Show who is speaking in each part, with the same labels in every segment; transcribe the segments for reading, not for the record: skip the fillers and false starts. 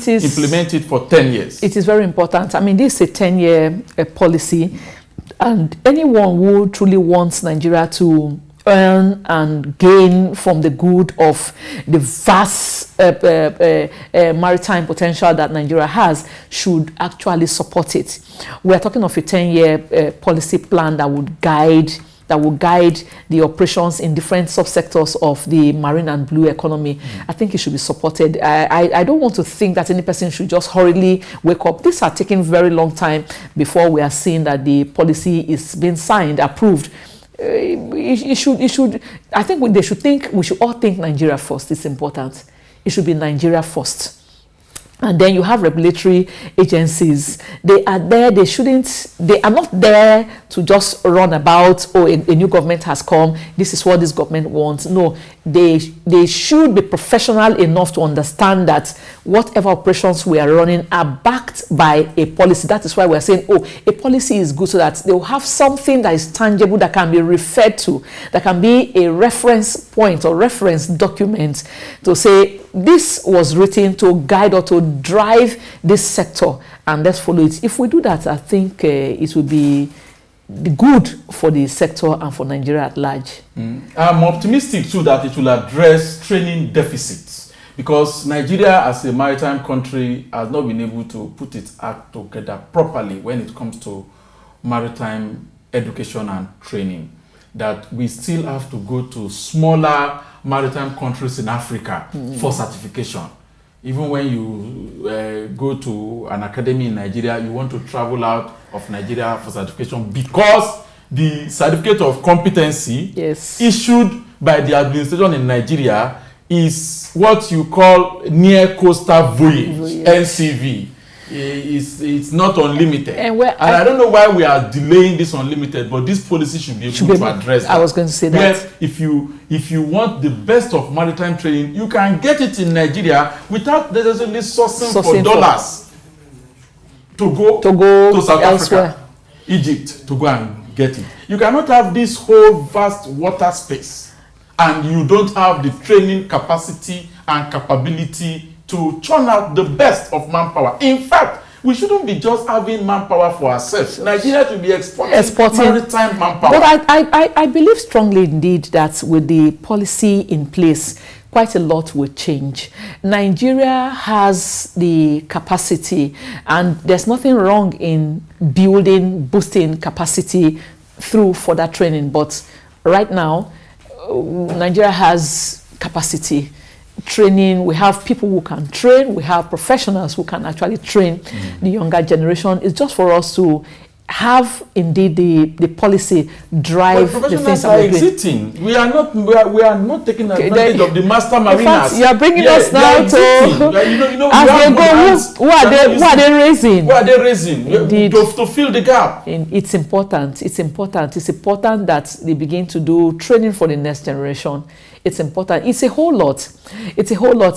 Speaker 1: implement it for 10 years.
Speaker 2: It is very important. I mean, this is a 10-year policy, and anyone who truly wants Nigeria to earn and gain from the good of the vast maritime potential that Nigeria has should actually support it. We are talking of a 10-year policy plan that would guide the operations in different subsectors of the marine and blue economy. I think it should be supported. I don't want to think that any person should just hurriedly wake up. These are taking very long time before we are seeing that the policy is being signed, approved. It should. I think we should all think Nigeria first. It's important. It should be Nigeria first. And then you have regulatory agencies. They are there. They are not there to just run about, oh, a new government has come, this is what this government wants. No, they should be professional enough to understand that whatever operations we are running are backed by a policy. That is why we are saying, oh, a policy is good, so that they will have something that is tangible, that can be referred to, that can be a reference point or reference document to say, this was written to guide or to drive this sector, and let's follow it. If we do that, I think it will be good for the sector and for Nigeria at large.
Speaker 1: I'm optimistic too that it will address training deficits, because Nigeria as a maritime country has not been able to put its act together properly when it comes to maritime education and training. That we still have to go to smaller maritime countries in Africa for certification. Even when you go to an academy in Nigeria, you want to travel out of Nigeria for certification, because the certificate of competency issued by the administration in Nigeria is what you call near coastal voyage, NCV. It's not unlimited, and I don't know why we are delaying this unlimited, but this policy should be able to address that.
Speaker 2: I was going to say that.
Speaker 1: Where if you want the best of maritime training, you can get it in Nigeria without necessarily sourcing for dollars to go to South Africa, Egypt, to go and get it. You cannot have this whole vast water space and you don't have the training capacity and capability to churn out the best of manpower. In fact, we shouldn't be just having manpower for ourselves. Nigeria should be exporting maritime manpower.
Speaker 2: But I believe strongly indeed that with the policy in place, quite a lot will change. Nigeria has the capacity, and there's nothing wrong in boosting capacity through further training. But right now, Nigeria has capacity. Training, we have people who can train, we have professionals who can actually train the younger generation. It's just for us to have indeed the policy drive the things that we're
Speaker 1: exiting. We are not taking advantage of the master mariners.
Speaker 2: In fact, you are bringing us now to as they go, who are they raising?
Speaker 1: Who are they raising? Indeed. To fill the gap.
Speaker 2: It's important. It's important that they begin to do training for the next generation. It's important. It's a whole lot.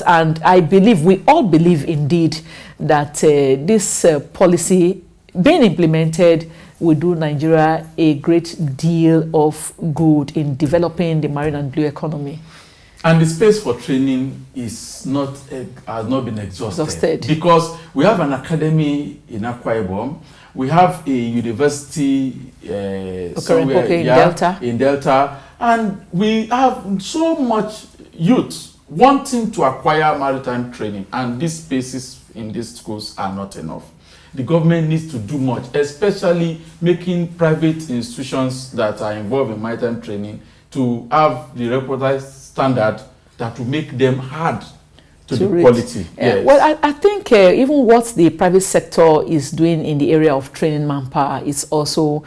Speaker 2: And I believe, we all believe indeed that this policy being implemented will do Nigeria a great deal of good in developing the marine and blue economy.
Speaker 1: And the space for training has not been exhausted. Because we have an academy in Akwa Ibom, we have a university somewhere in Delta, and we have so much youth wanting to acquire maritime training, and these spaces in these schools are not enough. The government needs to do much, especially making private institutions that are involved in maritime training to have the recognized standard that will make them hard to the quality. Yes.
Speaker 2: Well, I think even what the private sector is doing in the area of training manpower is also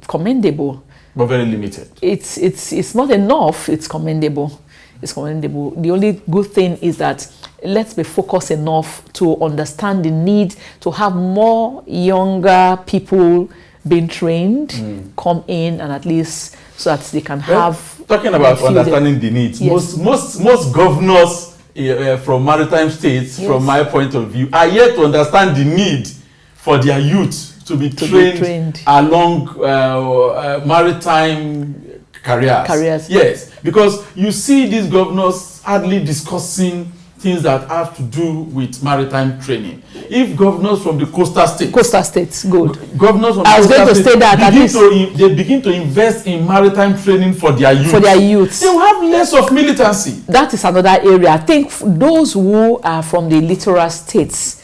Speaker 2: commendable.
Speaker 1: But very limited.
Speaker 2: It's not enough. It's commendable. It's commendable. The only good thing is that let's be focused enough to understand the need to have more younger people being trained, come in, and at least so that they can have.
Speaker 1: Talking about understanding the needs, yes. most governors from maritime states, from my point of view, are yet to understand the need for their youth to be trained along maritime careers.
Speaker 2: Careers.
Speaker 1: Yes, because you see these governors hardly discussing things that have to do with maritime training. If governors from the coastal states,
Speaker 2: good.
Speaker 1: Governors from
Speaker 2: I was
Speaker 1: the
Speaker 2: going to
Speaker 1: coastal
Speaker 2: say
Speaker 1: states
Speaker 2: that at least
Speaker 1: they begin to invest in maritime training for their youth.
Speaker 2: They
Speaker 1: will have less of militancy.
Speaker 2: That is another area. I think those who are from the littoral states,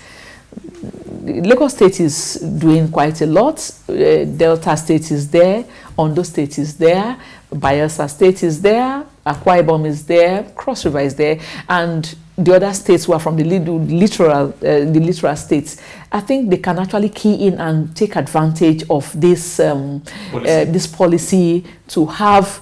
Speaker 2: Lagos State is doing quite a lot. Delta State is there. Ondo State is there. Bayelsa State is there. Akwa Ibom is there. Cross River is there. And the other states who are from the littoral states, I think they can actually key in and take advantage of this this policy to have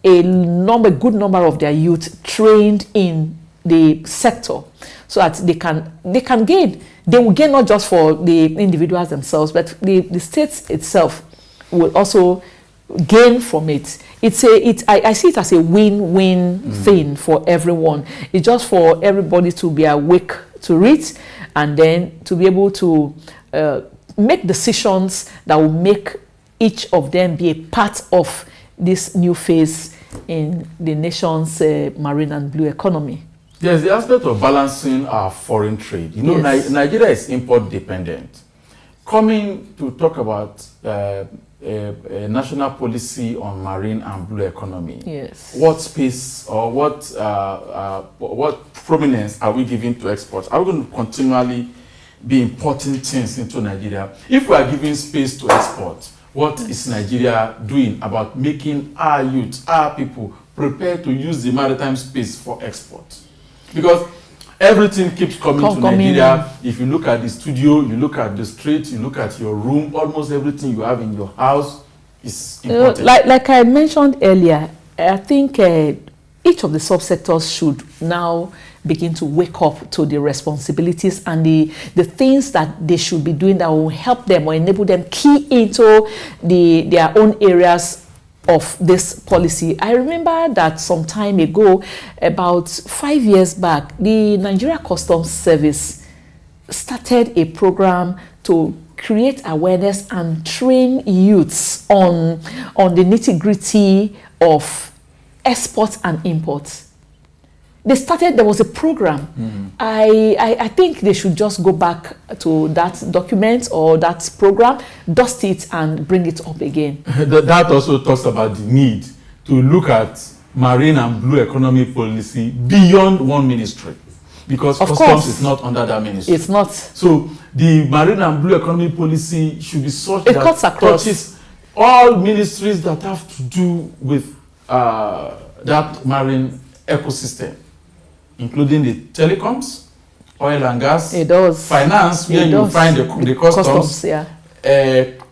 Speaker 2: a good number of their youth trained in the sector, so that they can gain. They will gain not just for the individuals themselves, but the state itself will also gain from it. I see it as a win-win thing for everyone. It's just for everybody to be awake to it, and then to be able to make decisions that will make each of them be a part of this new phase in the nation's marine and blue economy.
Speaker 1: There's the aspect of balancing our foreign trade. You know, yes. Nigeria is import dependent. Coming to talk about a national policy on marine and blue economy.
Speaker 2: Yes.
Speaker 1: What space or what prominence are we giving to exports? Are we going to continually be importing things into Nigeria? If we are giving space to export, what is Nigeria doing about making our youth, our people, prepared to use the maritime space for export? Because everything keeps coming to Nigeria. If you look at the studio, you look at the street, you look at your room, almost everything you have in your house is imported.
Speaker 2: Like I mentioned earlier, I think each of the subsectors should now begin to wake up to the responsibilities and the things that they should be doing that will help them or enable them key into their own areas of this policy. I remember that some time ago, about 5 years back, the Nigeria Customs Service started a program to create awareness and train youths on the nitty-gritty of exports and imports. There was a program. I think they should just go back to that document or that program, dust it and bring it up again.
Speaker 1: That also talks about the need to look at marine and blue economy policy beyond one ministry, because customs is not under that ministry.
Speaker 2: It's not.
Speaker 1: So the marine and blue economy policy should be such
Speaker 2: that it
Speaker 1: touches all ministries that have to do with that marine ecosystem, including the telecoms, oil and gas, finance, where you find the customs,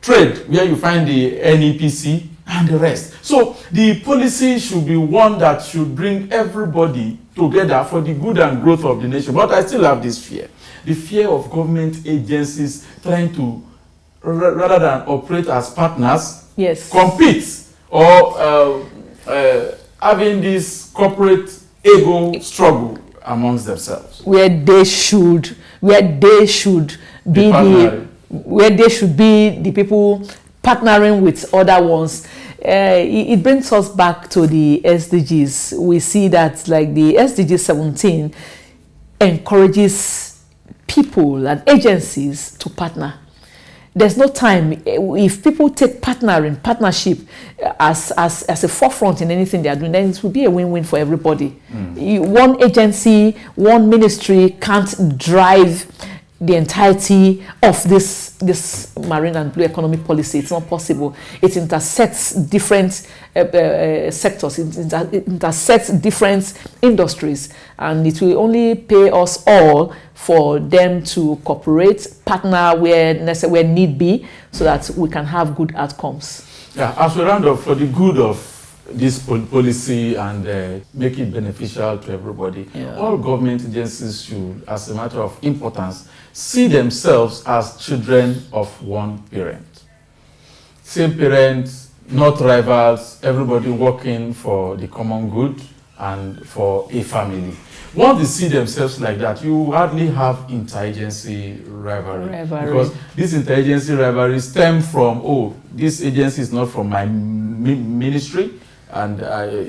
Speaker 1: trade, where you find the NEPC, and the rest. So the policy should be one that should bring everybody together for the good and growth of the nation. But I still have this fear. The fear of government agencies trying to, rather than operate as partners, compete or having this corporate ego struggle amongst themselves,
Speaker 2: where they should be the people partnering with other ones. It brings us back to the SDGs. We see that, like, the SDG 17 encourages people and agencies to partner. There's no time. If people take partnership as a forefront in anything they are doing, then it will be a win-win for everybody. One agency, one ministry can't drive the entirety of this marine and blue economic policy. It's not possible. It intersects different sectors. It intersects different industries, and it will only pay us all for them to cooperate, partner where need be, so that we can have good outcomes.
Speaker 1: Yeah, as we round up, for the good of this policy and make it beneficial to everybody, all government agencies should, as a matter of importance, see themselves as children of one parent. Same parents, not rivals, everybody working for the common good and for a family. Once they see themselves like that, you hardly have interagency rivalry. Because this interagency rivalry stems from, oh, this agency is not from my ministry, and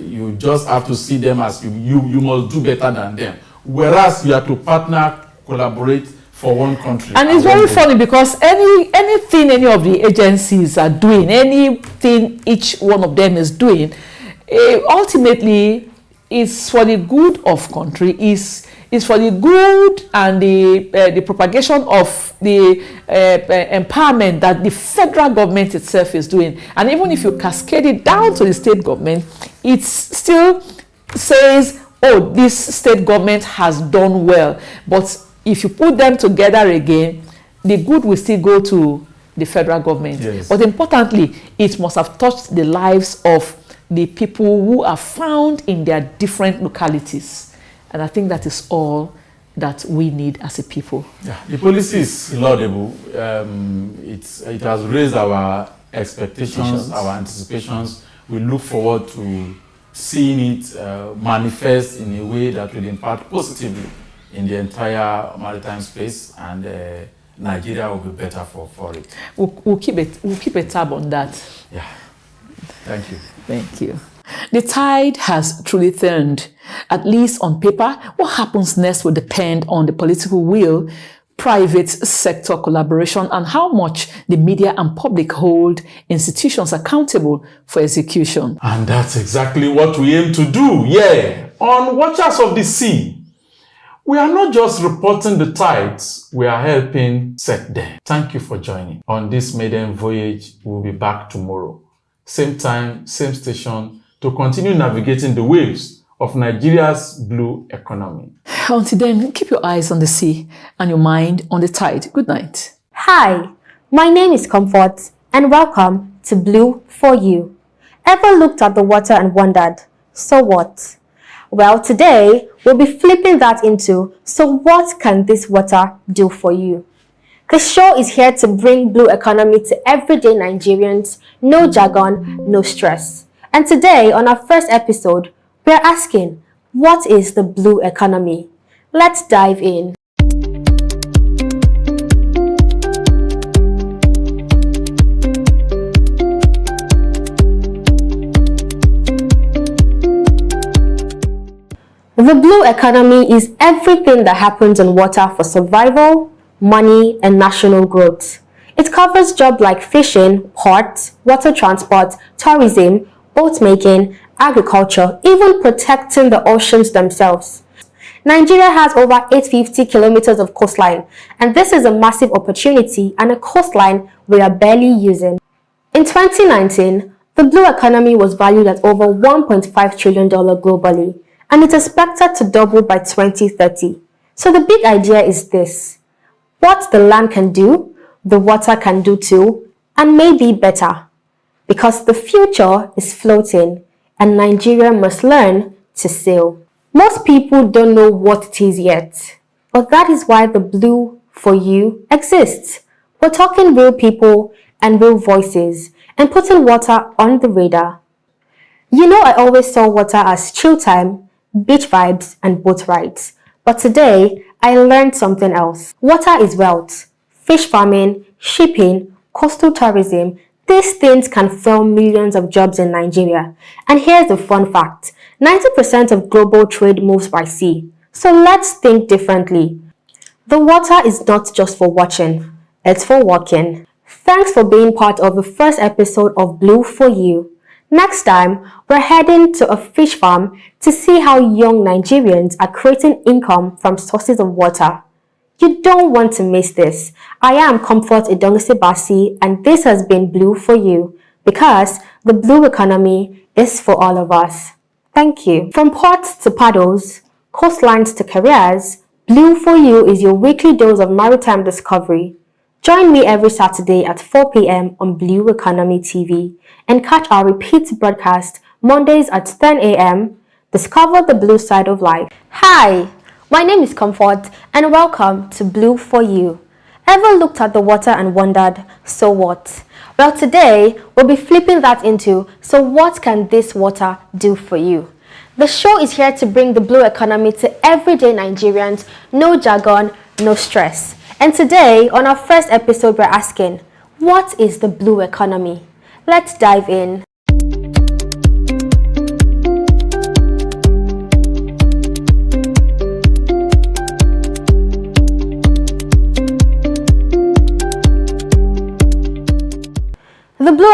Speaker 1: you just have to see them as you must do better than them. whereas you have to partner, collaborate for one country.
Speaker 2: And it's very funny because anything any of the agencies are doing, anything each one of them is doing, ultimately is for the good of country, is for the good and the propagation of the empowerment that the federal government itself is doing. And even if you cascade it down to the state government, it still says, oh, this state government has done well. But if you put them together again, the good will still go to the federal government.
Speaker 1: Yes.
Speaker 2: But importantly, it must have touched the lives of the people who are found in their different localities. And I think that is all that we need as a people.
Speaker 1: Yeah, the policy is laudable. It has raised our expectations, our anticipations. We look forward to seeing it manifest in a way that will impact positively in the entire maritime space, and Nigeria will be better for it.
Speaker 2: We'll keep a tab on that.
Speaker 1: Yeah. Thank you.
Speaker 2: Thank you. The tide has truly turned. At least on paper, what happens next will depend on the political will, private sector collaboration, and how much the media and public hold institutions accountable for execution.
Speaker 1: And that's exactly what we aim to do, yeah. On Watchers of the Sea, we are not just reporting the tides, we are helping set them. Thank you for joining. On this maiden voyage, we'll be back tomorrow. Same time, same station, to continue navigating the waves of Nigeria's blue economy.
Speaker 2: Until then, keep your eyes on the sea and your mind on the tide. Good night.
Speaker 3: Hi, my name is Comfort, and welcome to Blue for You. Ever looked at the water and wondered, so what? Well, today we'll be flipping that into, so what can this water do for you? The show is here to bring blue economy to everyday Nigerians, no jargon, no stress. And today, on our first episode, we're asking, what is the blue economy? Let's dive in. The blue economy is everything that happens on water for survival, money, and national growth. It covers jobs like fishing, ports, water transport, tourism, boat making, agriculture, even protecting the oceans themselves. Nigeria has over 850 kilometers of coastline, and this is a massive opportunity and a coastline we are barely using. In 2019, the blue economy was valued at over $1.5 trillion globally, and it's expected to double by 2030. So the big idea is this: what the land can do, the water can do too, and maybe better. Because the future is floating, and Nigeria must learn to sail. Most people don't know what it is yet, but that is why the Blue for You exists. We're talking real people and real voices, and putting water on the radar. You know, I always saw water as chill time, beach vibes, and boat rides. But today, I learned something else. Water is wealth. Fish farming, shipping, coastal tourism, these things can fuel millions of jobs in Nigeria. And here's a fun fact: 90% of global trade moves by sea. So let's think differently. The water is not just for watching, it's for walking. Thanks for being part of the first episode of Blue for You. Next time, we're heading to a fish farm to see how young Nigerians are creating income from sources of water. You don't want to miss this. I am Comfort Idongisibasi, and this has been Blue for You, because the blue economy is for all of us. Thank you. From ports to paddles, coastlines to careers, Blue for You is your weekly dose of maritime discovery. Join me every Saturday at 4 p.m. on Blue Economy TV, and catch our repeat broadcast Mondays at 10 a.m. Discover the blue side of life. Hi, my name is Comfort, and welcome to Blue for You. Ever looked at the water and wondered, so what? Well, today we'll be flipping that into, so what can this water do for you? The show is here to bring the blue economy to everyday Nigerians, no jargon, no stress. And today, on our first episode, we're asking, what is the blue economy? Let's dive in.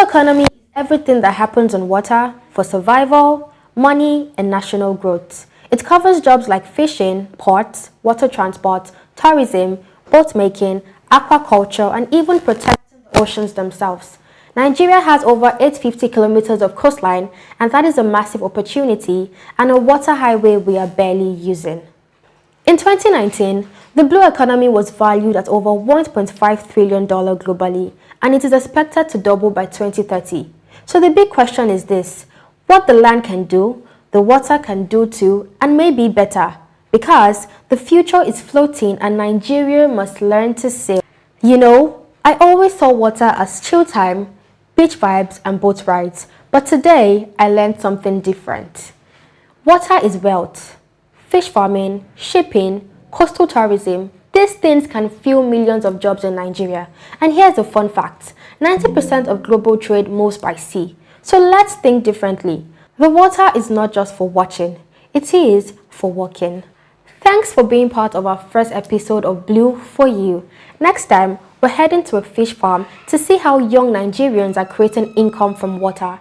Speaker 3: economy is everything that happens on water for survival, money, and national growth. It covers jobs like fishing, ports, water transport, tourism, boat making, aquaculture, and even protecting the oceans themselves. Nigeria has over 850 kilometers of coastline, and that is a massive opportunity and a water highway we are barely using. In 2019, the blue economy was valued at over $1.5 trillion globally, and it is expected to double by 2030. So the big question is this: what the land can do, the water can do too, and maybe better, because the future is floating and Nigeria must learn to sail. You know, I always saw water as chill time, beach vibes, and boat rides, but today I learned something different. Water is wealth. Fish farming, shipping, coastal tourism, these things can fuel millions of jobs in Nigeria. And here's a fun fact: 90% of global trade moves by sea. So let's think differently. The water is not just for watching, it is for walking. Thanks for being part of our first episode of Blue for You. Next time, we're heading to a fish farm to see how young Nigerians are creating income from water.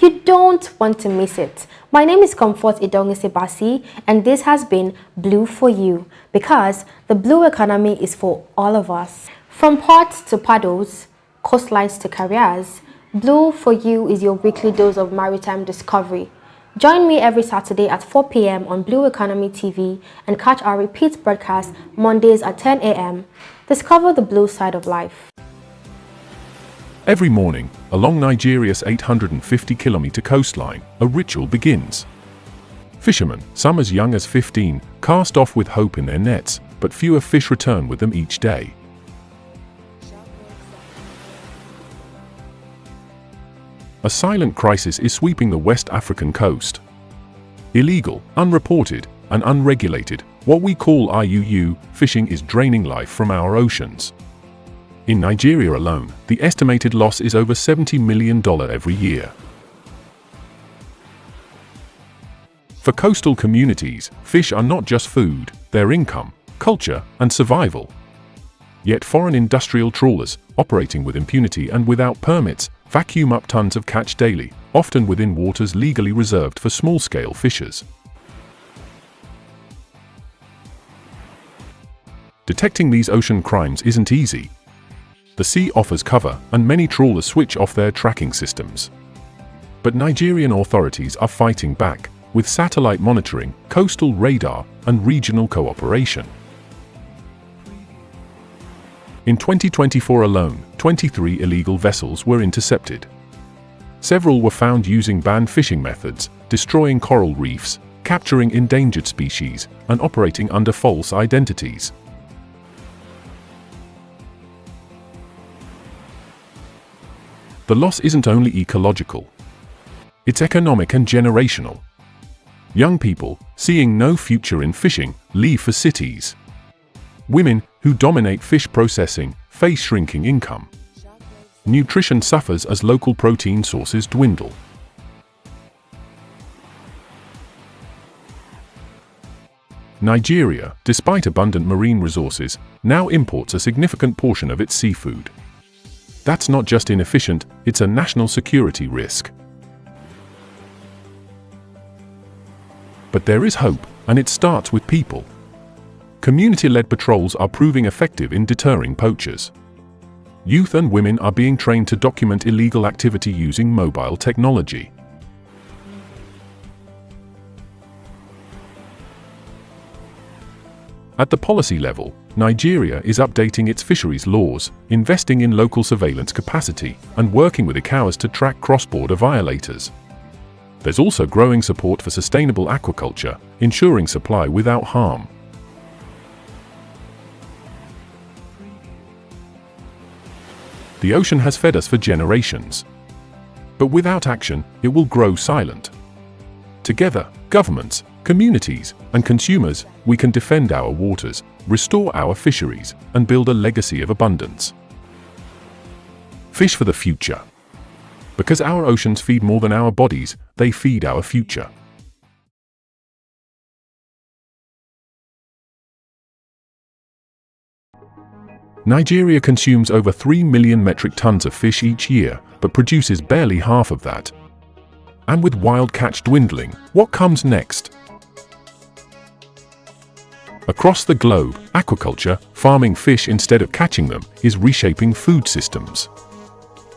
Speaker 3: You don't want to miss it. My name is Comfort Idongisebasi, and this has been Blue for You, because the blue economy is for all of us. From ports to paddles, coastlines to careers, Blue for You is your weekly dose of maritime discovery. Join me every Saturday at 4 p.m. on Blue Economy TV and catch our repeat broadcast Mondays at 10 a.m. Discover the blue side of life.
Speaker 4: Every morning, along Nigeria's 850-kilometer coastline, a ritual begins. Fishermen, some as young as 15, cast off with hope in their nets, but fewer fish return with them each day. A silent crisis is sweeping the West African coast. Illegal, unreported, and unregulated, what we call IUU, fishing is draining life from our oceans. In Nigeria alone, the estimated loss is over $70 million every year. For coastal communities, fish are not just food, they're income, culture, and survival. Yet foreign industrial trawlers, operating with impunity and without permits, vacuum up tons of catch daily, often within waters legally reserved for small-scale fishers. Detecting these ocean crimes isn't easy. The sea offers cover, and many trawlers switch off their tracking systems. But Nigerian authorities are fighting back, with satellite monitoring, coastal radar, and regional cooperation. In 2024 alone, 23 illegal vessels were intercepted. Several were found using banned fishing methods, destroying coral reefs, capturing endangered species, and operating under false identities. The loss isn't only ecological. It's economic and generational. Young people, seeing no future in fishing, leave for cities. Women, who dominate fish processing, face shrinking income. Nutrition suffers as local protein sources dwindle. Nigeria, despite abundant marine resources, now imports a significant portion of its seafood. That's not just inefficient, it's a national security risk. But there is hope, and it starts with people. Community-led patrols are proving effective in deterring poachers. Youth and women are being trained to document illegal activity using mobile technology. At the policy level, Nigeria is updating its fisheries laws, investing in local surveillance capacity, and working with ICAOs to track cross-border violators. There's also growing support for sustainable aquaculture, ensuring supply without harm. The ocean has fed us for generations. But without action, it will grow silent. Together, governments, communities, and consumers, we can defend our waters, restore our fisheries, and build a legacy of abundance. Fish for the future. Because our oceans feed more than our bodies, they feed our future. Nigeria consumes over 3 million metric tons of fish each year, but produces barely half of that. And with wild catch dwindling, what comes next? Across the globe, aquaculture, farming fish instead of catching them, is reshaping food systems.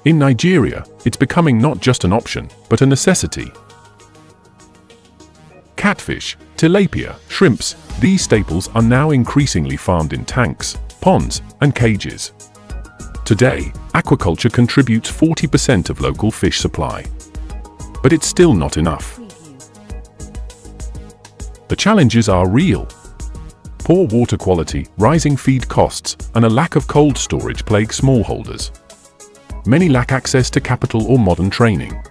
Speaker 4: In Nigeria, it's becoming not just an option, but a necessity. Catfish, tilapia, shrimps, these staples are now increasingly farmed in tanks, ponds, and cages. Today, aquaculture contributes 40% of local fish supply. But it's still not enough. The challenges are real. Poor water quality, rising feed costs, and a lack of cold storage plague smallholders. Many lack access to capital or modern training.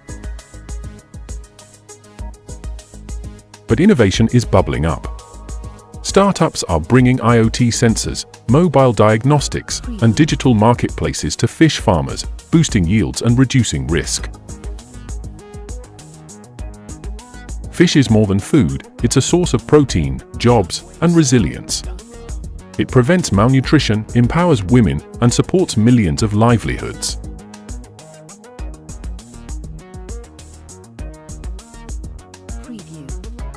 Speaker 4: But innovation is bubbling up. Startups are bringing IoT sensors, mobile diagnostics, and digital marketplaces to fish farmers, boosting yields and reducing risk. Fish is more than food, it's a source of protein, jobs, and resilience. It prevents malnutrition, empowers women, and supports millions of livelihoods.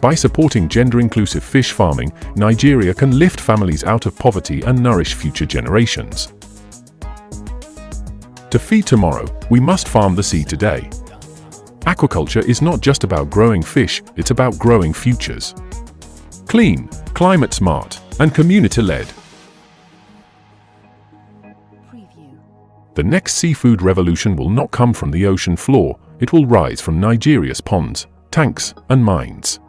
Speaker 4: By supporting gender-inclusive fish farming, Nigeria can lift families out of poverty and nourish future generations. To feed tomorrow, we must farm the sea today. Aquaculture is not just about growing fish, it's about growing futures. Clean, climate-smart, and community-led. The next seafood revolution will not come from the ocean floor, it will rise from Nigeria's ponds, tanks, and mines.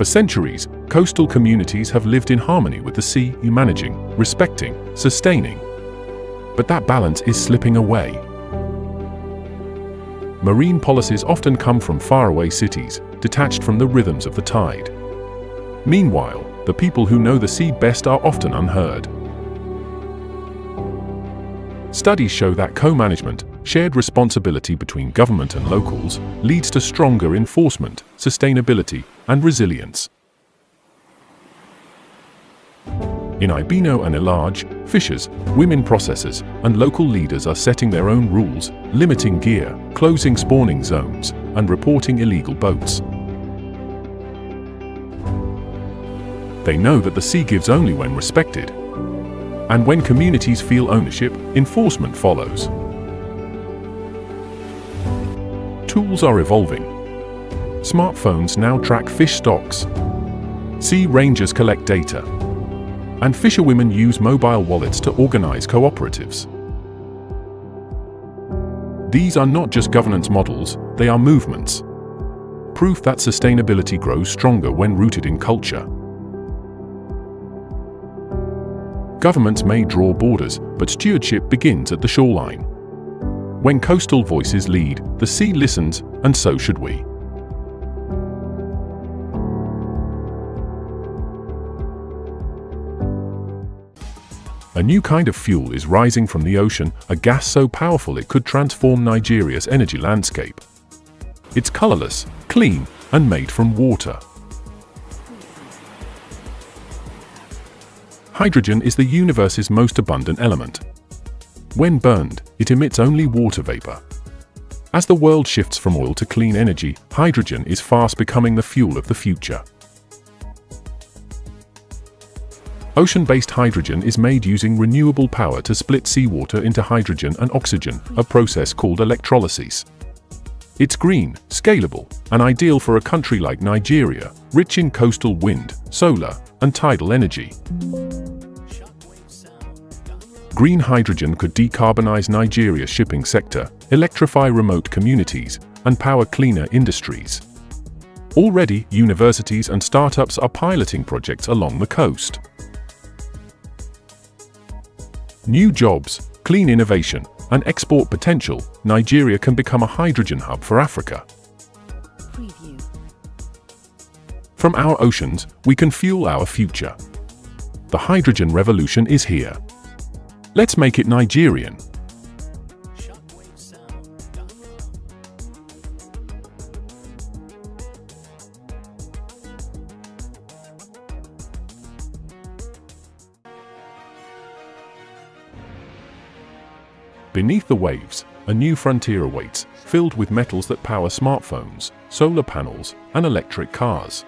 Speaker 4: For centuries, coastal communities have lived in harmony with the sea, managing, respecting, sustaining. But that balance is slipping away. Marine policies often come from faraway cities, detached from the rhythms of the tide. Meanwhile, the people who know the sea best are often unheard. Studies show that co-management, shared responsibility between government and locals, leads to stronger enforcement, sustainability, and resilience. In Ibino and Elage, fishers, women processors, and local leaders are setting their own rules, limiting gear, closing spawning zones, and reporting illegal boats. They know that the sea gives only when respected. And when communities feel ownership, enforcement follows. Tools are evolving. Smartphones now track fish stocks. Sea rangers collect data. And fisherwomen use mobile wallets to organize cooperatives. These are not just governance models, they are movements. Proof that sustainability grows stronger when rooted in culture. Governments may draw borders, but stewardship begins at the shoreline. When coastal voices lead, the sea listens, and so should we. A new kind of fuel is rising from the ocean, a gas so powerful it could transform Nigeria's energy landscape. It's colorless, clean, and made from water. Hydrogen is the universe's most abundant element. When burned, it emits only water vapor. As the world shifts from oil to clean energy, hydrogen is fast becoming the fuel of the future. Ocean-based hydrogen is made using renewable power to split seawater into hydrogen and oxygen, a process called electrolysis. It's green, scalable, and ideal for a country like Nigeria, rich in coastal wind, solar, and tidal energy. Green hydrogen could decarbonize Nigeria's shipping sector, electrify remote communities, and power cleaner industries. Already, universities and startups are piloting projects along the coast. New jobs, clean innovation, and export potential, Nigeria can become a hydrogen hub for Africa. From our oceans, we can fuel our future. The hydrogen revolution is here. Let's make it Nigerian. Beneath the waves, a new frontier awaits, filled with metals that power smartphones, solar panels, and electric cars.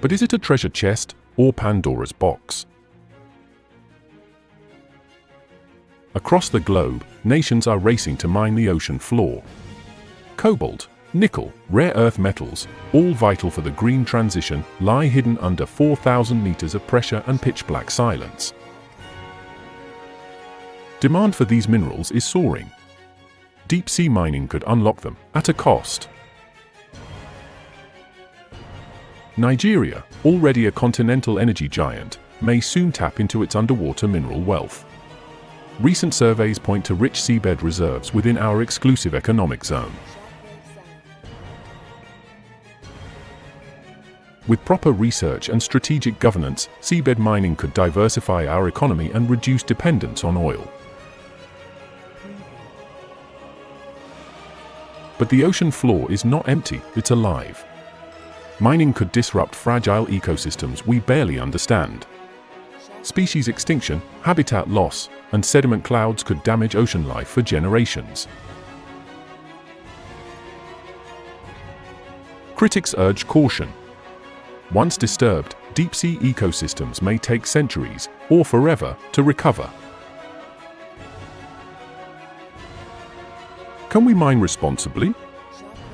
Speaker 4: But is it a treasure chest or Pandora's box? Across the globe, nations are racing to mine the ocean floor. Cobalt, nickel, rare earth metals, all vital for the green transition, lie hidden under 4,000 meters of pressure and pitch-black silence. Demand for these minerals is soaring. Deep-sea mining could unlock them, at a cost. Nigeria, already a continental energy giant, may soon tap into its underwater mineral wealth. Recent surveys point to rich seabed reserves within our exclusive economic zone. With proper research and strategic governance, seabed mining could diversify our economy and reduce dependence on oil. But the ocean floor is not empty, it's alive. Mining could disrupt fragile ecosystems we barely understand. Species extinction, habitat loss, and sediment clouds could damage ocean life for generations. Critics urge caution. Once disturbed, deep-sea ecosystems may take centuries, or forever, to recover. Can we mine responsibly?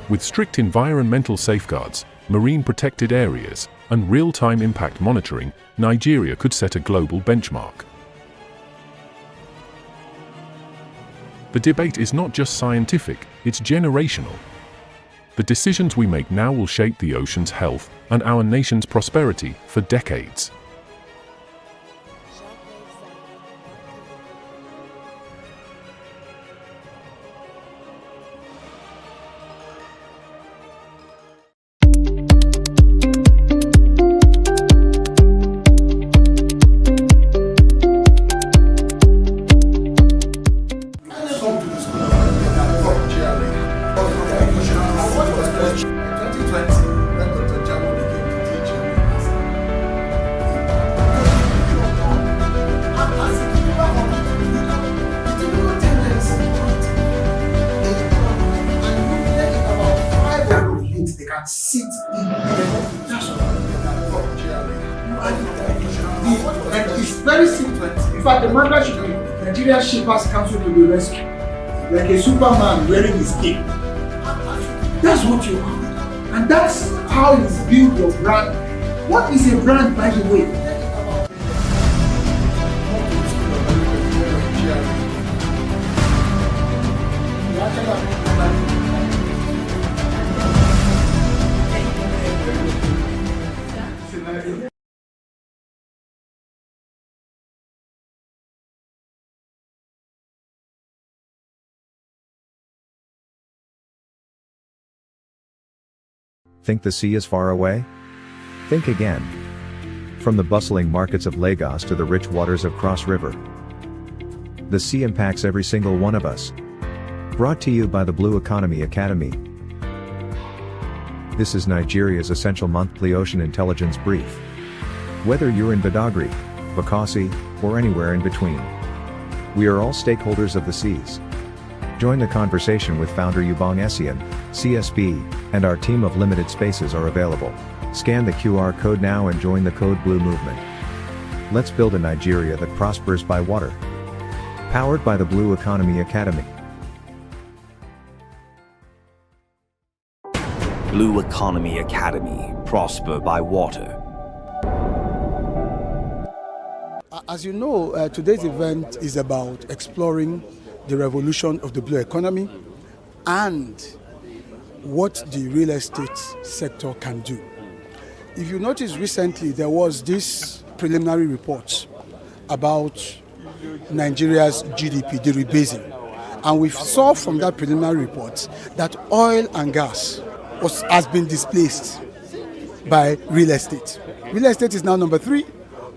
Speaker 4: With strict environmental safeguards, marine protected areas, and real-time impact monitoring, Nigeria could set a global benchmark. The debate is not just scientific, it's generational. The decisions we make now will shape the ocean's health and our nation's prosperity for decades.
Speaker 5: Sit in and it's very simple. In fact, the matter should be Nigeria Shippers Council to be rescued, like a Superman wearing his cape. That's what you are, and that's how you build your brand. What is a brand, by the way?
Speaker 6: Think the sea is far away? Think again. From the bustling markets of Lagos to the rich waters of Cross River, the sea impacts every single one of us. Brought to you by the Blue Economy Academy. This is Nigeria's essential monthly ocean intelligence brief. Whether you're in Badagry, Bakassi, or anywhere in between, we are all stakeholders of the seas. Join the conversation with founder Yubong Essien, CSB, and our team of limited spaces are available. Scan the QR code now and join the Code Blue movement. Let's build a Nigeria that prospers by water. Powered by the Blue Economy Academy.
Speaker 7: Blue Economy Academy. Prosper by water.
Speaker 5: As you know, today's event is about exploring the revolution of the blue economy and what the real estate sector can do. If you notice recently, there was this preliminary report about Nigeria's GDP, the rebasing. And we saw from that preliminary report that oil and gas has been displaced by real estate. Real estate is now number 3.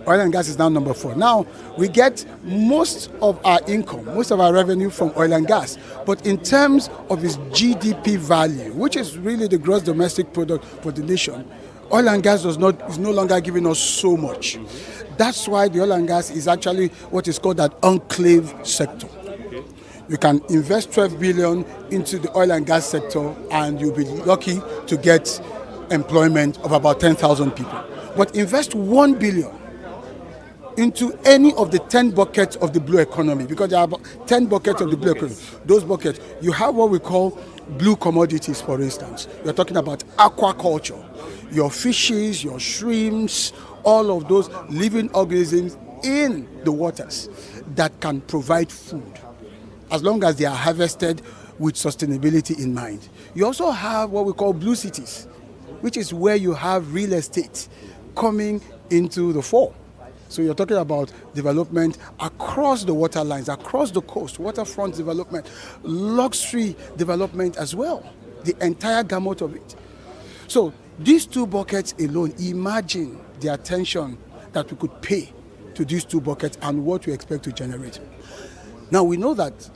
Speaker 5: Oil and gas is now number 4. Now, we get most of our income, most of our revenue from oil and gas. But in terms of its GDP value, which is really the gross domestic product for the nation, oil and gas is no longer giving us so much. That's why the oil and gas is actually what is called an enclave sector. You can invest 12 billion into the oil and gas sector and you'll be lucky to get employment of about 10,000 people. But invest 1 billion into any of the 10 buckets of the blue economy, because there are about 10 buckets of the blue economy. Those buckets, you have what we call blue commodities, for instance. You're talking about aquaculture, your fishes, your shrimps, all of those living organisms in the waters that can provide food, as long as they are harvested with sustainability in mind. You also have what we call blue cities, which is where you have real estate coming into the fore. So you're talking about development across the water lines, across the coast, waterfront development, luxury development as well, the entire gamut of it. So these two buckets alone, imagine the attention that we could pay to these two buckets and what we expect to generate. Now we know that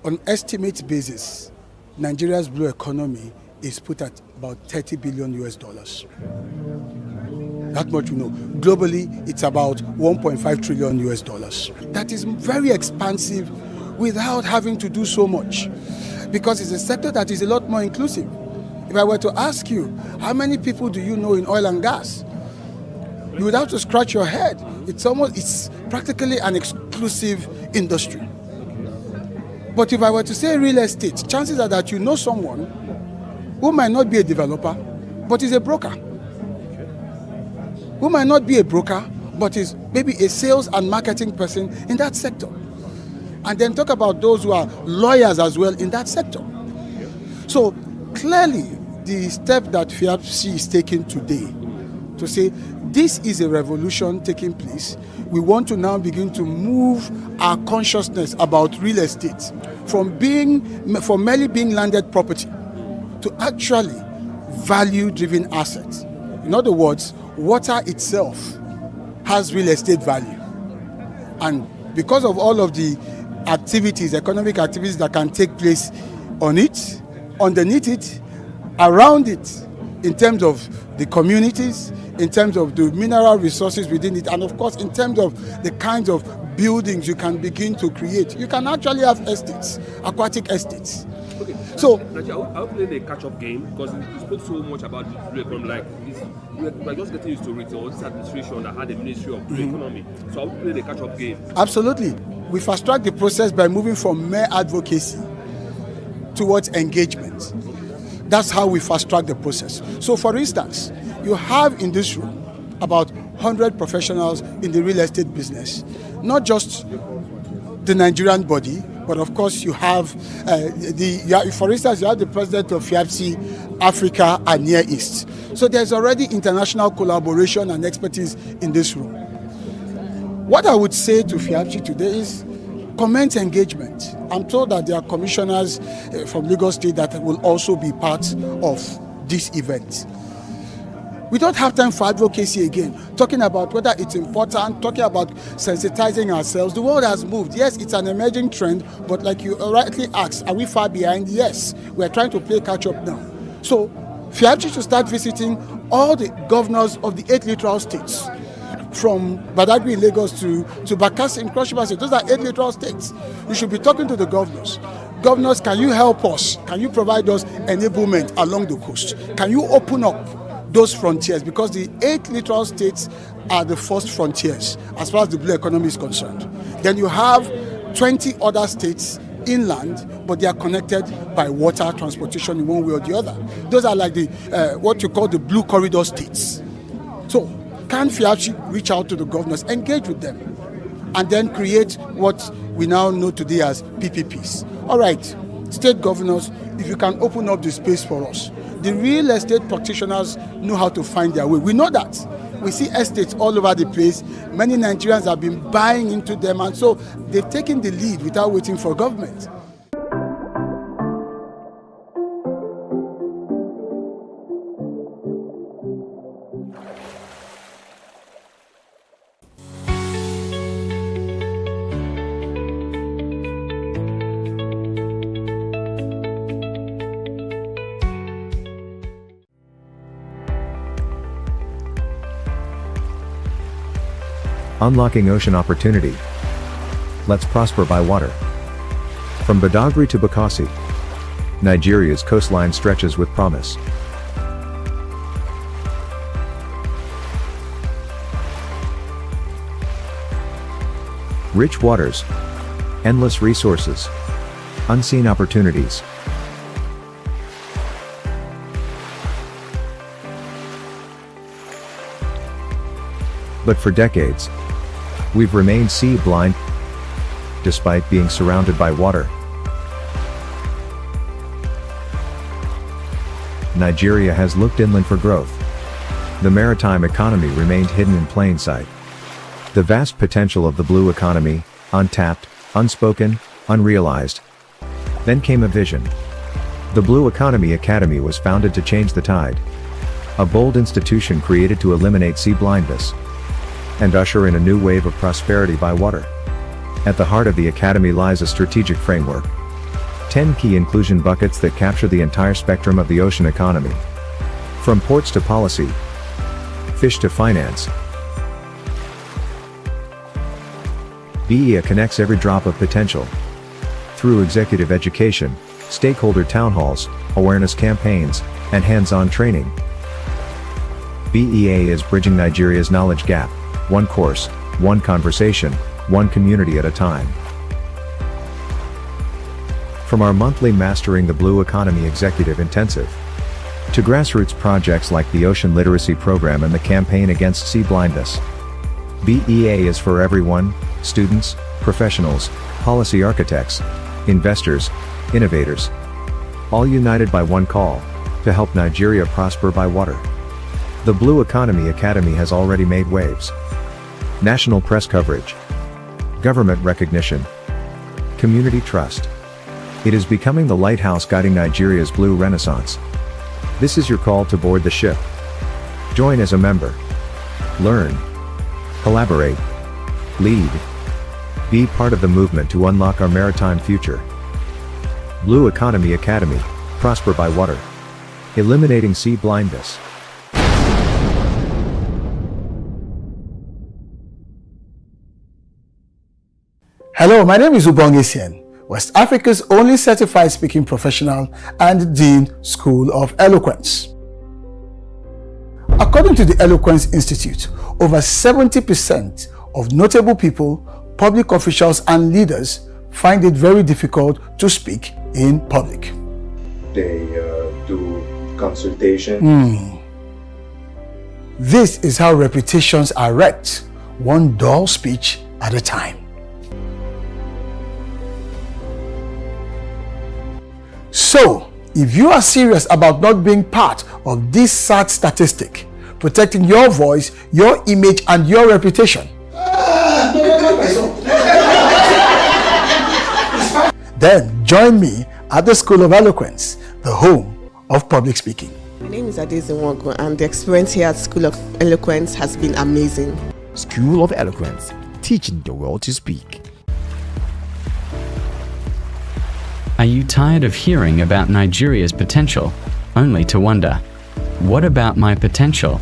Speaker 5: on estimate basis, Nigeria's blue economy is put at about $30 billion US. That much we know. Globally, it's about 1.5 trillion US dollars. That is very expansive without having to do so much, because it's a sector that is a lot more inclusive. If I were to ask you, how many people do you know in oil and gas? You would have to scratch your head. It's practically an exclusive industry. But if I were to say real estate, chances are that you know someone who might not be a developer, but is a broker. Who might not be a broker, but is maybe a sales and marketing person in that sector. And then talk about those who are lawyers as well in that sector. So clearly, the step that FIAPC is taking today to say this is a revolution taking place, we want to now begin to move our consciousness about real estate from merely being landed property to actually value-driven assets. In other words, water itself has real estate value. And because of all of the activities, economic activities that can take place on it, underneath it, around it, in terms of the communities, in terms of the mineral resources within it, and of course in terms of the kinds of buildings you can begin to create, you can actually have estates, aquatic estates.
Speaker 8: Okay.
Speaker 5: So
Speaker 8: I'll play the catch-up game, because you spoke so much about the blue economy. Like we're just getting used to it. Or this administration that had a Ministry of Blue Economy. So I'll play the catch-up game.
Speaker 5: Absolutely, we fast-track the process by moving from mere advocacy towards engagement. That's how we fast-track the process. So, for instance, you have in this room about 100 professionals in the real estate business, not just the Nigerian body, but of course you have for instance, you have the president of FIAPC Africa and Near East. So there's already international collaboration and expertise in this room. What I would say to FIAPC today is commence engagement. I'm told that there are commissioners from Lagos State that will also be part of this event. We don't have time for advocacy again, talking about whether it's important, talking about sensitizing ourselves. The world has moved. Yes, it's an emerging trend, but like you rightly asked, are we far behind? Yes, we're trying to play catch up now. So, FIAPC should start visiting all the governors of the 8 littoral states, from Badagry in Lagos to Bakassi in Cross River State. Those are 8 littoral states. You should be talking to the governors. Governors, can you help us? Can you provide us enablement along the coast? Can you open up those frontiers? Because the 8 littoral states are the first frontiers as far as the blue economy is concerned. Then you have 20 other states inland, but they are connected by water transportation in one way or the other. Those are like the what you call the blue corridor states. So can FIAPC reach out to the governors, engage with them, and then create what we now know today as PPPs? All right, state governors, if you can open up the space for us. The real estate practitioners know how to find their way. We know that. We see estates all over the place. Many Nigerians have been buying into them, and so they've taken the lead without waiting for government.
Speaker 6: Unlocking ocean opportunity. Let's prosper by water. From Badagry to Bakassi, Nigeria's coastline stretches with promise. Rich waters, endless resources, unseen opportunities. But for decades, we've remained sea blind, despite being surrounded by water. Nigeria has looked inland for growth. The maritime economy remained hidden in plain sight. The vast potential of the blue economy, untapped, unspoken, unrealized. Then came a vision. The Blue Economy Academy was founded to change the tide. A bold institution created to eliminate sea blindness and usher in a new wave of prosperity by water. At the heart of the academy lies a strategic framework. 10 key inclusion buckets that capture the entire spectrum of the ocean economy. From ports to policy, fish to finance. BEA connects every drop of potential. Through executive education, stakeholder town halls, awareness campaigns, and hands-on training. BEA is bridging Nigeria's knowledge gap, one course, one conversation, one community at a time. From our monthly Mastering the Blue Economy Executive Intensive, to grassroots projects like the Ocean Literacy Program and the Campaign Against Sea Blindness. BEA is for everyone: students, professionals, policy architects, investors, innovators. All united by one call, to help Nigeria prosper by water. The Blue Economy Academy has already made waves. National press coverage, government recognition, community trust. It is becoming the lighthouse guiding Nigeria's blue renaissance. This is your call to board the ship. Join as a member. Learn. Collaborate. Lead. Be part of the movement to unlock our maritime future. Blue Economy Academy, prosper by water. Eliminating sea blindness.
Speaker 5: Hello, my name is Ubong Isien, West Africa's only certified speaking professional and Dean School of Eloquence. According to the Eloquence Institute, over 70% of notable people, public officials and leaders find it very difficult to speak in public.
Speaker 9: They do consultation.
Speaker 5: This is how reputations are wrecked, one dull speech at a time. So, if you are serious about not being part of this sad statistic, protecting your voice, your image, and your reputation, then join me at the School of Eloquence, the home of public speaking.
Speaker 10: My name is Adeze Nwogo, and the experience here at School of Eloquence has been amazing.
Speaker 11: School of Eloquence, teaching the world to speak.
Speaker 12: Are you tired of hearing about Nigeria's potential, only to wonder, what about my potential?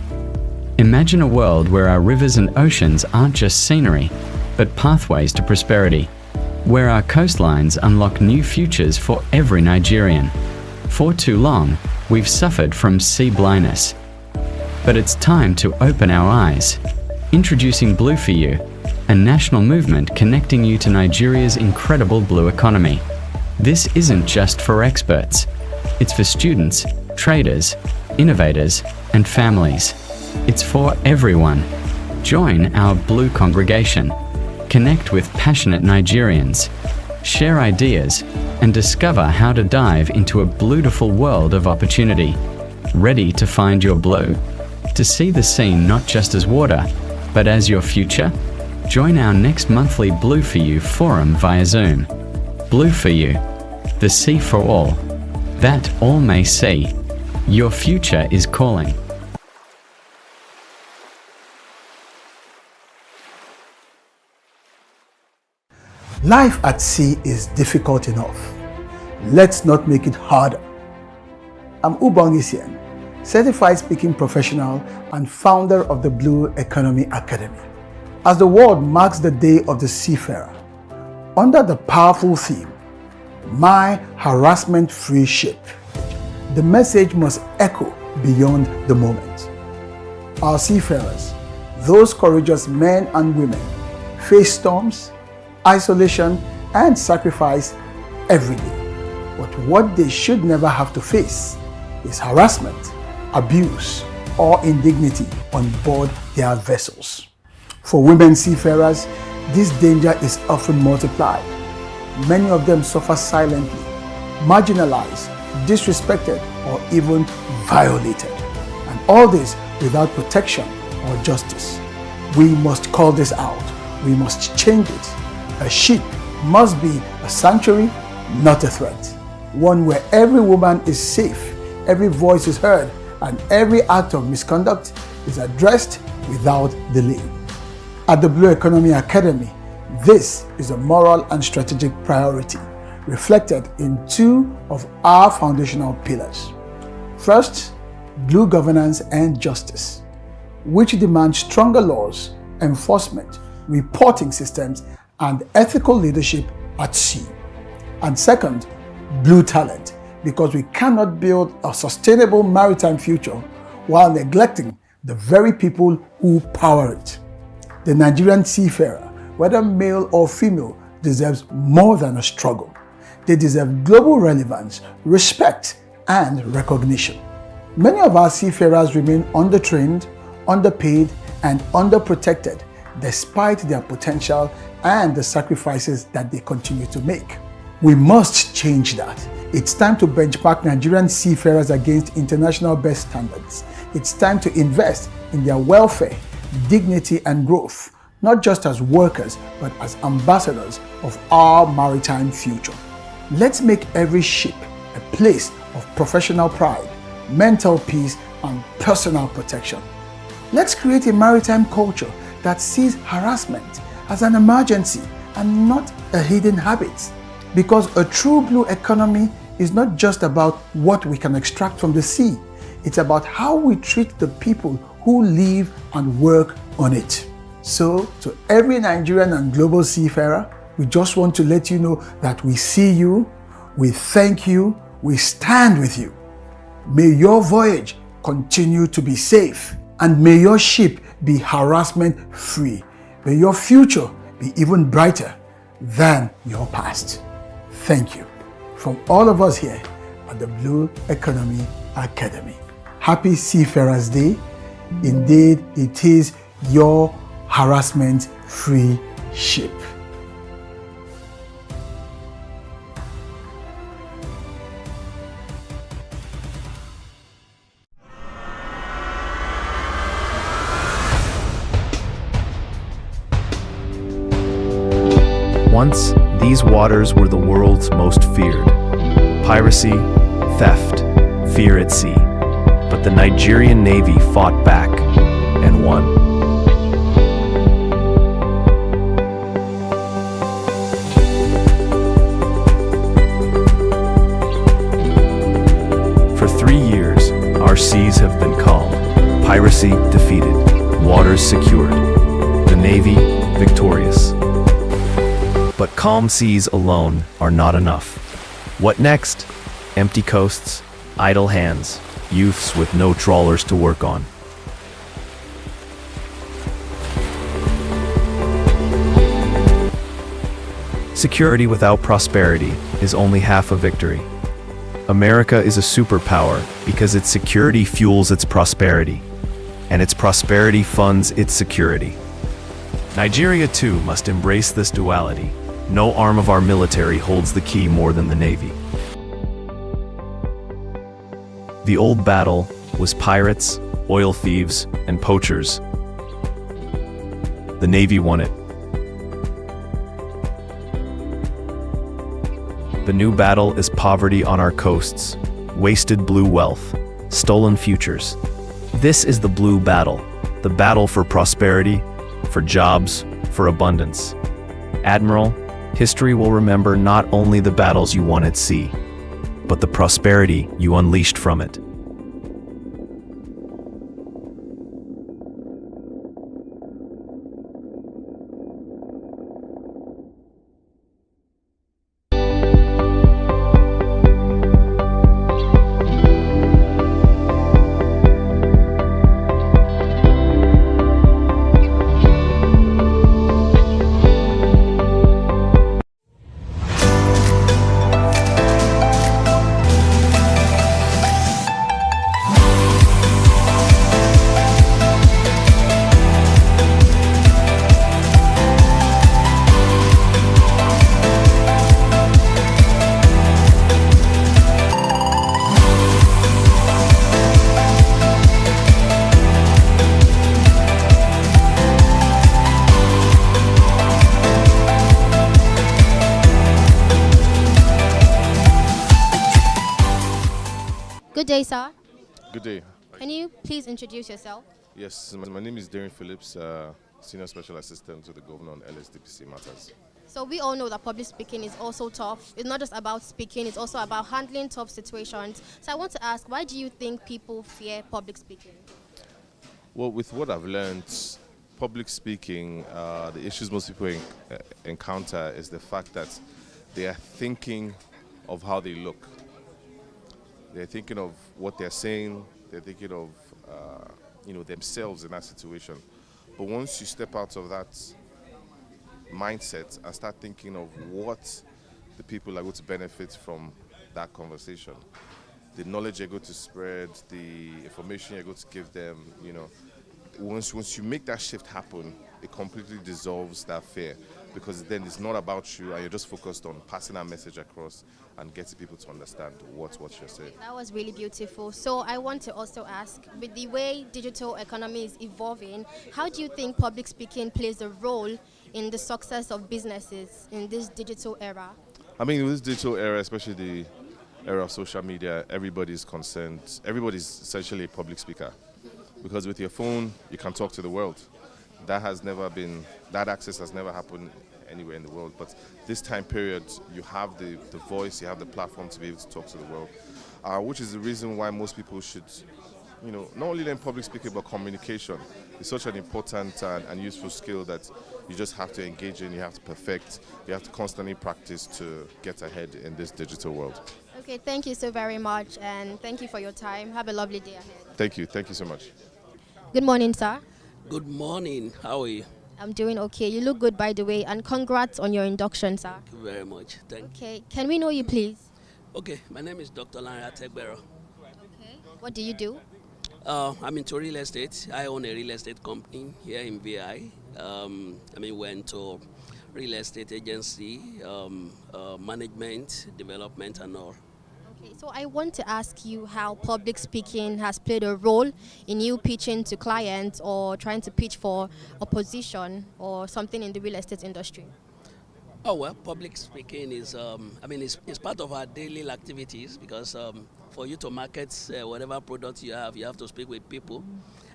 Speaker 12: Imagine a world where our rivers and oceans aren't just scenery, but pathways to prosperity, where our coastlines unlock new futures for every Nigerian. For too long, we've suffered from sea blindness. But it's time to open our eyes. Introducing Blue for You, a national movement connecting you to Nigeria's incredible blue economy. This isn't just for experts. It's for students, traders, innovators, and families. It's for everyone. Join our Blue Congregation. Connect with passionate Nigerians. Share ideas and discover how to dive into a beautiful world of opportunity. Ready to find your blue? To see the scene not just as water, but as your future? Join our next monthly Blue for You forum via Zoom. Blue for You, the sea for all, that all may see. Your future is calling.
Speaker 5: Life at sea is difficult enough. Let's not make it harder. I'm Ubong Isien, certified speaking professional and founder of the Blue Economy Academy. As the world marks the Day of the Seafarer, under the powerful theme, my harassment-free ship. The message must echo beyond the moment. Our seafarers, those courageous men and women, face storms, isolation, and sacrifice every day. But what they should never have to face is harassment, abuse, or indignity on board their vessels. For women seafarers, this danger is often multiplied. Many of them suffer silently, marginalized, disrespected, or even violated. And all this without protection or justice. We must call this out. We must change it. A ship must be a sanctuary, not a threat. One where every woman is safe, every voice is heard, and every act of misconduct is addressed without delay. At the Blue Economy Academy, this is a moral and strategic priority reflected in two of our foundational pillars. First, Blue Governance and Justice, which demands stronger laws, enforcement, reporting systems, and ethical leadership at sea. And second, Blue Talent, because we cannot build a sustainable maritime future while neglecting the very people who power it. The Nigerian seafarer, whether male or female, deserves more than a struggle. They deserve global relevance, respect, and recognition. Many of our seafarers remain undertrained, underpaid, and underprotected despite their potential and the sacrifices that they continue to make. We must change that. It's time to benchmark Nigerian seafarers against international best standards. It's time to invest in their welfare, dignity, and growth, not just as workers, but as ambassadors of our maritime future. Let's make every ship a place of professional pride, mental peace, and personal protection. Let's create a maritime culture that sees harassment as an emergency and not a hidden habit. Because a true blue economy is not just about what we can extract from the sea. It's about how we treat the people who live and work on it. So, to every Nigerian and global seafarer, we just want to let you know that we see you, we thank you, we stand with you. May your voyage continue to be safe, and may your ship be harassment-free. May your future be even brighter than your past. Thank you from all of us here at the Blue Economy Academy. Happy Seafarers Day. Indeed, it is your harassment-free ship.
Speaker 11: Once, these waters were the world's most feared. Piracy, theft, fear at sea. But the Nigerian Navy fought back and won. For 3 years, our seas have been calm. Piracy defeated, waters secured, the Navy victorious. But calm seas alone are not enough. What next? Empty coasts, idle hands, youths with no trawlers to work on. Security without prosperity is only half a victory. America is a superpower because its security fuels its prosperity, and its prosperity funds its security. Nigeria too must embrace this duality. No arm of our military holds the key more than the Navy. The old battle was pirates, oil thieves, and poachers. The Navy won it. The new battle is poverty on our coasts, wasted blue wealth, stolen futures. This is the blue battle, the battle for prosperity, for jobs, for abundance. Admiral, history will remember not only the battles you won at sea, but the prosperity you unleashed from it.
Speaker 13: day, sir.
Speaker 14: Good day.
Speaker 13: Can you please introduce yourself?
Speaker 14: Yes, my name is Darren Phillips, Senior Special Assistant to the Governor on LSDPC matters.
Speaker 13: So we all know that public speaking is also tough. It's not just about speaking, it's also about handling tough situations. So I want to ask, why do you think people fear public speaking?
Speaker 14: Well, with what I've learned, public speaking, the issues most people encounter is the fact that they are thinking of how they look. They're thinking of what they're saying. They're thinking of themselves in that situation. But once you step out of that mindset and start thinking of what the people are going to benefit from that conversation, the knowledge you're going to spread, the information you're going to give them, once you make that shift happen, it completely dissolves that fear, because then it's not about you and you're just focused on passing that message across and getting people to understand what you're saying.
Speaker 13: That was really beautiful. So I want to also ask, with the way digital economy is evolving, how do you think public speaking plays a role in the success of businesses in this digital era?
Speaker 14: I mean, in this digital era, especially the era of social media, everybody's concerned. Everybody's essentially a public speaker, because with your phone, you can talk to the world. That access has never happened anywhere in the world. But this time period, you have the voice, you have the platform to be able to talk to the world, which is the reason why most people should, not only learn public speaking, but communication. It's such an important and useful skill that you just have to engage in, you have to perfect, you have to constantly practice to get ahead in this digital world.
Speaker 13: Okay, thank you so very much, and thank you for your time. Have a lovely day ahead.
Speaker 14: Thank you so much.
Speaker 13: Good morning, sir.
Speaker 15: Good morning. How are you?
Speaker 13: I'm doing okay. You look good, by the way, and congrats on your induction, sir.
Speaker 15: Thank you very much.
Speaker 13: Okay, can we know you, please?
Speaker 15: Okay, my name is Dr. Lanre Ategbero.
Speaker 13: Okay. What do you do?
Speaker 15: I'm into real estate. I own a real estate company here in VI. We're into real estate agency, management, development, and all.
Speaker 13: Okay, so I want to ask you how public speaking has played a role in you pitching to clients or trying to pitch for a position or something in the real estate industry.
Speaker 15: Oh, well, public speaking is, it's part of our daily activities, because for you to market whatever product you have to speak with people,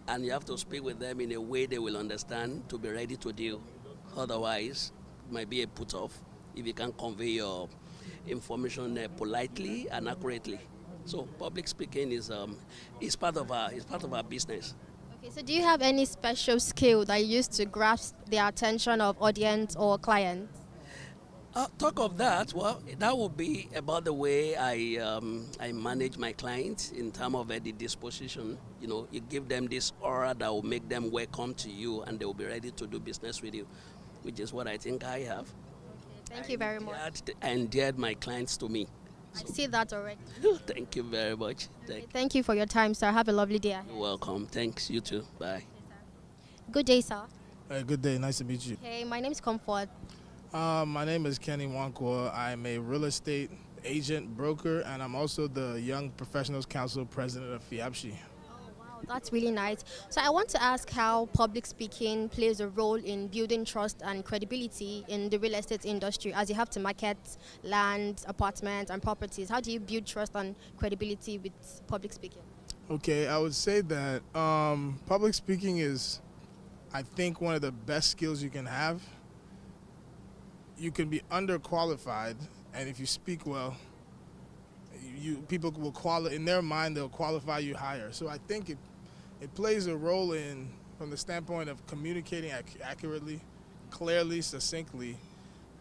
Speaker 15: and you have to speak with them in a way they will understand to be ready to deal. Otherwise, it might be a put-off if you can't convey your information politely and accurately. So public speaking is part of our business.
Speaker 13: Okay, so do you have any special skill that you use to grasp the attention of audience or clients?
Speaker 15: Talk of that, well, that would be about the way I manage my clients in terms of the disposition. You give them this aura that will make them welcome to you, and they will be ready to do business with you, which is what I think I have.
Speaker 13: Thank you very much.
Speaker 15: I endeared my clients to me.
Speaker 13: I see that already.
Speaker 15: Thank you very much.
Speaker 13: Thank you for your time, sir. Have a lovely day.
Speaker 15: You're welcome. Thanks. You too. Bye.
Speaker 13: Good day, sir.
Speaker 16: Good day. Nice to meet you.
Speaker 13: Hey, my name is Comfort.
Speaker 16: My name is Kenny Wankwa. I'm a real estate agent, broker, and I'm also the Young Professionals Council president of FIAPSHI.
Speaker 13: That's really nice. So I want to ask how public speaking plays a role in building trust and credibility in the real estate industry, as you have to market land, apartments, and properties. How do you build trust and credibility with public speaking?
Speaker 16: Okay, I would say that public speaking is, I think, one of the best skills you can have. You can be underqualified, and if you speak well, people will in their mind, they'll qualify you higher. So I think it plays a role from the standpoint of communicating accurately, clearly, succinctly,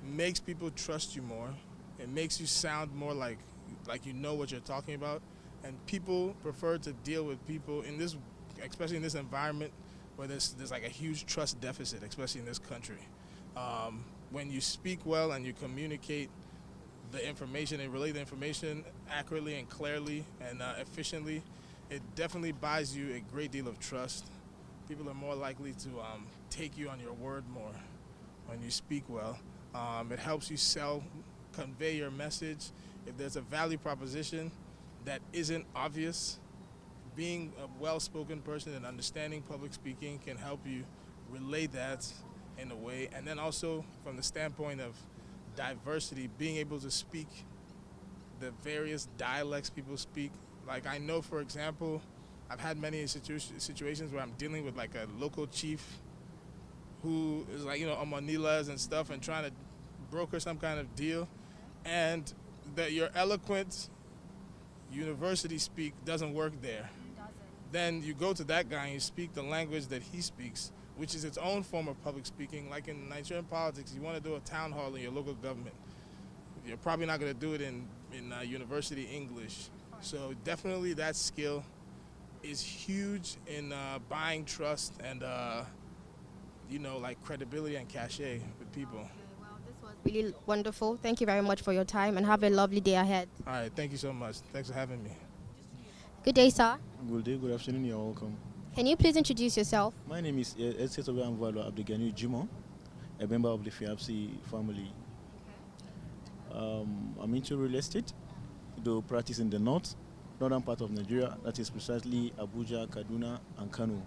Speaker 16: makes people trust you more. It makes you sound more like you know what you're talking about, and people prefer to deal with people especially in this environment where there's like a huge trust deficit, especially in this country. When you speak well and you communicate the information and relay the information accurately and clearly and efficiently, it definitely buys you a great deal of trust. People are more likely to take you on your word more when you speak well. It helps you convey your message. If there's a value proposition that isn't obvious, being a well-spoken person and understanding public speaking can help you relay that in a way. And then also from the standpoint of diversity, being able to speak the various dialects people speak Like I know, for example, I've had many situations where I'm dealing with like a local chief who is like, on Manilas and stuff and trying to broker some kind of deal, and that your eloquent university speak doesn't work there. Then you go to that guy and you speak the language that he speaks, which is its own form of public speaking. Like in Nigerian politics, you want to do a town hall in your local government. You're probably not going to do it in university English. So definitely that skill is huge in buying trust and, like credibility and cachet with people.
Speaker 13: Well, this was really wonderful. Thank you very much for your time and have a lovely day ahead.
Speaker 16: All right, thank you so much. Thanks for having me.
Speaker 13: Good day, sir.
Speaker 17: Good day, good afternoon, you're welcome.
Speaker 13: Can you please introduce yourself?
Speaker 17: My name is Estate Obianvalo Abdegani Jimo, a member of the FIAPSI family. I'm into real estate, though practice in the northern part of Nigeria, that is precisely Abuja, Kaduna, and Kano,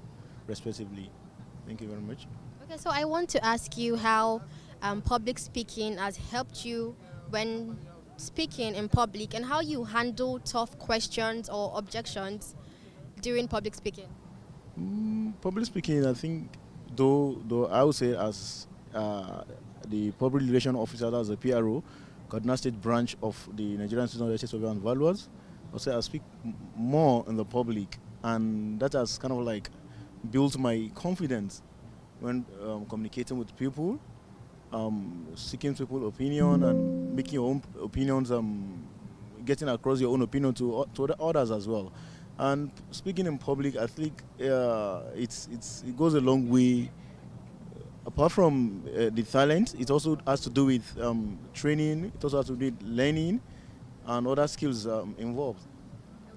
Speaker 17: respectively. Thank you very much.
Speaker 13: Okay, so I want to ask you how public speaking has helped you when speaking in public and how you handle tough questions or objections during public speaking.
Speaker 17: Public speaking, I think, though I would say as the public relation officer, that's the PRO, Kaduna State branch of the Nigerian Institute of Estate Surveyors and Valuers, I speak more in the public, and that has kind of like built my confidence when communicating with people, seeking people's opinion and making your own opinions, getting across your own opinion to others as well. And speaking in public, I think it goes a long way. Apart from the talent, it also has to do with training. It also has to do with learning and other skills involved.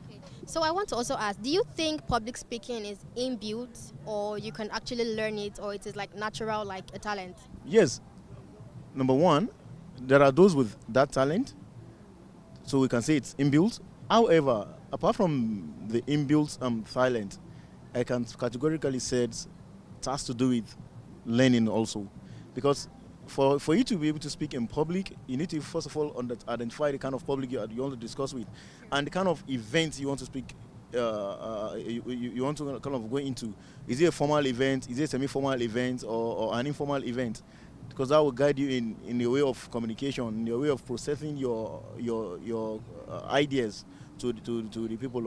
Speaker 13: Okay. So I want to also ask, do you think public speaking is inbuilt, or you can actually learn it, or it is like natural, like a talent?
Speaker 17: Yes. Number one, there are those with that talent, so we can say it's inbuilt. However, apart from the inbuilt talent, I can categorically say it has to do with learning also, because for you to be able to speak in public, you need to first of all identify the kind of public you want to discuss with, and the kind of event you want to speak. You want to kind of go into. Is it a formal event? Is it a semi-formal event, or an informal event? Because that will guide you in your way of communication, in your way of processing your ideas to the people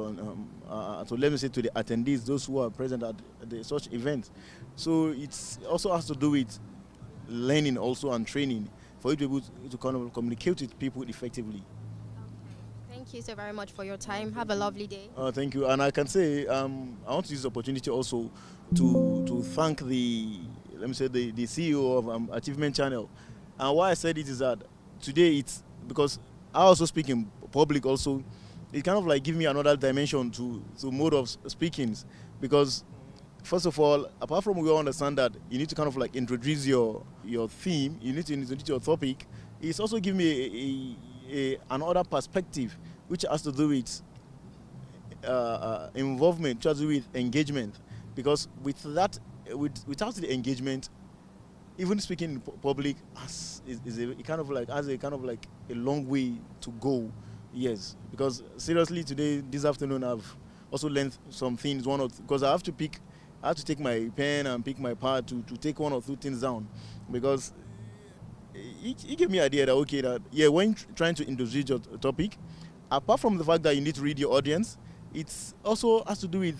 Speaker 17: so let me say to the attendees, those who are present at such events. So it also has to do with learning also and training for you to be able to kind of communicate with people effectively.
Speaker 13: Thank you so very much for your time. Have a lovely day.
Speaker 17: Thank you. And I can say I want to use the opportunity also to thank the CEO of Achievement Channel. And why I said it is that today it's because I also speak in public also. It kind of like give me another dimension to mode of speakings, because first of all, apart from we all understand that you need to kind of like introduce your theme, you need to introduce your topic, it's also give me another perspective which has to do with involvement, which has to do with engagement, because without the engagement, even speaking in public has a long way to go. Yes, because seriously today, this afternoon, I've also learned some things. Because I have to take my pen and pick my pad to take one or two things down, because it gave me an idea that when trying to introduce your topic, apart from the fact that you need to read your audience, it also has to do with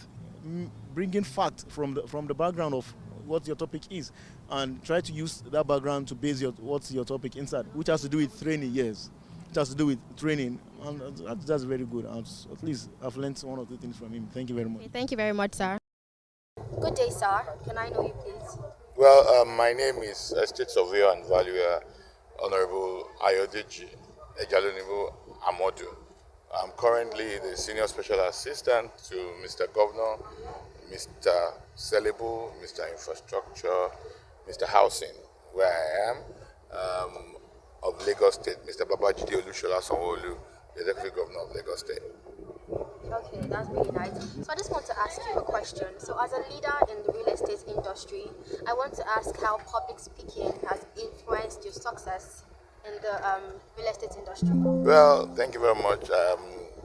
Speaker 17: bringing facts from the background of what your topic is, and try to use that background to base what's your topic inside, which has to do with training. Yes. It has to do with training, and that's very good. At least I've learned one or two things from him. Thank you very much.
Speaker 13: Okay, thank you very much, sir. Good day, sir. Can I know you, please?
Speaker 18: Well, my name is Estate Surveyor and Valuer Honorable Ayodeji Ejalonibo Amodu. I'm currently the Senior Special Assistant to Mr. Governor, Mr. Celebu, Mr. Infrastructure, Mr. Housing, where I am. Of Lagos State, Mr. Babajide Olushola Sanwo-Olu, the Executive Governor of Lagos State.
Speaker 13: Okay, that's really nice. So I just want to ask you a question. So as a leader in the real estate industry, I want to ask how public speaking has influenced your success in the real estate industry.
Speaker 18: Well, thank you very much.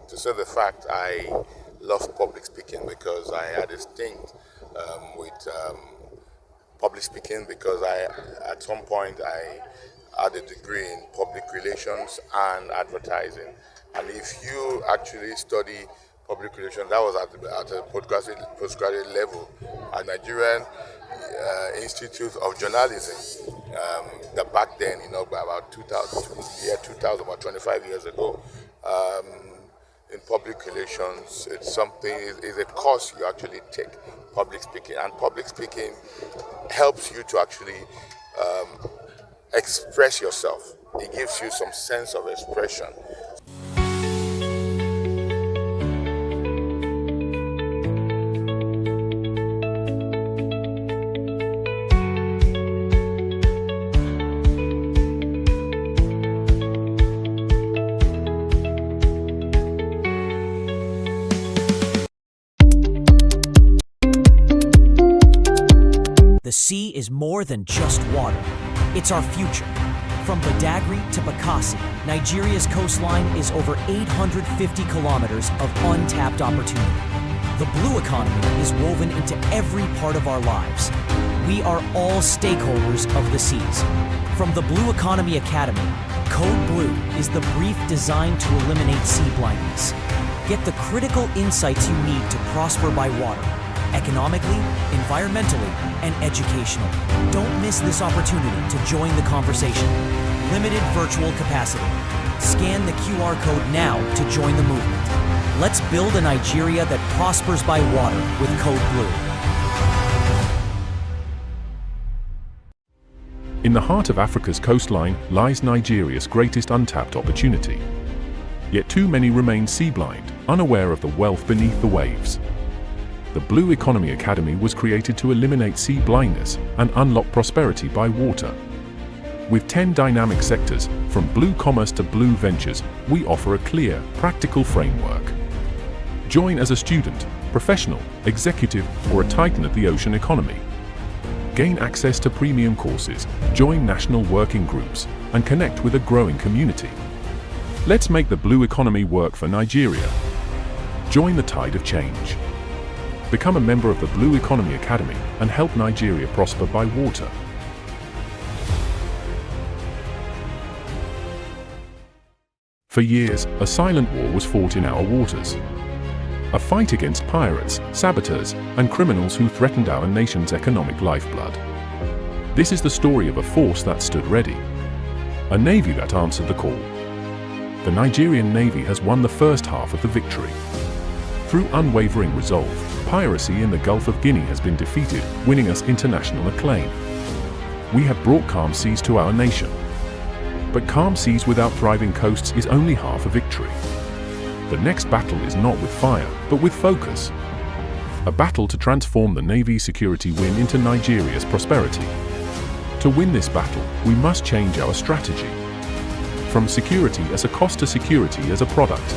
Speaker 18: to say the fact, I love public speaking because I had a stint with public speaking because at some point I had a degree in public relations and advertising. And if you actually study public relations, that was at a postgraduate level at Nigerian Institute of Journalism. That back then, by about 2000, about 25 years ago, in public relations, it's a course you actually take, public speaking, and public speaking helps you to actually express yourself. It gives you some sense of expression.
Speaker 19: The sea is more than just water. It's our future. From Badagry to Bakassi, Nigeria's coastline is over 850 kilometers of untapped opportunity. The blue economy is woven into every part of our lives. We are all stakeholders of the seas. From the Blue Economy Academy, Code Blue is the brief designed to eliminate sea blindness. Get the critical insights you need to prosper by water, economically, environmentally, and educationally. Don't miss this opportunity to join the conversation. Limited virtual capacity. Scan the QR code now to join the movement. Let's build a Nigeria that prospers by water with Code Blue.
Speaker 4: In the heart of Africa's coastline lies Nigeria's greatest untapped opportunity. Yet too many remain sea-blind, unaware of the wealth beneath the waves. The Blue Economy Academy was created to eliminate sea blindness and unlock prosperity by water. With 10 dynamic sectors, from blue commerce to blue ventures, we offer a clear, practical framework. Join as a student, professional, executive, or a titan of the ocean economy. Gain access to premium courses, join national working groups, and connect with a growing community. Let's make the blue economy work for Nigeria. Join the tide of change. Become a member of the Blue Economy Academy and help Nigeria prosper by water. For years, a silent war was fought in our waters. A fight against pirates, saboteurs, and criminals who threatened our nation's economic lifeblood. This is the story of a force that stood ready. A navy that answered the call. The Nigerian Navy has won the first half of the victory. Through unwavering resolve, piracy in the Gulf of Guinea has been defeated, winning us international acclaim. We have brought calm seas to our nation. But calm seas without thriving coasts is only half a victory. The next battle is not with fire, but with focus. A battle to transform the Navy's security win into Nigeria's prosperity. To win this battle, we must change our strategy. From security as a cost to security as a product.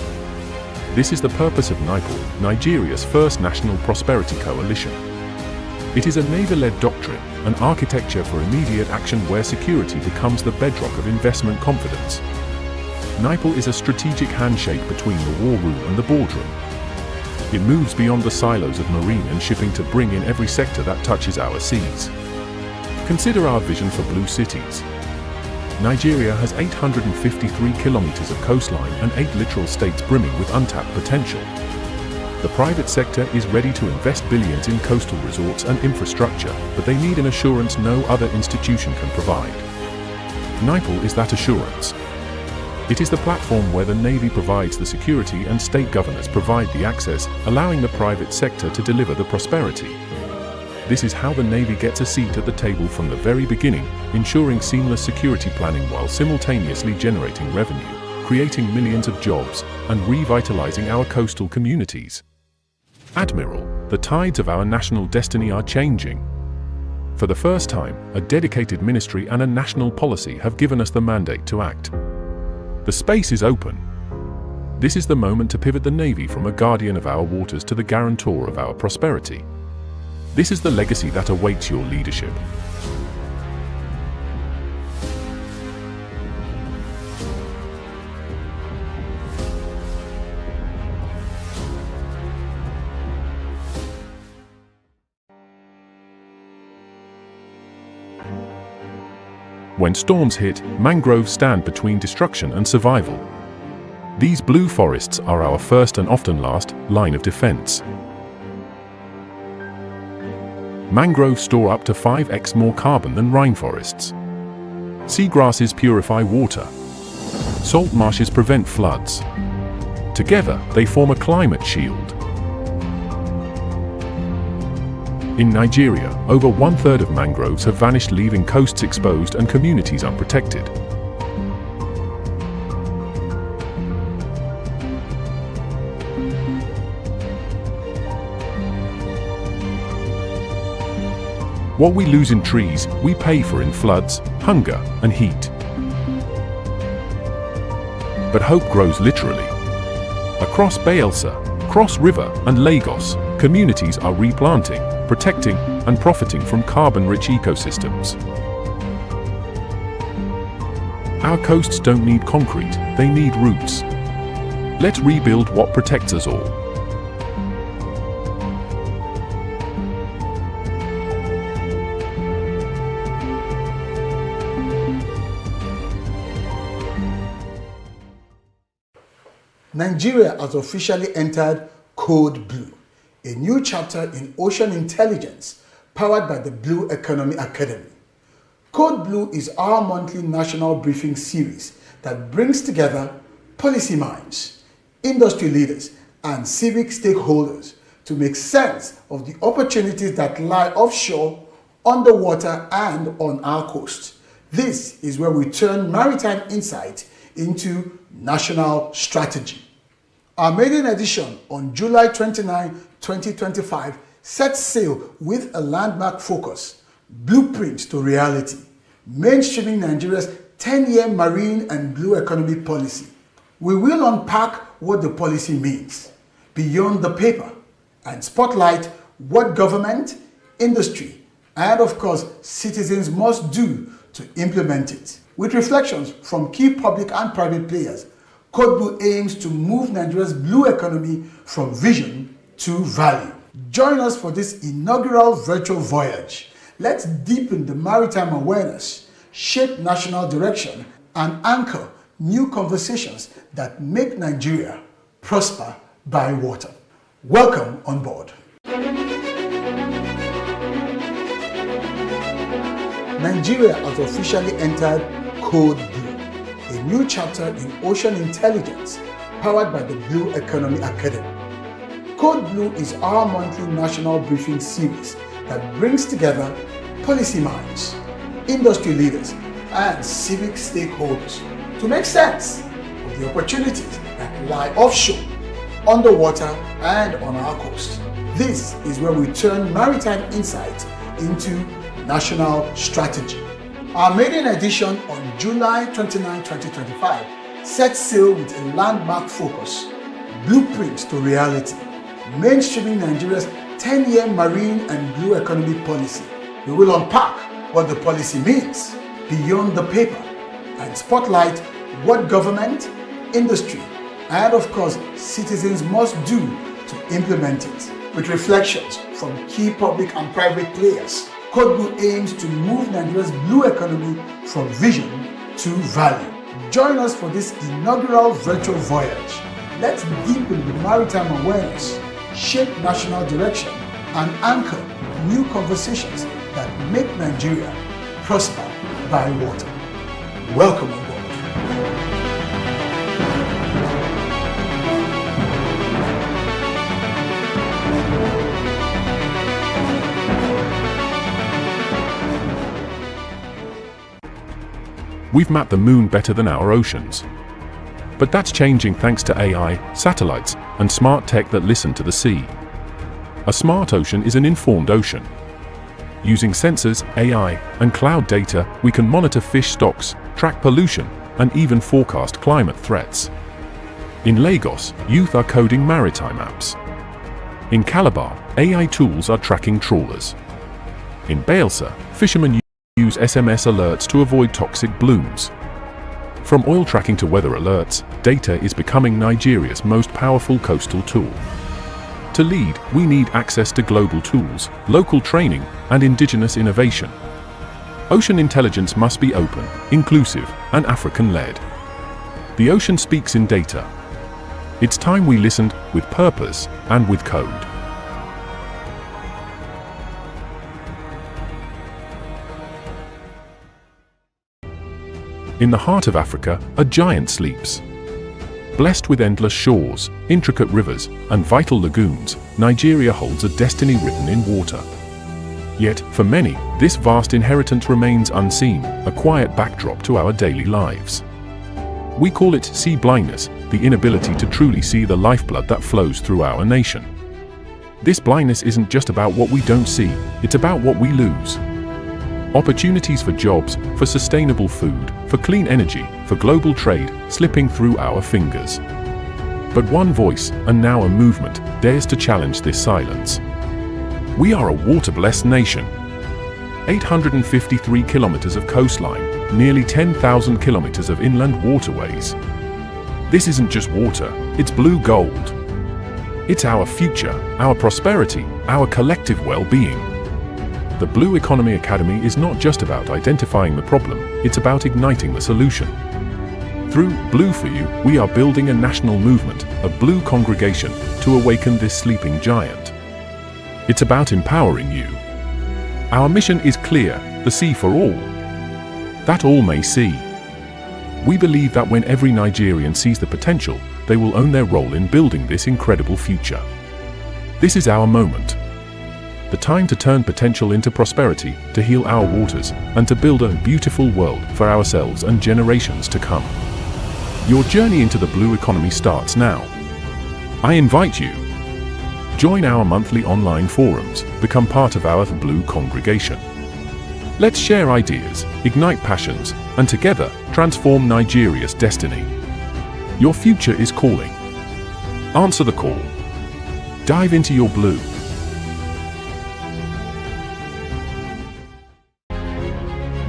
Speaker 4: This is the purpose of NIPOL, Nigeria's first national prosperity coalition. It is a Navy-led doctrine, an architecture for immediate action where security becomes the bedrock of investment confidence. NIPOL is a strategic handshake between the war room and the boardroom. It moves beyond the silos of marine and shipping to bring in every sector that touches our seas. Consider our vision for blue cities. Nigeria has 853 kilometers of coastline and 8 littoral states brimming with untapped potential. The private sector is ready to invest billions in coastal resorts and infrastructure, but they need an assurance no other institution can provide. NIPOL is that assurance. It is the platform where the Navy provides the security and state governors provide the access, allowing the private sector to deliver the prosperity. This is how the Navy gets a seat at the table from the very beginning, ensuring seamless security planning while simultaneously generating revenue, creating millions of jobs, and revitalizing our coastal communities. Admiral, the tides of our national destiny are changing. For the first time, a dedicated ministry and a national policy have given us the mandate to act. The space is open. This is the moment to pivot the Navy from a guardian of our waters to the guarantor of our prosperity. This is the legacy that awaits your leadership. When storms hit, mangroves stand between destruction and survival. These blue forests are our first and often last line of defense. Mangroves store up to 5x more carbon than rainforests. Seagrasses purify water. Salt marshes prevent floods. Together, they form a climate shield. In Nigeria, over 1/3 of mangroves have vanished, leaving coasts exposed and communities unprotected. What we lose in trees, we pay for in floods, hunger, and heat. But hope grows literally. Across Bayelsa, Cross River, and Lagos, communities are replanting, protecting, and profiting from carbon-rich ecosystems. Our coasts don't need concrete, they need roots. Let's rebuild what protects us all.
Speaker 5: Nigeria has officially entered Code Blue, a new chapter in ocean intelligence powered by the Blue Economy Academy. Code Blue is our monthly national briefing series that brings together policy minds, industry leaders, and civic stakeholders to make sense of the opportunities that lie offshore, underwater, and on our coast. This is where we turn maritime insight into national strategy. Our maiden edition on July 29, 2025 sets sail with a landmark focus, Blueprint to Reality, mainstreaming Nigeria's 10-year marine and blue economy policy. We will unpack what the policy means beyond the paper and spotlight what government, industry, and of course citizens must do to implement it. With reflections from key public and private players, Code Blue aims to move Nigeria's blue economy from vision to value. Join us for this inaugural virtual voyage. Let's deepen the maritime awareness, shape national direction, and anchor new conversations that make Nigeria prosper by water. Welcome on board. Nigeria has officially entered Code Blue, a new chapter in ocean intelligence powered by the Blue Economy Academy. Code Blue is our monthly national briefing series that brings together policy minds, industry leaders, and civic stakeholders to make sense of the opportunities that lie offshore, underwater, and on our coast. This is where we turn maritime insight into national strategy. Our maiden edition on July 29, 2025 sets sail with a landmark focus, Blueprint to Reality, mainstreaming Nigeria's 10-year marine and blue economy policy. We will unpack what the policy means beyond the paper and spotlight what government, industry, and of course citizens must do to implement it. With reflections from key public and private players, Code Blue aims to move Nigeria's blue economy from vision to value. Join us for this inaugural virtual voyage. Let's deepen the maritime awareness, shape national direction, and anchor new conversations that make Nigeria prosper by water. Welcome on board.
Speaker 4: We've mapped the moon better than our oceans. But that's changing thanks to AI, satellites, and smart tech that listen to the sea. A smart ocean is an informed ocean. Using sensors, AI, and cloud data, we can monitor fish stocks, track pollution, and even forecast climate threats. In Lagos, youth are coding maritime apps. In Calabar, AI tools are tracking trawlers. In Bayelsa, fishermen use SMS alerts to avoid toxic blooms. From oil tracking to weather alerts, data is becoming Nigeria's most powerful coastal tool. To lead, we need access to global tools, local training, and indigenous innovation. Ocean intelligence must be open, inclusive, and African-led. The ocean speaks in data. It's time we listened with purpose and with code. In the heart of Africa, a giant sleeps. Blessed with endless shores, intricate rivers, and vital lagoons, Nigeria holds a destiny written in water. Yet, for many, this vast inheritance remains unseen, a quiet backdrop to our daily lives. We call it sea blindness, the inability to truly see the lifeblood that flows through our nation. This blindness isn't just about what we don't see, it's about what we lose. Opportunities for jobs, for sustainable food, for clean energy, for global trade, slipping through our fingers. But one voice, and now a movement, dares to challenge this silence. We are a water-blessed nation. 853 kilometers of coastline, nearly 10,000 kilometers of inland waterways. This isn't just water, it's blue gold. It's our future, our prosperity, our collective well-being. The Blue Economy Academy is not just about identifying the problem, it's about igniting the solution. Through Blue for You, we are building a national movement, a blue congregation, to awaken this sleeping giant. It's about empowering you. Our mission is clear, the sea for all. That all may see. We believe that when every Nigerian sees the potential, they will own their role in building this incredible future. This is our moment. The time to turn potential into prosperity, to heal our waters, and to build a beautiful world for ourselves and generations to come. Your journey into the blue economy starts now. I invite you. Join our monthly online forums, become part of our Blue congregation. Let's share ideas, ignite passions, and together transform Nigeria's destiny. Your future is calling. Answer the call. Dive into your blue.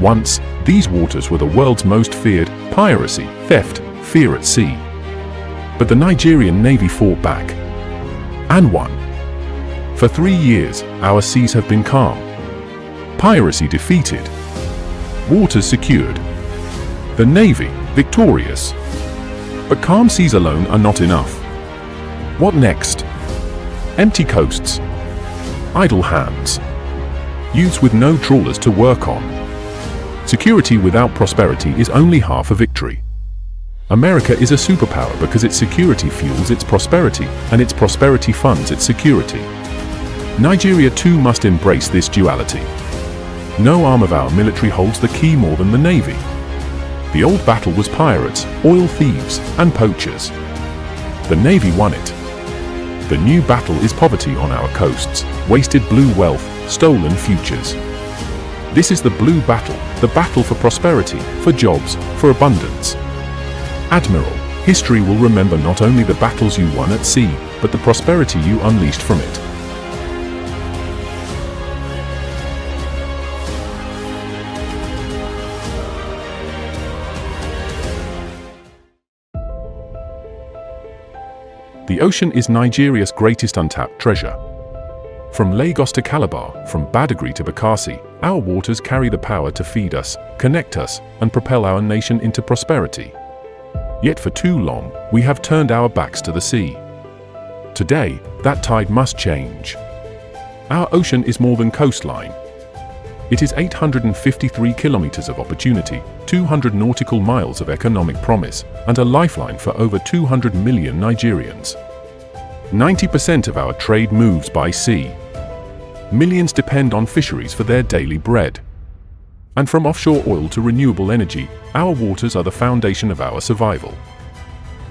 Speaker 4: Once, these waters were the world's most feared: piracy, theft, fear at sea. But the Nigerian Navy fought back and won. For 3 years, our seas have been calm. Piracy defeated. Waters secured. The Navy victorious. But calm seas alone are not enough. What next? Empty coasts. Idle hands. Youths with no trawlers to work on. Security without prosperity is only half a victory. America is a superpower because its security fuels its prosperity, and its prosperity funds its security. Nigeria too must embrace this duality. No arm of our military holds the key more than the Navy. The old battle was pirates, oil thieves, and poachers. The Navy won it. The new battle is poverty on our coasts, wasted blue wealth, stolen futures. This is the blue battle, the battle for prosperity, for jobs, for abundance. Admiral, history will remember not only the battles you won at sea, but the prosperity you unleashed from it. The ocean is Nigeria's greatest untapped treasure. From Lagos to Calabar, from Badagry to Bakassi, our waters carry the power to feed us, connect us, and propel our nation into prosperity. Yet for too long, we have turned our backs to the sea. Today, that tide must change. Our ocean is more than coastline. It is 853 kilometers of opportunity, 200 nautical miles of economic promise, and a lifeline for over 200 million Nigerians. 90% of our trade moves by sea. Millions depend on fisheries for their daily bread. And from offshore oil to renewable energy, our waters are the foundation of our survival.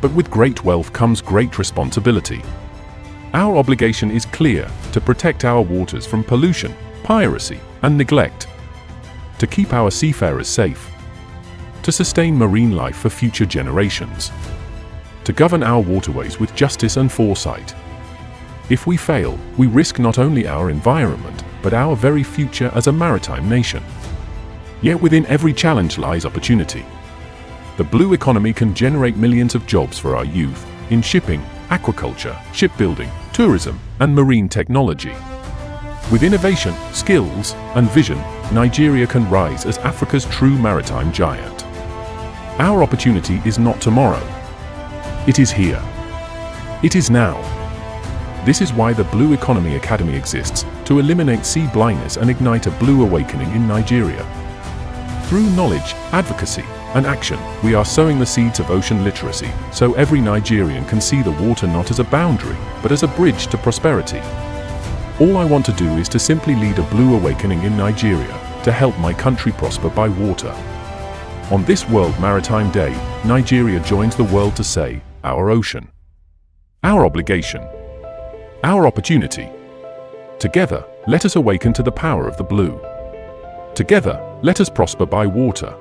Speaker 4: But with great wealth comes great responsibility. Our obligation is clear: to protect our waters from pollution, piracy, and neglect, to keep our seafarers safe, to sustain marine life for future generations, to govern our waterways with justice and foresight. If we fail, we risk not only our environment, but our very future as a maritime nation. Yet within every challenge lies opportunity. The blue economy can generate millions of jobs for our youth in shipping, aquaculture, shipbuilding, tourism, and marine technology. With innovation, skills, and vision, Nigeria can rise as Africa's true maritime giant. Our opportunity is not tomorrow. It is here. It is now. This is why the Blue Economy Academy exists, to eliminate sea blindness and ignite a blue awakening in Nigeria. Through knowledge, advocacy, and action, we are sowing the seeds of ocean literacy, so every Nigerian can see the water not as a boundary, but as a bridge to prosperity. All I want to do is to simply lead a blue awakening in Nigeria, to help my country prosper by water. On this World Maritime Day, Nigeria joins the world to say, our ocean, our obligation, our opportunity. Together, let us awaken to the power of the blue. Together, let us prosper by water.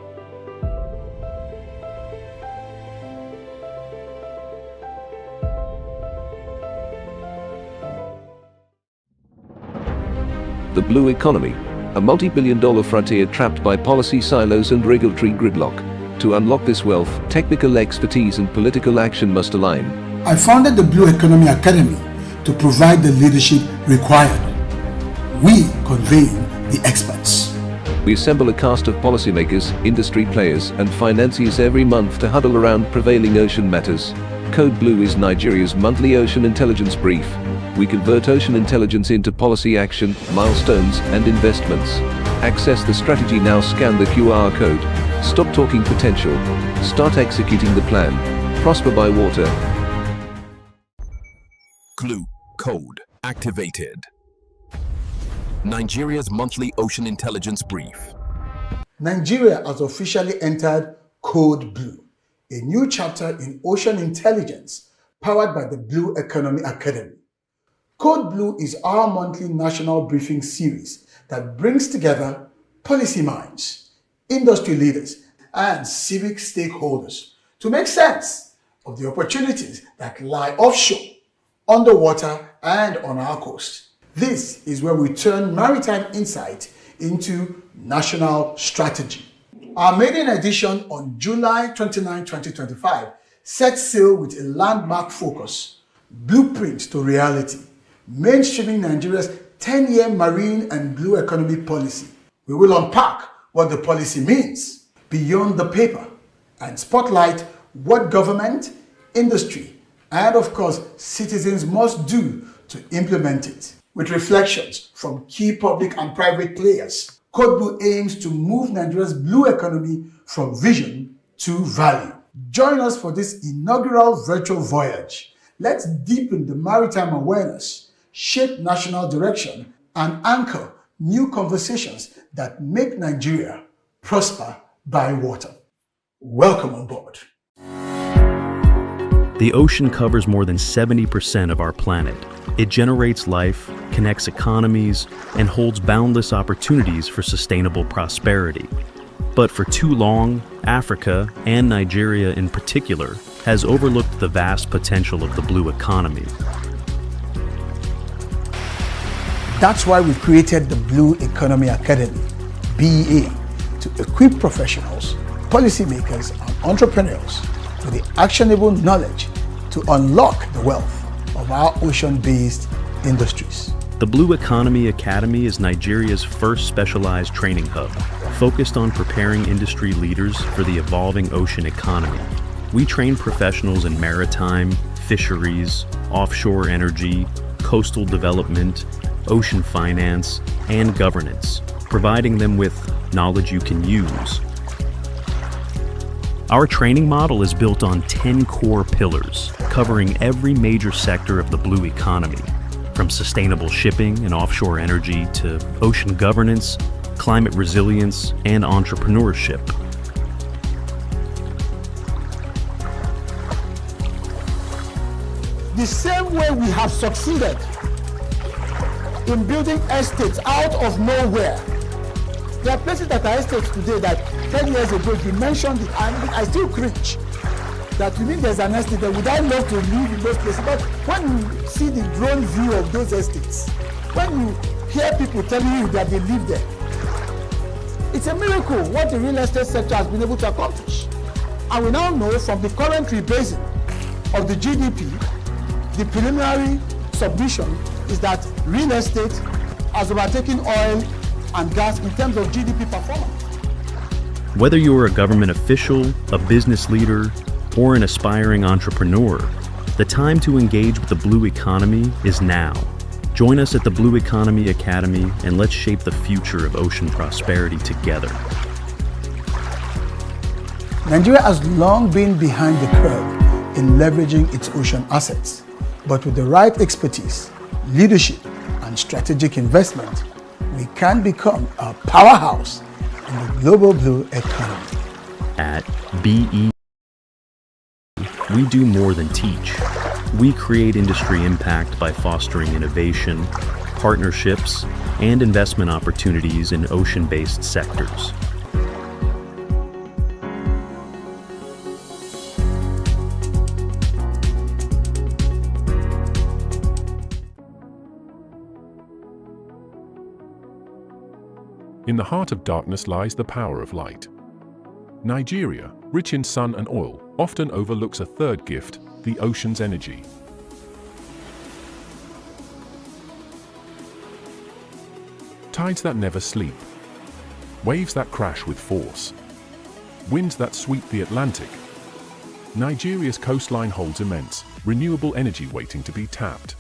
Speaker 20: The blue economy, a multi-billion-dollar frontier trapped by policy silos and regulatory gridlock. To unlock this wealth, technical expertise and political action must align.
Speaker 5: I founded the Blue Economy Academy to provide the leadership required. We convene the experts.
Speaker 20: We assemble a cast of policymakers, industry players, and financiers every month to huddle around prevailing ocean matters. Code Blue is Nigeria's monthly ocean intelligence brief. We convert ocean intelligence into policy action, milestones, and investments. Access the strategy now. Scan the QR code. Stop talking potential. Start executing the plan. Prosper by water.
Speaker 21: Glue code activated. Nigeria's monthly ocean intelligence brief.
Speaker 5: Nigeria has officially entered Code Blue, a new chapter in ocean intelligence powered by the Blue Economy Academy. Code Blue is our monthly national briefing series that brings together policy minds, industry leaders, and civic stakeholders to make sense of the opportunities that lie offshore, underwater, and on our coast. This is where we turn maritime insight into national strategy. Our maiden edition on July 29, 2025 sets sail with a landmark focus, Blueprint to Reality, mainstreaming Nigeria's 10-year marine and blue economy policy. We will unpack what the policy means beyond the paper and spotlight what government, industry, and of course citizens must do to implement it. With reflections from key public and private players, Code Blue aims to move Nigeria's blue economy from vision to value. Join us for this inaugural virtual voyage. Let's deepen the maritime awareness, shape national direction, and anchor new conversations that make Nigeria prosper by water. Welcome on board.
Speaker 11: The ocean covers more than 70% of our planet. It generates life, connects economies, and holds boundless opportunities for sustainable prosperity. But for too long, Africa, and Nigeria in particular, has overlooked the vast potential of the blue economy.
Speaker 5: That's why we created the Blue Economy Academy, BEA, to equip professionals, policymakers, and entrepreneurs with the actionable knowledge to unlock the wealth of our ocean-based industries.
Speaker 11: The Blue Economy Academy is Nigeria's first specialized training hub, focused on preparing industry leaders for the evolving ocean economy. We train professionals in maritime, fisheries, offshore energy, coastal development, ocean finance, and governance, providing them with knowledge you can use. Our training model is built on 10 core pillars, covering every major sector of the blue economy, from sustainable shipping and offshore energy to ocean governance, climate resilience, and entrepreneurship.
Speaker 5: The same way we have succeeded in building estates out of nowhere. There are places that are estates today that 10 years ago, if you mentioned it, and I still cringe that you mean there's an estate there. Would I love to live in those places? But when you see the drone view of those estates, when you hear people telling you that they live there, it's a miracle what the real estate sector has been able to accomplish. And we now know from the current rebasing of the GDP, the preliminary submission is that real estate has overtaken oil and gas in terms of GDP performance.
Speaker 11: Whether you're a government official, a business leader, or an aspiring entrepreneur, the time to engage with the blue economy is now. Join us at the Blue Economy Academy and let's shape the future of ocean prosperity together.
Speaker 5: Nigeria has long been behind the curve in leveraging its ocean assets, but with the right expertise, leadership, and strategic investment, we can become a powerhouse in the global blue economy.
Speaker 11: At BE, we do more than teach. We create industry impact by fostering innovation, partnerships, and investment opportunities in ocean-based sectors.
Speaker 4: In the heart of darkness lies the power of light. Nigeria, rich in sun and oil, often overlooks a third gift, the ocean's energy. Tides that never sleep, waves that crash with force, winds that sweep the Atlantic. Nigeria's coastline holds immense, renewable energy waiting to be tapped.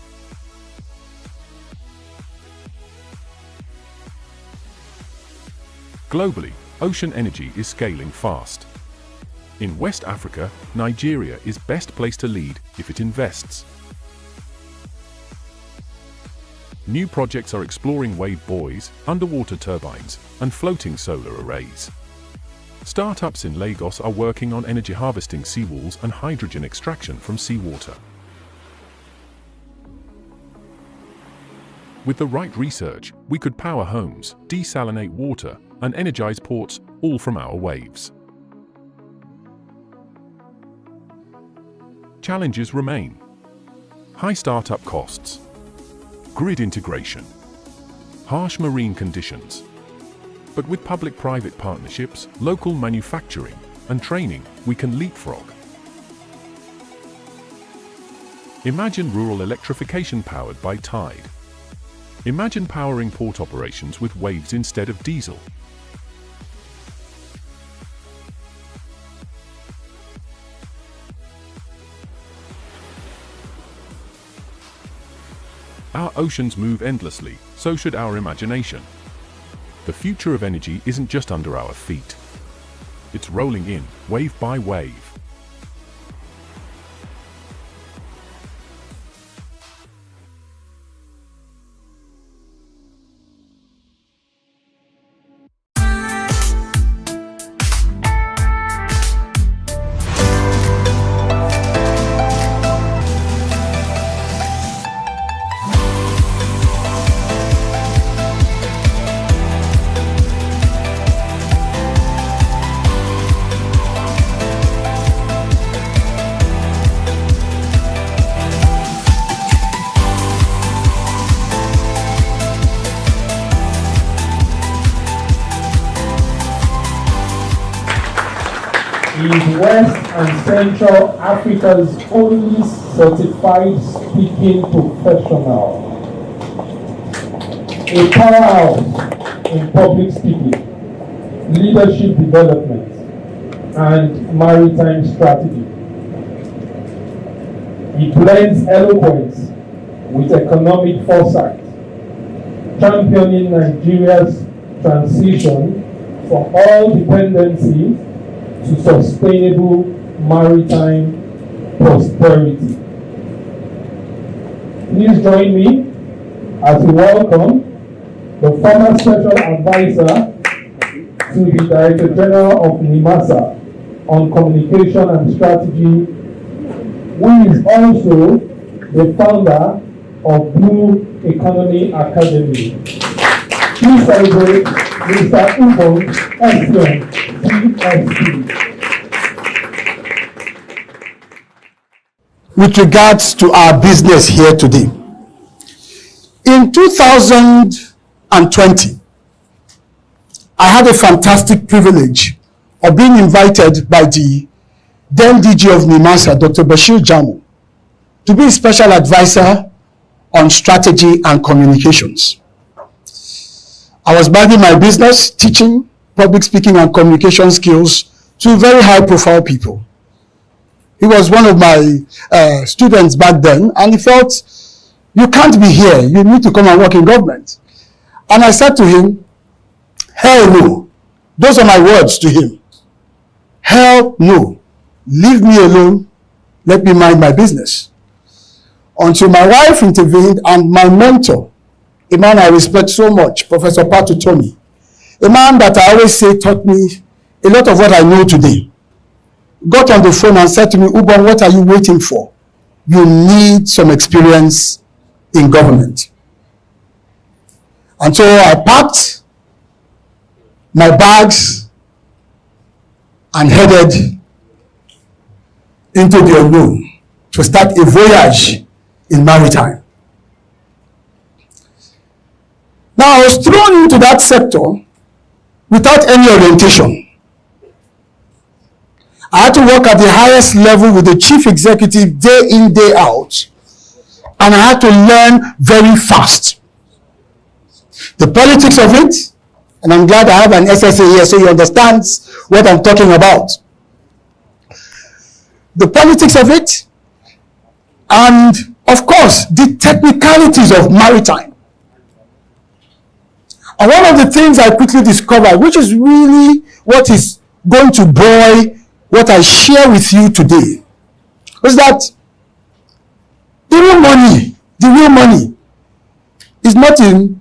Speaker 4: Globally, ocean energy is scaling fast. In West Africa, Nigeria is best placed to lead if it invests. New projects are exploring wave buoys, underwater turbines, and floating solar arrays. Startups in Lagos are working on energy harvesting seawalls and hydrogen extraction from seawater. With the right research, we could power homes, desalinate water, and energize ports, all from our waves. Challenges remain. High startup costs, grid integration, harsh marine conditions. But with public-private partnerships, local manufacturing, and training, we can leapfrog. Imagine rural electrification powered by tide. Imagine powering port operations with waves instead of diesel. Our oceans move endlessly, so should our imagination. The future of energy isn't just under our feet. It's rolling in, wave by wave.
Speaker 1: Is West and Central Africa's only certified speaking professional. A powerhouse in public speaking, leadership development, and maritime strategy. He blends eloquence with economic foresight, championing Nigeria's transition from oil dependency to sustainable maritime prosperity. Please join me as we welcome the former special advisor to the Director General of NIMASA on communication and strategy, who is also the founder of Blue Economy Academy. Please celebrate Mr. Ubong Essiong, PhD.
Speaker 5: With regards to our business here today, in 2020, I had a fantastic privilege of being invited by the then DG of NIMASA, Dr. Bashir Jamu, to be a special advisor on strategy and communications. I was minding my business, teaching public speaking and communication skills to very high-profile people. He was one of my students back then, and he felt, you can't be here, you need to come and work in government. And I said to him, hell no. Those are my words to him. Hell no. Leave me alone, let me mind my business. Until my wife intervened and my mentor, a man I respect so much, Professor Patu Tony, a man that I always say taught me a lot of what I know today, got on the phone and said to me, Ubon, what are you waiting for? You need some experience in government. And so I packed my bags and headed into the unknown to start a voyage in maritime. Now I was thrown into that sector without any orientation. I had to work at the highest level with the chief executive day in, day out. And I had to learn very fast. The politics of it, and I'm glad I have an SSA here so he understands what I'm talking about. The politics of it, and of course, the technicalities of maritime. And one of the things I quickly discovered, which is really what is going to buoy what I share with you today, was that the real money is not in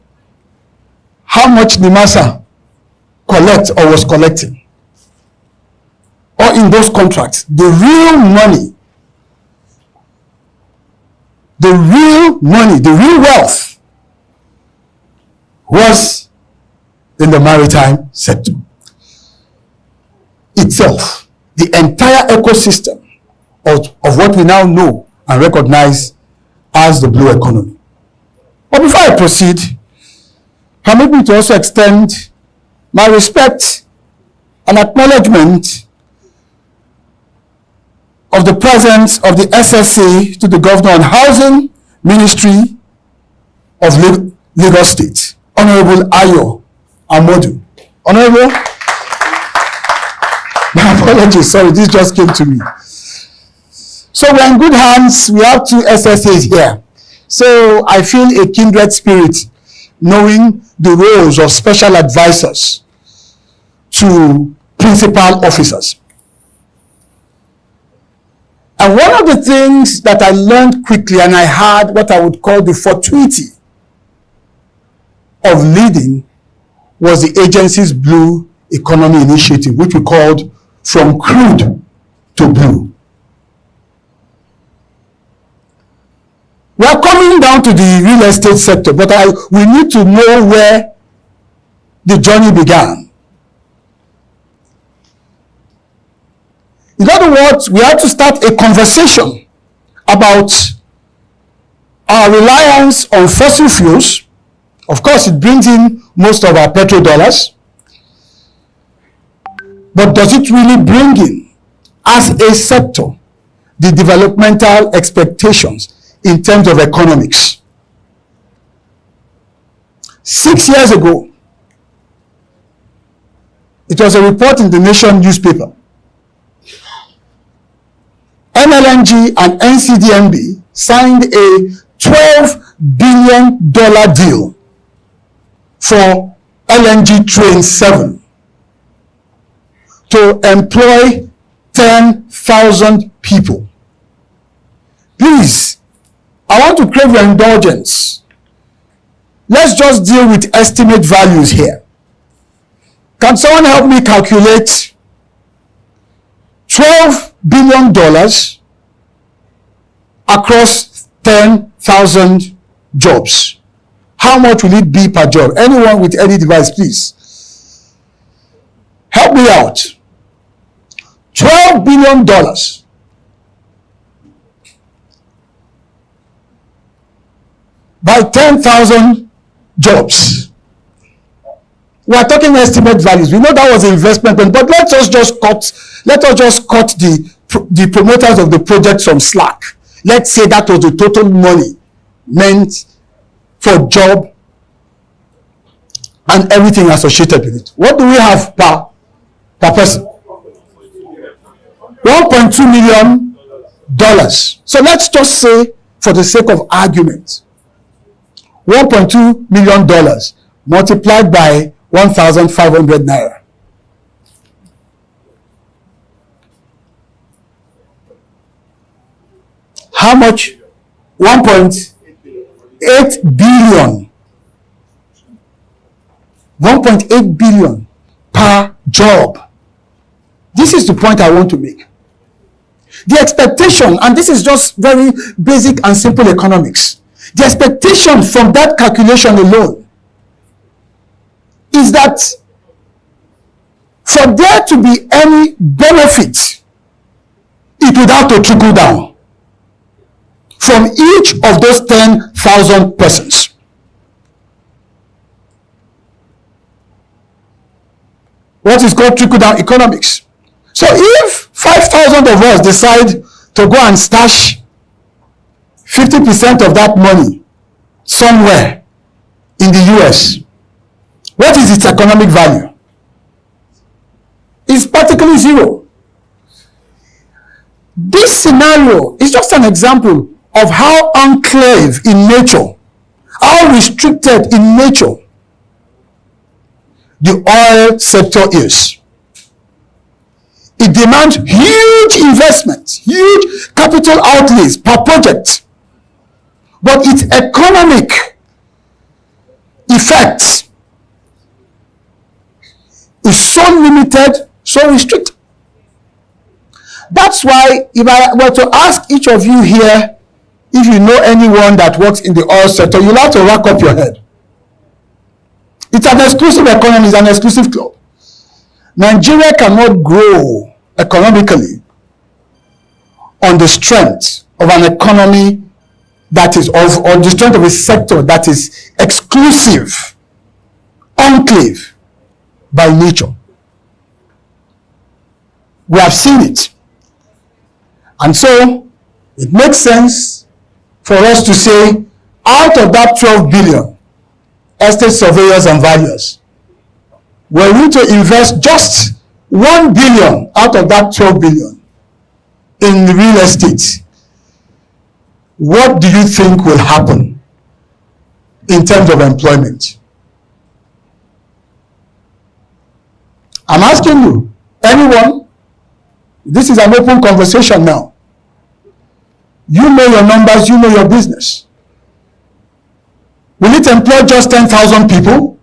Speaker 5: how much NIMASA collects or was collecting, or in those contracts. The real money, the real wealth was in the maritime sector itself. The entire ecosystem of what we now know and recognize as the blue economy. But before I proceed, permit me to also extend my respect and acknowledgement of the presence of the SSA to the Governor on Housing Ministry of Lagos State, Honorable Ayo Amodu. Honorable, my apologies, sorry, this just came to me. So we're in good hands. We have two SSAs here. So I feel a kindred spirit knowing the roles of special advisors to principal officers. And one of the things that I learned quickly, and I had what I would call the fortuity of leading, was the agency's Blue Economy Initiative, which we called From Crude to Blue. We are coming down to the real estate sector, but we need to know where the journey began. In other words, we had to start a conversation about our reliance on fossil fuels. Of course, it brings in most of our petrodollars. But does it really bring in, as a sector, the developmental expectations in terms of economics? 6 years ago, it was a report in the Nation newspaper. NLNG and NCDMB signed a $12 billion deal for LNG Train 7 to employ 10,000 people. Please, I want to crave your indulgence. Let's just deal with estimate values here. Can someone help me calculate $12 billion across 10,000 jobs? How much will it be per job? Anyone with any device, please. Help me out. $12 billion by 10,000 jobs. We are talking estimate values. We know that was an investment, but let us just cut the promoters of the project some slack. Let's say that was the total money meant for job and everything associated with it. What do we have per person? $1.2 million. So let's just say, for the sake of argument, $1.2 million multiplied by 1,500 naira. How much? 1.8 billion. 1.8 billion per job. This is the point I want to make. The expectation, and this is just very basic and simple economics, the expectation from that calculation alone is that for there to be any benefit, it would have to trickle down from each of those 10,000 persons. What is called trickle down economics. So if 5,000 of us decide to go and stash 50% of that money somewhere in the US, what is its economic value? It's practically zero. This scenario is just an example of how enclave in nature, how restricted in nature the oil sector is. It demands huge investments, huge capital outlays per project. But its economic effects is so limited, so restricted. That's why if I were to ask each of you here, if you know anyone that works in the oil sector, you'll have to rack up your head. It's an exclusive economy, it's an exclusive club. Nigeria cannot grow economically on the strength of an economy that is on the strength of a sector that is exclusive, enclave by nature. We have seen it. And so it makes sense for us to say, out of that 12 billion, estate surveyors and valuers, were we to invest just 1 billion out of that 12 billion in real estate, what do you think will happen in terms of employment? I'm asking you, anyone? This is an open conversation now. You know your numbers, you know your business. Will it employ just 10,000 people?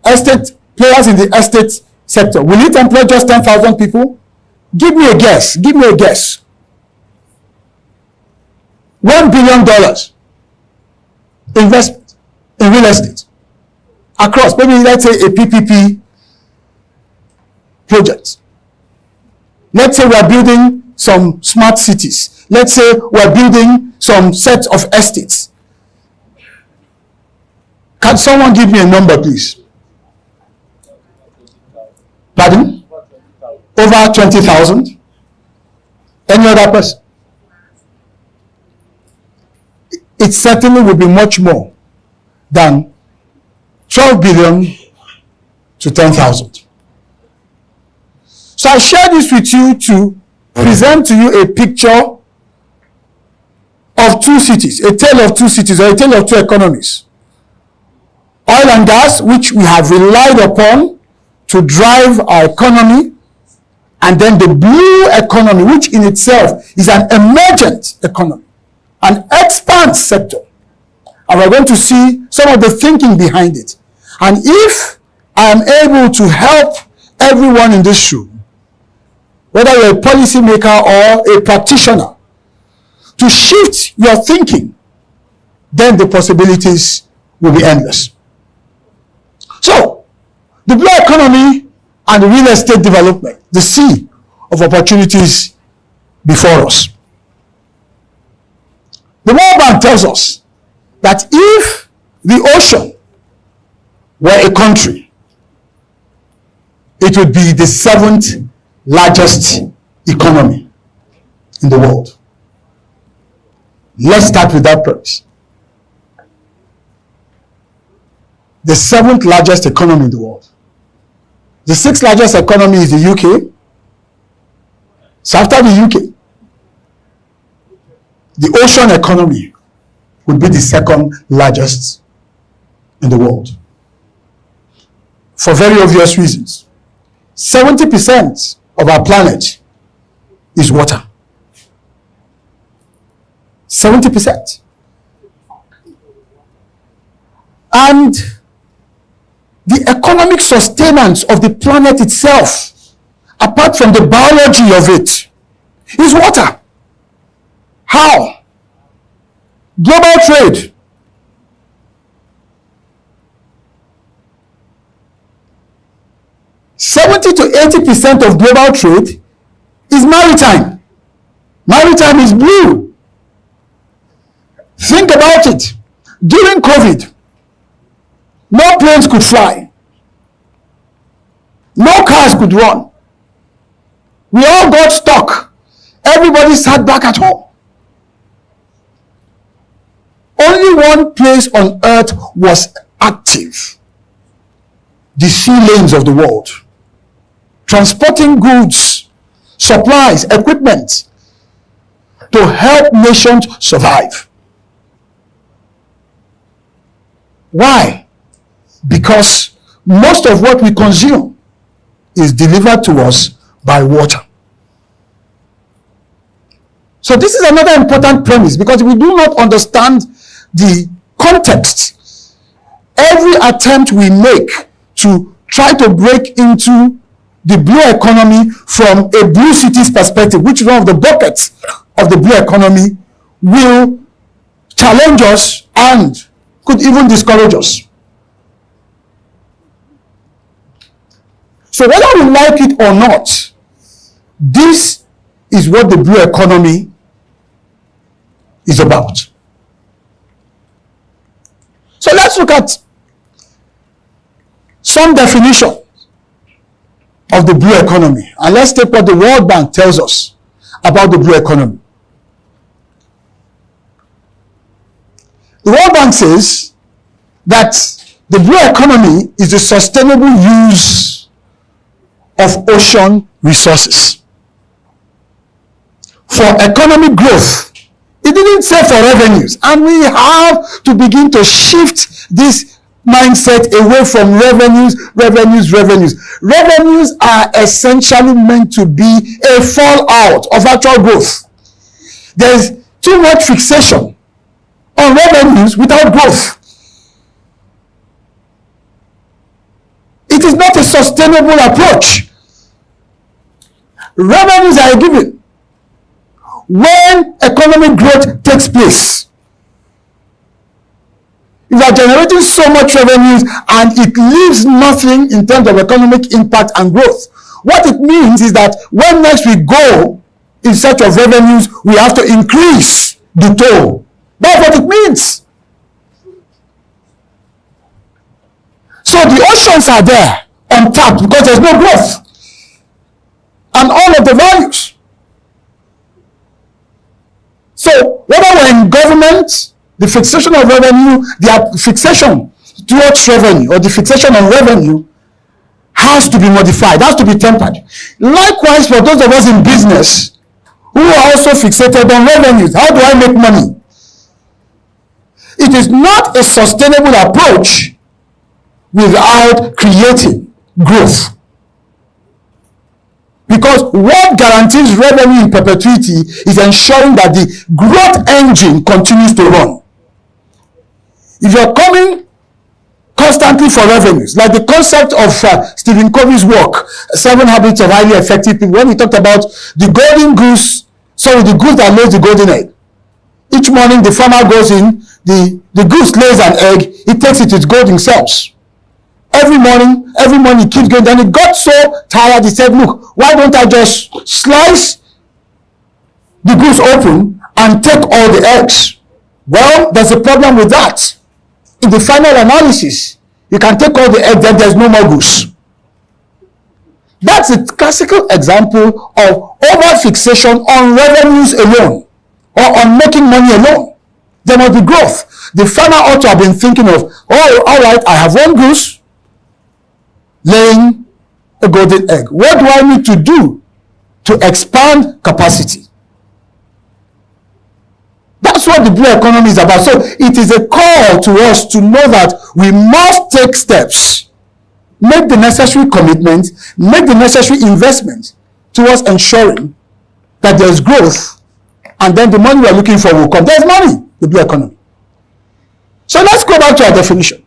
Speaker 5: Estate players in the estate sector, will it employ just 10,000 people? Give me a guess. Give me a guess. $1 billion investment in real estate across, maybe let's say a PPP project. Let's say we're building some smart cities. Let's say we're building some set of estates. Can someone give me a number, please? Pardon? Over 20,000? Any other person? It certainly will be much more than 12 billion to 10,000. So I share this with you to present to you a picture of two cities, a tale of two cities, or a tale of two economies. Oil and gas, which we have relied upon to drive our economy, and then the blue economy, which in itself is an emergent economy, an expand sector. And we're going to see some of the thinking behind it. And if I am able to help everyone in this room, whether you're a policymaker or a practitioner, to shift your thinking, then the possibilities will be endless. So, the blue economy and the real estate development, the sea of opportunities before us. The World Bank tells us that if the ocean were a country, it would be the 7th largest economy in the world. Let's start with that premise. the 7th largest economy in the world. The 6th largest economy is the UK. So after the UK, the ocean economy would be the 2nd largest in the world. For very obvious reasons. 70% of our planet is water. 70%. And the economic sustenance of the planet itself, apart from the biology of it, is water. How? Global trade. (70 to 80% of global trade is maritime. Maritime is blue. Think about it. During COVID, no planes could fly. No cars could run. We all got stuck. Everybody sat back at home. Only one place on earth was active. The sea lanes of the world. Transporting goods, supplies, equipment to help nations survive. Why? Because most of what we consume is delivered to us by water. So this is another important premise, because we do not understand the context. Every attempt we make to try to break into the blue economy from a blue cities perspective, which is one of the buckets of the blue economy, will challenge us and could even discourage us. So whether we like it or not, this is what the blue economy is about. So let's look at some definition of the blue economy, and let's take what the World Bank tells us about the blue economy. The World Bank says that the blue economy is the sustainable use of ocean resources for economic growth. It didn't say for revenues, and we have to begin to shift this mindset away from revenues. Revenues are essentially meant to be a fallout of actual growth. There's too much fixation on revenues without growth. It is not a sustainable approach. Revenues are a given when economic growth takes place. If you are generating so much revenues and it leaves nothing in terms of economic impact and growth, what it means is that when next we go in search of revenues, we have to increase the toll. That's what it means. So the oceans are there untapped because there's no growth. And all of the values. So whether we're in government, the fixation of revenue, the fixation towards revenue, or the fixation on revenue has to be modified, has to be tempered. Likewise, for those of us in business who are also fixated on revenues, how do I make money? It is not a sustainable approach without creating growth. Because what guarantees revenue in perpetuity is ensuring that the growth engine continues to run. If you're coming constantly for revenues, like the concept of Stephen Covey's work, 7 Habits of Highly Effective People, when he talked about the golden goose, the goose that lays the golden egg. Each morning the farmer goes in, the goose lays an egg, he takes it to its golden cells. Every morning he keeps going. Then he got so tired, he said, look, why don't I just slice the goose open and take all the eggs? Well, there's a problem with that. In the final analysis, you can take all the eggs, then there's no more goose. That's a classical example of over-fixation on revenues alone, or on making money alone. There must be growth. The farmer ought to have been thinking of, oh, all right, I have one goose laying a golden egg. What do I need to do to expand capacity? That's what the blue economy is about. So it is a call to us to know that we must take steps, make the necessary commitments, make the necessary investments towards ensuring that there's growth, and then the money we're looking for will come. There's money, the blue economy. So let's go back to our definition.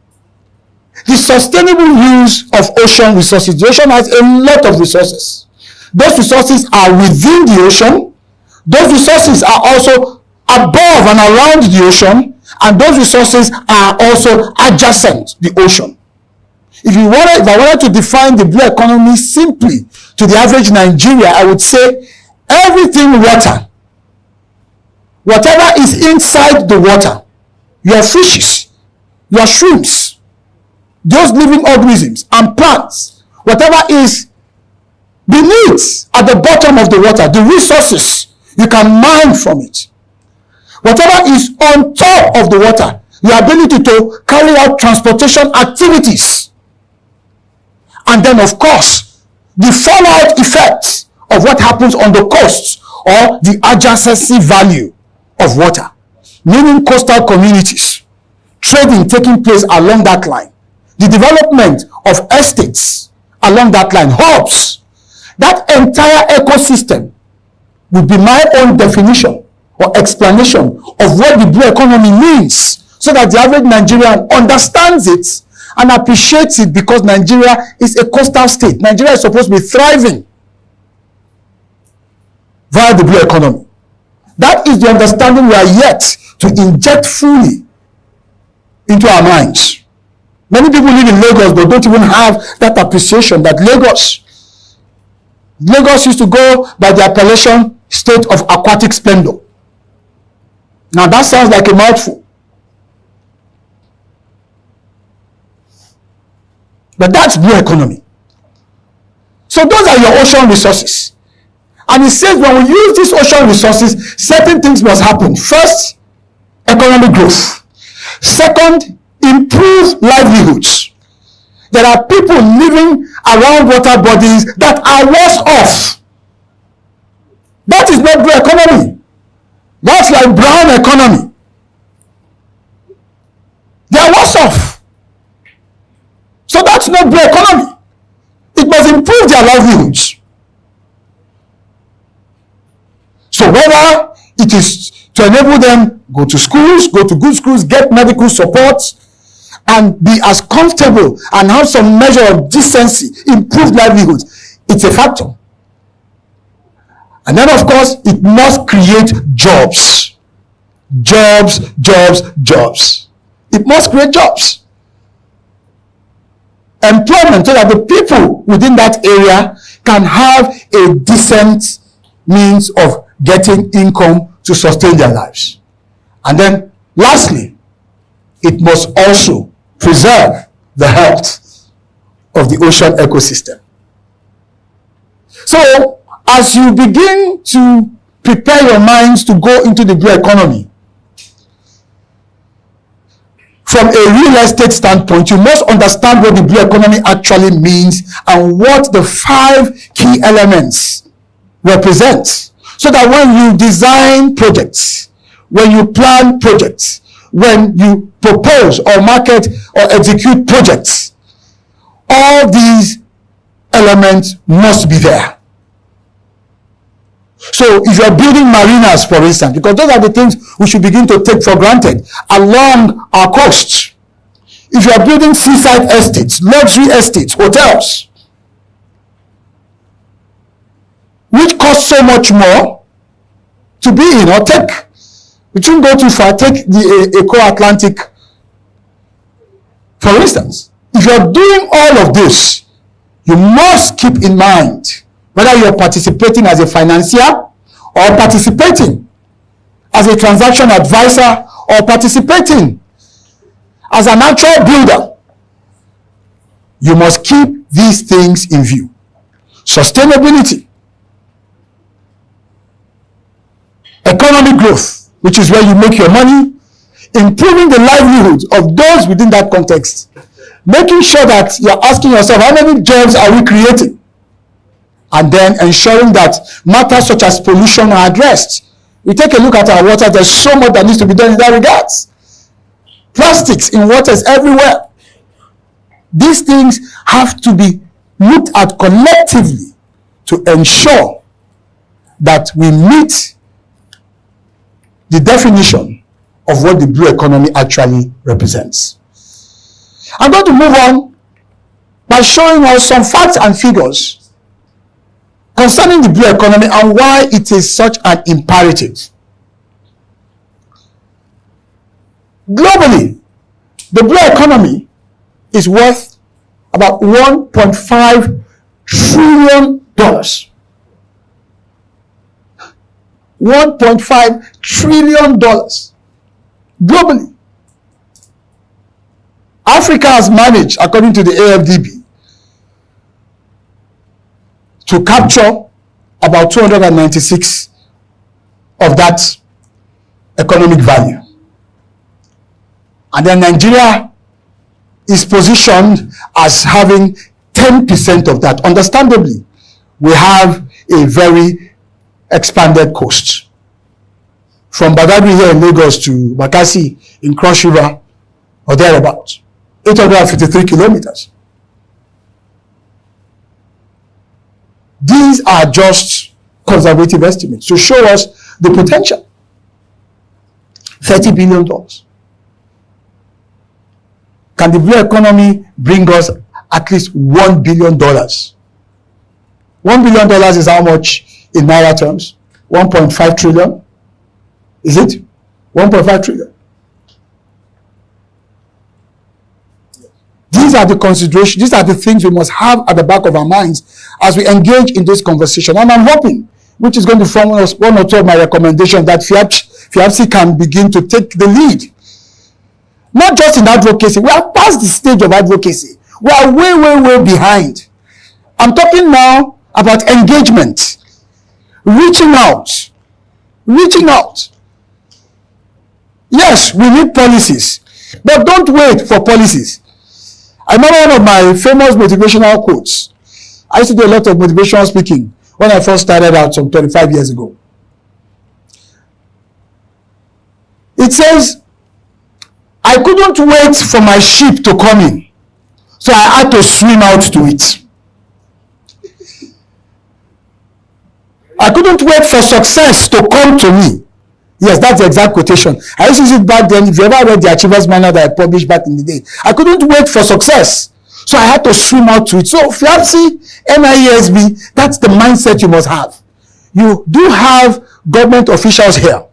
Speaker 5: The sustainable use of ocean resources. The ocean has a lot of resources. Those resources are within the ocean. Those resources are also above and around the ocean, and those resources are also adjacent the ocean. If I wanted to define the blue economy simply to the average Nigeria, I would say everything water, whatever is inside the water, your fishes, your shrimps, those living organisms and plants, whatever is beneath at the bottom of the water, the resources you can mine from it. Whatever is on top of the water, your ability to carry out transportation activities. And then, of course, the fallout effects of what happens on the coasts or the adjacency value of water, meaning coastal communities, trading taking place along that line, the development of estates along that line, hubs. That entire ecosystem would be my own definition or explanation of what the blue economy means, so that the average Nigerian understands it and appreciates it, because Nigeria is a coastal state. Nigeria is supposed to be thriving via the blue economy. That is the understanding we are yet to inject fully into our minds. Many people live in Lagos but don't even have that appreciation that Lagos used to go by the appellation state of aquatic splendor. Now that sounds like a mouthful, but that's blue economy. So those are your ocean resources. And it says when we use these ocean resources, certain things must happen. First, economic growth. Second, improved livelihoods. There are people living around water bodies that are worse off. That is not blue economy. That's like brown economy. They are worse off. So that's not blue economy. It must improve their livelihoods. So whether it is to enable them go to schools, go to good schools, get medical support, and be as comfortable and have some measure of decency, improved livelihoods, it's a factor. And then, of course, it must create jobs. Jobs. It must create jobs. Employment, so that the people within that area can have a decent means of getting income to sustain their lives. And then, lastly, it must also preserve the health of the ocean ecosystem. So, as you begin to prepare your minds to go into the blue economy, from a real estate standpoint, you must understand what the blue economy actually means and what the 5 key elements represent. So that when you design projects, when you plan projects, when you propose or market or execute projects, all these elements must be there. So if you're building marinas, for instance, because those are the things we should begin to take for granted along our coasts. If you're building seaside estates, luxury estates, hotels, which cost so much more to be in, or take, we shouldn't go too far, take the Eco Atlantic, for instance. If you're doing all of this, you must keep in mind whether you're participating as a financier or participating as a transaction advisor or participating as a natural builder. You must keep these things in view. Sustainability, economic growth, which is where you make your money, improving the livelihoods of those within that context, making sure that you're asking yourself, how many jobs are we creating? And then ensuring that matters such as pollution are addressed. We take a look at our water, there's so much that needs to be done in that regards. Plastics in waters everywhere. These things have to be looked at collectively to ensure that we meet the definition of what the blue economy actually represents. I'm going to move on by showing us some facts and figures concerning the blue economy and why it is such an imperative. Globally, the blue economy is worth about $1.5 trillion. $1.5 trillion globally. Africa has managed, according to the AFDB, to capture about 296 of that economic value. And then Nigeria is positioned as having 10% of that. Understandably, we have a very expanded coast. From Badagry here in Lagos to Bakassi in Cross River or thereabouts, 853 kilometers. These are just conservative estimates to show us the potential. $30 billion. Can the blue economy bring us at least $1 billion? $1 billion is how much in Naira terms? 1.5 trillion? Is it? 1.5 trillion. These are the considerations, these are the things we must have at the back of our minds as we engage in this conversation. And I'm hoping, which is going to form one or two of my recommendations, that FIABC can begin to take the lead. Not just in advocacy. We are past the stage of advocacy. We are way, way, way behind. I'm talking now about engagement. Reaching out. Reaching out. Yes, we need policies. But don't wait for policies. I remember one of my famous motivational quotes. I used to do a lot of motivational speaking when I first started out some 25 years ago. It says, I couldn't wait for my ship to come in, so I had to swim out to it. I couldn't wait for success to come to me. Yes, that's the exact quotation. I used to use it back then. If you ever read the Achievers Manual that I published back in the day, I couldn't wait for success, so I had to swim out to it. So FIABC, NIESB, that's the mindset you must have. You do have government officials here.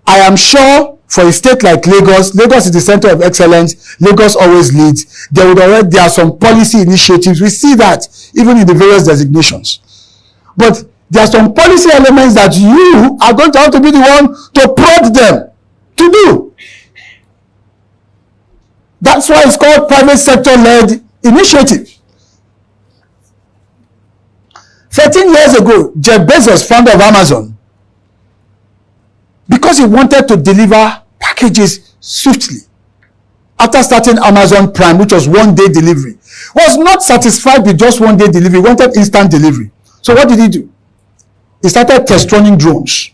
Speaker 5: I am sure for a state like Lagos, Lagos is the center of excellence. Lagos always leads. There are some policy initiatives. We see that even in the various designations. But there are some policy elements that you are going to have to be the one to prod them to do. That's why it's called private sector-led initiative. 13 years ago, Jeff Bezos, founder of Amazon, because he wanted to deliver packages swiftly, after starting Amazon Prime, which was one-day delivery, was not satisfied with just one-day delivery, he wanted instant delivery. So what did he do? He started test running drones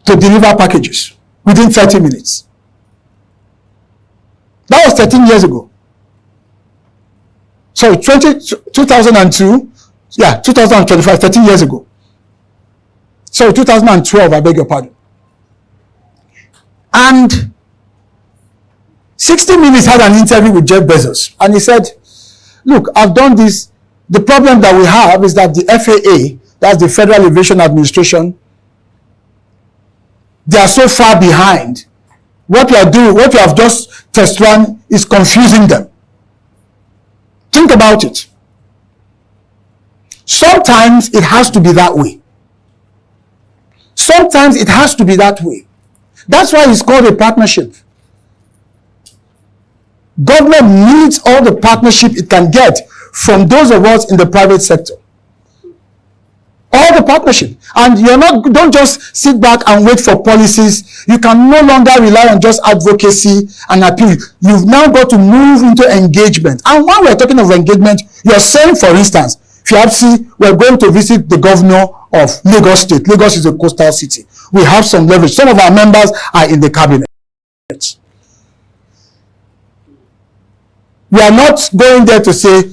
Speaker 5: to deliver packages within 30 minutes. That was 13 years ago. So 2002, yeah, 2025, 13 years ago. So 2012, I beg your pardon. And 60 Minutes had an interview with Jeff Bezos, and he said, look, I've done this. The problem that we have is that the FAA, that's the Federal Aviation Administration, they are so far behind. What we are doing, what we have just test run is confusing them. Think about it. Sometimes it has to be that way. Sometimes it has to be that way. That's why it's called a partnership. Government needs all the partnership it can get from those of us in the private sector. all the partnership. And don't just sit back and wait for policies. You can no longer rely on just advocacy and appeal. You've now got to move into engagement. And when we're talking of engagement, you're saying, for instance, Fiapsi, we're going to visit the governor of Lagos State. Lagos is a coastal city. We have some leverage. Some of our members are in the cabinet. We are not going there to say,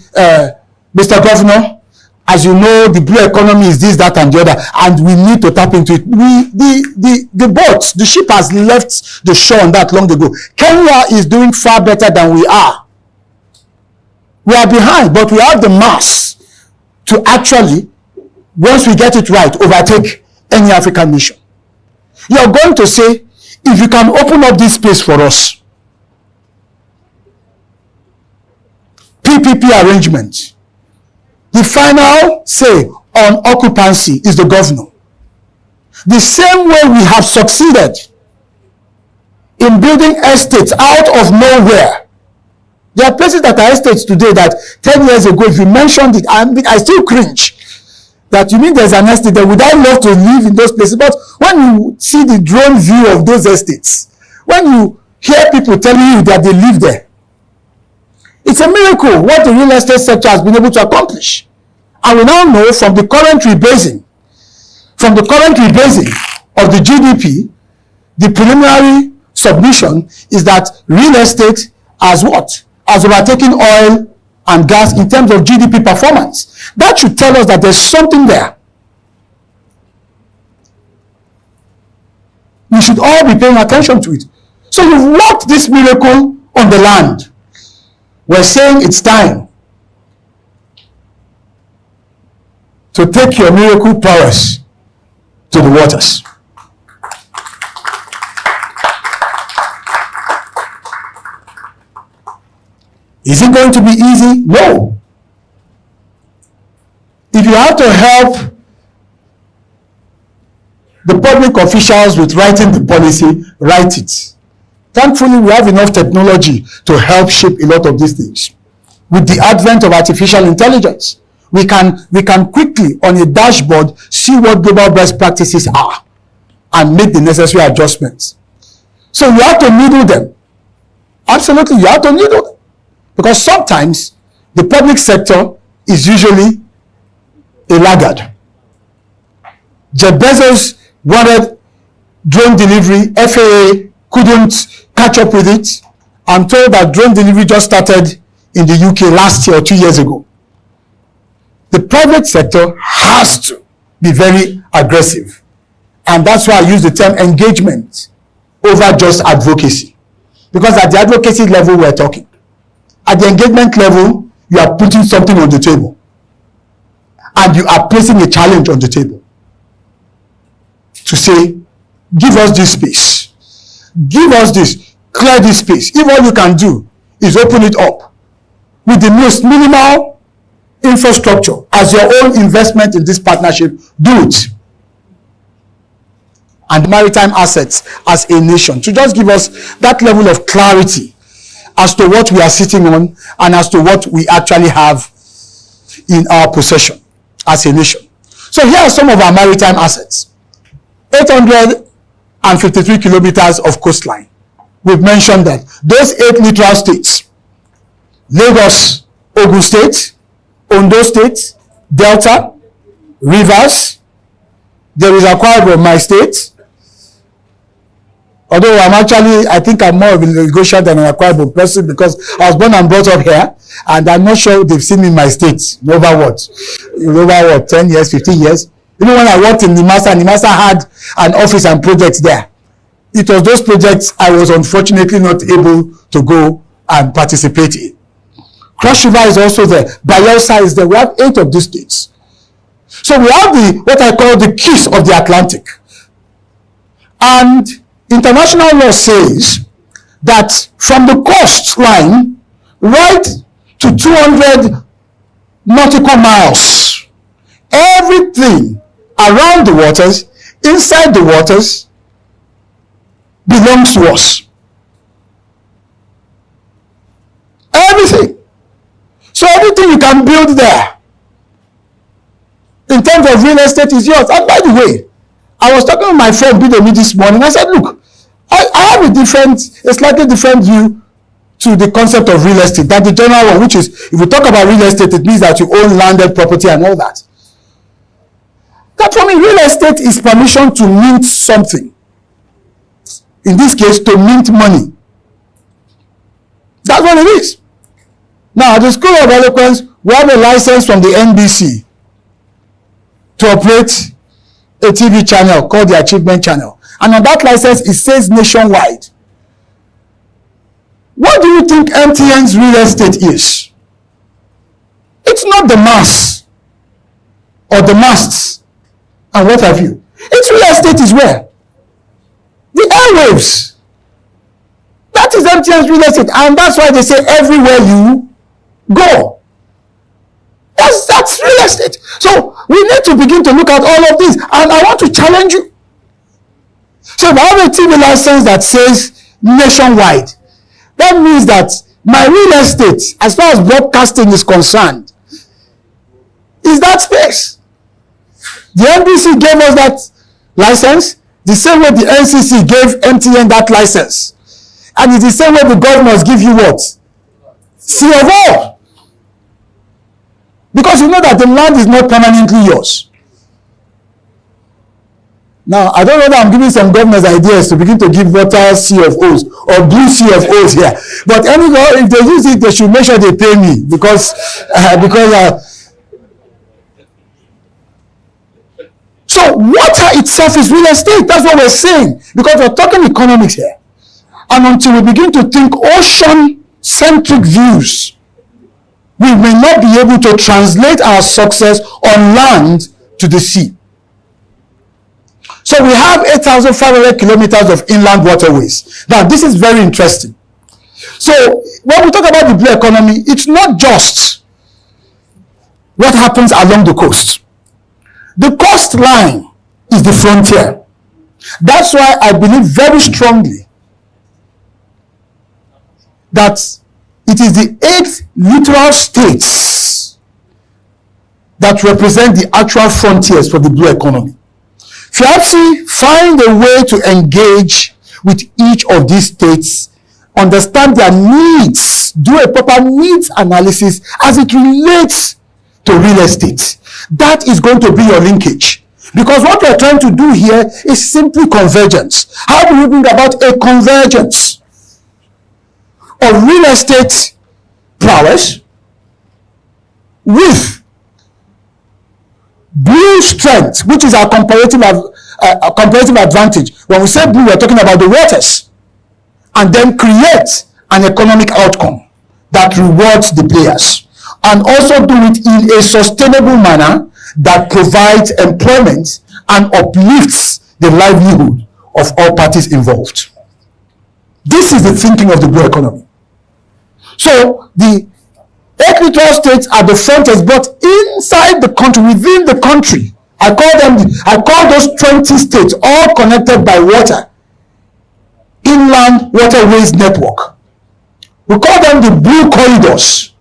Speaker 5: Mr. Governor, as you know, the blue economy is this, that, and the other, and we need to tap into it. The ship has left the shore on that long ago. Kenya is doing far better than we are. We are behind, but we have the mass to actually, once we get it right, overtake any African nation. You're going to say, if you can open up this space for us, PPP arrangement, the final say on occupancy is the governor. The same way we have succeeded in building estates out of nowhere. There are places that are estates today that 10 years ago, if you mentioned it, I still cringe. That you mean there's an estate that would I love to live in those places? But when you see the drone view of those estates, when you hear people telling you that they live there, it's a miracle what the real estate sector has been able to accomplish. And we now know from the current rebasing of the GDP, the preliminary submission is that real estate has what? Has overtaken oil and gas in terms of GDP performance. That should tell us that there's something there. We should all be paying attention to it. So you've worked this miracle on the land. We're saying it's time to take your miracle prowess to the waters. Is it going to be easy? No. If you have to help the public officials with writing the policy, write it. Thankfully, we have enough technology to help shape a lot of these things. With the advent of artificial intelligence, we can quickly, on a dashboard, see what global best practices are and make the necessary adjustments. So you have to needle them. Absolutely, you have to needle them. Because sometimes the public sector is usually a laggard. Jeff Bezos wanted drone delivery. FAA couldn't catch up with it. I'm told that drone delivery just started in the UK last year or 2 years ago. The private sector has to be very aggressive. And that's why I use the term engagement over just advocacy. Because at the advocacy level, we're talking. At the engagement level, you are putting something on the table. And you are placing a challenge on the table. To say, give us this space. Give us this. Clear this space. If all you can do is open it up with the most minimal infrastructure as your own investment in this partnership, do it. And maritime assets as a nation, to just give us that level of clarity as to what we are sitting on and as to what we actually have in our possession as a nation. So here are some of our maritime assets. 853 kilometers of coastline. We've mentioned that. Those 8 littoral states, Lagos, Ogun State, Ondo State, Delta, Rivers, there is Akwa Ibom, my state. Although I think I'm more of a Lagosian than an Akwa Ibom person because I was born and brought up here, and I'm not sure they've seen me in my state. Over 10 years, 15 years. Even when I worked in Nimasa had an office and projects there. It was those projects I was unfortunately not able to go and participate in. Cross River is also there. Bayelsa is there. We have 8 of these states. So we have what I call the keys of the Atlantic. And international law says that from the coastline right to 200 nautical miles, everything around the waters, inside the waters, belongs to us. Everything. So everything you can build there in in terms of real estate is yours. And by the way, I was talking with my friend Bidomi this morning. I said, look, I have a slightly different view to the concept of real estate than the general one, which is, if we talk about real estate, it means that you own landed property and all that. That for me, real estate is permission to mint something. In this case, to mint money. That's what it is. Now, at the School of Eloquence, we have a license from the NBC to operate a TV channel called the Achievement Channel. And on that license, it says nationwide. What do you think MTN's real estate is? It's not the mass or the masts and what have you. Its real estate is where? The airwaves. That is MTN's real estate. And that's why they say everywhere you go. That's real estate. So we need to begin to look at all of this. And I want to challenge you. So if I have a TV license that says nationwide, that means that my real estate, as far as broadcasting is concerned, is that space. The NBC gave us that license the same way the NCC gave MTN that license. And it's the same way the governors give you what? C of O. Because you know that the land is not permanently yours. Now, I don't know that I'm giving some governors ideas to begin to give water CFOs or blue CFOs here. But anyway, if they use it, they should make sure they pay me because so water itself is real estate. That's what we're saying. Because we're talking economics here. And until we begin to think ocean-centric views, we may not be able to translate our success on land to the sea. So we have 8,500 kilometers of inland waterways. Now, this is very interesting. So when we talk about the blue economy, it's not just what happens along the coast. The coastline is the frontier. That's why I believe very strongly that it is the 8 littoral states that represent the actual frontiers for the blue economy. FIABC find a way to engage with each of these states, understand their needs, do a proper needs analysis as it relates to real estate. That is going to be your linkage. Because what we're trying to do here is simply convergence. How do we bring about a convergence of real estate prowess with blue strength, which is our comparative advantage? When we say blue, we're talking about the waters, and then create an economic outcome that rewards the players, and also do it in a sustainable manner that provides employment and uplifts the livelihood of all parties involved. This is the thinking of the blue economy. So the 8 littoral states are the frontiers, but inside the country, within the country, I call those 20 states all connected by water, inland waterways network. We call them the blue corridors.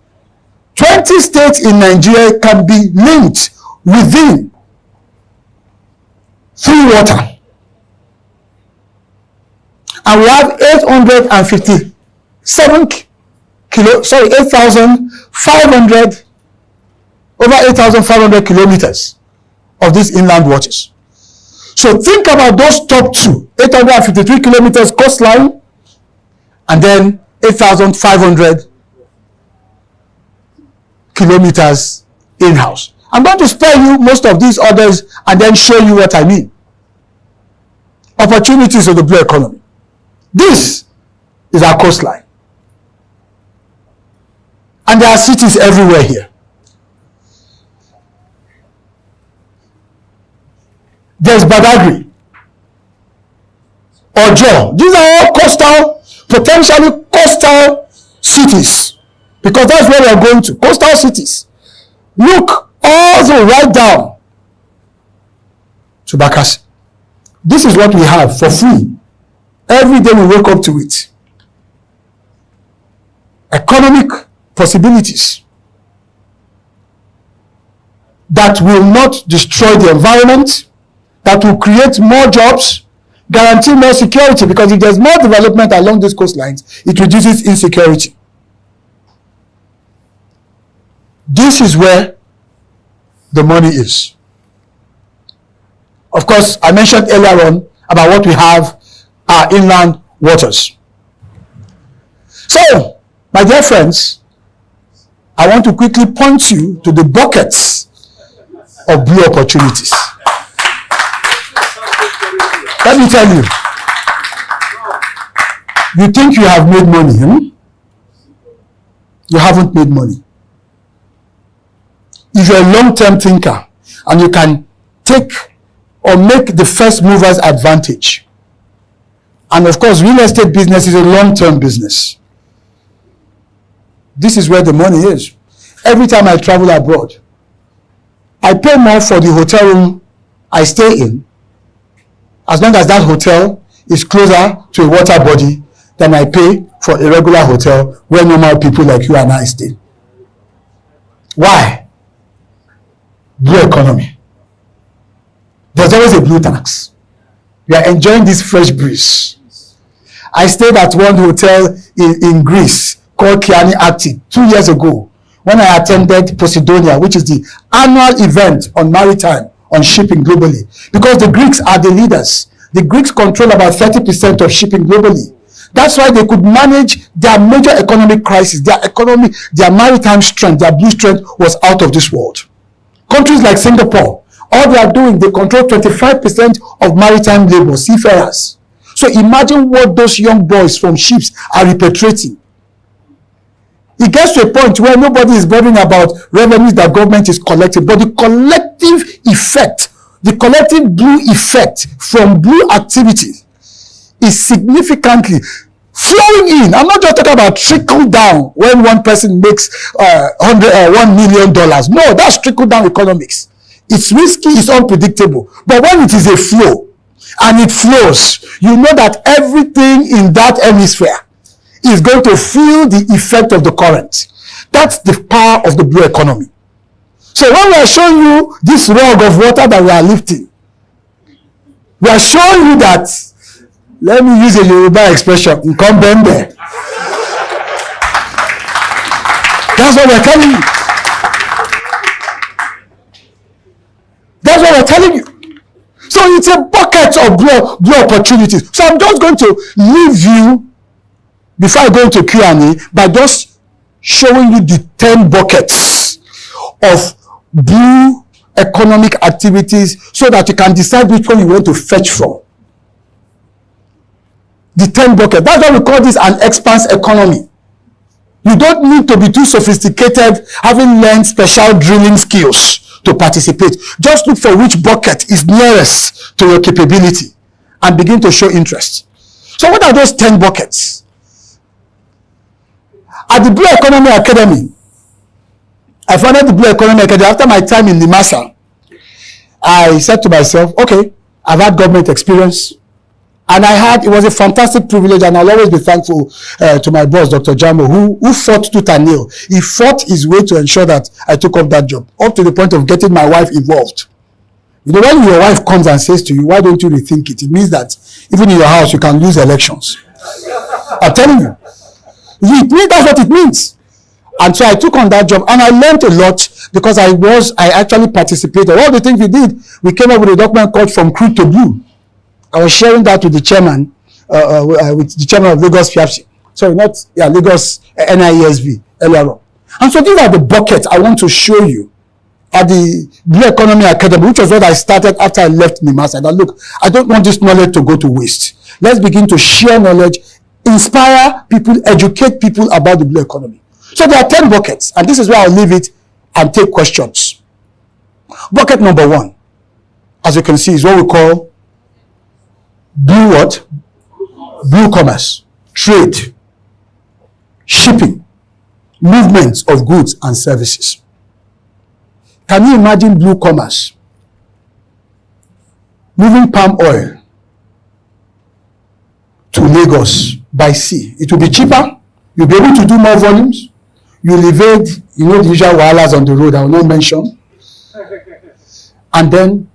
Speaker 5: 20 states in Nigeria can be linked within through water. And we have 8,500 kilometers of these inland waters. So think about those top two, 853 kilometers coastline, and then 8,500 kilometers in-house. I'm going to spare you most of these others and then show you what I mean. Opportunities of the blue economy. This is our coastline. And there are cities everywhere here. There's Badagry, Ojo. These are all coastal, potentially coastal cities, because that's where we are going to, coastal cities. Look all the way right down to Bakassi. This is what we have for free. Every day we wake up to it. Economic possibilities. that will not destroy the environment, that will create more jobs, guarantee more security, because if there's more development along these coastlines, it reduces insecurity. This is where the money is. Of course, I mentioned earlier on about what we have, our inland waters. So, my dear friends, I want to quickly point you to the buckets of blue opportunities. Let me tell you, you think you have made money, You haven't made money. If you're a long-term thinker and you can take or make the first mover's advantage, and of course, real estate business is a long-term business. This is where the money is. Every time I travel abroad, I pay more for the hotel room I stay in, as long as that hotel is closer to a water body, than I pay for a regular hotel where normal people like you and I stay. Why? Blue economy. There's always a blue tax. We are enjoying this fresh breeze. I stayed at one hotel in Greece called Kiani Atti 2 years ago when I attended Posidonia, which is the annual event on maritime, on shipping globally. Because the Greeks are the leaders. The Greeks control about 30% of shipping globally. That's why they could manage their major economic crisis. Their economy, their maritime strength, their blue strength was out of this world. Countries like Singapore, all they are doing, they control 25% of maritime labor, seafarers. So imagine what those young boys from ships are repatriating. It gets to a point where nobody is bothering about revenues that government is collecting, but the collective effect, the collective blue effect from blue activity is significantly flowing in. I'm not just talking about trickle down when one person makes $1 million. No, that's trickle down economics. It's risky, it's unpredictable. But when it is a flow, and it flows, you know that everything in that hemisphere is going to feel the effect of the current. That's the power of the blue economy. So when we are showing you this rug of water that we are lifting, we are showing you that, let me use a Yoruba expression, Nkombembe. That's what we're telling you. That's what we're telling you. So it's a bucket of blue opportunities. So I'm just going to leave you, before I go into Q&A, by just showing you the 10 buckets of blue economic activities so that you can decide which one you want to fetch from. The 10 buckets. That's why we call this an expanse economy. You don't need to be too sophisticated, having learned special drilling skills to participate. Just look for which bucket is nearest to your capability and begin to show interest. So what are those 10 buckets? At the Blue Economy Academy, I founded the Blue Economy Academy after my time in Nimasa. I said to myself, okay, I've had government experience, and it was a fantastic privilege, and I'll always be thankful to my boss, Dr. Jamo, who fought tooth and nail. He fought his way to ensure that I took up that job, up to the point of getting my wife involved. You know, when your wife comes and says to you, why don't you rethink it? It means that even in your house, you can lose elections. I'm telling you. That's what it means. And so I took on that job, and I learned a lot because I actually participated. All the things we did, we came up with a document called From Crude to Blue. I was sharing that with the chairman, with the chairman of Lagos FIAPSI. Sorry, Lagos NIESV earlier on. And so these are the buckets I want to show you at the Blue Economy Academy, which was what I started after I left Nimasa. And look, I don't want this knowledge to go to waste. Let's begin to share knowledge, inspire people, educate people about the blue economy. So there are 10 buckets, and this is where I'll leave it and take questions. Bucket number 1, as you can see, is what we call blue what? Blue commerce, trade, shipping, movements of goods and services. Can you imagine blue commerce? Moving palm oil to Lagos by sea. It will be cheaper. You'll be able to do more volumes. You'll evade, the usual wahalas on the road I will not mention.
Speaker 2: And then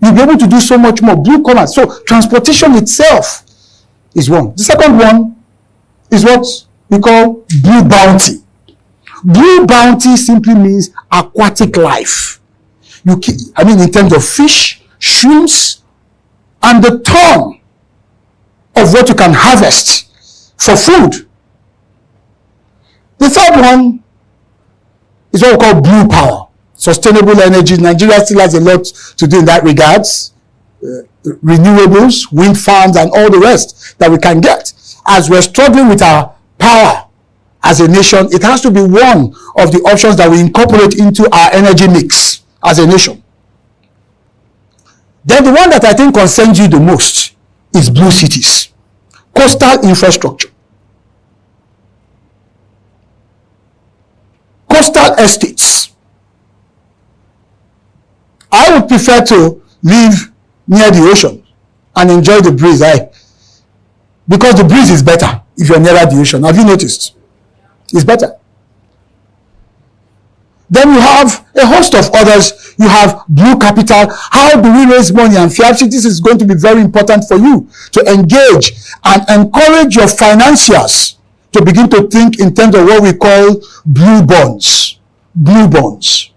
Speaker 2: you'll be able to do so much more. Blue collar. So transportation itself is one. The second one is what we call blue bounty. Blue bounty simply means aquatic life. In terms of fish, shrimps, and the ton of what you can harvest for food. The third one is what we call blue power. Sustainable energy. Nigeria still has a lot to do in that regards. Renewables, wind farms, and all the rest that we can get. As we're struggling with our power as a nation, it has to be one of the options that we incorporate into our energy mix as a nation. Then the one that I think concerns you the most is blue cities. Coastal infrastructure. Coastal estates. I would prefer to live near the ocean and enjoy the breeze. Because the breeze is better if you're nearer the ocean. Have you noticed? It's better. Then you have a host of others. You have blue capital. How do we raise money? And Fiapchi, this is going to be very important for you to engage and encourage your financiers to begin to think in terms of what we call blue bonds. Blue bonds.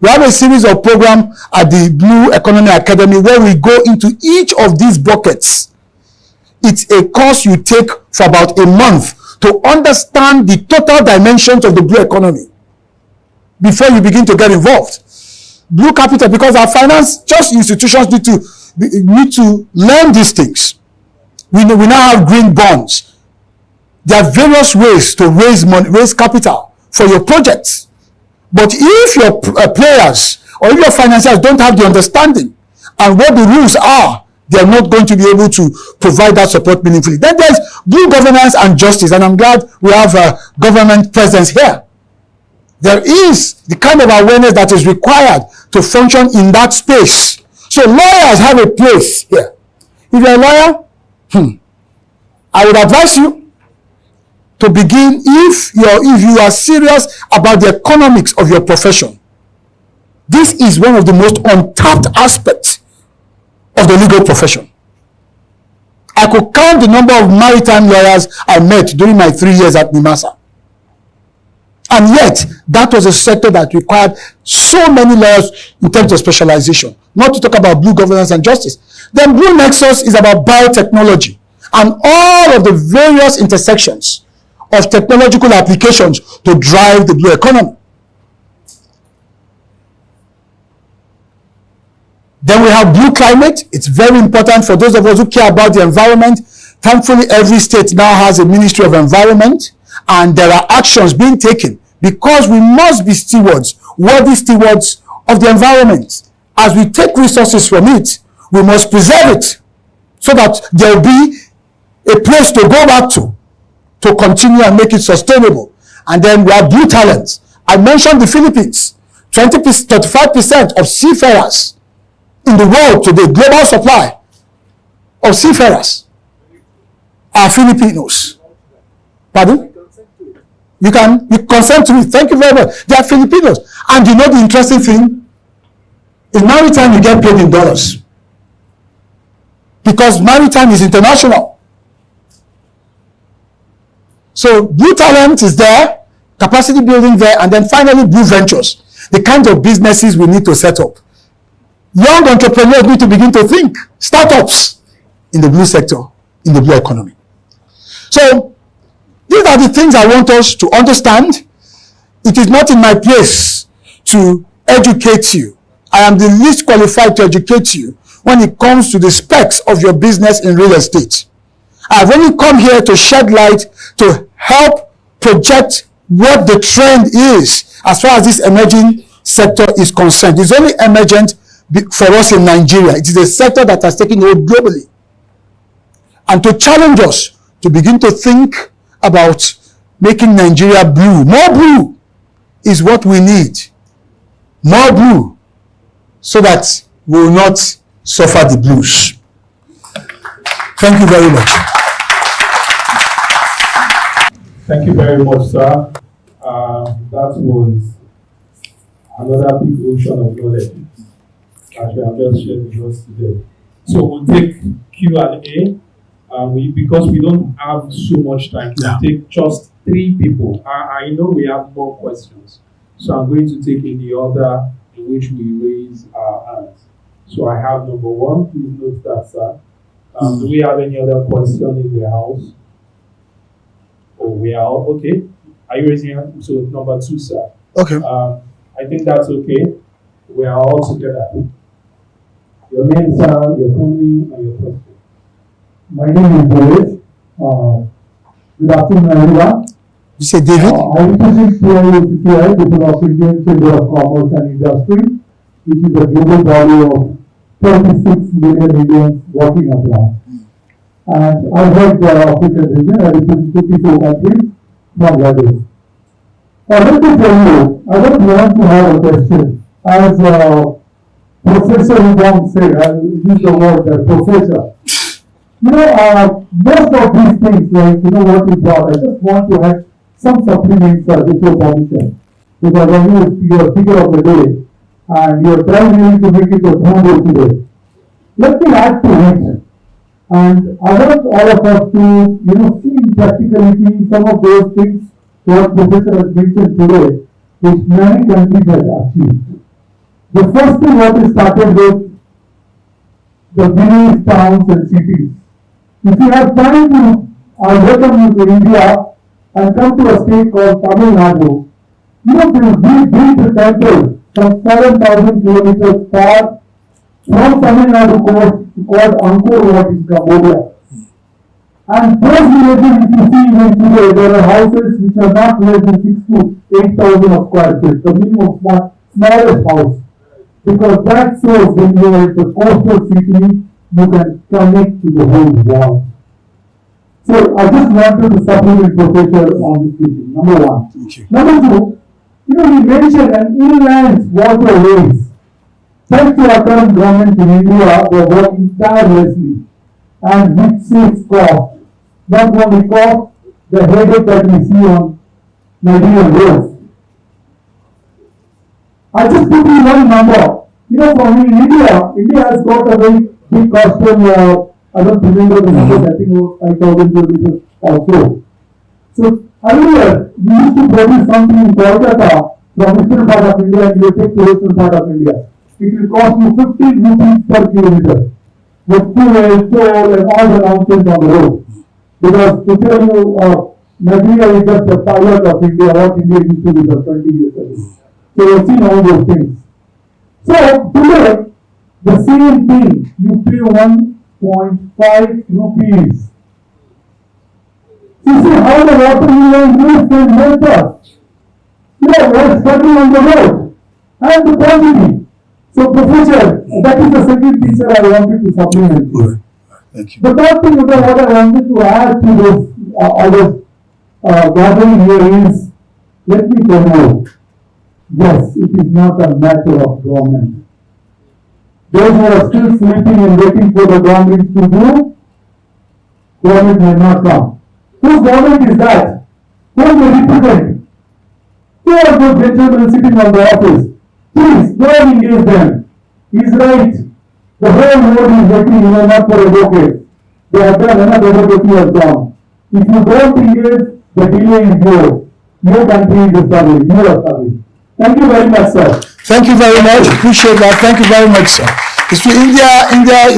Speaker 2: We have a series of programs at the Blue Economy Academy where we go into each of these buckets. It's a course you take for about a month to understand the total dimensions of the blue economy before you begin to get involved. Blue capital, because our finance just institutions need to learn these things. We now have green bonds. There are various ways to raise money, raise capital for your projects. But if your players or if your financiers don't have the understanding and what the rules are, they are not going to be able to provide that support meaningfully. Then there's blue governance and justice, and I'm glad we have a government presence here. There is the kind of awareness that is required to function in that space. So lawyers have a place here. If you're a lawyer, I would advise you to begin, if you are serious about the economics of your profession. This is one of the most untapped aspects of the legal profession. I could count the number of maritime lawyers I met during my 3 years at NIMASA. And yet, that was a sector that required so many lawyers in terms of specialization. Not to talk about blue governance and justice. Then Blue Nexus is about biotechnology and all of the various intersections of technological applications to drive the blue economy. Then we have blue climate. It's very important for those of us who care about the environment. Thankfully, every state now has a Ministry of Environment, and there are actions being taken because we must be stewards, worthy stewards of the environment. As we take resources from it, we must preserve it so that there will be a place to go back to continue and make it sustainable. And then we have blue talents. I mentioned the Philippines. 35% of seafarers in the world today, global supply of seafarers, are Filipinos. Pardon? You consent to it. Thank you very much. They are Filipinos. And you know the interesting thing? In maritime, you get paid in dollars. Because maritime is international. So blue talent is there, capacity building there, and then finally blue ventures. The kinds of businesses we need to set up. Young entrepreneurs need to begin to think. Startups in the blue sector, in the blue economy. So these are the things I want us to understand. It is not in my place to educate you. I am the least qualified to educate you when it comes to the specs of your business in real estate. I've only come here to shed light to help project what the trend is as far as this emerging sector is concerned. It's only emergent for us in Nigeria. It is a sector that has taken hold globally. And to challenge us to begin to think about making Nigeria blue. More blue is what we need. More blue so that we will not suffer the blues. Thank you very much.
Speaker 1: Thank you very much, sir. That was another big ocean of knowledge as we have just shared with us today. So we'll take Q&A. Because we don't have so much time, we'll take just 3 people. I know we have more questions, so I'm going to take in the order in which we raise our hands. So I have number 1. Please note that, sir. Do we have any other question in the house? Oh, we are all okay. Are you raising your hand? So number 2, sir.
Speaker 2: Okay.
Speaker 1: I think that's okay. We are all together. Your name, sir, your family, and your question.
Speaker 3: My name is David. Good afternoon, everyone.
Speaker 2: You say David?
Speaker 3: I represent PIOCCI, the Philippine Chamber of Commerce and Industry, which is a global body of 36 million Indians working abroad. And I heard the African region, I represent 54 countries from Lagos. Let me tell you, I don't want to have a question. As Professor Wong said, I'll use the word professor. Most of these things, like, what you brought, I just want to add some supplements with your permission. Because I know you're a speaker of the day, and you're trying really to make it a tomorrow today. Let me add to it. And I want all of us to, see in practicality some of those things what Professor has mentioned today, which many countries have achieved. The first thing what is started with the villages, towns and cities. If you have time to, I welcome you to India and come to a state called Tamil Nadu. There is big temple from 7,000 kilometers far from Tamil Nadu coast called Angkor Wat in Cambodia. And those villages, if you see even today, there are houses which are not less than 6,000 to 8,000 of square feet, the minimum smallest house. Because that shows when you are at the coastal city, you can connect to the whole world. So I just wanted to supplement Professor on this teaching, number 1.
Speaker 2: Thank you.
Speaker 3: Number 2, we mentioned an inland waterways. Thanks to our current government in India, they are working tirelessly and with safe cost. Not only cost, the headache that we see on Nigerian roads. I just put in one number. For me, India has got a very big coastal, I don't remember the numbers, I think about 5,000 kilometers or so. So earlier, we used to produce something in Kolkata from eastern part of India and you take to western part of India. It will cost you 15 rupees per kilometer with fuel, toll and all the nonsense on the road. Because to tell you, Nigeria is just a pilot of India, what India used to be for 20 years ago. So you've seen all those things. So today, the same thing, you pay 1.5 rupees. You see how the water line can help us. We're struggling on the road and the quantity. So Professor, that is the second thing that I wanted to supplement.
Speaker 2: Right. Thank you.
Speaker 3: The third thing that what I wanted to add to this gathering here is, let me tell you, yes, it is not a matter of government. Those who are still sleeping and waiting for the government to do, government may not come. Whose government is that? Who they represent? Who are those gentlemen sitting on the office? Please, go and engage them. He's right. The whole world is waiting not for advocates. They have done enough advocacy has gone. If you don't engage, the delay is yours. Your country is established. You are established. Thank you very much, sir.
Speaker 2: Thank you very much. Appreciate that. Thank you very much, sir. India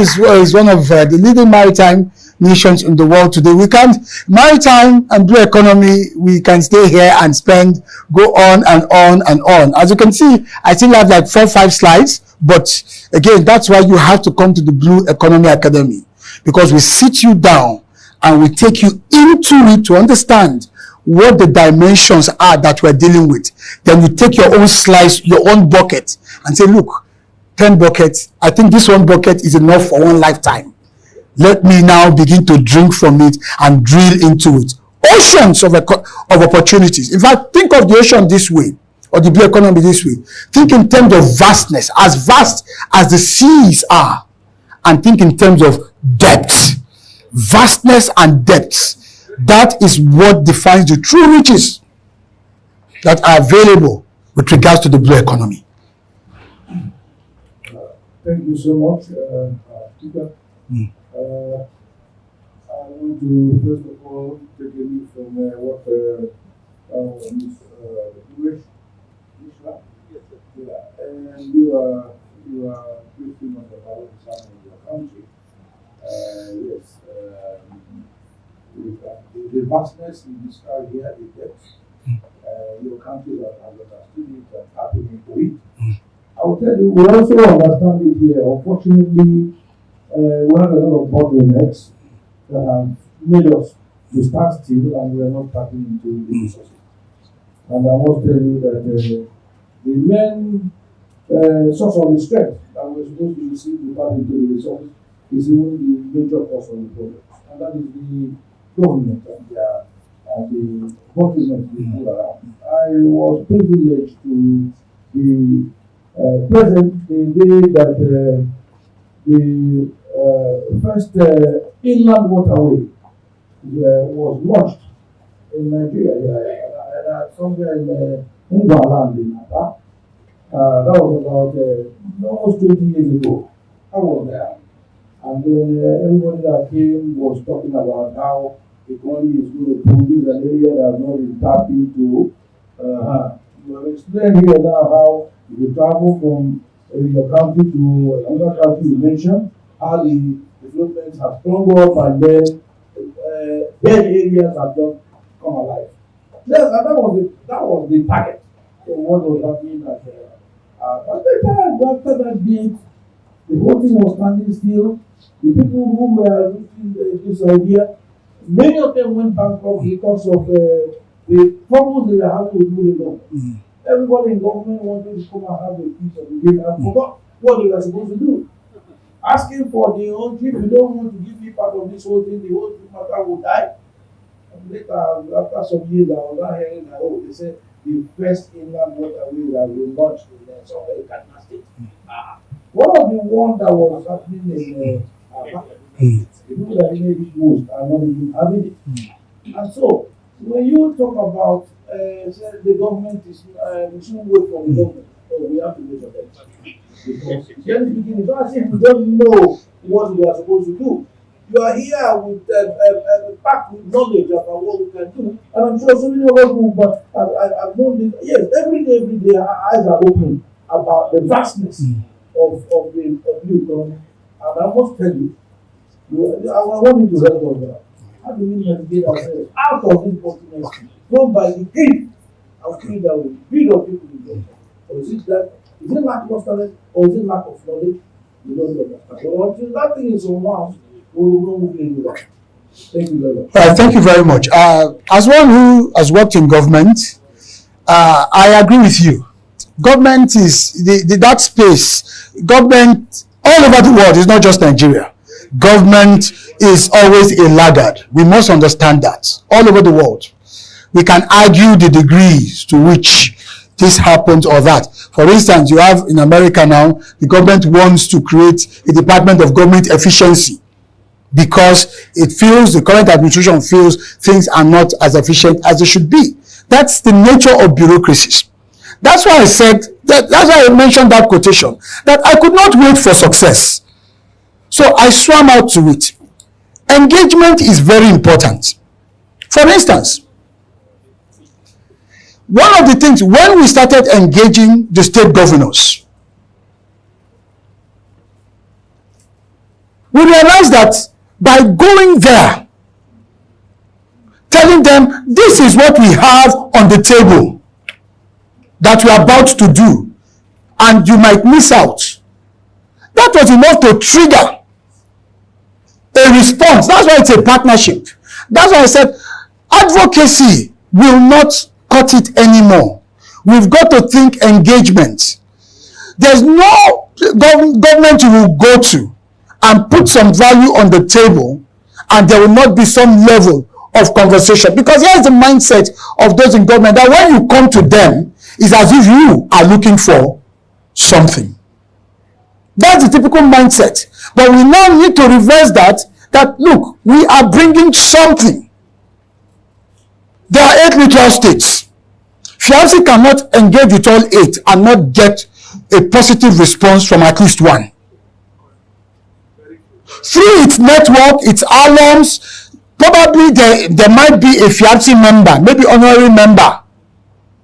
Speaker 2: is one of the leading maritime nations in the world today. We can't, maritime and blue economy, we can stay here and go on and on and on. As you can see, I still have like 4 or 5 slides, but again, that's why you have to come to the Blue Economy Academy, because we sit you down and we take you into it to understand what the dimensions are that we're dealing with. Then you take your own slice, your own bucket, and say, look, 10 buckets, I think this one bucket is enough for one lifetime. Let me now begin to drink from it and drill into it. Oceans of opportunities. In fact, think of the ocean this way, or the blue economy this way. Think in terms of vastness, as vast as the seas are, and think in terms of depth. Vastness and depth. That is what defines the true riches that are available with regards to the blue economy.
Speaker 3: Thank you so much, Peter. I want to first of all take a lead from what Ms. Ishla. Yeah, and you are briefing on about what's happening in your country. Yes, the vastness you described here, the depth. Your country has understood it and happening to it. I will tell you, we also understand it here. Unfortunately, we have a lot of bottlenecks that have made us to stand still, and we are not tapping into the resources. And I must tell you that the main source of the strength that we're supposed to receive to tap into the resources is even the major cause of the problem, and that is the government and the bottlenecks we pull around. I was privileged to be present the day that the first inland waterway was launched in Nigeria, somewhere in Ngwaland in Aba. That was about almost 20 years ago. I was there. And then everybody that came was talking about how the economy is going to produce an area that has not been tapped into. You have explained here now how you travel from your country to another country you mentioned, how the developments have sprung up and then dead areas have just come alive. Yes, and that was the target of what was happening at but after that date, the whole thing was standing still. The people who were looking this idea, many of them went bankrupt because of the problems they were having with the government. Everybody in government wanted to come and have a piece of the game and forgot what they were supposed to do. Asking for the own, if you don't want to give me part of this whole thing, the whole matter will die. And later, after some years, I was not hearing that, they said the first inland waterway that will launch in somewhere in Kaduna State. One of the ones that was happening in the people that made it most are not even having it. And so, when you talk about the government is, we shouldn't wait for the government. Oh, we have to wait for them. Because generally speaking, it's not as if we don't know what we are supposed to do. You are here with packed with knowledge about what we can do, and I'm sure so many of us who have known this. Yes, every day, our eyes are open about the vastness of the economy. And I must tell you, I want you to help us now. How do we navigate ourselves out of this bottleneck? Go by the gate and feel that we build up people to go. Or is it lack of talent, or is it lack of knowledge? We don't know that. So until that thing is unwound, we will not move anywhere. Thank you very much.
Speaker 2: Thank you very much. As one who has worked in government, I agree with you. Government is that space. Government all over the world, it's not just Nigeria. Government is always a laggard. We must understand that. All over the world. We can argue the degrees to which this happens or that. For instance, you have in America now, the government wants to create a Department of Government Efficiency because it feels, the current administration feels things are not as efficient as they should be. That's the nature of bureaucracies. That's why I said, that's why I mentioned that quotation, that I could not wait for success. So I swam out to it. Engagement is very important. For instance, one of the things, when we started engaging the state governors, we realized that by going there, telling them this is what we have on the table that we are about to do, and you might miss out, that was enough to trigger a response. That's why it's a partnership. That's why I said advocacy will not cut it anymore. We've got to think engagement. There's no government you will go to and put some value on the table and there will not be some level of conversation, because here's the mindset of those in government, that when you come to them, it's as if you are looking for something. That's the typical mindset. But we now need to reverse that look, we are bringing something. There are 8 neutral states. Fiancé cannot engage with all 8 and not get a positive response from at least one. through its network, its alums, probably there might be a FIABC member, maybe honorary member,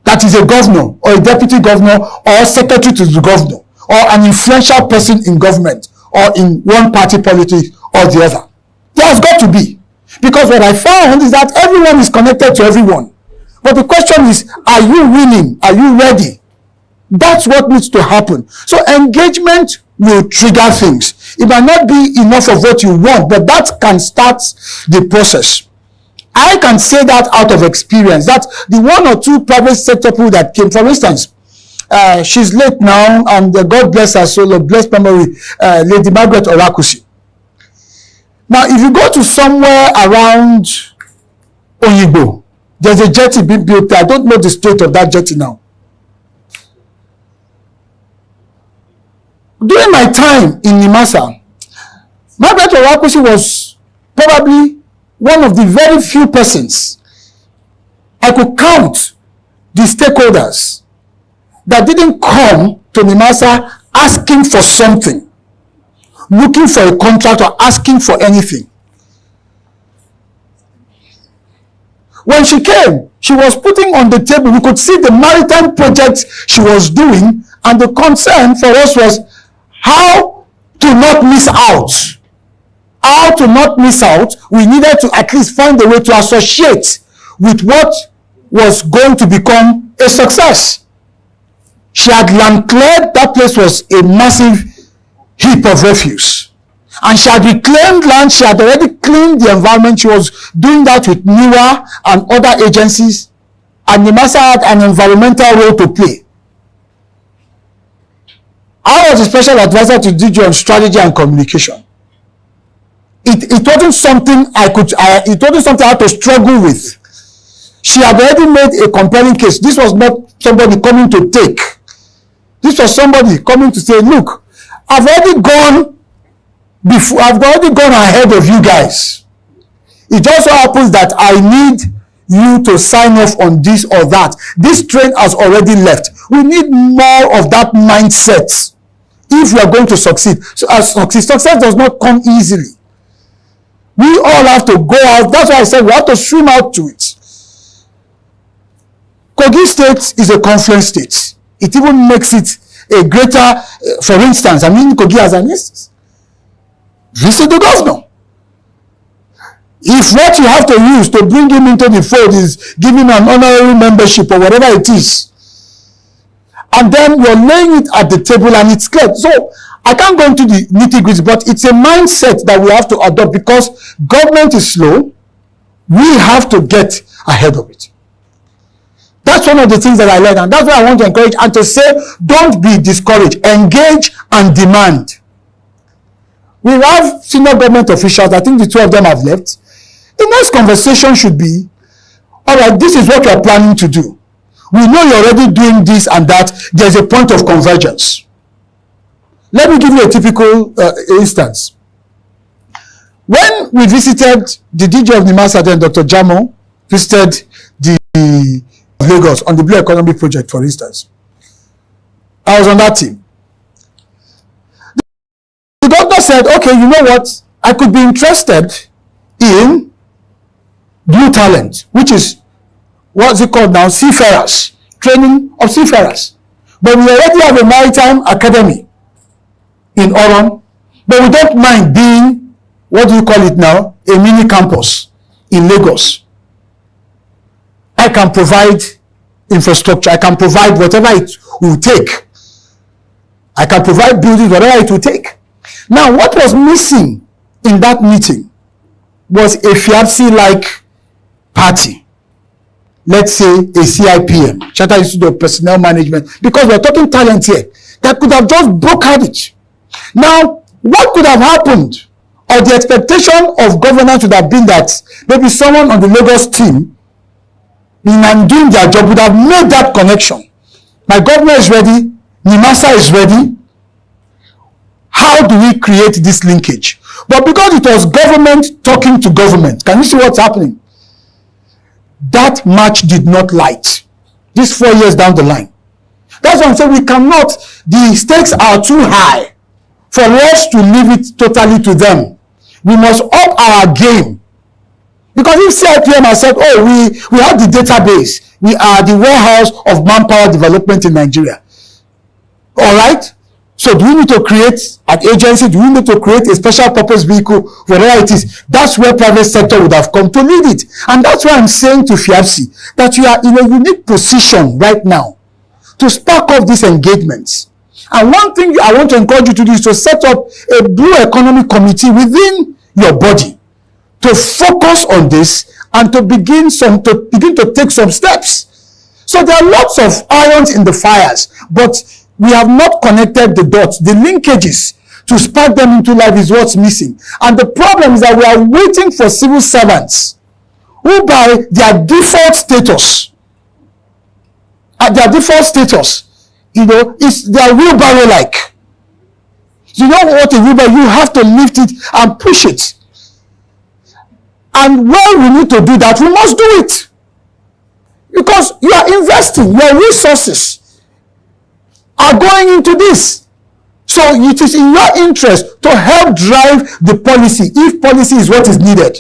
Speaker 2: that is a governor or a deputy governor or secretary to the governor or an influential person in government or in one party politics or the other. There has got to be. Because what I found is that everyone is connected to everyone. But the question is, are you willing? Are you ready? That's what needs to happen. So engagement will trigger things. It might not be enough of what you want, but that can start the process. I can say that out of experience, that the one or two private sector people that came, for instance, she's late now, and God bless her soul, bless memory, Lady Margaret Orakusi. Now, if you go to somewhere around Oyigbo, there's a jetty being built there. I don't know the state of that jetty now. During my time in Nimasa, Margaret Orakusi was probably one of the very few persons I could count the stakeholders that didn't come to Nimasa asking for something, looking for a contract or asking for anything. When she came, she was putting on the table, we could see the maritime project she was doing, and the concern for us was how to not miss out. How to not miss out, we needed to at least find a way to associate with what was going to become a success. She had land cleared, that place was a massive heap of refuse. And she had reclaimed land, she had already cleaned the environment, she was doing that with NIWA and other agencies, and Nimasa had an environmental role to play. I was a special advisor to DG on strategy and communication. It wasn't something it wasn't something I had to struggle with. She had already made a compelling case. This was not somebody coming to take. This was somebody coming to say, look, I've already gone ahead of you guys. It just so happens that I need you to sign off on this or that. This train has already left. We need more of that mindset if we are going to succeed. So success does not come easily. We all have to go out. That's why I said we have to swim out to it. Kogi State is a confluence state. It even makes it a greater, for instance, I mean Kogi as an instance. Visit the governor. If what you have to use to bring him into the fold is giving him an honorary membership or whatever it is, and then you're laying it at the table and it's clear. So I can't go into the nitty-gritty, but it's a mindset that we have to adopt because government is slow. We have to get ahead of it. That's one of the things that I learned, and that's why I want to encourage and to say, don't be discouraged. Engage and demand. We have senior government officials. I think the two of them have left. The next conversation should be, all right, this is what you're planning to do. We know you're already doing this and that. There's a point of convergence. Let me give you a typical instance. When we visited the DG of Nimasa, then Dr. Jamo visited the Lagos on the Blue Economy Project, for instance. I was on that team. The doctor said, okay, you know what? I could be interested in Blue Talent, which is, what's it called now? Seafarers, training of seafarers. But we already have a maritime academy in Oron, but we don't mind being, what do you call it now, a mini campus in Lagos. I can provide infrastructure, I can provide whatever it will take. I can provide buildings, whatever it will take. Now, what was missing in that meeting was a FIABC-like party. Let's say a CIPM, Chartered Institute of Personnel Management, because we're talking talent here, that could have just brokered it. Now, what could have happened, or the expectation of governance would have been that maybe someone on the Lagos team, in doing their job, would have made that connection. My governor is ready, Nimasa is ready. How do we create this linkage? But because it was government talking to government, can you see what's happening? That match did not light. This 4 years down the line. That's why I'm saying we cannot, the stakes are too high for us to leave it totally to them. we must up our game. Because if CIPM has said, oh, we have the database, we are the warehouse of manpower development in Nigeria. All right? So do we need to create an agency? Do we need to create a special purpose vehicle? Whatever it is, that's where private sector would have come to lead it. And that's why I'm saying to FIABC that you are in a unique position right now to spark off these engagements. And one thing I want to encourage you to do is to set up a blue economy committee within your body to focus on this and to begin to take some steps. So there are lots of irons in the fires, but we have not connected the dots. The linkages to spark them into life is what's missing. And the problem is that we are waiting for civil servants who by their default status, it's their wheelbarrow-like. You know what a wheelbarrow, you have to lift it and push it. And when we need to do that, we must do it. Because you are investing, your resources are going into this. So it is in your interest to help drive the policy, if policy is what is needed.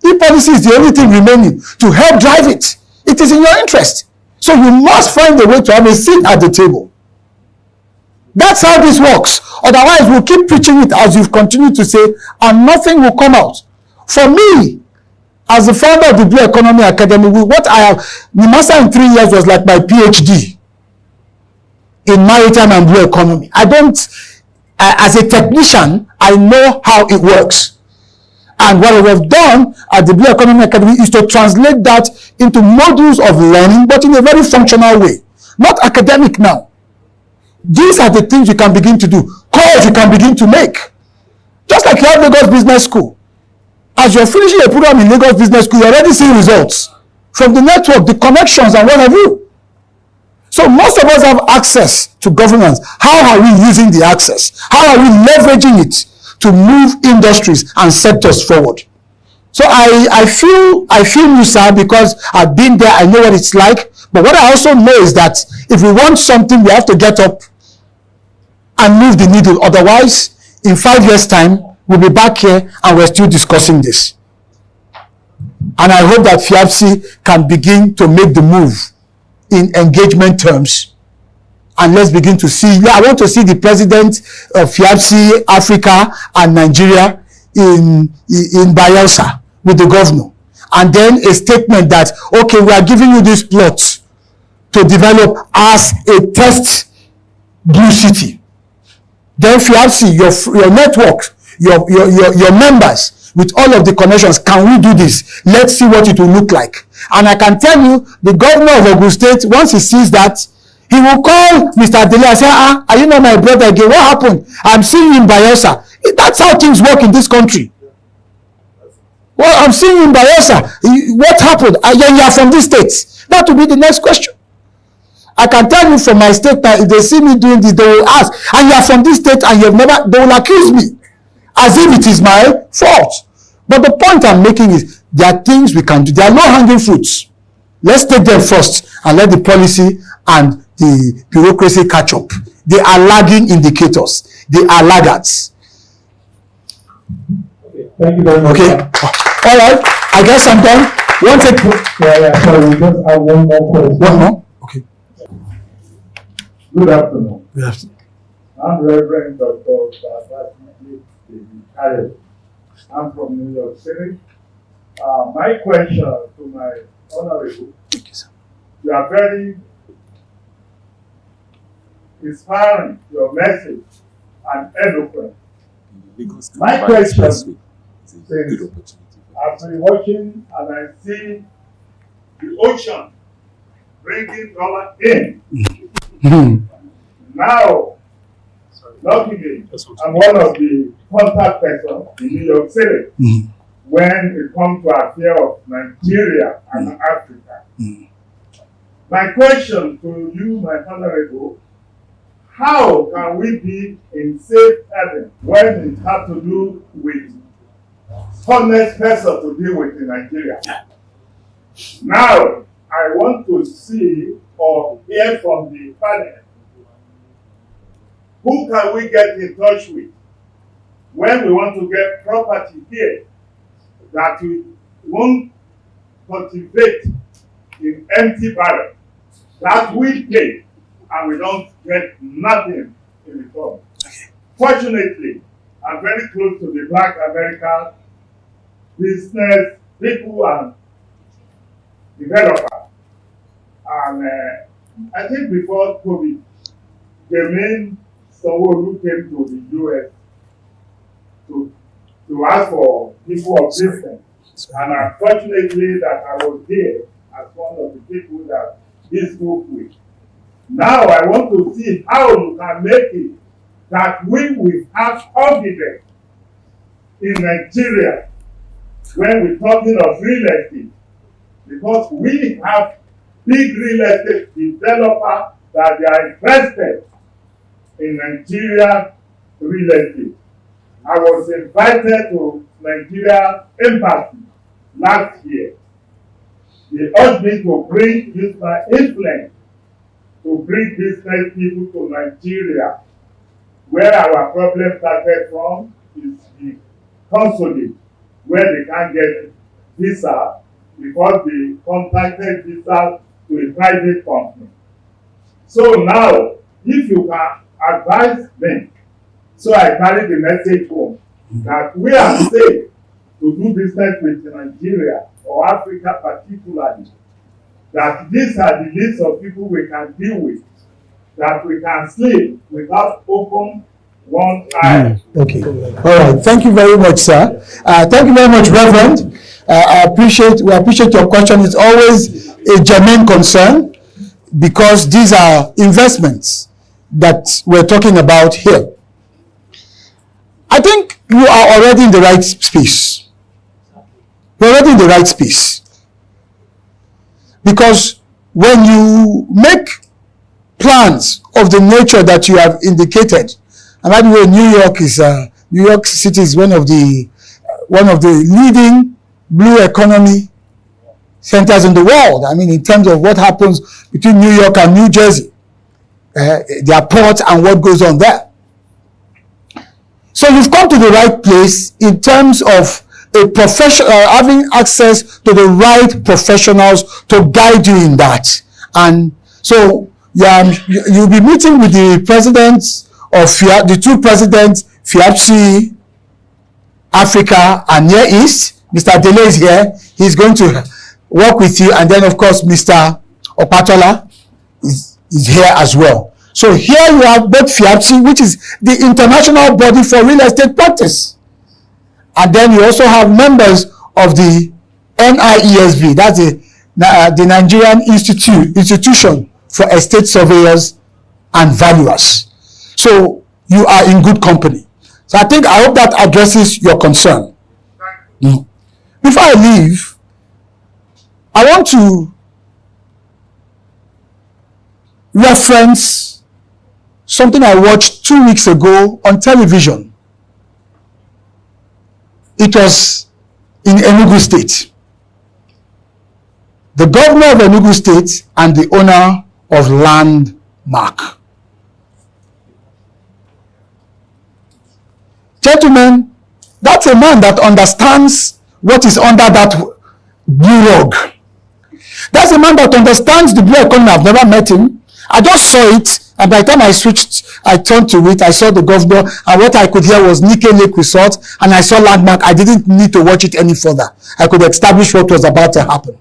Speaker 2: If policy is the only thing remaining, to help drive it, it is in your interest. So you must find a way to have a seat at the table. That's how this works. Otherwise, we'll keep preaching it as you've continued to say, and nothing will come out. For me, as the founder of the Blue Economy Academy, what I have, the master in 3 years was like my PhD in maritime and blue economy. As a technician, I know how it works. And what we have done at the Blue Economy Academy is to translate that into modules of learning, but in a very functional way. Not academic now. These are the things you can begin to do. Calls you can begin to make. Just like you have Lagos Business School. As you're finishing a program in Lagos Business School, you're already seeing results from the network, the connections, and what have you. So most of us have access to governance. How are we using the access? How are we leveraging it to move industries and sectors forward? So I feel you, sir, because I've been there, I know what it's like. But what I also know is that if we want something, we have to get up and move the needle. Otherwise, in 5 years' time, we'll be back here and we're still discussing this. And I hope that FIABC can begin to make the move in engagement terms. And let's begin to see. I want to see the president of FIABC Africa and Nigeria in Bayelsa with the governor. And then a statement that, okay, we are giving you this plot to develop as a test blue city. Then FIABC, your network, your members, with all of the connections, can we do this? Let's see what it will look like. And I can tell you, the governor of Ogun State, once he sees that, he will call Mr. Adele and say, are you not my brother again? What happened? I'm seeing you in Bayelsa. That's how things work in this country. Well, I'm seeing you in Bayelsa. What happened? You are from this state. That will be the next question. I can tell you from my state that if they see me doing this, they will ask, and you are from this state and you have never, they will accuse me as if it is my fault. But the point I'm making is there are things we can do. There are low-hanging fruits. Let's take them first and let the policy and the bureaucracy catch up. They are lagging indicators. They are laggards.
Speaker 1: Okay, thank you very much.
Speaker 2: Okay. All right. I guess I'm done.
Speaker 3: Sorry, we just have one more question.
Speaker 2: One more? Okay.
Speaker 3: Good afternoon.
Speaker 2: Good afternoon.
Speaker 3: I'm Reverend Dr. David. I'm from New York City. My question to my honorable, you are very inspiring, your message, and eloquent. My question is, I've been watching and I see the ocean bringing dollar in. Now, luckily, I'm one of the contact persons in New York City when it comes to affairs of Nigeria and Africa. My question to you, my honorable, how can we be in safe haven when it has to do with honest person to deal with in Nigeria? Now, I want to see or hear from the panel, who can we get in touch with
Speaker 7: when we want to get property here, that we won't cultivate in empty barrel, that we pay and we don't get nothing in return. Fortunately, I'm very close to the Black American business people and developers. And I think before COVID, the main Sanwo-Olu came to the US to ask for people of business. And unfortunately that I was there as one of the people that he spoke with. Now I want to see how you can make it that we will have confidence in Nigeria when we're talking of real estate. Because we have big real estate developers that they are interested in Nigeria real estate. I was invited to Nigeria Embassy last year. They urged me to use my influence to bring business people to Nigeria. Where our problem started from is the consulate, where they can't get visa because they contacted visa to a private company. So now, if you can advise me, so I carry the message home that we are safe to do business with Nigeria or Africa particularly, that these are the list of people we can deal with, that we can sleep without open one eye.
Speaker 2: Okay. All right. Thank you very much, sir. Thank you very much, Reverend. We appreciate your question. It's always a germane concern because these are investments that we're talking about here. I think you are already in the right space. You're already in the right space. Because when you make plans of the nature that you have indicated, and by the way, New York City is one of the leading blue economy centers in the world. I mean, in terms of what happens between New York and New Jersey, their port and what goes on there. So you've come to the right place in terms of a professional, having access to the right professionals to guide you in that. And so you'll be meeting with the presidents of the two presidents, FIAPC, Africa and Near East. Mr. Dele is here. He's going to work with you. And then, of course, Mr. Opatola is here as well. So here you have both FIAPC, which is the international body for real estate practice. And then you also have members of the NIESV, that's the Nigerian Institution for Estate Surveyors and Valuers. So you are in good company. So I hope that addresses your concern. Before I leave, I want to reference something I watched 2 weeks ago on television. It was in Enugu State. The governor of Enugu State and the owner of Landmark. Gentlemen, that's a man that understands what is under that blue rug. That's a man that understands the blue economy. I've never met him. I just saw it, and by the time I turned to it, I saw the governor, and what I could hear was Nike Lake Resort, and I saw Landmark. I didn't need to watch it any further. I could establish what was about to happen.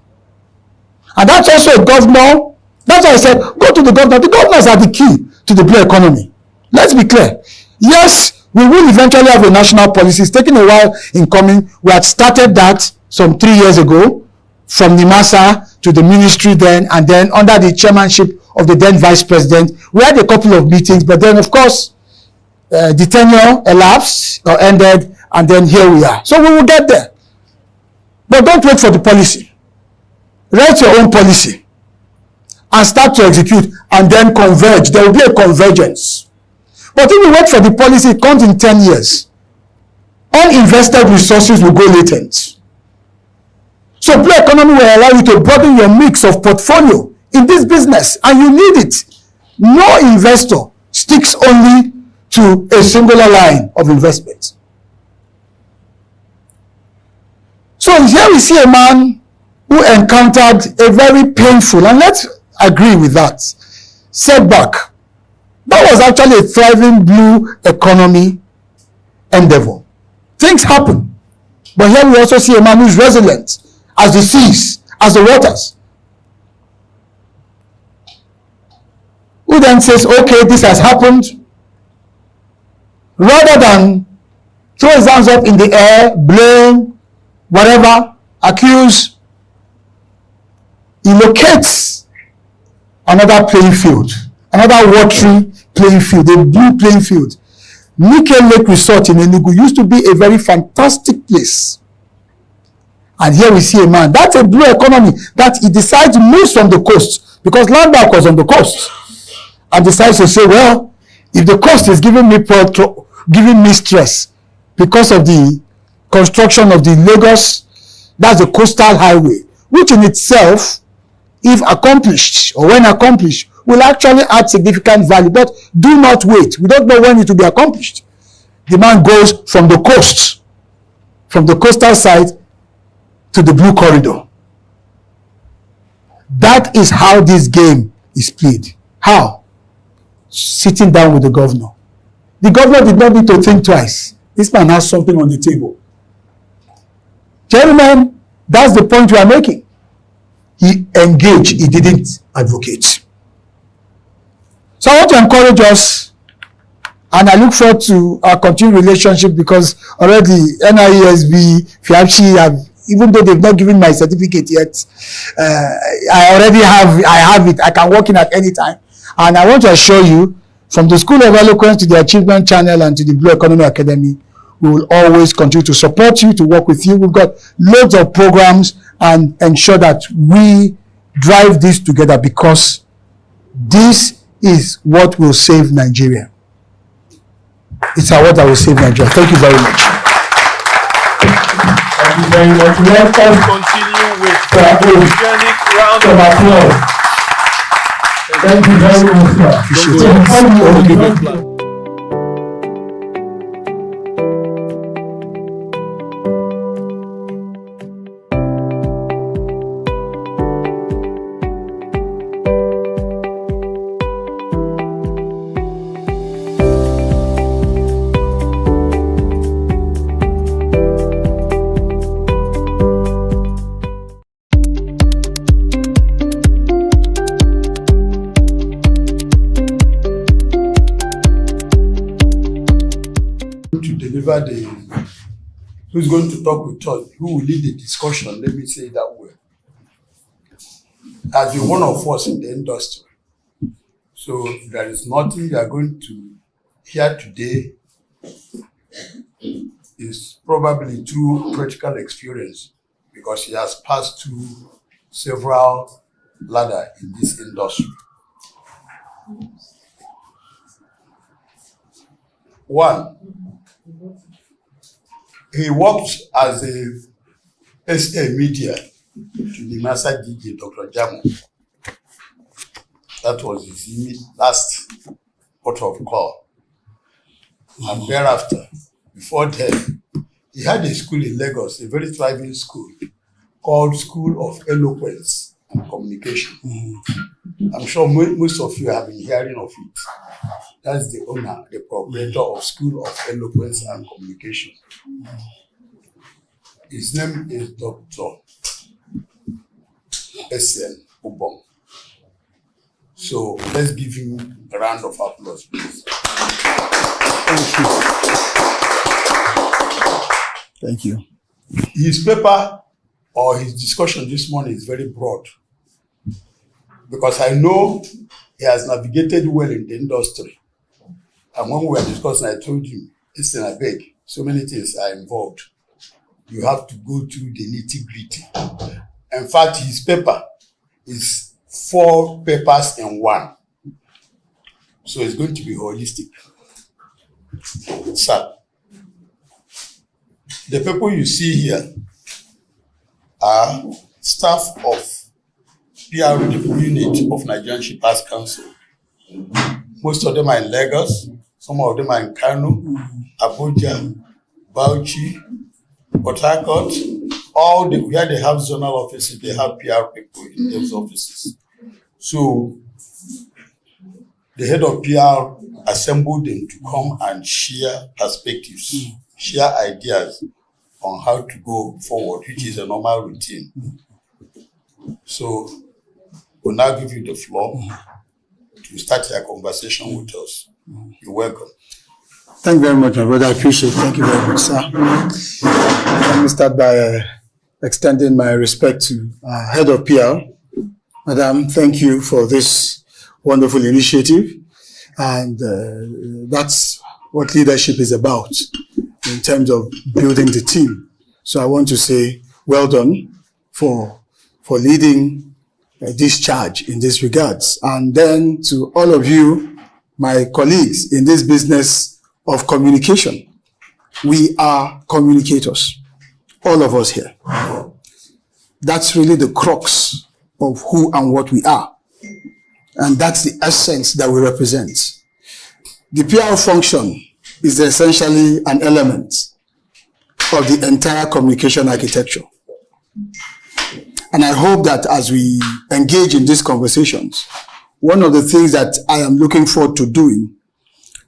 Speaker 2: And that's also a governor. That's why I said, go to the governor. The governors are the key to the blue economy. Let's be clear. Yes, we will eventually have a national policy. It's taken a while in coming. We had started that some 3 years ago, from NIMASA to the ministry then, and then under the chairmanship of the then vice president. We had a couple of meetings, but then of course, the tenure elapsed or ended, and then here we are. So we will get there. But don't wait for the policy. Write your own policy and start to execute, and then converge. There will be a convergence. But if you wait for the policy, it comes in 10 years. Uninvested resources will go latent. So blue economy will allow you to broaden your mix of portfolio in this business, and you need it. No investor sticks only to a singular line of investment. So here we see a man who encountered a very painful, and let's agree with that, setback. That was actually a thriving blue economy endeavor. Things happen. But here we also see a man who's resilient as the seas, as the waters. Who then says, okay, this has happened. Rather than throw his hands up in the air, blame, whatever, accuse, he locates another playing field, another watery playing field, a blue playing field. Nike Lake Resort in Enugu used to be a very fantastic place. And here we see a man, that's a blue economy, that he decides to move from the coast, because Landmark was on the coast, and decides to say, well, if the coast is giving me stress because of the construction of the Lagos, that's the coastal highway, which in itself, if accomplished, or when accomplished, will actually add significant value. But do not wait. We don't know when it will be accomplished. The man goes from the coast, from the coastal side to the blue corridor. That is how this game is played. How? Sitting down with the governor. The governor did not need to think twice. This man has something on the table. Gentlemen, that's the point we are making. He engaged, he didn't advocate. So I want to encourage us, and I look forward to our continued relationship, because already NIESB, FIAPSHI have, even though they've not given my certificate yet, I have it. I can walk in at any time. And I want to assure you, from the School of Eloquence to the Achievement Channel and to the Blue Economy Academy, we will always continue to support you, to work with you. We've got loads of programs, and ensure that we drive this together, because this is what will save Nigeria. It's our word that will save Nigeria. Thank you very much.
Speaker 1: Thank you very much. Let us continue with the organic round of applause. Thank you very much, sir. Appreciate it.
Speaker 8: Who's going to talk with us, who will lead the discussion, let me say it that way, has been one of us in the industry. So there is nothing you are going to hear today is probably through practical experience, because he has passed through several ladders in this industry. One, he worked as a SA media to the master DJ, Dr. Jamu. That was his last port of call. And thereafter, before then, he had a school in Lagos, a very thriving school, called School of Eloquence and Communication. I'm sure most of you have been hearing of it. That's the owner, the proprietor of School of Eloquence and Communication. His name is Dr. S.N. Ubong. So let's give him a round of applause, please.
Speaker 2: Thank you. Thank you.
Speaker 8: His paper or his discussion this morning is very broad, because I know he has navigated well in the industry. And when we were discussing, I told him, listen, I beg, so many things are involved. You have to go through the nitty-gritty. In fact, his paper is 4 papers in 1. So it's going to be holistic. Sir, the people you see here are staff of PR unit of Nigerian Shippers Council. Most of them are in Lagos, some of them are in Kano, Abuja, Bauchi, Port Harcourt, where they have zonal offices, they have PR people in those offices. So the head of PR assembled them to come and share perspectives, share ideas on how to go forward, which is a normal routine. So we'll now give you the floor to start your conversation with us. You're welcome.
Speaker 5: Thank you very much, my brother. I appreciate it. Thank you very much, sir. Let me start by extending my respect to Head of PR. Madam, thank you for this wonderful initiative. And that's what leadership is about in terms of building the team. So I want to say well done for leading this charge in this regards. And then to all of you, my colleagues in this business of communication, we are communicators, all of us here. That's really the crux of who and what we are. And that's the essence that we represent. The PR function is essentially an element of the entire communication architecture. And I hope that as we engage in these conversations, one of the things that I am looking forward to doing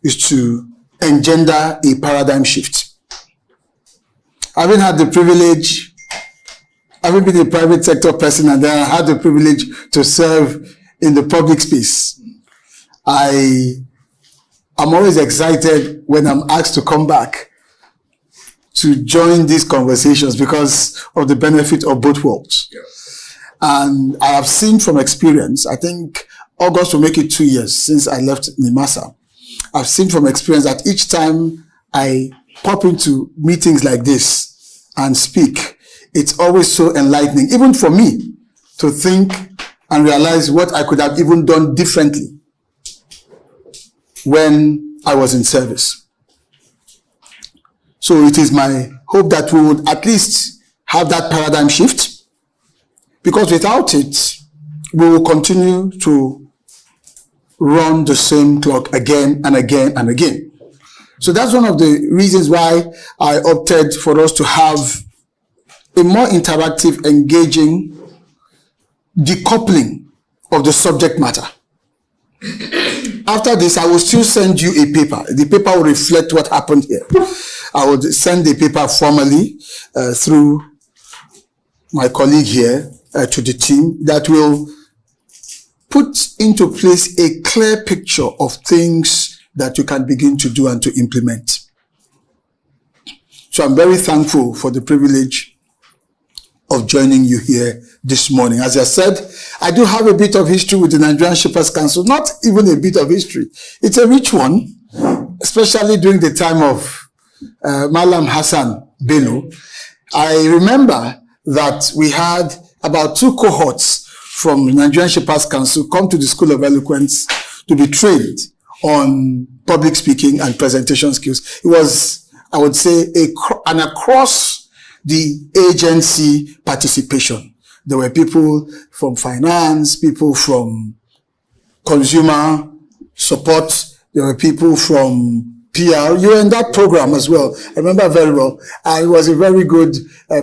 Speaker 5: is to engender a paradigm shift. Having had the privilege, having been a private sector person and then I had the privilege to serve in the public space, I'm always excited when I'm asked to come back to join these conversations because of the benefit of both worlds. Yeah. And I have seen from experience, I think August will make it 2 years since I left NIMASA. I've seen from experience that each time I pop into meetings like this and speak, it's always so enlightening, even for me, to think and realize what I could have even done differently when I was in service. So it is my hope that we would at least have that paradigm shift, because without it, we will continue to run the same clock again and again and again. So that's one of the reasons why I opted for us to have a more interactive, engaging decoupling of the subject matter. After this, I will still send you a paper. The paper will reflect what happened here. I will send the paper formally through my colleague here to the team that will put into place a clear picture of things that you can begin to do and to implement. So I'm very thankful for the privilege of joining you here this morning. As I said, I do have a bit of history with the Nigerian Shippers Council, not even a bit of history. It's a rich one, especially during the time of Malam Hassan Bello. I remember that we had about 2 cohorts from the Nigerian Shippers Council come to the School of Eloquence to be trained on public speaking and presentation skills. It was, I would say, an across the agency participation. There were people from finance, people from consumer support, there were people from PR. You were in that program as well. I remember very well. And it was a very good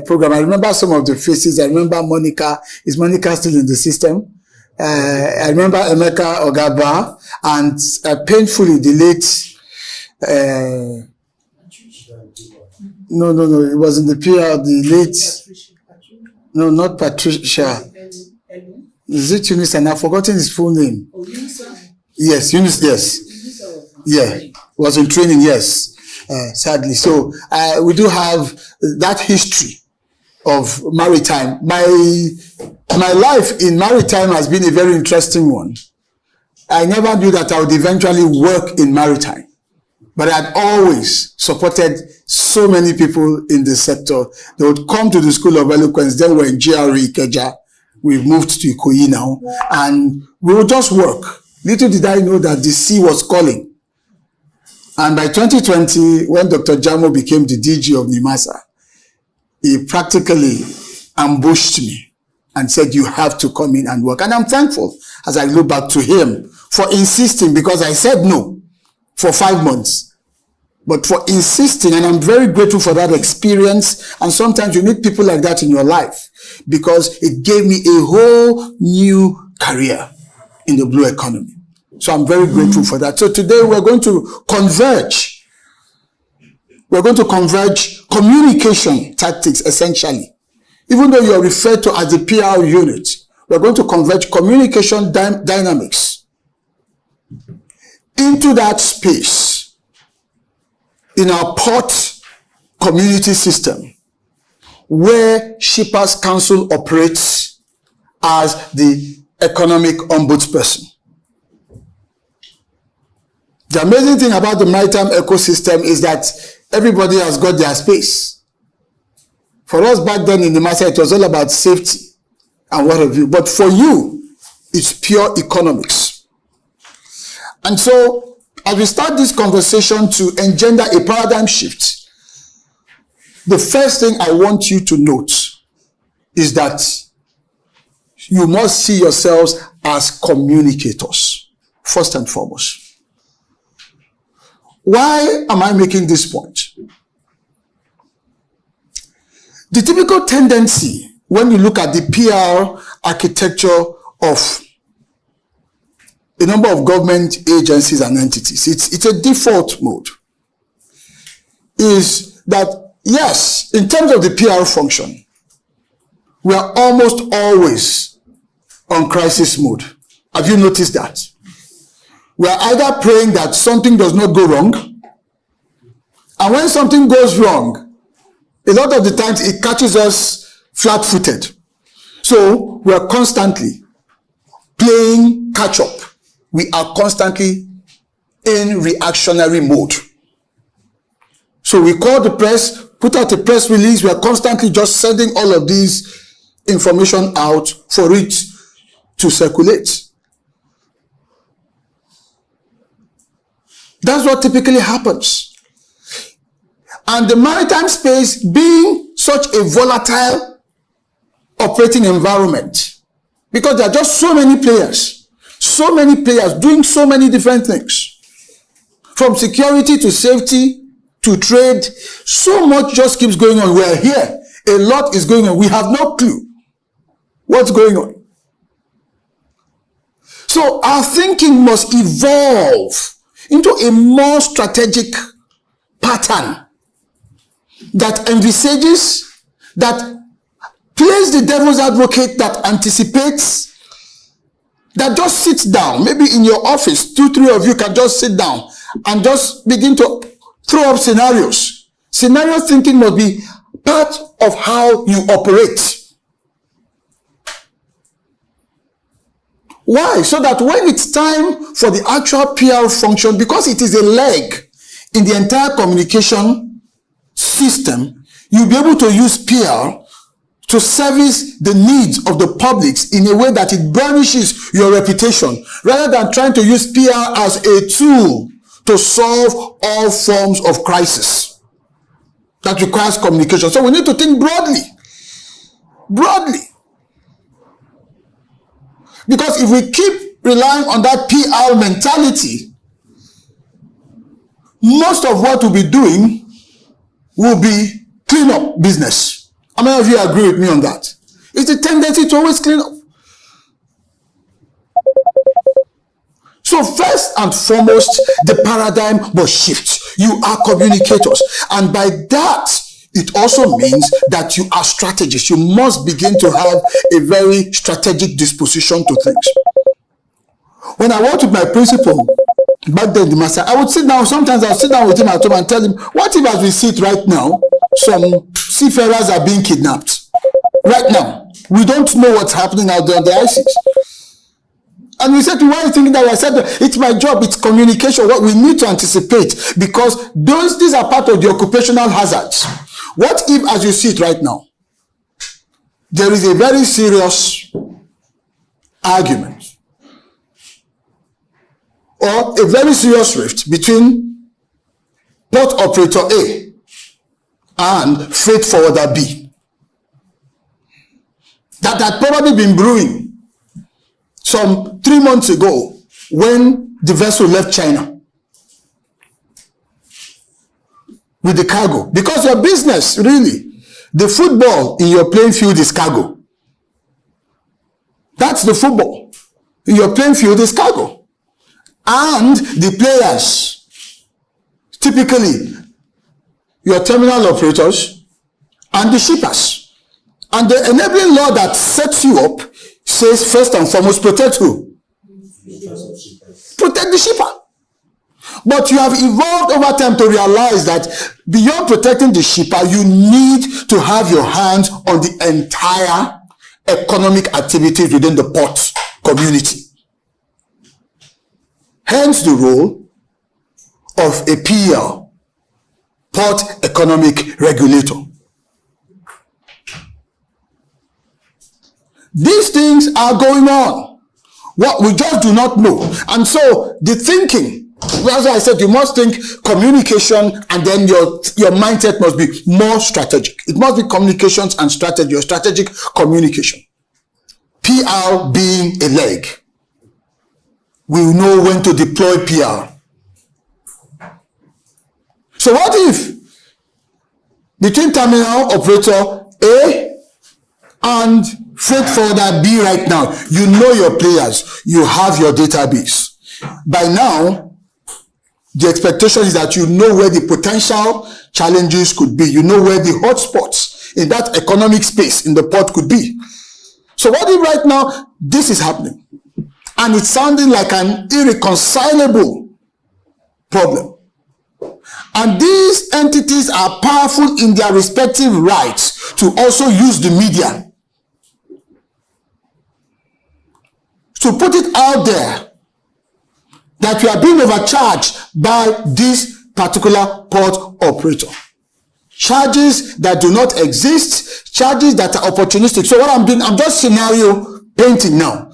Speaker 5: program. I remember some of the faces. I remember Monica. Is Monica still in the system? I remember Emeka Ogaba and painfully the late, no, it wasn't the PR, the late, no, not Patricia. Is it Eunice? And I've forgotten his full name. Yes, Eunice, yes. Yeah, was in training, yes, sadly. So we do have that history of maritime. My life in maritime has been a very interesting one. I never knew that I would eventually work in maritime, but I had always supported so many people in the sector. They would come to the School of Eloquence, then we're in GRE Ikeja. We've moved to Ikoyi now, and we would just work. Little did I know that the sea was calling. And by 2020, when Dr. Jamo became the DG of NIMASA, he practically ambushed me and said, you have to come in and work. And I'm thankful as I look back to him for insisting, because I said no for 5 months.
Speaker 2: but for insisting, and I'm very grateful for that experience. And sometimes you need people like that in your life, because it gave me a whole new career in the blue economy. So I'm very grateful for that. So today we're going to converge. We're going to converge communication tactics, essentially. Even though you're referred to as the PR unit, we're going to converge communication dynamics into that space in our port community system, where Shippers Council operates as the economic ombudsperson. The amazing thing about the maritime ecosystem is that everybody has got their space. For us back then in the master, it was all about safety and what have you. But for you, it's pure economics. And so, as we start this conversation to engender a paradigm shift, the first thing I want you to note is that you must see yourselves as communicators, first and foremost. Why am I making this point? The typical tendency when you look at the PR architecture of a number of government agencies and entities, it's a default mode, is that, yes, in terms of the PR function, we are almost always on crisis mode. Have you noticed that? We are either praying that something does not go wrong, and when something goes wrong, a lot of the times it catches us flat-footed. So we are constantly playing catch-up. We are constantly in reactionary mode. So we call the press, put out a press release. We are constantly just sending all of these information out for it to circulate. That's what typically happens. And the maritime space, being such a volatile operating environment, because there are just so many players doing so many different things, from security to safety to trade, so much just keeps going on. We're here, a lot is going on. We have no clue what's going on. So our thinking must evolve into a more strategic pattern that envisages, that plays the devil's advocate, that anticipates, that just sits down. Maybe in your office, 2-3 of you can just sit down and just begin to throw up scenarios. Scenario thinking must be part of how you operate. Why? So that when it's time for the actual PR function, because it is a leg in the entire communication system, you'll be able to use PR to service the needs of the publics in a way that it burnishes your reputation, rather than trying to use PR as a tool to solve all forms of crisis that requires communication. So we need to think broadly. Because if we keep relying on that PR mentality, most of what we'll be doing will be cleanup business. How many of you agree with me on that? It's a tendency to always clean up. So first and foremost, the paradigm must shift. You are communicators. And by that, it also means that you are strategists. You must begin to have a very strategic disposition to things. When I worked with my principal, back then the master, I would sit down, sometimes I'll sit down with him at home and tell him, what if as we sit right now, some seafarers are being kidnapped? Right now. We don't know what's happening out there on the ICs. And we said, why are you thinking that? I said, it's my job, it's communication, what we need to anticipate, because these are part of the occupational hazards. What if, as you see it right now, there is a very serious argument or a very serious rift between port operator A and freight forwarder B that had probably been brewing some 3 months ago when the vessel left China. with the cargo. Because your business, really, the football in your playing field is cargo. That's the football. In your playing field is cargo. And the players, typically your terminal operators and the shippers. And the enabling law that sets you up says first and foremost, protect who? Protect the shipper. But you have evolved over time to realize that beyond protecting the shipper, you need to have your hands on the entire economic activities within the port community. Hence the role of a PER, Port Economic Regulator. These things are going on. What we just do not know. And so the thinking, as I said, you must think communication, and then your mindset must be more strategic. It must be communications and strategy, or strategic communication. PR being a leg. We will know when to deploy PR. So what if between terminal operator A and freight forwarder B right now, you know your players, you have your database. By now, the expectation is that you know where the potential challenges could be. You know where the hotspots in that economic space in the port could be. So what if right now this is happening? And it's sounding like an irreconcilable problem. And these entities are powerful in their respective rights to also use the media to put it out there that we are being overcharged by this particular port operator. Charges that do not exist, charges that are opportunistic. So what I'm doing, I'm just scenario painting now.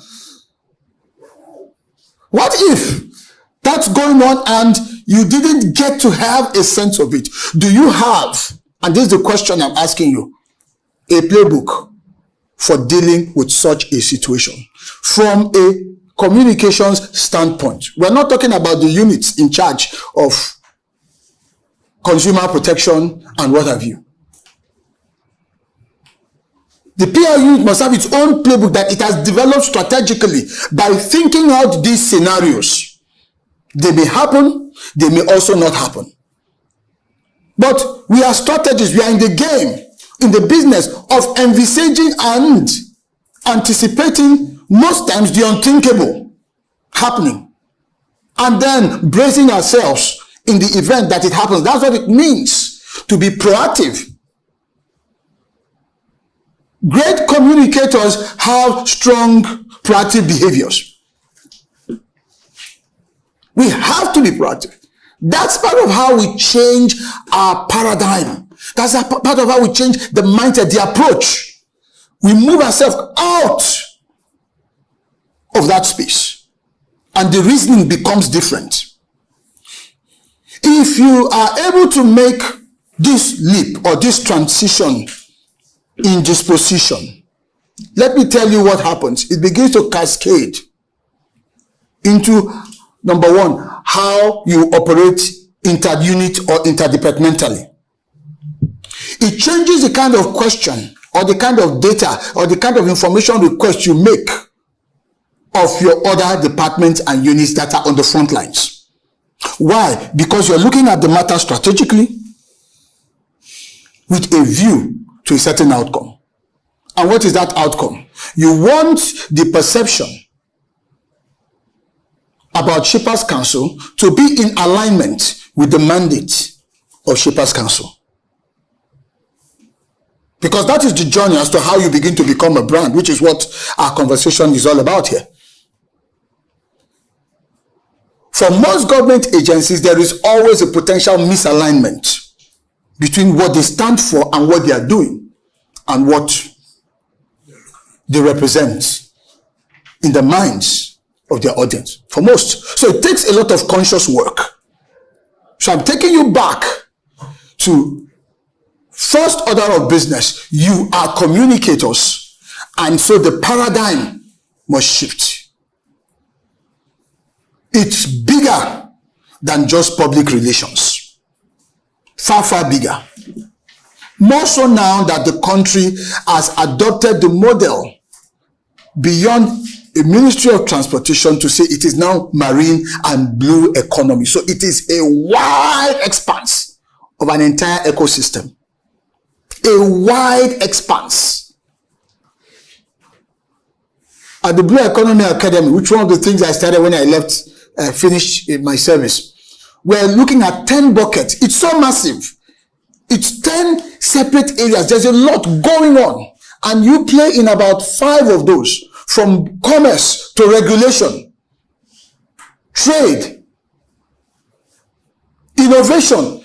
Speaker 2: What if that's going on and you didn't get to have a sense of it? Do you have, and this is the question I'm asking you, a playbook for dealing with such a situation from a communications standpoint? We're not talking about the units in charge of consumer protection and what have you. The PR unit must have its own playbook that it has developed strategically by thinking out these scenarios. They may happen, they may also not happen. But we are strategists, we are in the game, in the business of envisaging and anticipating most times the unthinkable happening, and then bracing ourselves in the event that it happens. That's what it means to be proactive. Great communicators have strong proactive behaviors. We have to be proactive. That's part of how we change our paradigm. That's a part of how we change the mindset, the approach. We move ourselves out of that space, and the reasoning becomes different. If you are able to make this leap or this transition in disposition, let me tell you what happens. It begins to cascade into, number one, how you operate inter-unit or interdepartmentally. It changes the kind of question or the kind of data or the kind of information request you make of your other departments and units that are on the front lines. Why? Because you're looking at the matter strategically with a view to a certain outcome. And what is that outcome? You want the perception about Shippers Council to be in alignment with the mandate of Shippers Council. Because that is the journey as to how you begin to become a brand, which is what our conversation is all about here. For most government agencies, there is always a potential misalignment between what they stand for and what they are doing and what they represent in the minds of their audience. For most. So it takes a lot of conscious work. So I'm taking you back to first order of business. You are communicators, and so the paradigm must shift. It's bigger than just public relations. far, far bigger. More so now that the country has adopted the model beyond a Ministry of Transportation to say it is now marine and blue economy. So it is a wide expanse of an entire ecosystem. A wide expanse. At the Blue Economy Academy, which one of the things I started when I left, finished my service, we're looking at 10 buckets. It's so massive. It's 10 separate areas. There's a lot going on. And you play in about 5 of those, from commerce to regulation, trade, innovation.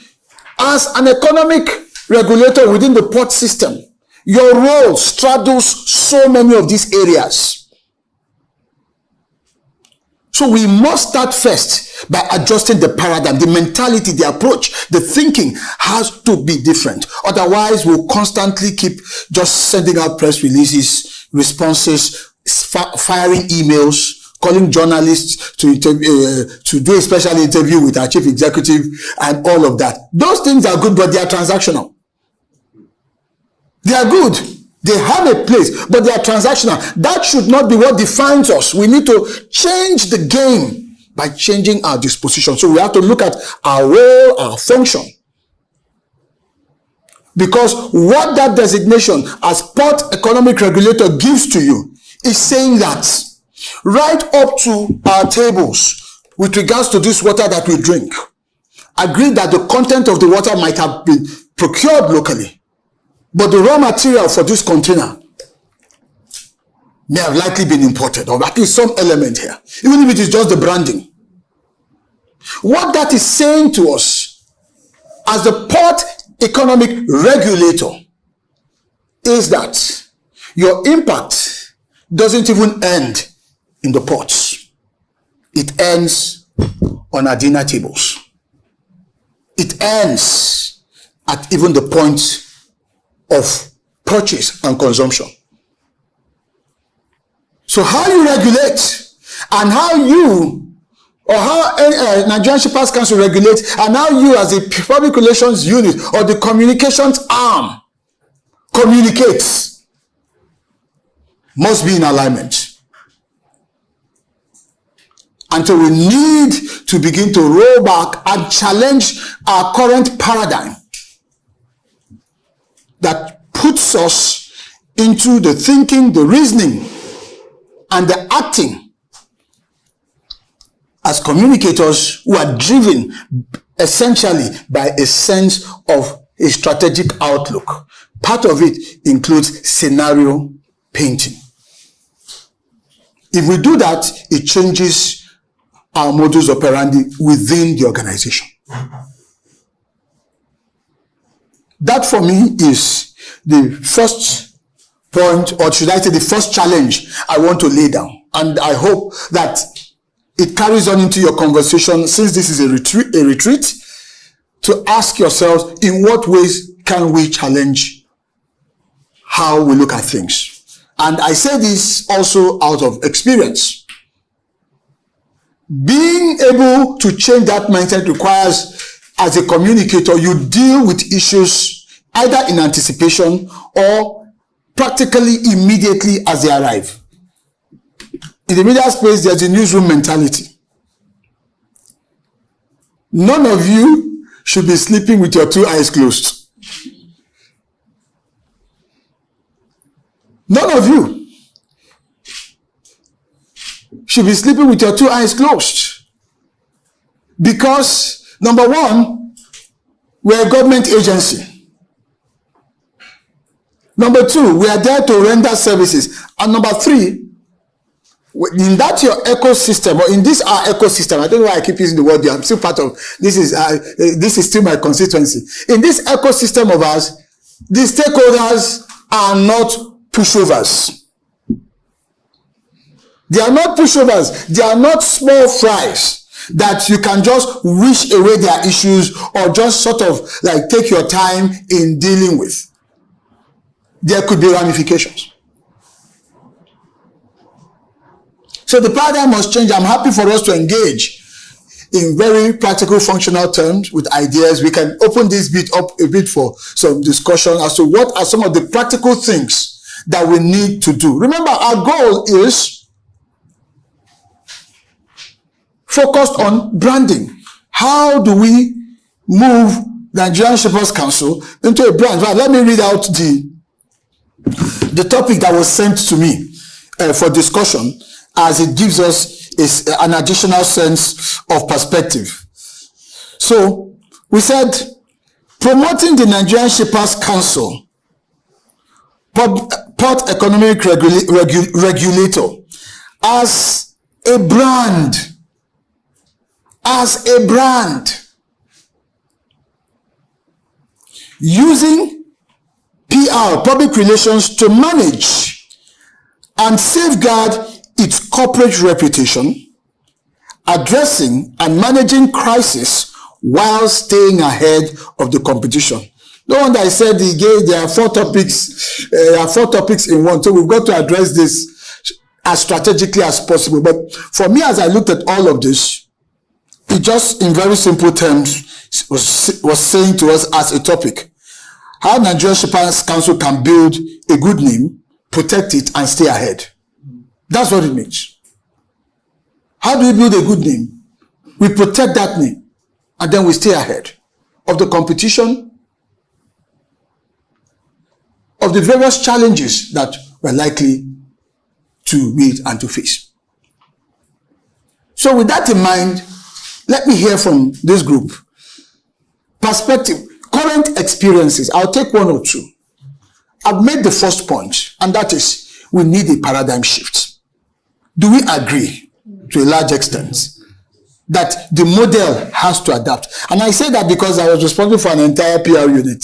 Speaker 2: As an economic regulator within the port system, your role straddles so many of these areas. So we must start first by adjusting the paradigm, the mentality, the approach, the thinking has to be different. Otherwise, we'll constantly keep just sending out press releases, responses, firing emails, calling journalists to do a special interview with our chief executive and all of that. Those things are good, but they are transactional. They are good. They have a place, but they are transactional. That should not be what defines us. We need to change the game by changing our disposition. So we have to look at our role, our function. Because what that designation as Port Economic Regulator gives to you is saying that right up to our tables with regards to this water that we drink, agree that the content of the water might have been procured locally, but the raw material for this container may have likely been imported, or at least some element here, even if it is just the branding. What that is saying to us as the Port Economic Regulator is that your impact doesn't even end in the ports. It ends on our dinner tables. It ends at even the point of purchase and consumption. So how you regulate and how you or how Nigerian Shippers Council regulates and how you as a public relations unit or the communications arm communicates must be in alignment. And so we need to begin to roll back and challenge our current paradigm that puts us into the thinking, the reasoning, and the acting as communicators who are driven essentially by a sense of a strategic outlook. Part of it includes scenario painting. If we do that, it changes our modus operandi within the organization. That for me is the first point, or should I say the first challenge I want to lay down. And I hope that it carries on into your conversation, since this is a retreat, to ask yourselves, in what ways can we challenge how we look at things? And I say this also out of experience. Being able to change that mindset requires, as a communicator, you deal with issues either in anticipation or practically immediately as they arrive. In the media space, there's a newsroom mentality. None of you should be sleeping with your 2 eyes closed. None of you should be sleeping with your 2 eyes closed. Because, number one, we're a government agency. Number two, we are there to render services. And number three, in that your ecosystem, or in this our ecosystem, I don't know why I keep using the word here, I'm still part of, this is still my constituency. In this ecosystem of ours, the stakeholders are not pushovers. They are not pushovers. They are not small fries that you can just wish away their issues or just sort of like take your time in dealing with. There could be ramifications. So the paradigm must change. I'm happy for us to engage in very practical, functional terms with ideas. We can open this bit up a bit for some discussion as to what are some of the practical things that we need to do. Remember, our goal is focused on branding. How do we move the Nigerian Shippers Council into a brand? Right, let me read out the topic that was sent to me for discussion, as it gives us an additional sense of perspective. So we said, promoting the Nigerian Shippers Council, Port Economic Regulator, as a brand, using PR, public relations, to manage and safeguard its corporate reputation, addressing and managing crisis while staying ahead of the competition. No wonder I said there are 4 topics. There are 4 topics in one, so we've got to address this as strategically as possible. But for me, as I looked at all of this, it just, in very simple terms, was saying to us as a topic, how Nigerian Shippers Council can build a good name, protect it, and stay ahead. That's what it means. How do we build a good name? We protect that name, and then we stay ahead of the competition, of the various challenges that we're likely to meet and to face. So with that in mind, let me hear from this group. Perspective, current experiences. I'll take 1 or 2. I've made the first point, and that is we need a paradigm shift. Do we agree to a large extent that the model has to adapt? And I say that because I was responsible for an entire PR unit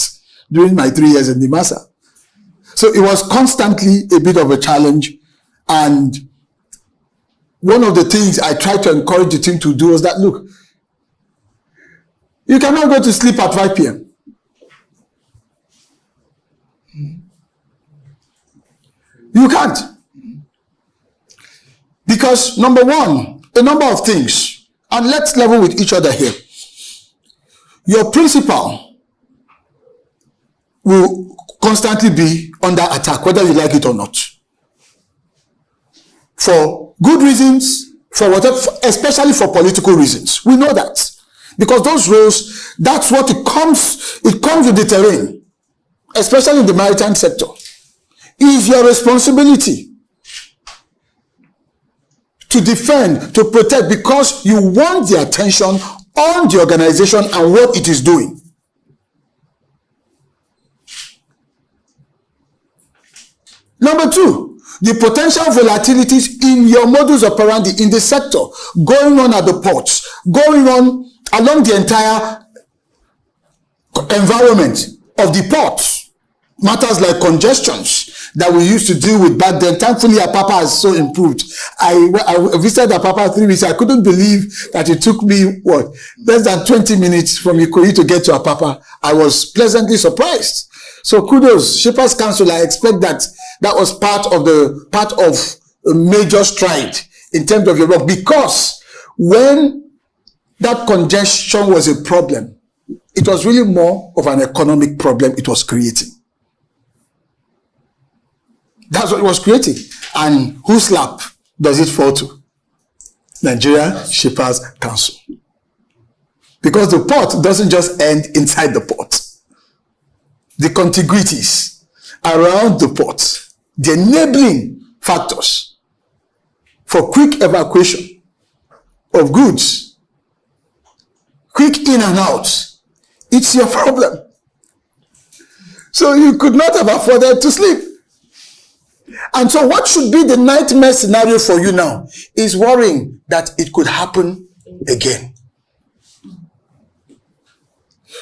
Speaker 2: during my 3 years in the NIMASA. So it was constantly a bit of a challenge. And one of the things I tried to encourage the team to do was that, look, you cannot go to sleep at 5 p.m. You can't. Because, number one, a number of things, and let's level with each other here. Your principal will constantly be under attack, whether you like it or not. For good reasons, for whatever, especially for political reasons. We know that. Because those roles, that's what it comes with the terrain, especially in the maritime sector. It is your responsibility to defend, to protect, because you want the attention on the organization and what it is doing. Number 2, the potential volatilities in your modus operandi in the sector, going on at the ports, going on along the entire environment of the ports. Matters like congestions that we used to deal with back then. Thankfully, Apapa has so improved. I visited Apapa 3 weeks. I couldn't believe that it took me, less than 20 minutes from Ikoyi to get to Apapa. I was pleasantly surprised. So kudos, Shippers Council. I expect that was part of a major stride in terms of your work, because when that congestion was a problem, it was really more of an economic problem it was creating. That's what it was creating. And whose lap does it fall to? Nigeria Shippers Council. Because the port doesn't just end inside the port. The contiguities around the port, the enabling factors for quick evacuation of goods, quick in and out, it's your problem. So you could not have afforded to sleep. And so what should be the nightmare scenario for you now is worrying that it could happen again.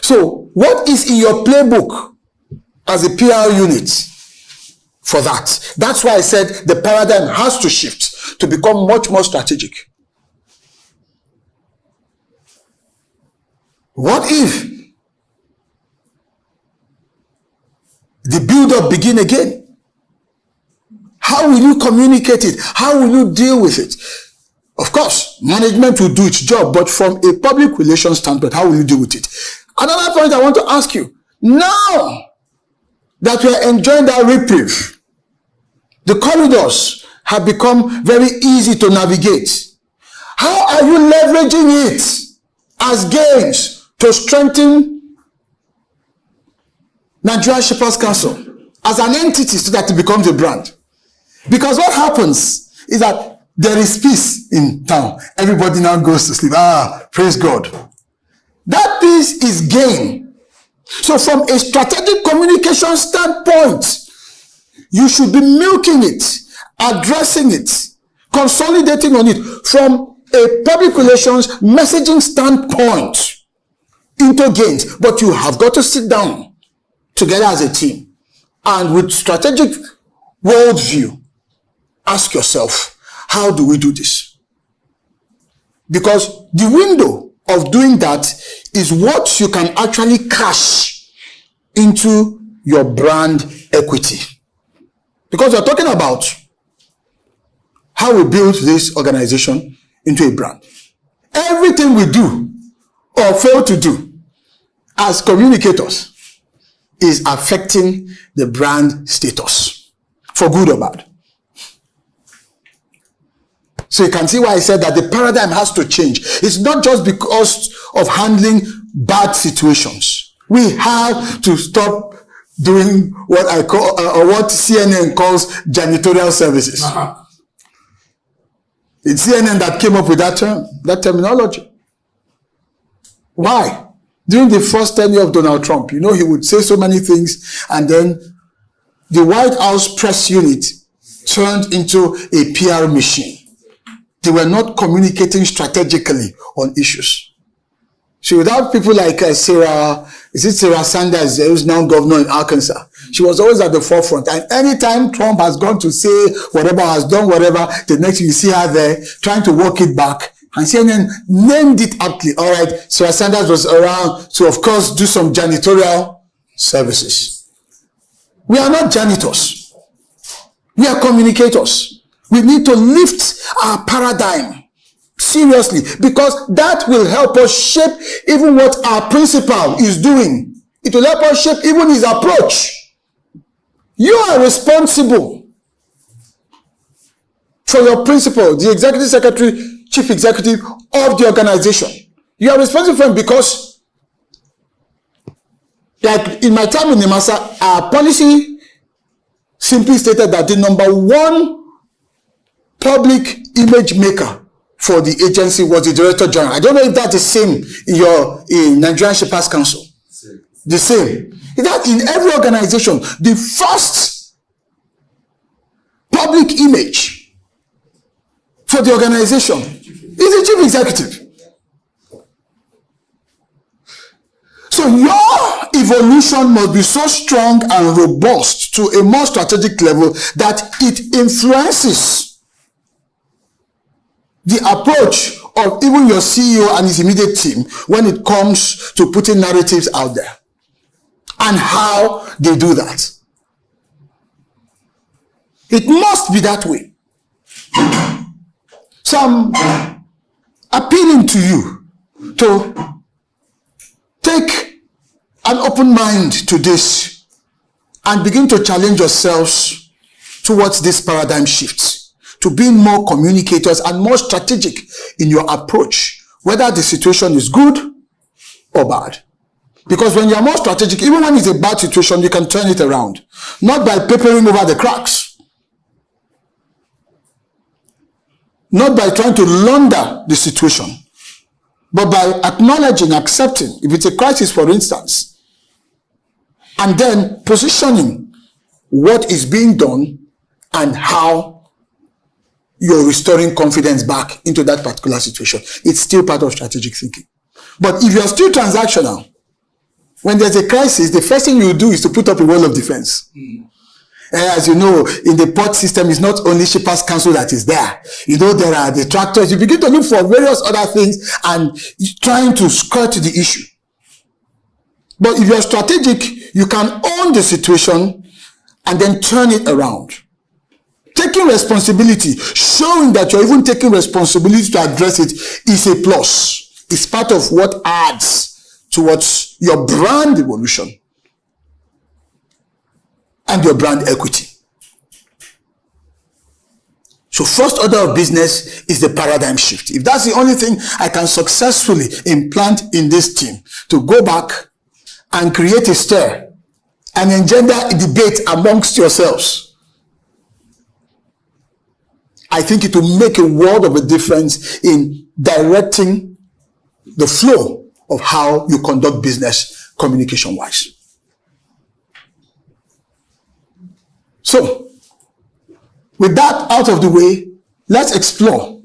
Speaker 2: So what is in your playbook as a PR unit for that? That's why I said the paradigm has to shift to become much more strategic. What if the build-up begin again? How will you communicate it? How will you deal with it? Of course, management will do its job, but from a public relations standpoint, how will you deal with it? Another point I want to ask you, now that we are enjoying that reprieve, the corridors have become very easy to navigate. How are you leveraging it as gains to strengthen Nigeria Shippers Council as an entity so that it becomes a brand? Because what happens is that there is peace in town. Everybody now goes to sleep. Praise God. That peace is gain. So from a strategic communication standpoint, you should be milking it, addressing it, consolidating on it from a public relations messaging standpoint into gains. But you have got to sit down together as a team and with strategic worldview, ask yourself, how do we do this? Because the window of doing that is what you can actually cash into your brand equity. Because we're talking about how we build this organization into a brand. Everything we do or fail to do as communicators is affecting the brand status, for good or bad. So you can see why I said that the paradigm has to change. It's not just because of handling bad situations. We have to stop doing what I call, or what CNN calls janitorial services. It's CNN that came up with that term, that terminology. Why? During the first tenure of Donald Trump, he would say so many things, and then the White House press unit turned into a PR machine. They were not communicating strategically on issues. So without people like Sarah Sanders, who's now governor in Arkansas, she was always at the forefront. And anytime Trump has gone to say whatever, has done whatever, the next thing you see her there trying to walk it back. And CNN named it aptly. All right, Sarah Sanders was around to, of course, do some janitorial services. We are not janitors. We are communicators. We need to lift our paradigm seriously, because that will help us shape even what our principal is doing. It will help us shape even his approach. You are responsible for your principal, the executive secretary, chief executive of the organization. You are responsible for him because, like in my time in NIMASA, our policy simply stated that the number one public image maker for the agency was the Director General. I don't know if that's the same in Nigerian Shippers Council. The same. That in every organization, the first public image for the organization is the chief executive. So your evolution must be so strong and robust to a more strategic level that it influences the approach of even your CEO and his immediate team when it comes to putting narratives out there and how they do that. It must be that way. So I'm appealing to you to take an open mind to this and begin to challenge yourselves towards this paradigm shift, to being more communicators and more strategic in your approach, whether the situation is good or bad. Because when you're more strategic, even when it's a bad situation, you can turn it around. Not by papering over the cracks. Not by trying to launder the situation, but by acknowledging, accepting, if it's a crisis, for instance, and then positioning what is being done and how you're restoring confidence back into that particular situation. It's still part of strategic thinking. But if you're still transactional, when there's a crisis, the first thing you do is to put up a wall of defense. As you know, in the port system, it's not only Shippers Council that is there. There are the tractors. You begin to look for various other things and trying to skirt the issue. But if you're strategic, you can own the situation and then turn it around. taking responsibility, showing that you're even taking responsibility to address it is a plus. It's part of what adds towards your brand evolution and your brand equity. So first order of business is the paradigm shift. If that's the only thing I can successfully implant in this team, to go back and create a stir and engender a debate amongst yourselves, I think it will make a world of a difference in directing the flow of how you conduct business communication-wise. So, with that out of the way, let's explore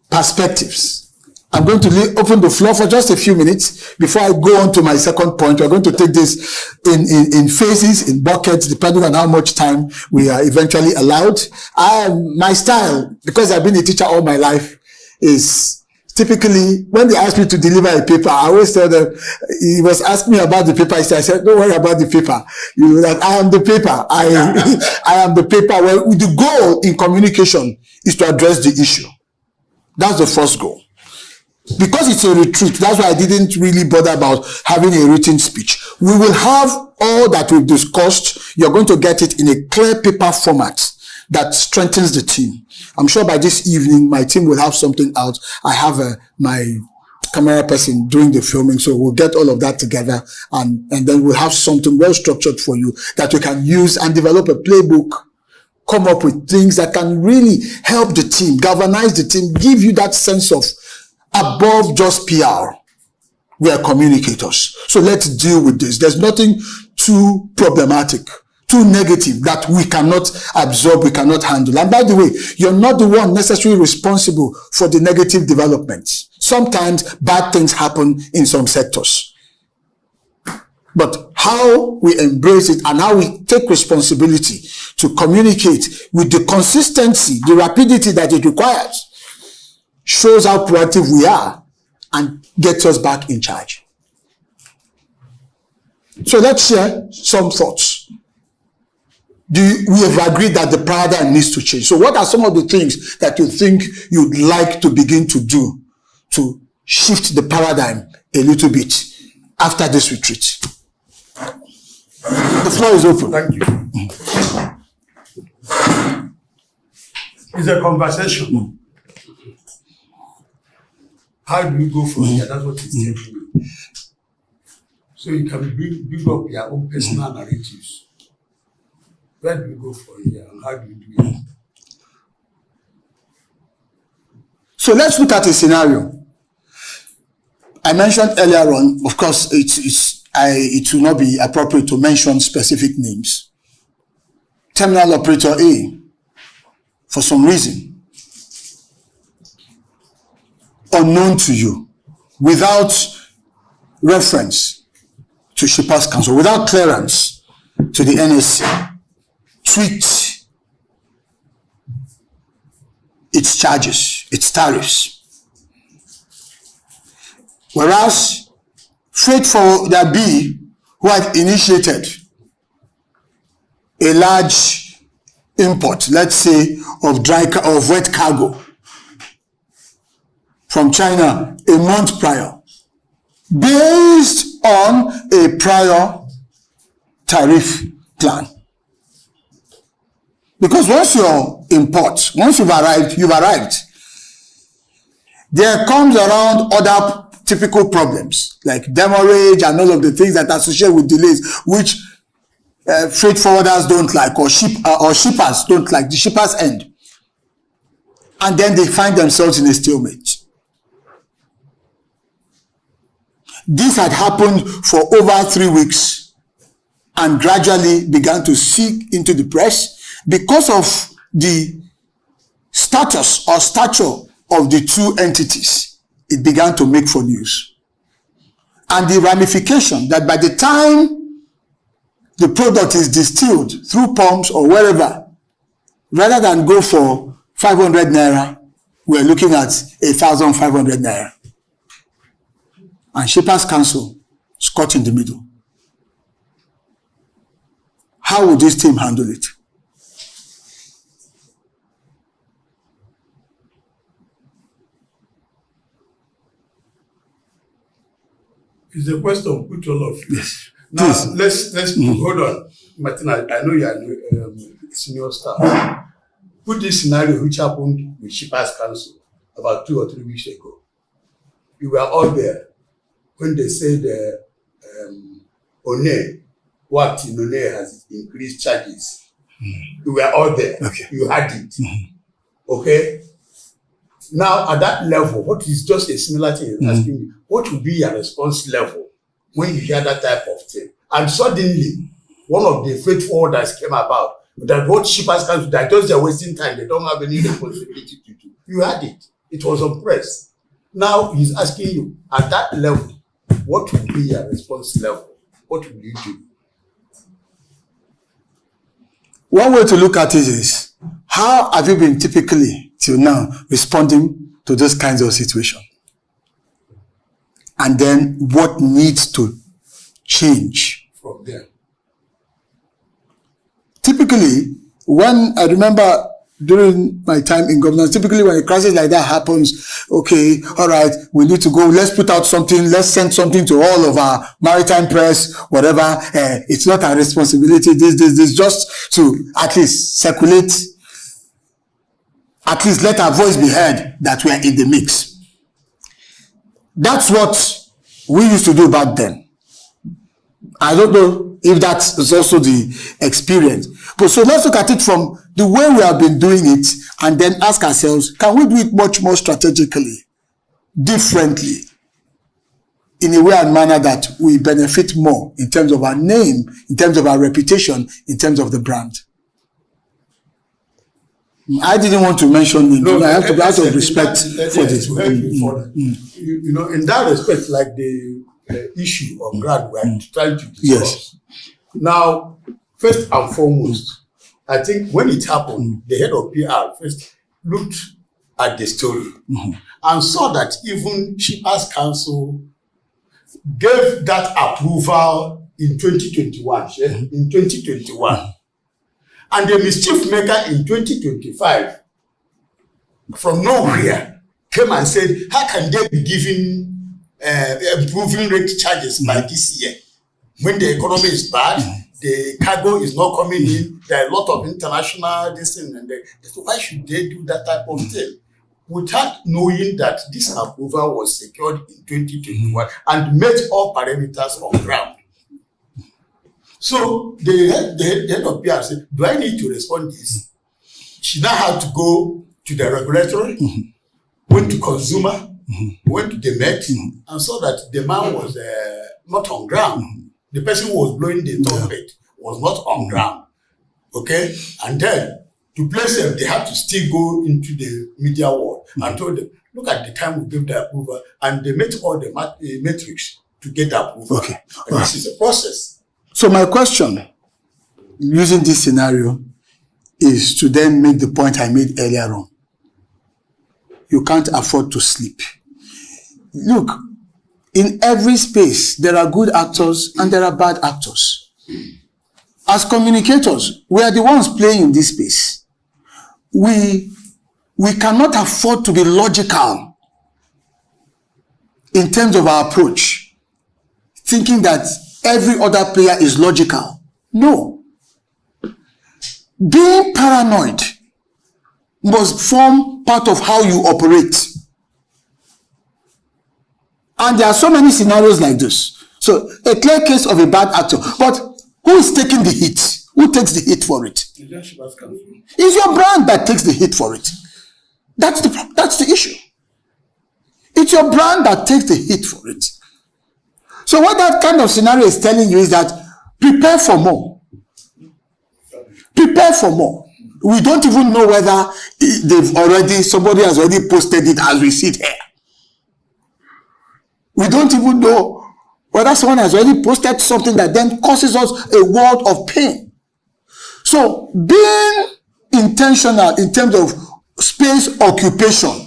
Speaker 2: perspectives. I'm going to open the floor for just a few minutes before I go on to my second point. We're going to take this in phases, in buckets, depending on how much time we are eventually allowed. My style, because I've been a teacher all my life, is typically when they ask me to deliver a paper, I always tell them, he was asking me about the paper. I said, don't worry about the paper. You know that I am the paper. I am the paper. Well, the goal in communication is to address the issue. That's the first goal. Because it's a retreat, that's why I didn't really bother about having a written speech. We will have all that we've discussed. You're going to get it in a clear paper format that strengthens the team. I'm sure by this evening, my team will have something out. I have my camera person doing the filming, so we'll get all of that together, and then we'll have something well structured for you that you can use and develop a playbook, come up with things that can really help the team, galvanize the team, give you that sense of above just PR. We are communicators. So let's deal with this. There's nothing too problematic, too negative that we cannot absorb, we cannot handle. And by the way, you're not the one necessarily responsible for the negative developments. Sometimes bad things happen in some sectors. But how we embrace it and how we take responsibility to communicate with the consistency, the rapidity that it requires, shows how proactive we are and gets us back in charge. So let's share some thoughts. We have agreed that the paradigm needs to change. So what are some of the things that you think you'd like to begin to do to shift the paradigm a little bit after this retreat? The floor is open.
Speaker 8: Thank you. It's a conversation. How do you go from here? That's what it's telling me. So you can build up your own personal narratives. Where do you go from here and how do you do it?
Speaker 2: So let's look at a scenario. I mentioned earlier on, of course, it will not be appropriate to mention specific names. Terminal operator A, for some reason, unknown to you, without reference to Shippers Council, without clearance to the NSC, tweaked its charges, its tariffs. Whereas Freight Forwarder B, who had initiated a large import, let's say, of wet cargo from China a month prior, based on a prior tariff plan. Because once you've arrived, there comes around other typical problems like demurrage and all of the things that are associated with delays, which freight forwarders don't like, or shippers don't like, the shippers end. And then they find themselves in a stalemate. This had happened for over 3 weeks and gradually began to seep into the press because of the status or stature of the two entities. It began to make for news. And the ramification that by the time the product is distilled through pumps or wherever, rather than go for 500 naira, we're looking at 1,500 naira. And Shippers Council is caught in the middle. How would this team handle it?
Speaker 8: It's a question put to all of you.
Speaker 2: Yes.
Speaker 8: Now,
Speaker 2: Please.
Speaker 8: let's hold on. Martin, I know you are senior staff. Put this scenario which happened with Shippers Council about 2 or 3 weeks ago. We were all there when they said One, what in One has increased charges. We were all there.
Speaker 2: Okay.
Speaker 8: You had it. Okay? Now, at that level, what is just a similar thing you're asking me, what would be your response level when you hear that type of thing? And suddenly, one of the freight forwarders came about that what Shippers Council, that just they're wasting time, they don't have any responsibility to do. You had it. It was on press. Now he's asking you, at that level, what would be your response level? What would you do?
Speaker 2: One way to look at it is, how have you been typically, till now, responding to those kinds of situations? And then what needs to change
Speaker 8: From there.
Speaker 2: Typically, when I remember during my time in governance, typically when a crisis like that happens, okay, all right, we need to go, let's put out something, let's send something to all of our maritime press, whatever. It's not our responsibility, this, just to at least circulate, at least let our voice be heard that we are in the mix. That's what we used to do back then. I don't know if that is also the experience. But so let's look at it from the way we have been doing it and then ask ourselves, can we do it much more strategically, differently, in a way and manner that we benefit more in terms of our name, in terms of our reputation, in terms of the brand? I didn't want to mention it. No, I have to be out of respect for this.
Speaker 8: To help you further. You know, in that respect, like the issue of grant we are trying to discuss.
Speaker 2: Yes.
Speaker 8: Now, first and foremost, I think when it happened, the head of PR first looked at the story and saw that even Shippers Council gave that approval in 2021. In 2021. And the mischief maker in 2025, from nowhere, came and said, how can they be giving improving rate charges by this year? When the economy is bad, the cargo is not coming in, there are a lot of international this thing, and so why should they do that type of thing? Without knowing that this approval was secured in 2021 and met all parameters on ground. So the head of PR said, do I need to respond this? She now had to go to the regulatory, went to consumer, went to the Met, and saw that the man was not on ground. The person who was blowing the trumpet was not on ground. Okay? And then, to place them, they had to still go into the media world and told them, look at the time we gave the approval, and they met all the metrics to get the approval.
Speaker 2: Okay.
Speaker 8: And this is a process.
Speaker 2: So my question, using this scenario, is to then make the point I made earlier on. You can't afford to sleep. Look, in every space, there are good actors and there are bad actors. As communicators, we are the ones playing in this space. We cannot afford to be logical in terms of our approach, thinking that every other player is logical. No. Being paranoid must form part of how you operate. And there are so many scenarios like this. So, a clear case of a bad actor. But who is taking the hit? Who takes the hit for it? It's your brand that takes the hit for it. That's the issue. It's your brand that takes the hit for it. So what that kind of scenario is telling you is that prepare for more. Prepare for more. We don't even know whether somebody has already posted it as we sit here. We don't even know whether someone has already posted something that then causes us a world of pain. So being intentional in terms of space occupation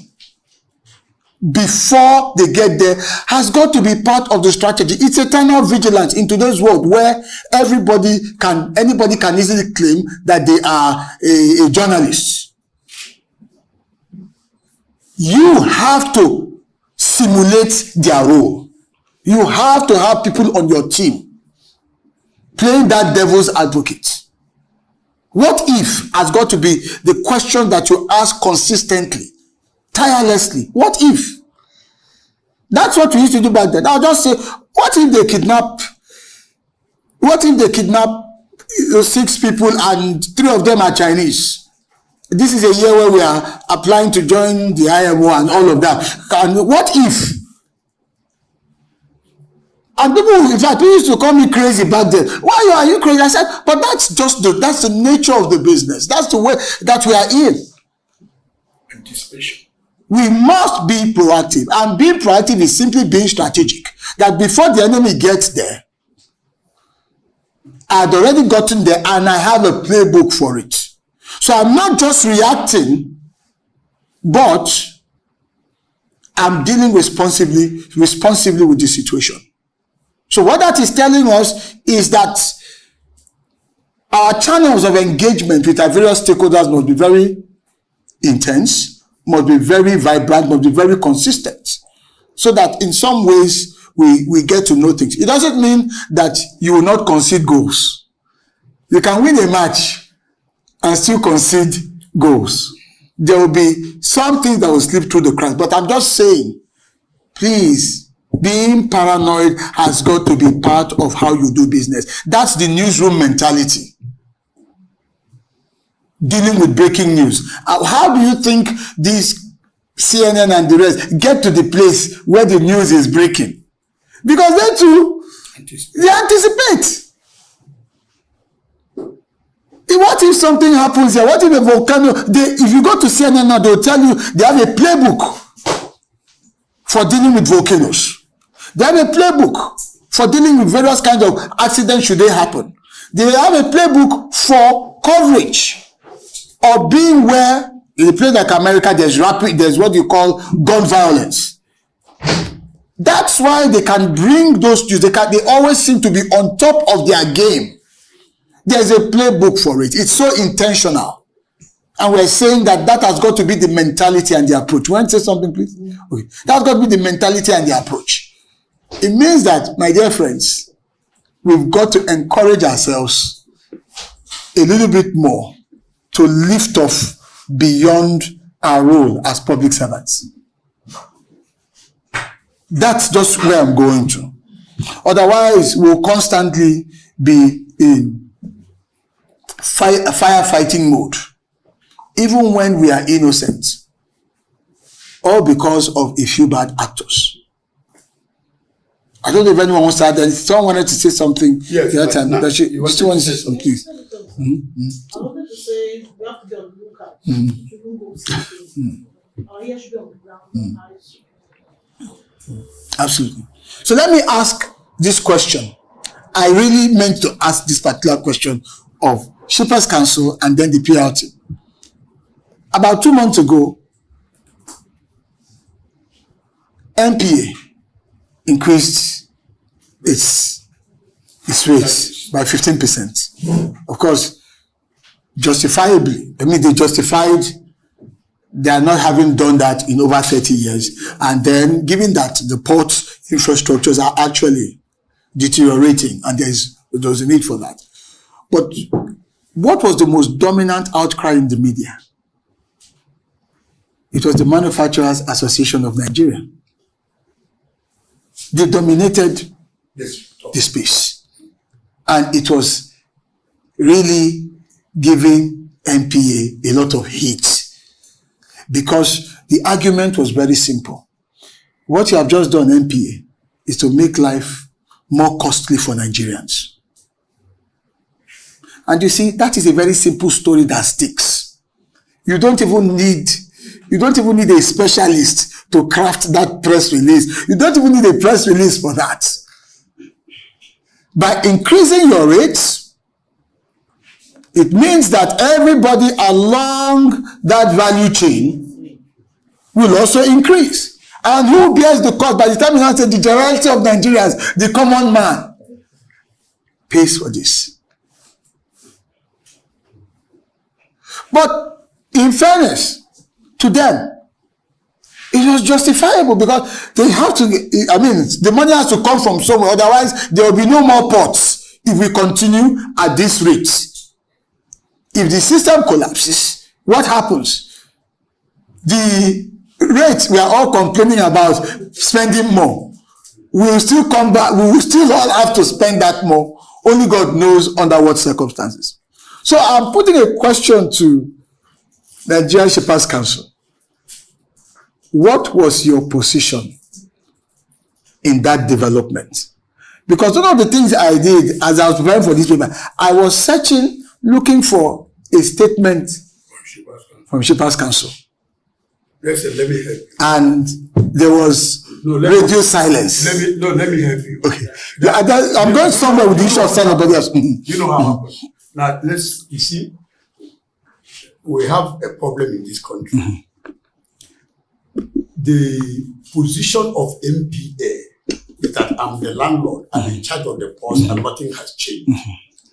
Speaker 2: before they get there has got to be part of the strategy. It's eternal vigilance in today's world where anybody can easily claim that they are a journalist. You have to simulate their role. You have to have people on your team playing that devil's advocate. What if has got to be the question that you ask consistently, tirelessly. What if? That's what we used to do back then. I'll just say, what if they kidnap 6 people and 3 of them are Chinese? This is a year where we are applying to join the IMO and all of that. And what if? And people, in fact, people used to call me crazy back then. Why are you crazy? I said, but that's the nature of the business. That's the way that we are in.
Speaker 8: Anticipation.
Speaker 2: We must be proactive. And being proactive is simply being strategic. That before the enemy gets there, I'd already gotten there and I have a playbook for it. So I'm not just reacting, but I'm dealing responsibly with the situation. So what that is telling us is that our channels of engagement with our various stakeholders must be very intense, must be very vibrant, must be very consistent, so that in some ways we get to know things. It doesn't mean that you will not concede goals. You can win a match and still concede goals. There will be some things that will slip through the cracks, but I'm just saying, please, being paranoid has got to be part of how you do business. That's the newsroom mentality. Dealing with breaking news. How do you think these CNN and the rest get to the place where the news is breaking? Because they too, they anticipate. What if something happens here? What if a volcano? If you go to CNN now, they'll tell you they have a playbook for dealing with volcanoes. They have a playbook for dealing with various kinds of accidents should they happen. They have a playbook for coverage of being where, in a place like America, there's what you call gun violence. That's why they can bring those news. They always seem to be on top of their game. There's a playbook for it. It's so intentional. And we're saying that has got to be the mentality and the approach. You want to say something, please? Okay. That's got to be the mentality and the approach. It means that, my dear friends, we've got to encourage ourselves a little bit more to lift off beyond our role as public servants. That's just where I'm going to. Otherwise, we'll constantly be in firefighting mode, even when we are innocent, all because of a few bad actors. I don't know if anyone wants to add anything. Someone wanted to say something the other time. You still want to say something, please?
Speaker 6: I wanted to say we have to be on the lookout. Shouldn't go sleeping. Our ears should be on the ground. Our eyes should be.
Speaker 2: Absolutely. So let me ask this question. I really meant to ask this particular question of Shippers Council and then the PRT. About 2 months ago, NPA increased its rates by 15%. Of course, justifiably. I mean, they justified their not having done that in over 30 years. And then, given that the port infrastructures are actually deteriorating and there's a need for that. But what was the most dominant outcry in the media? It was the Manufacturers Association of Nigeria. They dominated the space. And it was really giving NPA a lot of heat. Because the argument was very simple. What you have just done, NPA, is to make life more costly for Nigerians. And you see, that is a very simple story that sticks. You don't even need a specialist to craft that press release. You don't even need a press release for that. By increasing your rates, it means that everybody along that value chain will also increase. And who bears the cost? By the time you answer the generality of Nigerians, the common man pays for this. But in fairness to them, it It was justifiable because they have to, I mean, the money has to come from somewhere. Otherwise, there will be no more ports if we continue at this rate. If the system collapses, what happens? The rate we are all complaining about spending more, we will still come back, we will still all have to spend that more. Only God knows under what circumstances. So I'm putting a question to the Nigerian Shippers Council. What was your position in that development? Because one of the things I did as I was preparing for this paper, I was searching, looking for a statement from Shippers Council.
Speaker 8: Listen, let me help you.
Speaker 2: And there was radio silence.
Speaker 8: Let me help you.
Speaker 2: Okay. I'm going somewhere with the issue of silence, but yes.
Speaker 8: You know how it happens. Now, you see, we have a problem in this country. The position of MPA is that I'm the landlord and in charge of the post and nothing has changed.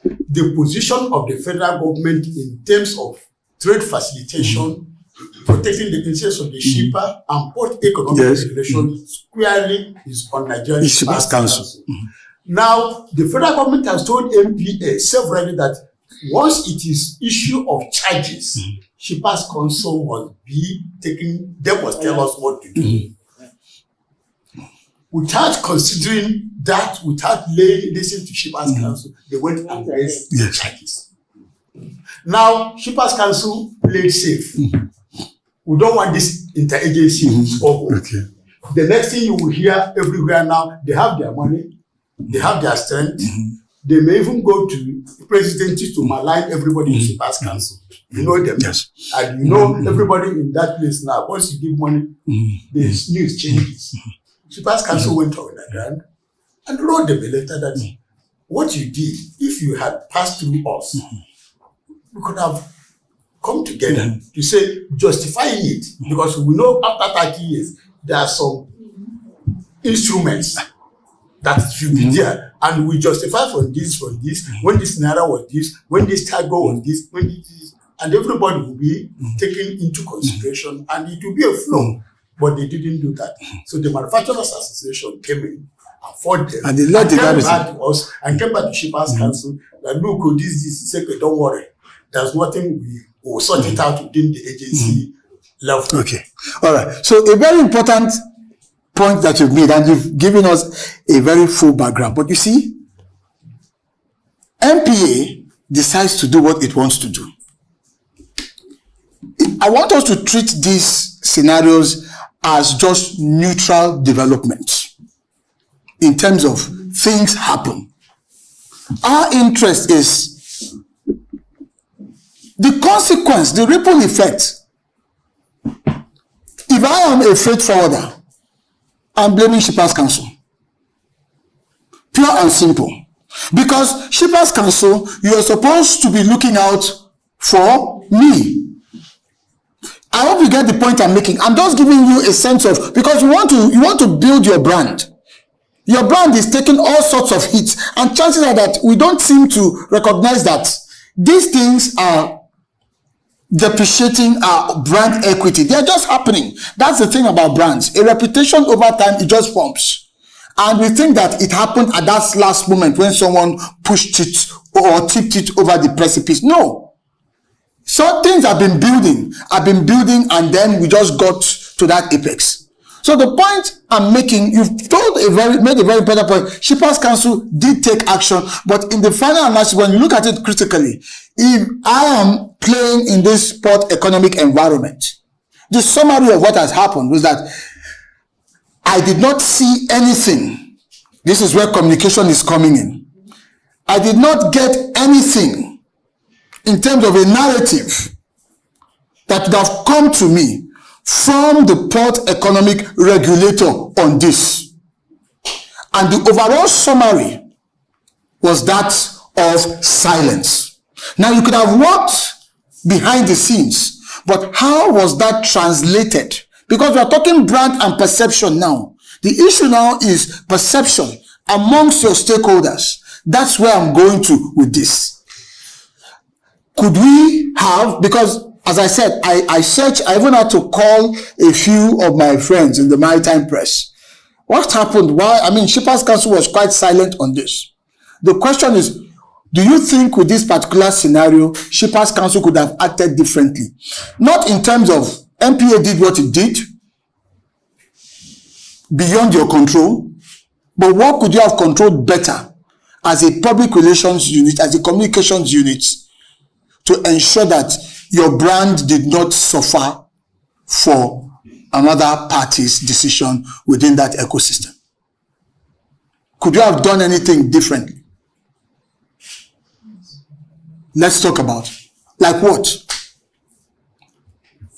Speaker 8: The position of the federal government in terms of trade facilitation, protecting the interests of the shipper and port economic regulation squarely is on Nigerian Shippers Council. Now, the federal government has told MPA severally that once it is issue of charges, Shippers Council must be taking, they must tell us what to do. Without considering that, without listening to Shippers Council, they went and raised the charges. Now, Shippers Council played safe. We don't want this interagency trouble. The next thing you will hear everywhere now, they have their money, they have their strength. They may even go to the presidency to malign everybody in Shippers Council. You know them. Yes. And you know everybody in that place now. Once you give money, the news changes. Shippers Council went on the ground and wrote them a letter that what you did, if you had passed through us, we could have come together to say, justifying it. Because we know after 30 years, there are some instruments that should be there. And we justify from this, when this Naira was this, when this Tago was this, when this, and everybody will be taken into consideration and it will be a flow. But they didn't do that. So the Manufacturers Association came in and fought them. And they let came back to us and came back to Shippers Council that look, this say, don't worry. There's nothing, we will sort it out within the agency level.
Speaker 2: Okay. All right. So a very important point that you've made, and you've given us a very full background. But you see, MPA decides to do what it wants to do. I want us to treat these scenarios as just neutral development in terms of things happen. Our interest is the consequence, the ripple effect. If I am a freight forwarder, I'm blaming Shippers Council. Pure and simple. Because Shippers Council, you are supposed to be looking out for me. I hope you get the point I'm making. I'm just giving you a sense of, because you want to build your brand. Your brand is taking all sorts of hits, and chances are that we don't seem to recognize that these things are depreciating our brand equity. They're just happening. That's the thing about brands. A reputation over time, it just forms. And we think that it happened at that last moment when someone pushed it or tipped it over the precipice. No. So things have been building, and then we just got to that apex. So the point I'm making, you've made a very important point. Shippers Council did take action, but in the final analysis, when you look at it critically, if I am playing in this port economic environment, the summary of what has happened was that I did not see anything. This is where communication is coming in. I did not get anything in terms of a narrative that would have come to me from the port economic regulator on this. And the overall summary was that of silence. Now, you could have worked behind the scenes, but how was that translated? Because we are talking brand and perception now. The issue now is perception amongst your stakeholders. That's where I'm going to with this. Could we have, because as I said, I searched, I even had to call a few of my friends in the maritime press. What happened? Why? I mean, Shippers Council was quite silent on this. The question is, do you think with this particular scenario, Shippers Council could have acted differently? Not in terms of NPA did what it did, beyond your control, but what could you have controlled better as a public relations unit, as a communications unit, to ensure that your brand did not suffer for another party's decision within that ecosystem? Could you have done anything differently? Let's talk about it. Like what?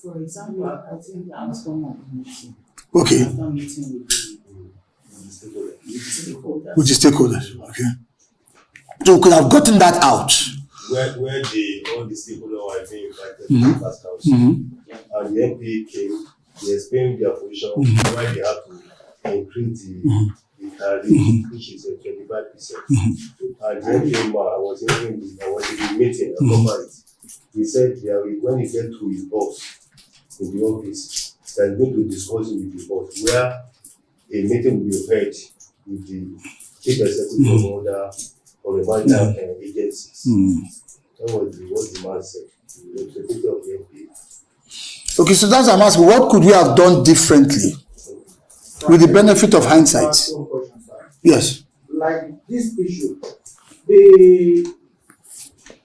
Speaker 6: For example, I think I was going on a meeting.
Speaker 2: Okay.
Speaker 6: After meeting
Speaker 2: With the stakeholders. Okay. So we could have gotten that out.
Speaker 9: Where all the stakeholders were being invited to the first council. And the NPA came, they explained their position, why they have to increase the tariff, which is 25%. And the NPA man, I was in the meeting, I covered it. He said, when he get to his boss in the office, they're going to discuss it with the boss, where a meeting will be held with the chief executive order of the maritime agencies. That was what the man said, the representative of the NPA.
Speaker 2: Okay, so that's what I'm asking. What could we have done differently with the benefit of hindsight? Yes.
Speaker 22: Like this issue, the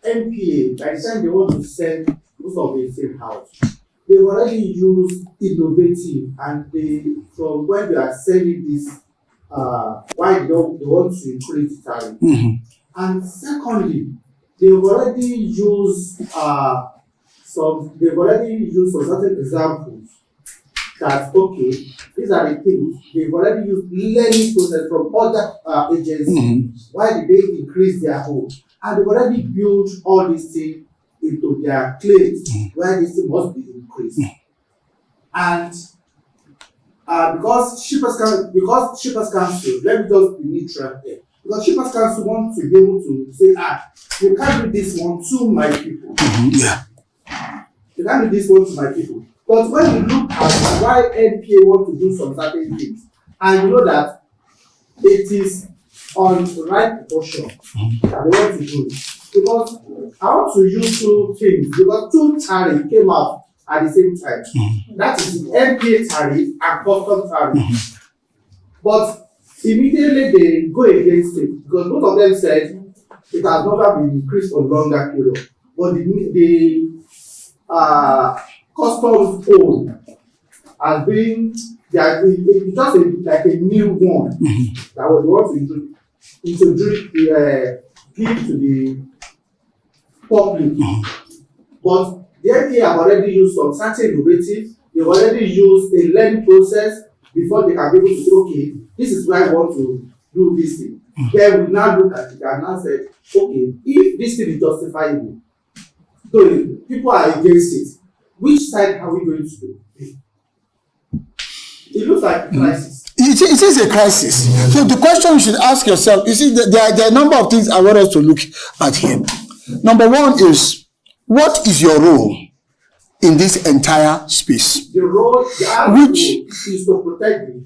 Speaker 22: NPA, by the time they want to sell most of the same house, they already use innovative, and from when they are selling this, why they want to increase the tariff. And secondly, they've already used some certain examples that, okay, these are the things they've already used learning process from other agencies. Why did they increase their own? And they've already built all these things into their claims, where this thing must be increased. And because Shippers Council, let me just be neutral here. Because Shippers Council wants to be able to say, you can't do this one to my people. You can't do this one to my people. But when you look at why NPA want to do some certain things, and you know that it is on the right proportion that they want to do it. Because I want to use two things, because two tariffs came out at the same time. That is the NPA tariff and custom tariff. But immediately they go against it, because both of them said it has never been increased for longer period. But the customs code has been, it's just like a new one that was what to introduce, give to the public. But the NPA have already used some certain innovative, they've already used a learning process before they can be able to say, okay, this is why I want to do this thing. Then we now look at it and now say, okay, if this thing is justifiable, so people are against it, which side are we going to do? It looks like a crisis.
Speaker 2: It is a crisis. So the question you should ask yourself, you see, there are a number of things I want us to look at here. Number one is, what is your role in this entire space?
Speaker 22: The role is to protect me.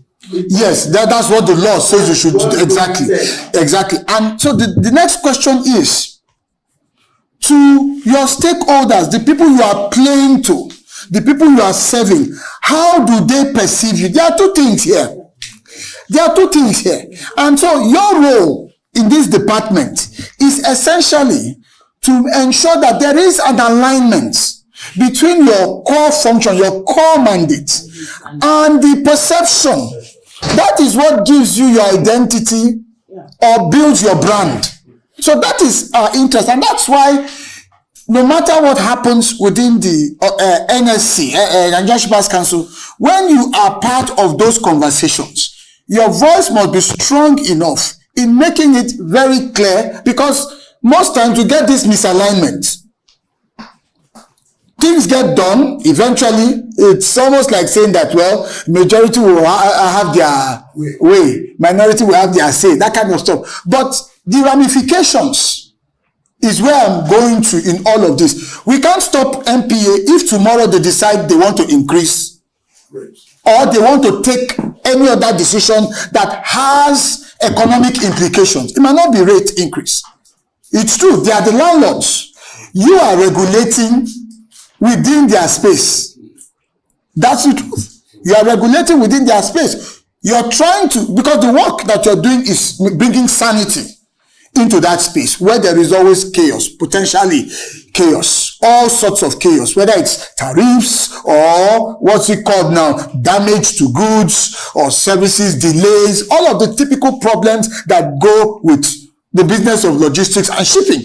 Speaker 2: Yes, that's what the law says you should do. Exactly. And so the next question is, to your stakeholders, the people you are playing to, the people you are serving, how do they perceive you? There are two things here. And so your role in this department is essentially to ensure that there is an alignment between your core function, your core mandate, and the perception. That is what gives you your identity or builds your brand. So that is our interest, and that's why no matter what happens within the NSC, Nigerian Shippers Council, when you are part of those conversations, your voice must be strong enough in making it very clear, because most times you get this misalignment. Things get done, eventually, it's almost like saying that, well, majority will have their way, minority will have their say, that kind of stuff. But the ramifications is where I'm going to in all of this. We can't stop NPA if tomorrow they decide they want to increase or they want to take any other decision that has economic implications. It might not be rate increase. It's true, they are the landlords. You are regulating within their space. That's the truth. You are regulating within their space. You're trying to, because the work that you're doing is bringing sanity into that space where there is always chaos, potentially chaos, all sorts of chaos, whether it's tariffs or what's it called now, damage to goods or services delays, all of the typical problems that go with the business of logistics and shipping.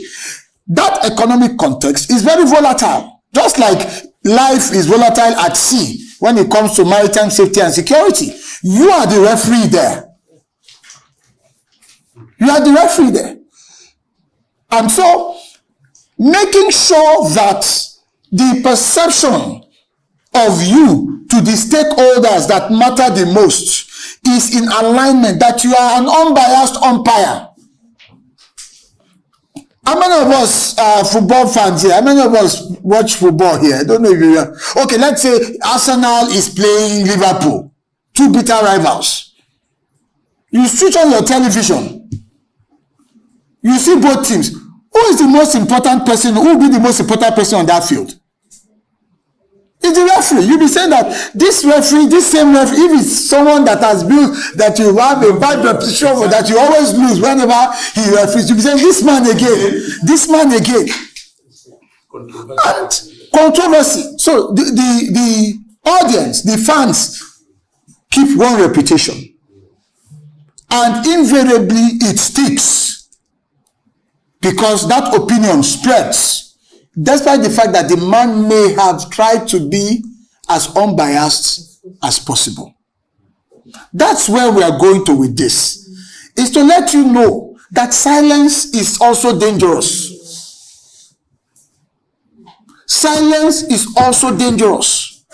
Speaker 2: That economic context is very volatile, just like life is volatile at sea when it comes to maritime safety and security. You are the referee there. You are the referee there. And so, making sure that the perception of you to the stakeholders that matter the most is in alignment, that you are an unbiased umpire. How many of us are football fans here? How many of us watch football here? I don't know if you are. Okay, let's say Arsenal is playing Liverpool, two bitter rivals. You switch on your television. You see both teams. Who is the most important person? Who will be the most important person on that field? It's the referee. You'll be saying that this referee, this same referee, if it's someone that has built, that you have a bad reputation for, that you always lose whenever he referees, you'll be saying, this man again, this man again. And controversy. So the audience, the fans, keep one reputation. And invariably it sticks. Because that opinion spreads, despite the fact that the man may have tried to be as unbiased as possible. That's where we are going to with this, is to let you know that silence is also dangerous. Silence is also dangerous.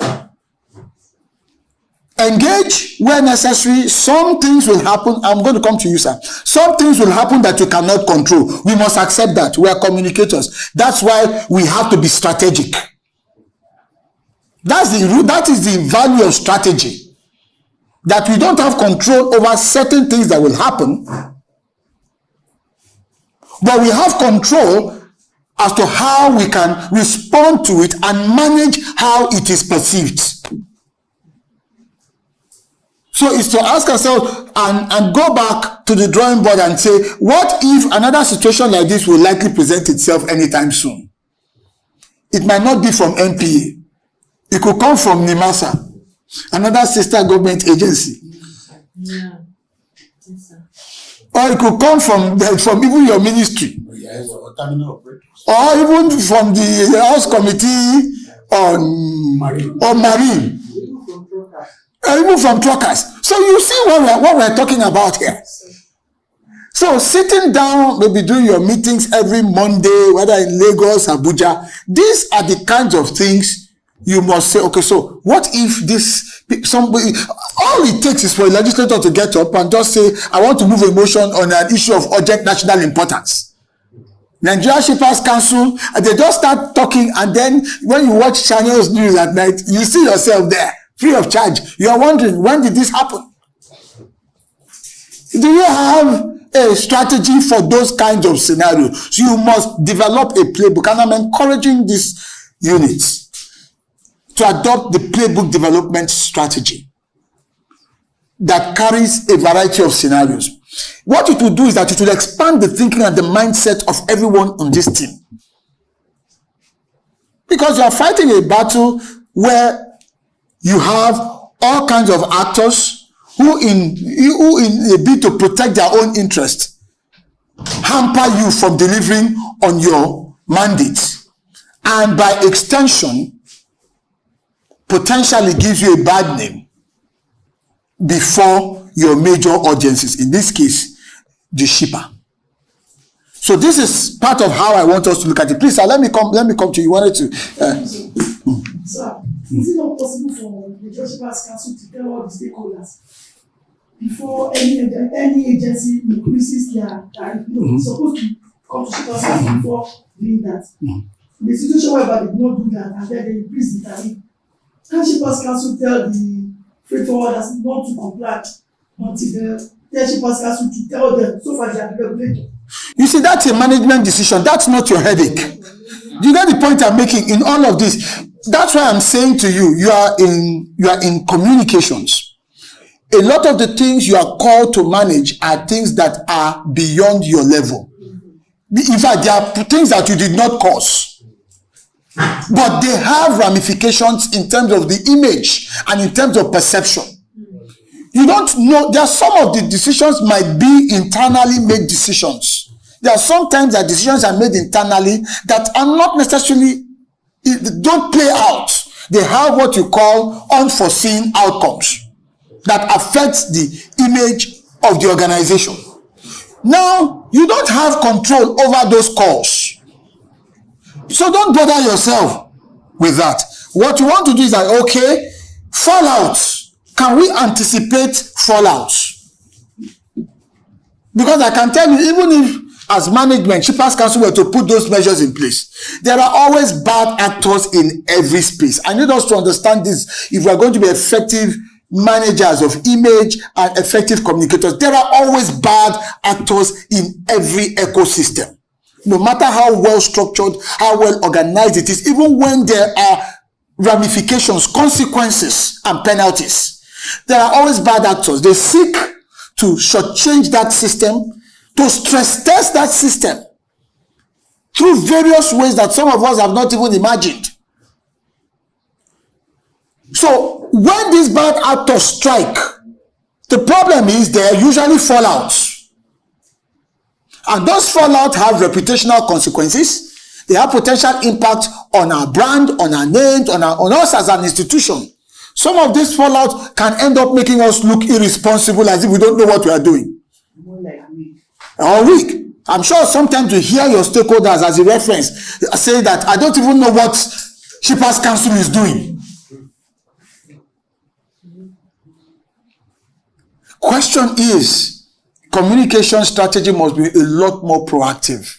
Speaker 2: Engage where necessary. Some things will happen. I'm going to come to you, sir. Some things will happen that you cannot control. We must accept that. We are communicators. That's why we have to be strategic. That is the value of strategy. That we don't have control over certain things that will happen, but we have control as to how we can respond to it and manage how it is perceived. So it's to ask ourselves and go back to the drawing board and say, what if another situation like this will likely present itself anytime soon? It might not be from NPA. It could come from NIMASA, another sister government agency.
Speaker 6: Yeah.
Speaker 2: Or it could come from even your ministry. Or even from the House Committee on Marine. Even from truckers. So you see what we're talking about here. So sitting down, maybe doing your meetings every Monday, whether in Lagos, Abuja, these are the kinds of things you must say, okay, so what if somebody, all it takes is for a legislator to get up and just say, I want to move a motion on an issue of urgent national importance. Nigeria Shippers Council, and they just start talking, and then when you watch Channels News at night, you see yourself there. Free of charge. You are wondering, when did this happen? Do you have a strategy for those kinds of scenarios? So you must develop a playbook, and I'm encouraging these units to adopt the playbook development strategy that carries a variety of scenarios. What it will do is that it will expand the thinking and the mindset of everyone on this team. Because you are fighting a battle where you have all kinds of actors who in a bid to protect their own interests, hamper you from delivering on your mandate, and by extension, potentially gives you a bad name before your major audiences, in this case, the shipper. So this is part of how I want us to look at it. Please, sir, let me come to you. You wanted to...
Speaker 6: Sir, is it not possible for the Shippers Council to tell all the stakeholders before any agency increases their tariff? It's supposed to
Speaker 22: come to Shippers Council before doing that. The situation whereby they did not do that and then they increase the tariff. Can Shippers Council tell the freight forwarders not to comply until the tell Shippers Council to tell them so far they are the regulator?
Speaker 2: You see, that's a management decision. That's not your headache. Do you get the point I'm making in all of this? That's why I'm saying to you, you are in communications. A lot of the things you are called to manage are things that are beyond your level. In fact, there are things that you did not cause. But they have ramifications in terms of the image and in terms of perception. You don't know, there are some of the decisions might be internally made decisions. There are sometimes that decisions are made internally that are not necessarily, don't play out. They have what you call unforeseen outcomes that affect the image of the organization. Now, you don't have control over those calls. So don't bother yourself with that. What you want to do is that, okay, fallouts. Can we anticipate fallouts? Because I can tell you, even if as management, Shippers Council were to put those measures in place, there are always bad actors in every space. I need us to understand this. If we are going to be effective managers of image and effective communicators, there are always bad actors in every ecosystem. No matter how well structured, how well organized it is, even when there are ramifications, consequences, and penalties, there are always bad actors. They seek to shortchange that system, to stress test that system through various ways that some of us have not even imagined. So when these bad actors strike, the problem is they are usually fallouts. And those fallouts have reputational consequences. They have potential impact on our brand, on our names, on us as an institution. Some of these fallout can end up making us look irresponsible as if we don't know what we are doing.
Speaker 22: More like weak.
Speaker 2: Or weak. I'm sure sometimes you hear your stakeholders as a reference say that I don't even know what Shippers Council is doing. Question is, communication strategy must be a lot more proactive.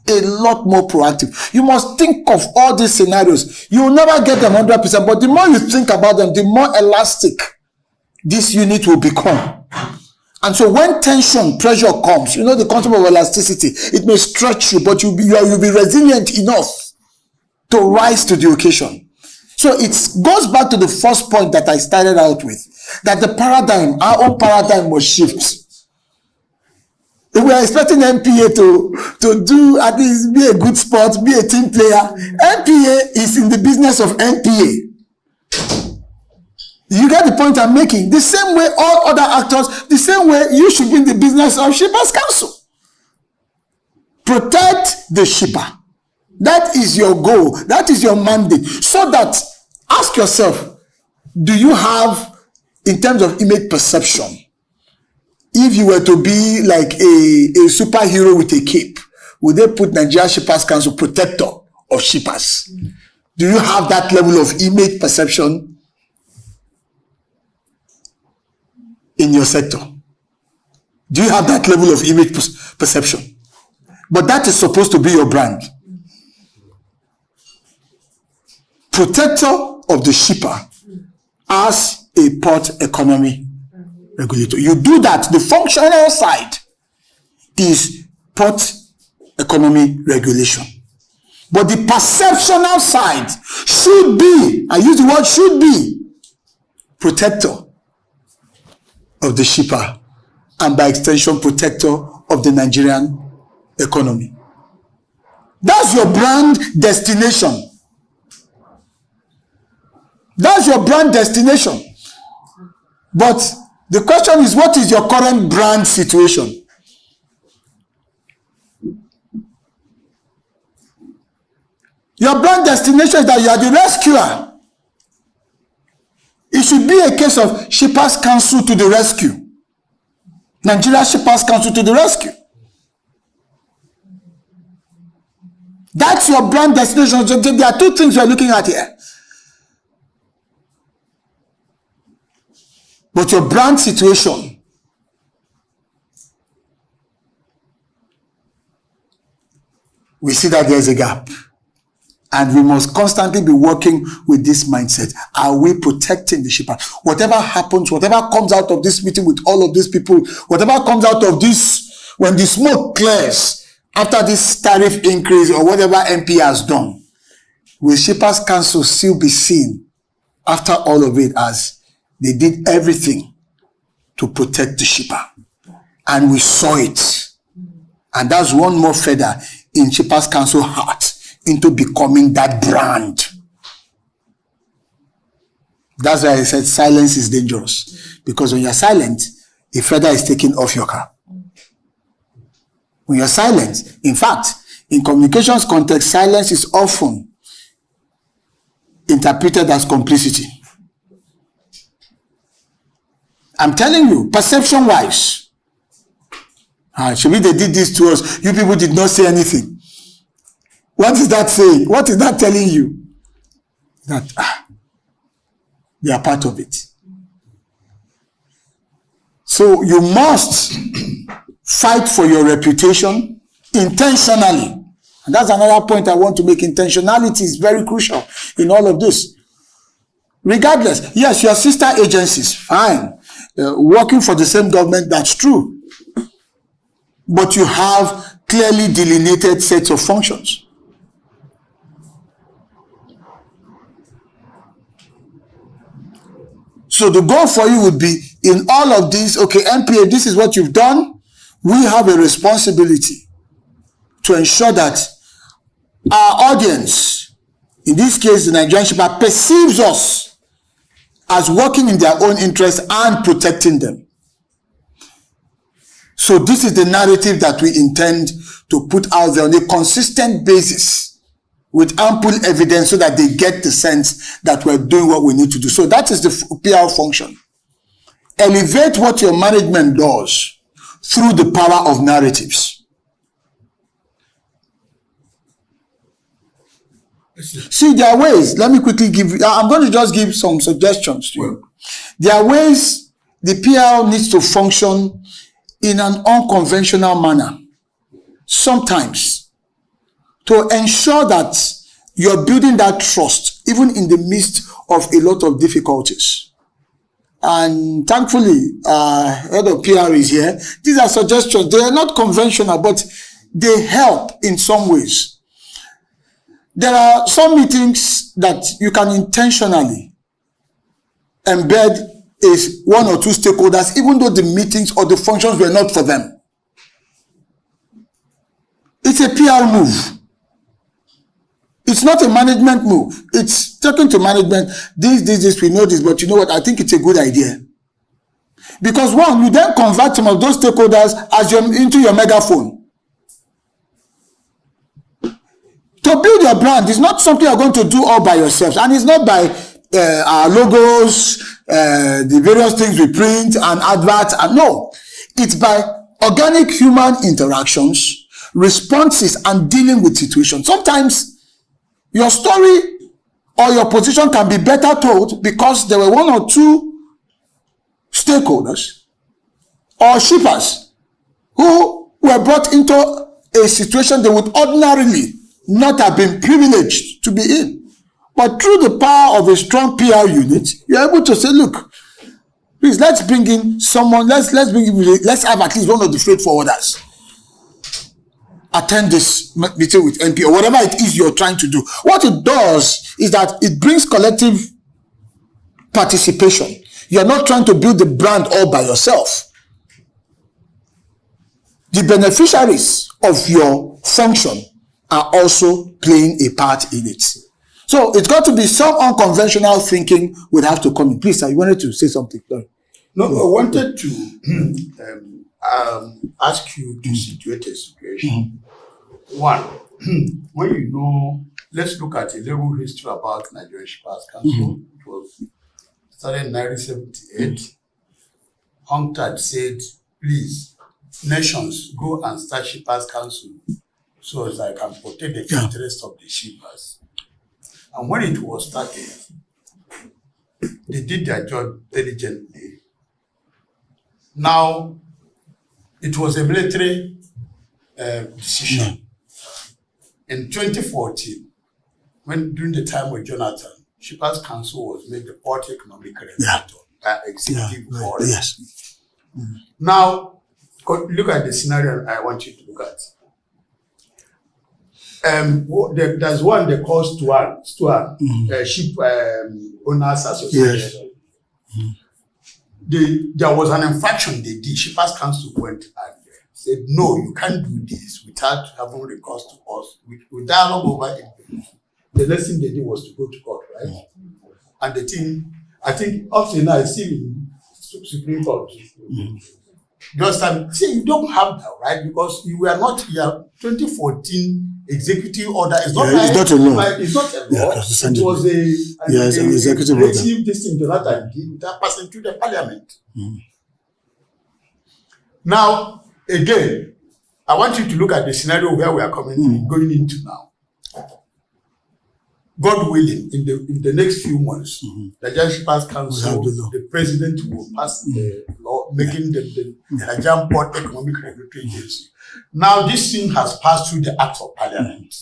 Speaker 2: A lot more proactive. You must think of all these scenarios. You will never get them 100%, but the more you think about them, the more elastic this unit will become. And so when tension, pressure comes, you know the concept of elasticity, it may stretch you, but you'll be resilient enough to rise to the occasion. So it goes back to the first point that I started out with, that the paradigm, our own paradigm must shift. If we are expecting NPA to do at least be a good sport, be a team player, NPA is in the business of NPA. You get the point I'm making? The same way all other actors, the same way you should be in the business of Shippers Council. Protect the shipper. That is your goal. That is your mandate. So that, ask yourself, do you have, in terms of image perception, if you were to be like a superhero with a cape, would they put Nigeria Shippers Council protector of shippers? Do you have that level of image perception in your sector? Do you have that level of image perception? But that is supposed to be your brand. Protector of the shipper as a port economy regulator. You do that. The functional side is port economy regulation. But the perceptional side should be, I use the word should be, protector of the shipper and by extension protector of the Nigerian economy. That's your brand destination. That's your brand destination. But the question is, what is your current brand situation? Your brand destination is that you are the rescuer. It should be a case of Shippers Council to the rescue. Nigeria Shippers Council to the rescue. That's your brand destination. So there are two things we are looking at here. But your brand situation we see that there's a gap. And we must constantly be working with this mindset. Are we protecting the shippers? Whatever happens, whatever comes out of this meeting with all of these people, whatever comes out of this, when the smoke clears after this tariff increase or whatever MP has done, will Shippers Council still be seen after all of it as they did everything to protect the shipper? And we saw it. And that's one more feather in Shippers Council heart into becoming that brand. That's why I said silence is dangerous. Because when you're silent, a feather is taken off your cap. When you're silent, in fact, in communications context, silence is often interpreted as complicity. I'm telling you, perception-wise, should they did this to us, you people did not say anything. What is that saying? What is that telling you? That they are part of it. So you must fight for your reputation intentionally. And that's another point I want to make. Intentionality is very crucial in all of this. Regardless, yes, your sister agencies, fine. Working for the same government, that's true. But you have clearly delineated sets of functions. So the goal for you would be in all of these, okay, NPA, this is what you've done. We have a responsibility to ensure that our audience, in this case, the Nigerian shipper, perceives us as working in their own interest and protecting them. So this is the narrative that we intend to put out there on a consistent basis with ample evidence so that they get the sense that we're doing what we need to do. So that is the PR function. Elevate what your management does through the power of narratives. See, there are ways. Let me quickly give you, I'm going to just give some suggestions to you. There are ways the PR needs to function in an unconventional manner. Sometimes, to ensure that you're building that trust, even in the midst of a lot of difficulties. And thankfully, head of PR is here. These are suggestions. They are not conventional, but they help in some ways. There are some meetings that you can intentionally embed is one or two stakeholders, even though the meetings or the functions were not for them. It's a PR move. It's not a management move. It's talking to management. This, we know this, but you know what? I think it's a good idea. Because one, you then convert some of those stakeholders as into your megaphone. To build your brand is not something you're going to do all by yourself. And it's not by our logos, the various things we print and adverts. And no, it's by organic human interactions, responses, and dealing with situations. Sometimes your story or your position can be better told because there were one or two stakeholders or shippers who were brought into a situation they would ordinarily not have been privileged to be in. But through the power of a strong PR unit, you're able to say, look, please, let's bring in someone, let's have at least one of the freight forwarders attend this meeting with NP or whatever it is you're trying to do. What it does is that it brings collective participation. You're not trying to build the brand all by yourself. The beneficiaries of your function are also playing a part in it. So it's got to be some unconventional thinking would have to come in. Please, sir, you wanted to say something.
Speaker 8: No, I wanted to ask you to situate a situation. One, when you know, let's look at a little history about Nigerian Shippers Council. It was started in 1978. UNCTAD said, please, nations, go and start Shippers Council so as I can protect the interests of the shippers. And when it was started, they did their job diligently. Now, it was a military decision. in 2014, during the time with Jonathan, Shippers Council was made the Port Economic Regulator, executive order.
Speaker 2: Yes.
Speaker 8: Now, look at the scenario I want you to look at. There's one they call Stuart, Ship Owners Association.
Speaker 2: Yes.
Speaker 8: There was an infraction they did. Shippers Council went and said, no, you can't do this without having recourse to us. We dialogue over it. The next thing they did was to go to court, right? And the thing, I think, up to now, it's still in Supreme Court. Just say you don't have that, right? Because you were not here. 2014 executive order is not
Speaker 2: it's not a law.
Speaker 8: It's not a law. It was
Speaker 2: an executive order.
Speaker 8: This thing Jonathan did without passing through the parliament. Now, again, I want you to look at the scenario where we are going into now. God willing, in the next few months, the Nigerian Shippers Council, the president will pass the law making the Nigerian Port Economic Regulatory Agency. Now, this thing has passed through the Act of Parliament,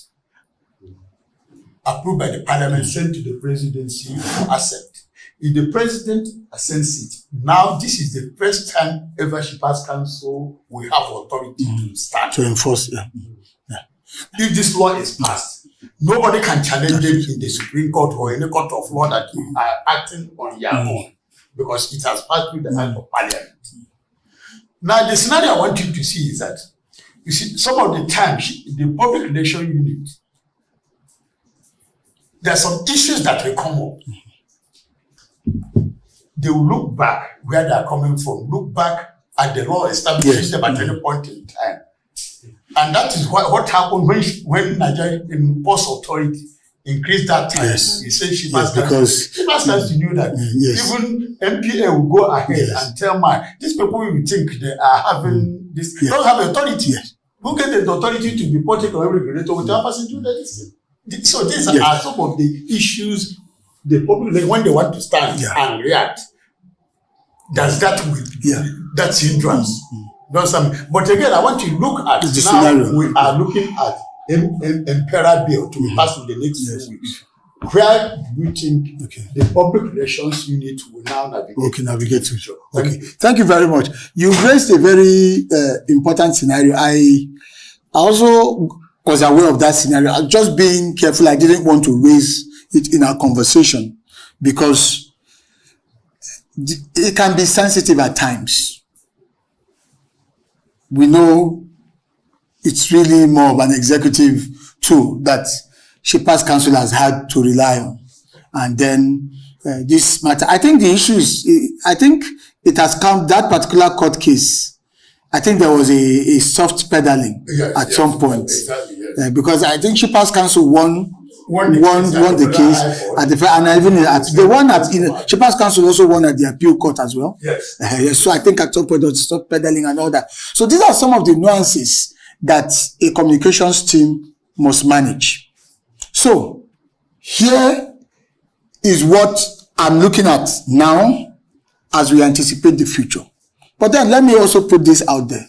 Speaker 8: approved by the Parliament, sent to the presidency for assent. If the president assents it, now this is the first time ever Shippers Council will have authority to start
Speaker 2: to enforce.
Speaker 8: If this law is passed, nobody can challenge them in the Supreme Court or any court of law that you are acting on your own, because it has passed through the Act of Parliament. Now, the scenario I want you to see is that, you see, some of the time, the public relation unit, there are some issues that will come up. They will look back where they are coming from, look back at the law established them at any point in time. And that is what happened when Nigeria Ports Authority increased that time.
Speaker 2: Yes.
Speaker 8: He said
Speaker 2: Shippers Council
Speaker 8: knew that even MPA will go ahead and tell these people you think they are having this, don't have authority. Who get the authority to be Port Economic Regulator without passing through the system? So these are some of the issues the public, when they want to stand and react, does that that's hindrance. But again, I want you to look at the scenario. We are looking at Imperial Bill to be passed in the next few weeks. Where do you think the public relations unit will now navigate?
Speaker 2: Okay, thank you very much. You raised a very important scenario. I also was aware of that scenario. I'm just being careful. I didn't want to raise it in our conversation because it can be sensitive at times. We know it's really more of an executive tool that Shippers Council has had to rely on. And then this matter, I think the issue is, I think it has come, that particular court case, I think there was a soft pedaling at some point.
Speaker 8: Exactly, yes.
Speaker 2: Because I think Shippers Council won the case at the and even at the one at Shippers Council also won at the appeal court as well.
Speaker 8: Yes.
Speaker 2: So I think at some point there was stop pedaling and all that. So these are some of the nuances that a communications team must manage. So here is what I'm looking at now as we anticipate the future. But then let me also put this out there.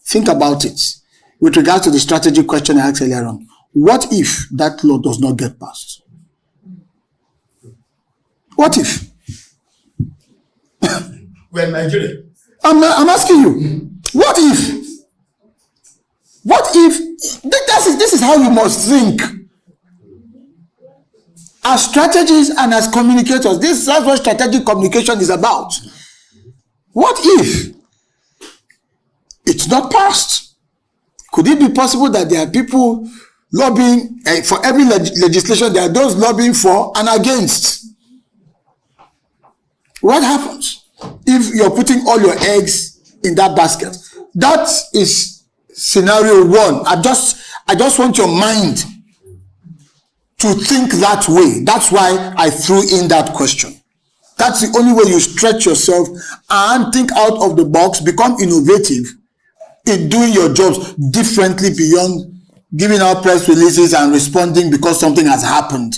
Speaker 2: Think about it with regards to the strategic question I asked earlier on. What if that law does not get passed? What if?
Speaker 8: We're in Nigeria.
Speaker 2: I'm asking you. What if? What if? This is how you must think. As strategists and as communicators, this is what strategic communication is about. What if it's not passed? Could it be possible that there are people lobbying for every legislation? There are those lobbying for and against. What happens if you're putting all your eggs in that basket? That is scenario one. I just want your mind to think that way. That's why I threw in that question. That's the only way you stretch yourself and think out of the box, become innovative in doing your jobs differently beyond giving out press releases and responding because something has happened.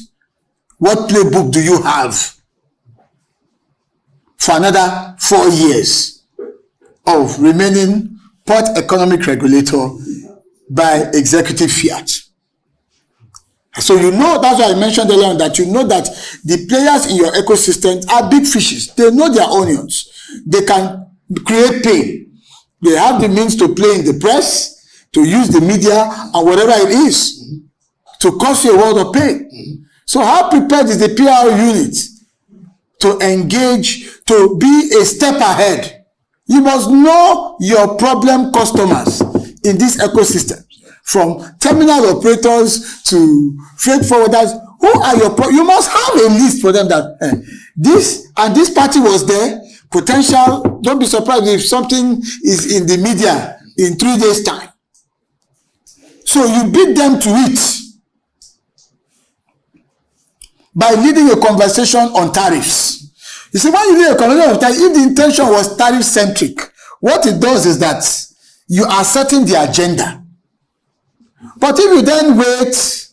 Speaker 2: What playbook do you have for another 4 years of remaining Port Economic Regulator by executive fiat? So you know, that's why I mentioned earlier on that you know that the players in your ecosystem are big fishes. They know their onions. They can create pain. They have the means to play in the press, to use the media, and whatever it is, to cause you a world of pain. So how prepared is the PR unit to engage, to be a step ahead? You must know your problem customers in this ecosystem, from terminal operators to freight forwarders. Who are your you must have a list for them that this and this party was there. Potential, don't be surprised if something is in the media in 3 days' time. So you beat them to it by leading a conversation on tariffs. You see, when you lead a conversation on tariffs, if the intention was tariff-centric, what it does is that you are setting the agenda. But if you then wait,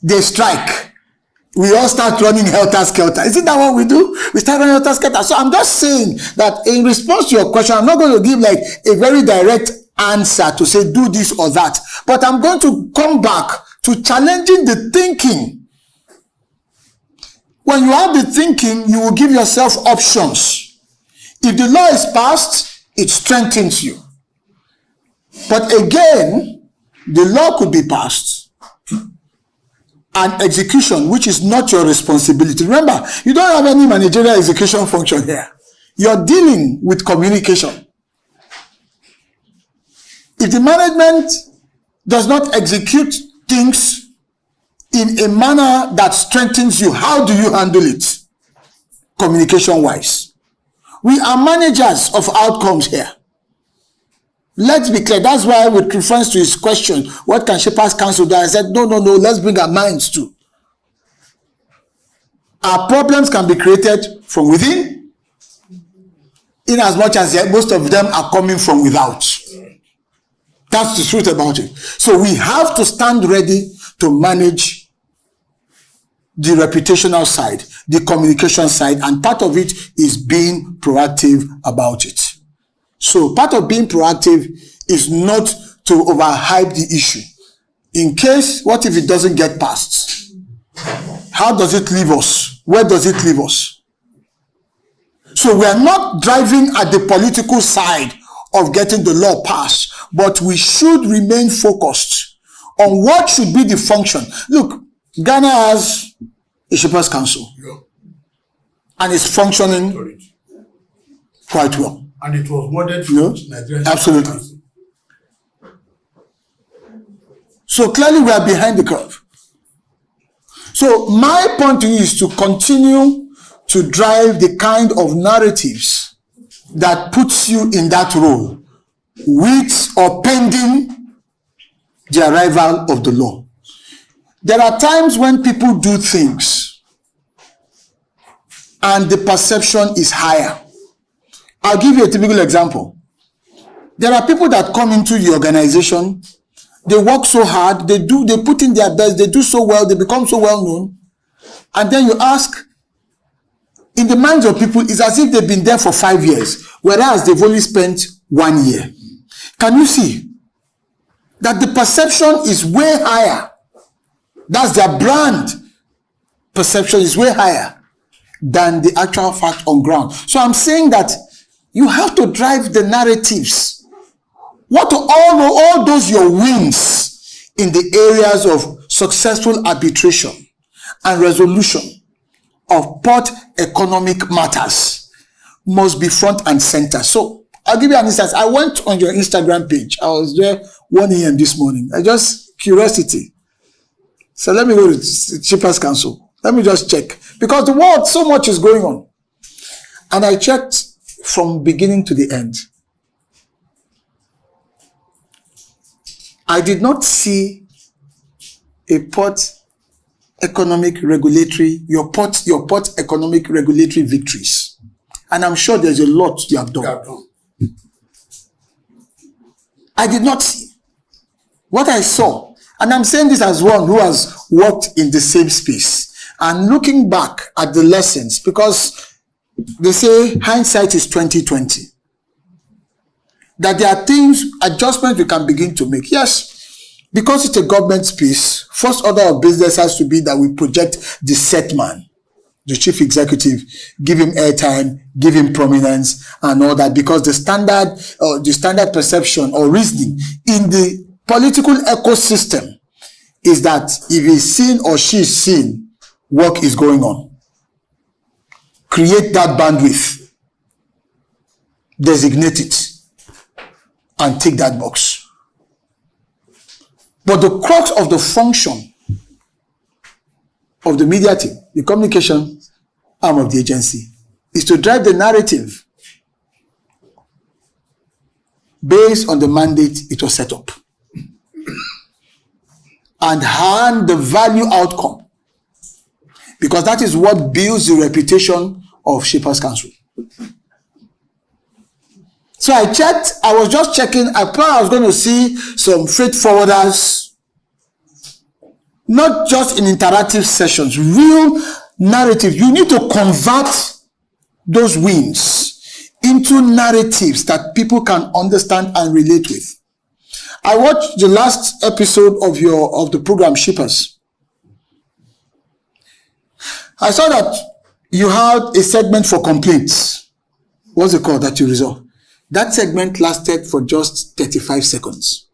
Speaker 2: they strike, we all start running helter-skelter. Isn't that what we do? We start running helter-skelter. So I'm just saying that in response to your question, I'm not going to give like a very direct answer to say do this or that. But I'm going to come back to challenging the thinking. When you have the thinking, you will give yourself options. If the law is passed, it strengthens you. But again, the law could be passed, and execution, which is not your responsibility. Remember, you don't have any managerial execution function here. You're dealing with communication. If the management does not execute things in a manner that strengthens you, how do you handle it? Communication-wise. We are managers of outcomes here. Let's be clear. That's why, with reference to his question, what can Shapers Council do? I said, no, let's bring our minds to. Our problems can be created from within, in as much as most of them are coming from without. That's the truth about it. So we have to stand ready to manage the reputational side, the communication side, and part of it is being proactive about it. So part of being proactive is not to overhype the issue. In case, what if it doesn't get passed? How does it leave us? Where does it leave us? So we are not driving at the political side of getting the law passed, but we should remain focused on what should be the function. Look, Ghana has a Shapers Council, and it's functioning quite well.
Speaker 8: And it was modeled from Nigerian.
Speaker 2: Absolutely. So clearly we are behind the curve. So my point to you is to continue to drive the kind of narratives that puts you in that role, with or pending the arrival of the law. There are times when people do things and the perception is higher. I'll give you a typical example. There are people that come into the organization, they work so hard, they put in their best, they do so well, they become so well known, and then you ask, in the minds of people, it's as if they've been there for 5 years, whereas they've only spent 1 year. Can you see that the perception is way higher? That's their brand perception is way higher than the actual fact on ground. So I'm saying that you have to drive the narratives. What are all those your wins in the areas of successful arbitration and resolution of port economic matters must be front and center. So I'll give you an instance. I went on your Instagram page. I was there 1 a.m. this morning. I just curiosity. So let me go to Shapers Council. Let me just check. Because the world, so much is going on. And I checked from beginning to the end. I did not see a port economic regulatory, your port economic regulatory victories. And I'm sure there's a lot you have done. I did not see. What I saw, and I'm saying this as one who has worked in the same space, and looking back at the lessons, because they say hindsight is 20/20. That there are things, adjustments we can begin to make. Yes, Because it's a government space, first order of business has to be that we project the set man, the chief executive, give him airtime, give him prominence and all that, because the standard perception or reasoning in the political ecosystem is that if he's seen or she's seen, work is going on. Create that bandwidth, designate it, and tick that box. But the crux of the function of the media team, the communication arm of the agency, is to drive the narrative based on the mandate it was set up and hand the value outcome, because that is what builds the reputation of Shapers Council. So I checked, I was just checking, I thought I was going to see some freight forwarders, not just in interactive sessions, real narrative. You need to convert those wins into narratives that people can understand and relate with. I watched the last episode of the program Shippers. I saw that you had a segment for complaints. What's it called that you resolve? That segment lasted for just 35 seconds.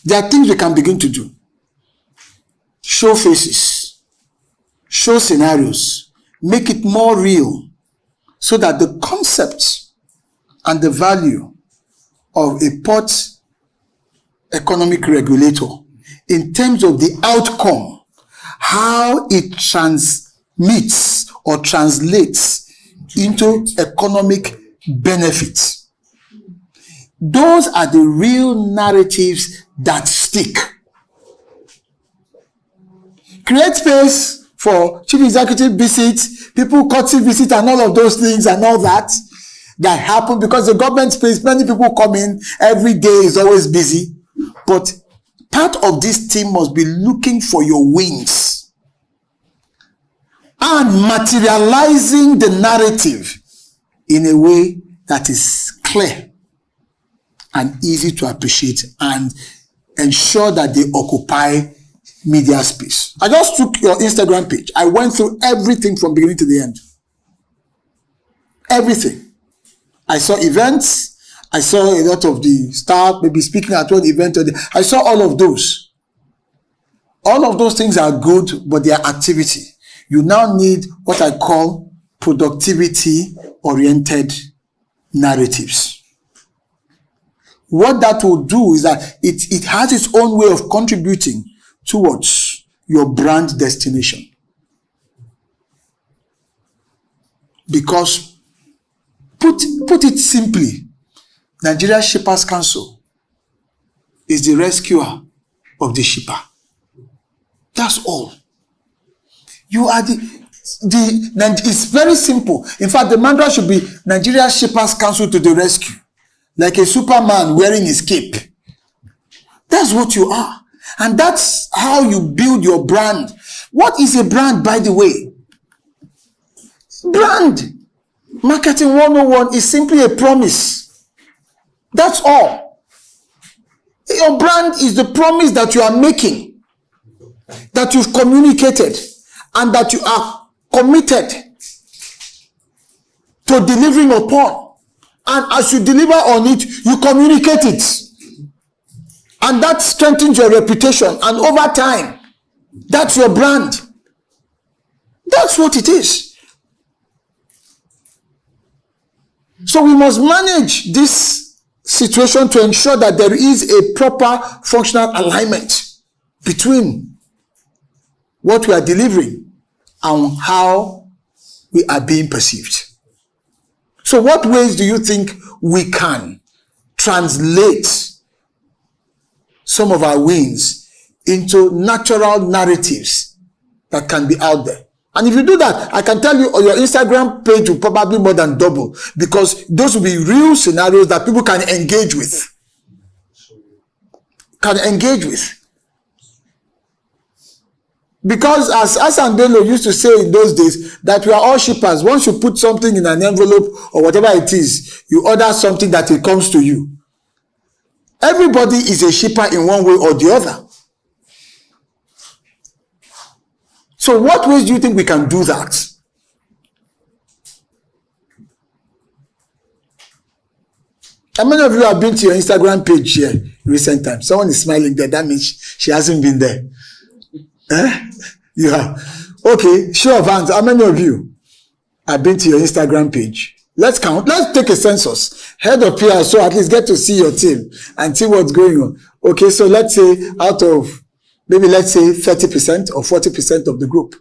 Speaker 2: There are things we can begin to do. Show faces, show scenarios, make it more real, so that the concept and the value of a port economic regulator in terms of the outcome, how it transmits or translates into economic benefits. Those are the real narratives that stick. Create space for chief executive visits, people courtesy visit and all of those things and all that happen, because the government space, many people come in, every day is always busy. But part of this team must be looking for your wins and materializing the narrative in a way that is clear and easy to appreciate and ensure that they occupy media space. I just took your Instagram page. I went through everything from beginning to the end. Everything. I saw events. I saw a lot of the staff maybe speaking at one event. I saw all of those. All of those things are good, but they are activity. You now need what I call productivity-oriented narratives. What that will do is that it has its own way of contributing towards your brand destination. Because, put it simply, Nigeria Shippers Council is the rescuer of the shipper. That's all. You are it's very simple. In fact, the mantra should be Nigeria Shippers Council to the rescue. Like a Superman wearing his cape. That's what you are. And that's how you build your brand. What is a brand, by the way? Brand. Marketing 101 is simply a promise. That's all. Your brand is the promise that you are making, that you've communicated, and that you are committed to delivering upon. And as you deliver on it, you communicate it. And that strengthens your reputation. And over time, that's your brand. That's what it is. So we must manage this situation to ensure that there is a proper functional alignment between what we are delivering and how we are being perceived. So what ways do you think we can translate some of our wins into natural narratives that can be out there? And if you do that, I can tell you your Instagram page will probably more than double, because those will be real scenarios that people can engage with. Because as Hassan Bello used to say in those days, that we are all shippers. Once you put something in an envelope or whatever it is, you order something that it comes to you. Everybody is a shipper in one way or the other. So what ways do you think we can do that? How many of you have been to your Instagram page here in recent times? Someone is smiling there. That means she hasn't been there. You have. Okay, show of hands. How many of you have been to your Instagram page? Let's count. Let's take a census. Head of PR, so at least get to see your team and see what's going on. Okay, so let's say out of, maybe let's say 30% or 40% of the group.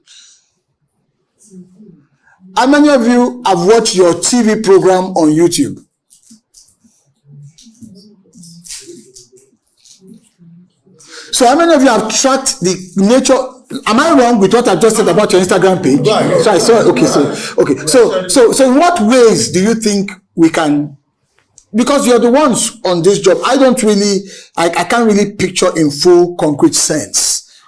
Speaker 2: How many of you have watched your TV program on YouTube? So how many of you have tracked the nature? Am I wrong with what I just said about your Instagram page? So I saw. So in what ways do you think we can? Because you're the ones on this job. I can't really picture in full concrete sense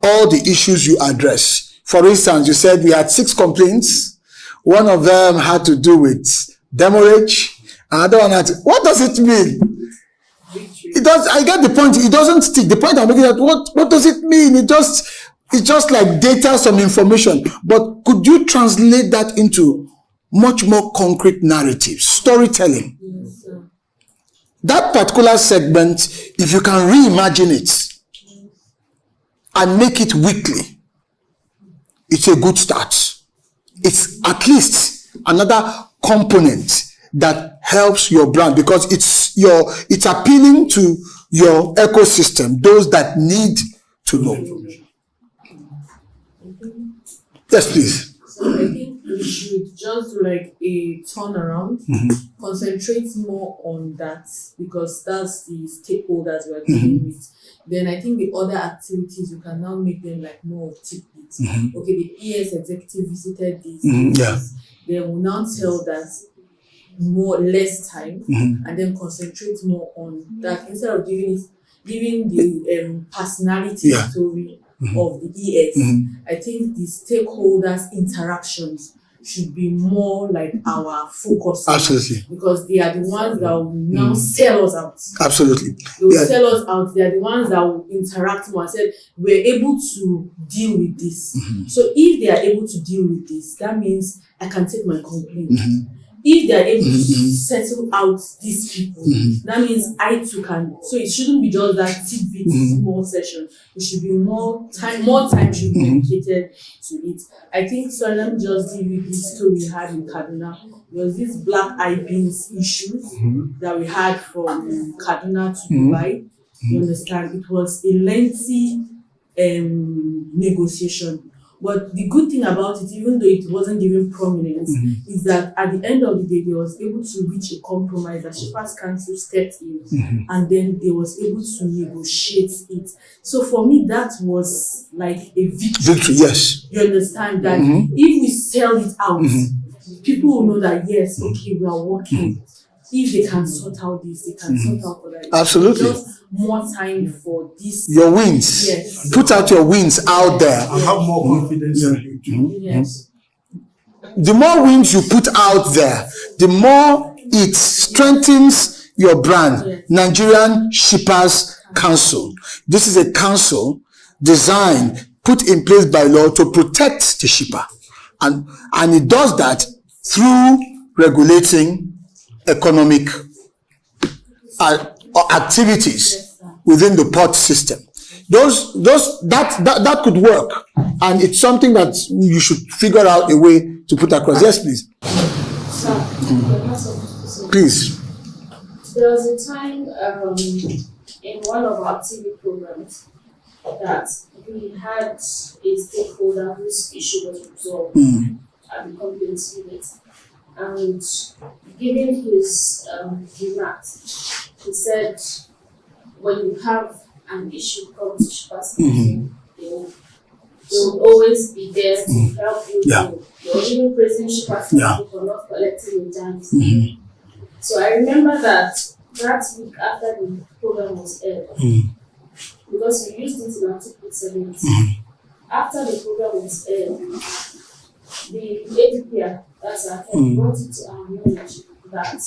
Speaker 2: all the issues you address. For instance, you said we had 6 complaints. One of them had to do with demurrage. Another one had to, what does it mean? It does. I get the point. It doesn't stick. The point I'm making that what does it mean? It's just like data, some information. But could you translate that into much more concrete narratives, storytelling?
Speaker 6: Yes, sir.
Speaker 2: That particular segment, if you can reimagine it and make it weekly, it's a good start. It's at least another component that helps your brand, because it's appealing to your ecosystem, those that need to know. Yes, please.
Speaker 6: So I think we should just do like a turnaround, concentrate more on that, because that's the stakeholders we're dealing with. Then I think the other activities, you can now make them like more of tidbits. Okay, the ES executive visited this. They will now tell that less time, and then concentrate more on that instead of giving the personality story of the ES. I think the stakeholders' interactions should be more like our focus.
Speaker 2: Absolutely.
Speaker 6: Because they are the ones that will now sell us out.
Speaker 2: Absolutely.
Speaker 6: They will sell us out. They are the ones that will interact more and say, we're able to deal with this. So if they are able to deal with this, that means I can take my complaint. If they are able to settle out these people, that means I too can. So it shouldn't be just that tidbit small session. It should be more time should be dedicated to it. I think, so let me just give you this story we had in Kaduna. There was this black eye beans issues that we had from Kaduna to Dubai. You understand? It was a lengthy negotiation. But the good thing about it, even though it wasn't given prominence, is that at the end of the day, they was able to reach a compromise that Shippers Council stepped in, and then they was able to negotiate it. So for me, that was like a victory.
Speaker 2: Yes.
Speaker 6: You understand that if we sell it out, people will know that yes, okay, we are working. If they can sort out this, they can sort out other issues.
Speaker 2: Absolutely.
Speaker 6: Just more time for this.
Speaker 2: Your wins.
Speaker 6: Yes.
Speaker 2: Put out your wins out there.
Speaker 8: And have more confidence in you.
Speaker 6: Yes.
Speaker 2: The more wins you put out there, the more it strengthens your brand. Nigerian Shippers Council. This is a council designed, put in place by law to protect the shipper. And it does that through regulating economic activities within the port system. That could work, and it's something that you should figure out a way to put across. Yes, please. Please.
Speaker 10: There was a time in one of our TV programs that we had a stakeholder whose issue was resolved at the complaints unit. And given his remarks, he said, when you have an issue come to Shippers Council, they will always be there to help you. You're even praising Shippers Council for not collecting the dams. So I remember that week after the program was aired, because we used it in our TikTok segment. After the program was aired, the ADPR, that's our head, brought it to our knowledge that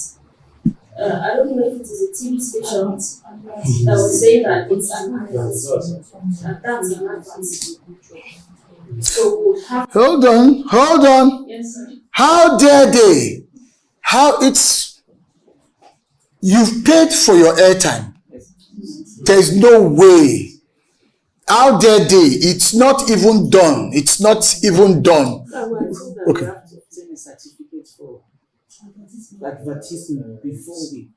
Speaker 10: I don't know if it is a TV station that was saying that it's an advert. And that's an advert. So we'll have.
Speaker 2: Hold on.
Speaker 10: Yes, sir.
Speaker 2: How dare they? How it's you've paid for your airtime. There's no way. How dare they? It's not even done. It's not even done.
Speaker 12: Okay. We have to obtain a certificate for advertisement before we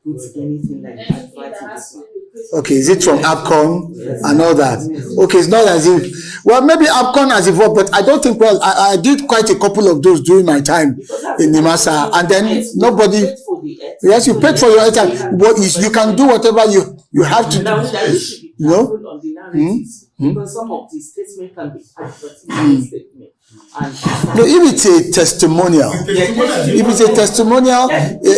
Speaker 12: put anything like advertisement.
Speaker 2: Okay, is it from APCON and all that? Okay, it's not as if, well, maybe APCON has evolved, but I don't think, well, I did quite a couple of those during my time in NIMASA, and then nobody, yes, you paid for your airtime, but you can do whatever you have to do. No?
Speaker 12: Because some of the statements can be advertisement statement.
Speaker 2: No, if it's a testimonial,
Speaker 12: it's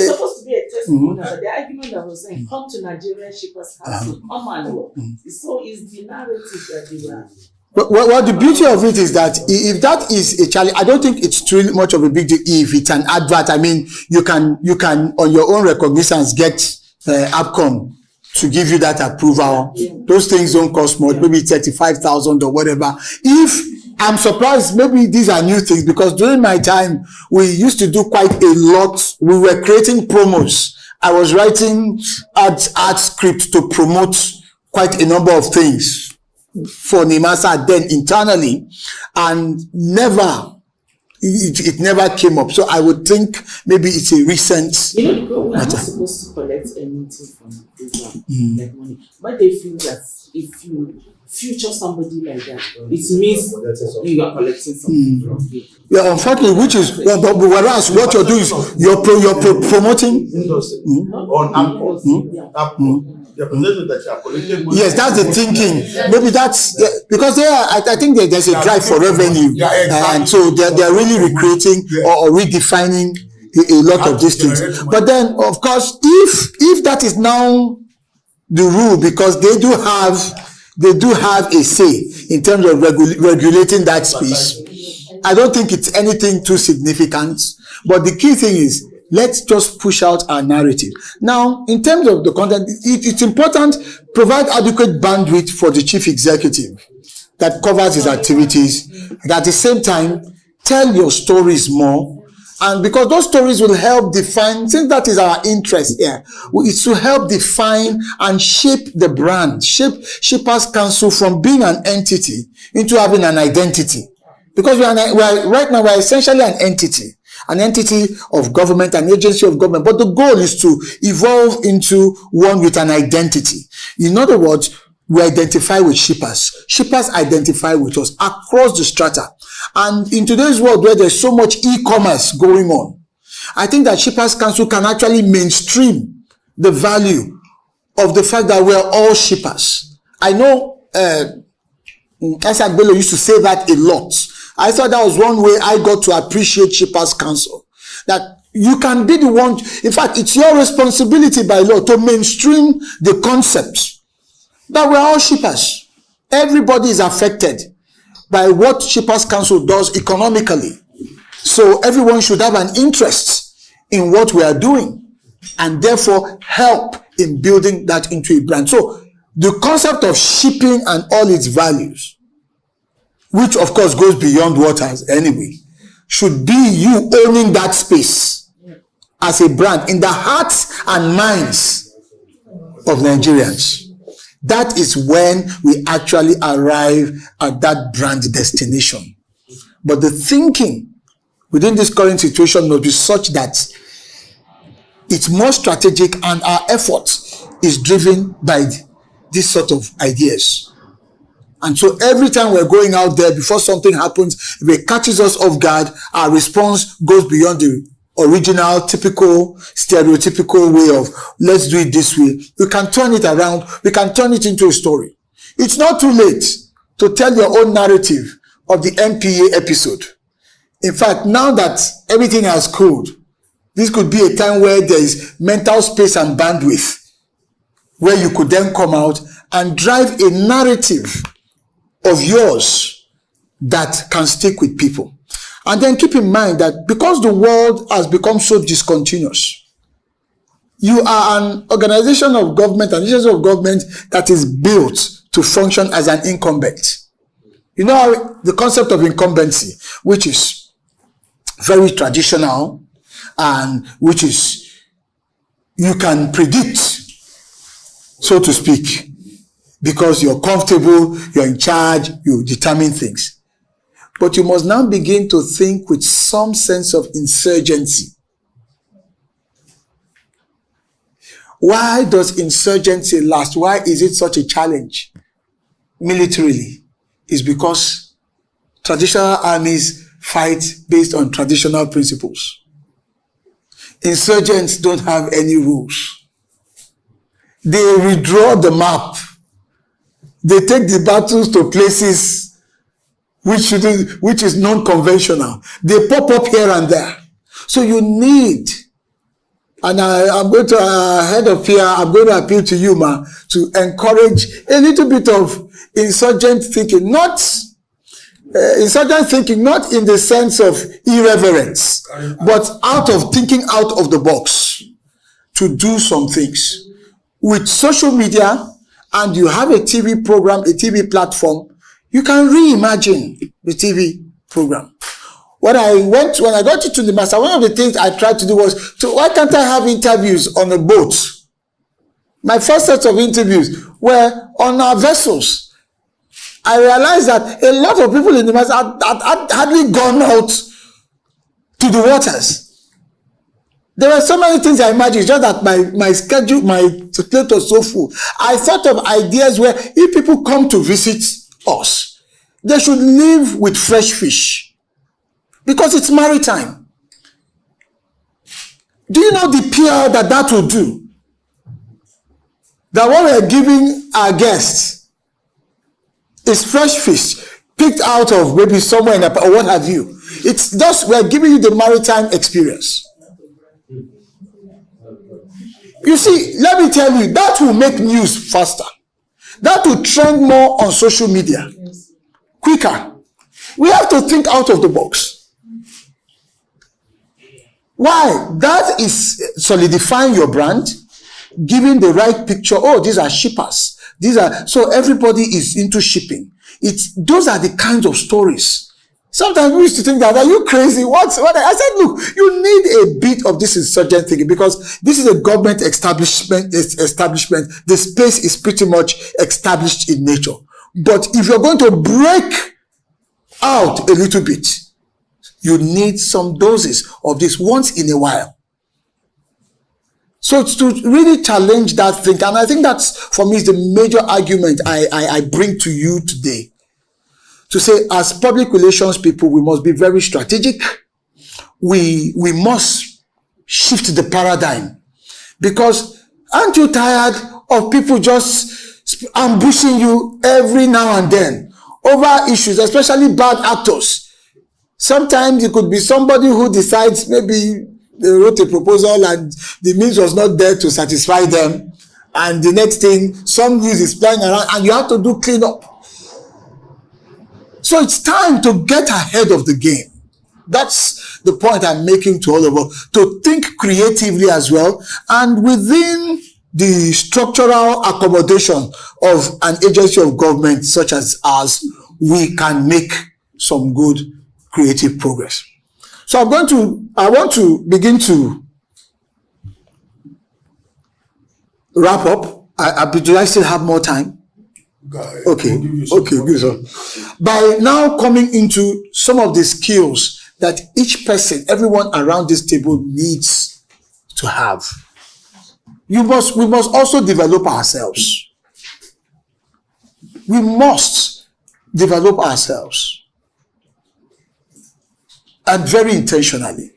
Speaker 12: supposed to be a testimonial. But the argument that was saying, come to Nigerian Shippers Council, come and work. So is the narrative that you are.
Speaker 2: Well, the beauty of it is that if that is a challenge, I don't think it's really much of a big deal. If it's an advert, I mean, you can on your own recognizance get APCON to give you that approval. Those things don't cost much, maybe 35,000 or whatever. I'm surprised, maybe these are new things, because during my time, we used to do quite a lot. We were creating promos. I was writing art script to promote quite a number of things for NIMASA then internally, and it never came up. So I would think maybe it's a recent
Speaker 12: we're not supposed to collect anything from program, like money. But they feel that if you future somebody like that, it means you are collecting something from people.
Speaker 2: Yeah, unfortunately, which is, but whereas what you're doing is you're promoting
Speaker 8: on that you are collecting money.
Speaker 2: Yes, that's the thinking. Maybe that's because I think there's a drive for revenue, and so they're really recreating or redefining a lot of these things. But then, of course, if that is now the rule, because they do have a say in terms of regulating that space, I don't think it's anything too significant. But the key thing is, let's just push out our narrative. Now, in terms of the content, it's important, provide adequate bandwidth for the chief executive that covers his activities. And at the same time, tell your stories more. And because those stories will help define, since that is our interest here, it's to help define and shape the brand, shape Shippers Council from being an entity into having an identity. Because right now we're essentially an entity of government, an agency of government. But the goal is to evolve into one with an identity. In other words, we identify with shippers. Shippers identify with us across the strata. And in today's world where there's so much e-commerce going on, I think that Shippers Council can actually mainstream the value of the fact that we're all shippers. I know Isaac Bello used to say that a lot. I thought that was one way I got to appreciate Shippers Council. That you can be the one, in fact, it's your responsibility by law to mainstream the concept that we're all shippers. Everybody is affected by what Shippers Council does economically. So everyone should have an interest in what we are doing and therefore help in building that into a brand. So the concept of shipping and all its values, which of course goes beyond waters anyway, should be you owning that space as a brand in the hearts and minds of Nigerians. That is when we actually arrive at that brand destination. But the thinking within this current situation must be such that it's more strategic and our effort is driven by this sort of ideas. And so every time we're going out there, before something happens, if it catches us off guard, our response goes beyond the original, typical, stereotypical way of, let's do it this way. We can turn it around. We can turn it into a story. It's not too late to tell your own narrative of the MPA episode. In fact, now that everything has cooled, this could be a time where there is mental space and bandwidth, where you could then come out and drive a narrative of yours that can stick with people. And then keep in mind that because the world has become so discontinuous, You are an organization of government, an agency of government that is built to function as an incumbent. You know how the concept of incumbency, which is very traditional and which is you can predict, so to speak, because you're comfortable, you're in charge, you determine things. But you must now begin to think with some sense of insurgency. Why does insurgency last? Why is it such a challenge militarily? It's because traditional armies fight based on traditional principles. Insurgents don't have any rules. They redraw the map. They take the battles to places which is non-conventional. They pop up here and there. So you need, and I'm going to, head of here, I'm going to appeal to you, ma, to encourage a little bit of insurgent thinking, not in the sense of irreverence, but thinking out of the box to do some things. With social media, and you have a TV program, a TV platform, you can reimagine the TV program. When I got into the master, one of the things I tried to do was, why can't I have interviews on a boat? My first set of interviews were on our vessels. I realized that a lot of people in the master had hardly gone out to the waters. There were so many things I imagined, just that my schedule, my plate was so full. I thought of ideas where if people come to visit us, they should live with fresh fish. Because it's maritime. Do you know the PR that will do? That what we are giving our guests is fresh fish picked out of maybe somewhere in or what have you. It's just, we are giving you the maritime experience. You see, let me tell you, that will make news faster. That will trend more on social media. Quicker. We have to think out of the box. Why? That is solidifying your brand, giving the right picture. Oh, these are shippers. So everybody is into shipping. Those are the kinds of stories. Sometimes we used to think that, are you crazy? What? I said, look, you need a bit of this insurgent thinking because this is a government establishment. The space is pretty much established in nature. But if you're going to break out a little bit, you need some doses of this once in a while. So it's to really challenge that thing. And I think that's, for me, is the major argument I bring to you today. To say, as public relations people, we must be very strategic. We must shift the paradigm. Because aren't you tired of people just ambushing you every now and then over issues, especially bad actors? Sometimes it could be somebody who decides maybe they wrote a proposal and the means was not there to satisfy them. And the next thing, some news is flying around and you have to do cleanup. So it's time to get ahead of the game. That's the point I'm making to all of us. To think creatively as well. And within the structural accommodation of an agency of government such as ours, we can make some good creative progress. So I want to begin to wrap up. Do I still have more time? Okay, good. So, by now coming into some of the skills that each person, everyone around this table needs to have, we must also develop ourselves. We must develop ourselves, and very intentionally.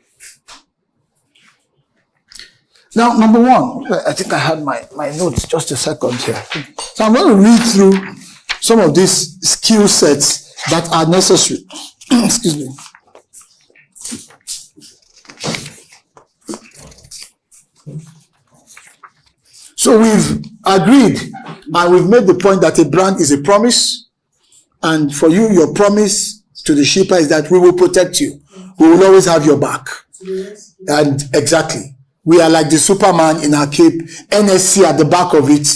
Speaker 2: Now, number one, I think I had my notes, just a second here. So I'm going to read through some of these skill sets that are necessary. Excuse me. So we've agreed and we've made the point that a brand is a promise. And for you, your promise to the shipper is that we will protect you. We will always have your back. And exactly. we are like the Superman in our cape, NSC at the back of it,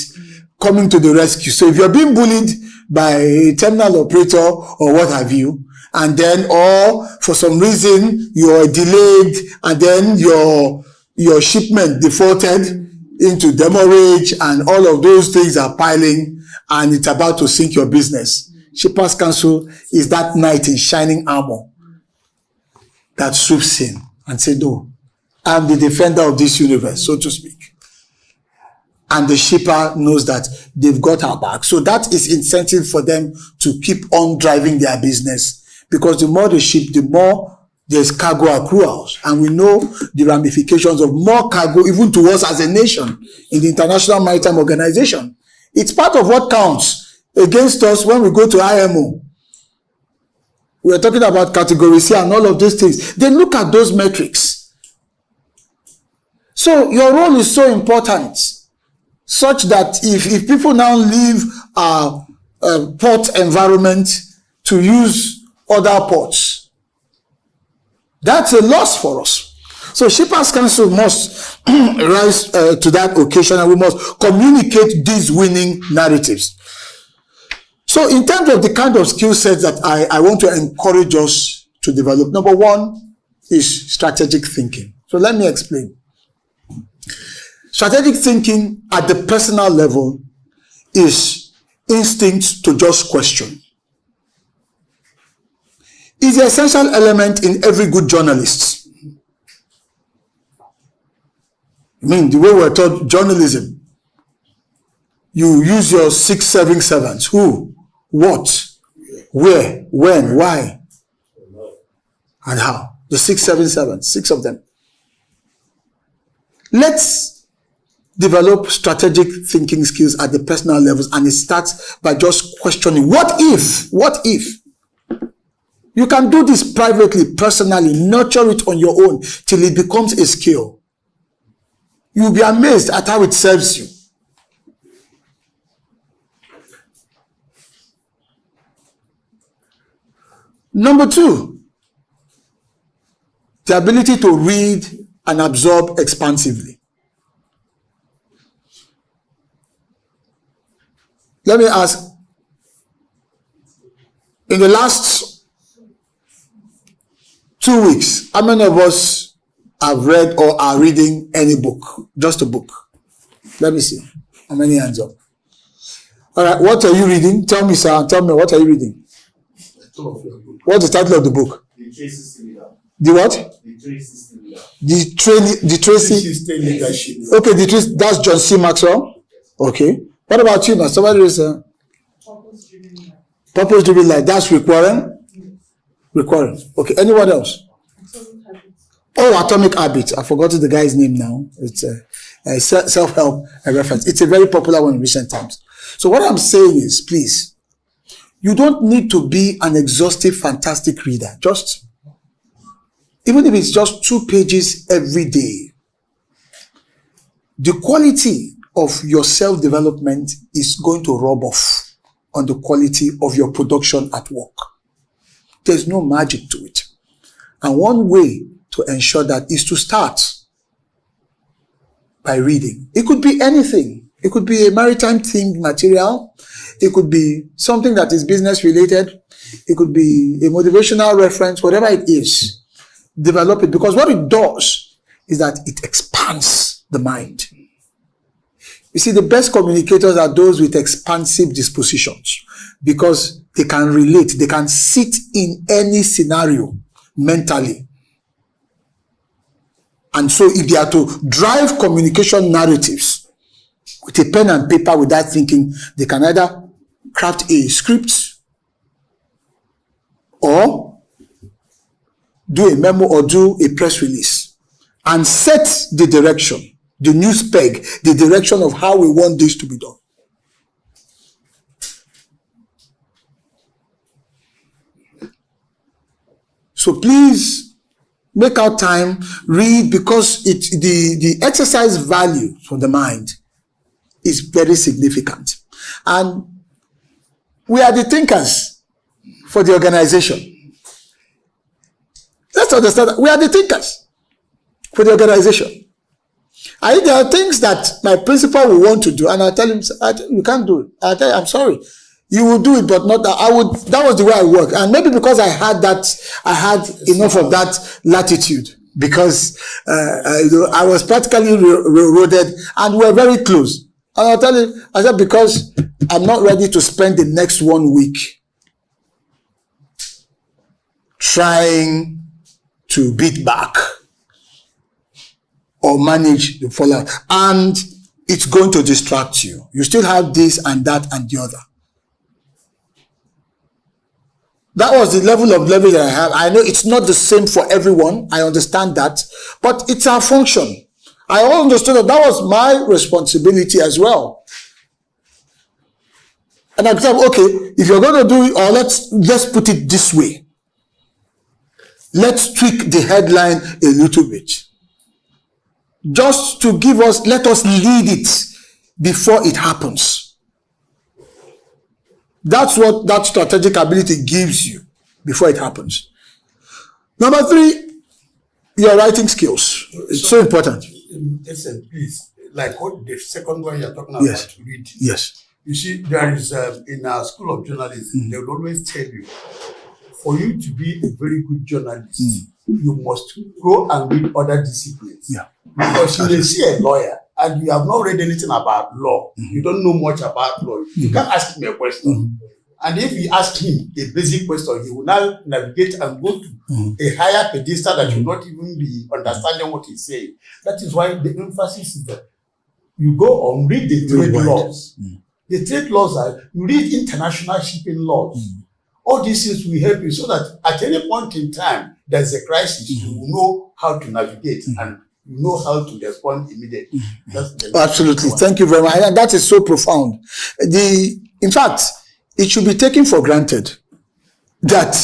Speaker 2: coming to the rescue. So if you're being bullied by a terminal operator or what have you, and then, or for some reason you're delayed, and then your shipment defaulted into demurrage, and all of those things are piling, and it's about to sink your business. Shippers Council is that knight in shining armor that swoops in and say, no, I'm the defender of this universe, so to speak. And the shipper knows that they've got our back. So that is incentive for them to keep on driving their business. Because the more they ship, the more there's cargo accruals. And we know the ramifications of more cargo, even to us as a nation, in the International Maritime Organization. It's part of what counts against us when we go to IMO. We're talking about category C and all of these things. They look at those metrics. So your role is so important, such that if people now leave our port environment to use other ports, that's a loss for us. So Shippers Council must rise to that occasion, and we must communicate these winning narratives. So in terms of the kind of skill sets that I want to encourage us to develop, number one is strategic thinking. So let me explain. Strategic thinking at the personal level is instinct to just question. It's the essential element in every good journalist. I mean, the way we're taught journalism, you use your 6 7 sevens. Who, what, where, when, why, and how. The 6 7 sevens, 6 of them. Let's develop strategic thinking skills at the personal levels, and it starts by just questioning, what if? What if? You can do this privately, personally, nurture it on your own till it becomes a skill. You'll be amazed at how it serves you. Number two, the ability to read and absorb expansively. Let me ask, in the last 2 weeks, how many of us have read or are reading any book? Just a book. Let me see. How many hands up? All right, what are you reading? Tell me, sir. Tell me, what are you reading? What's the title of the book?
Speaker 9: The Tracy System Leader.
Speaker 2: The what?
Speaker 9: The Tracy System Leader.
Speaker 2: The Tracy
Speaker 8: leadership.
Speaker 2: Okay, the Tracy, that's John C. Maxwell. Okay. What about you now? Somebody is Purpose-driven life. That's Rick Warren. Rick Warren. Okay. Anyone else? Oh, Atomic Habits. I forgot the guy's name now. It's a self-help reference. It's a very popular one in recent times. So what I'm saying is, please, you don't need to be an exhaustive, fantastic reader. Just, even if it's just 2 pages every day, the quality of your self-development is going to rub off on the quality of your production at work. There's no magic to it. And one way to ensure that is to start by reading. It could be anything. It could be a maritime themed material. It could be something that is business related. It could be a motivational reference, whatever it is. Develop it, because what it does is that it expands the mind. You see, the best communicators are those with expansive dispositions, because they can relate, they can sit in any scenario mentally. And so if they are to drive communication narratives with a pen and paper without thinking, they can either craft a script or do a memo or do a press release and set the direction, the news peg, the direction of how we want this to be done. So please make out time, read, because the exercise value for the mind is very significant. And we are the thinkers for the organization. Let's understand that we are the thinkers for the organization. There are things that my principal will want to do, and I tell him, you can't do it. I tell him, I'm sorry. You will do it, but not that. That was the way I work. And maybe because I had enough of that latitude, because I was practically railroaded, and we were very close. And I'll tell him, I said, because I'm not ready to spend the next 1 week trying to beat back or manage the fallout. And it's going to distract you. You still have this and that and the other. That was the level of leverage that I have. I know it's not the same for everyone. I understand that. But it's our function. I understood that was my responsibility as well. And I said, okay, if you're going to do it, or let's put it this way. Let's tweak the headline a little bit. Just to let us lead it before it happens. That's what that strategic ability gives you before it happens. Number 3, your writing skills. It's so important.
Speaker 8: Listen, please, like what the second one you're talking about,
Speaker 2: Yes.
Speaker 8: reading.
Speaker 2: Yes.
Speaker 8: You see, there is, in our school of journalism, they will always tell you, for you to be a very good journalist, you must go and read other disciplines.
Speaker 2: Yeah.
Speaker 8: Because you may see a lawyer and you have not read anything about law. You don't know much about law. You can't ask him a question. And if you ask him a basic question, he will now navigate and go to a higher pedestal that you will not even be understanding what he's saying. That is why the emphasis is that you go on, read the trade laws. The trade laws are, you read international shipping laws. All these things will help you so that at any point in time, there's a crisis, you will know how to navigate and you know how to respond immediately.
Speaker 2: Absolutely. Thank you very much. And that is so profound. In fact, it should be taken for granted that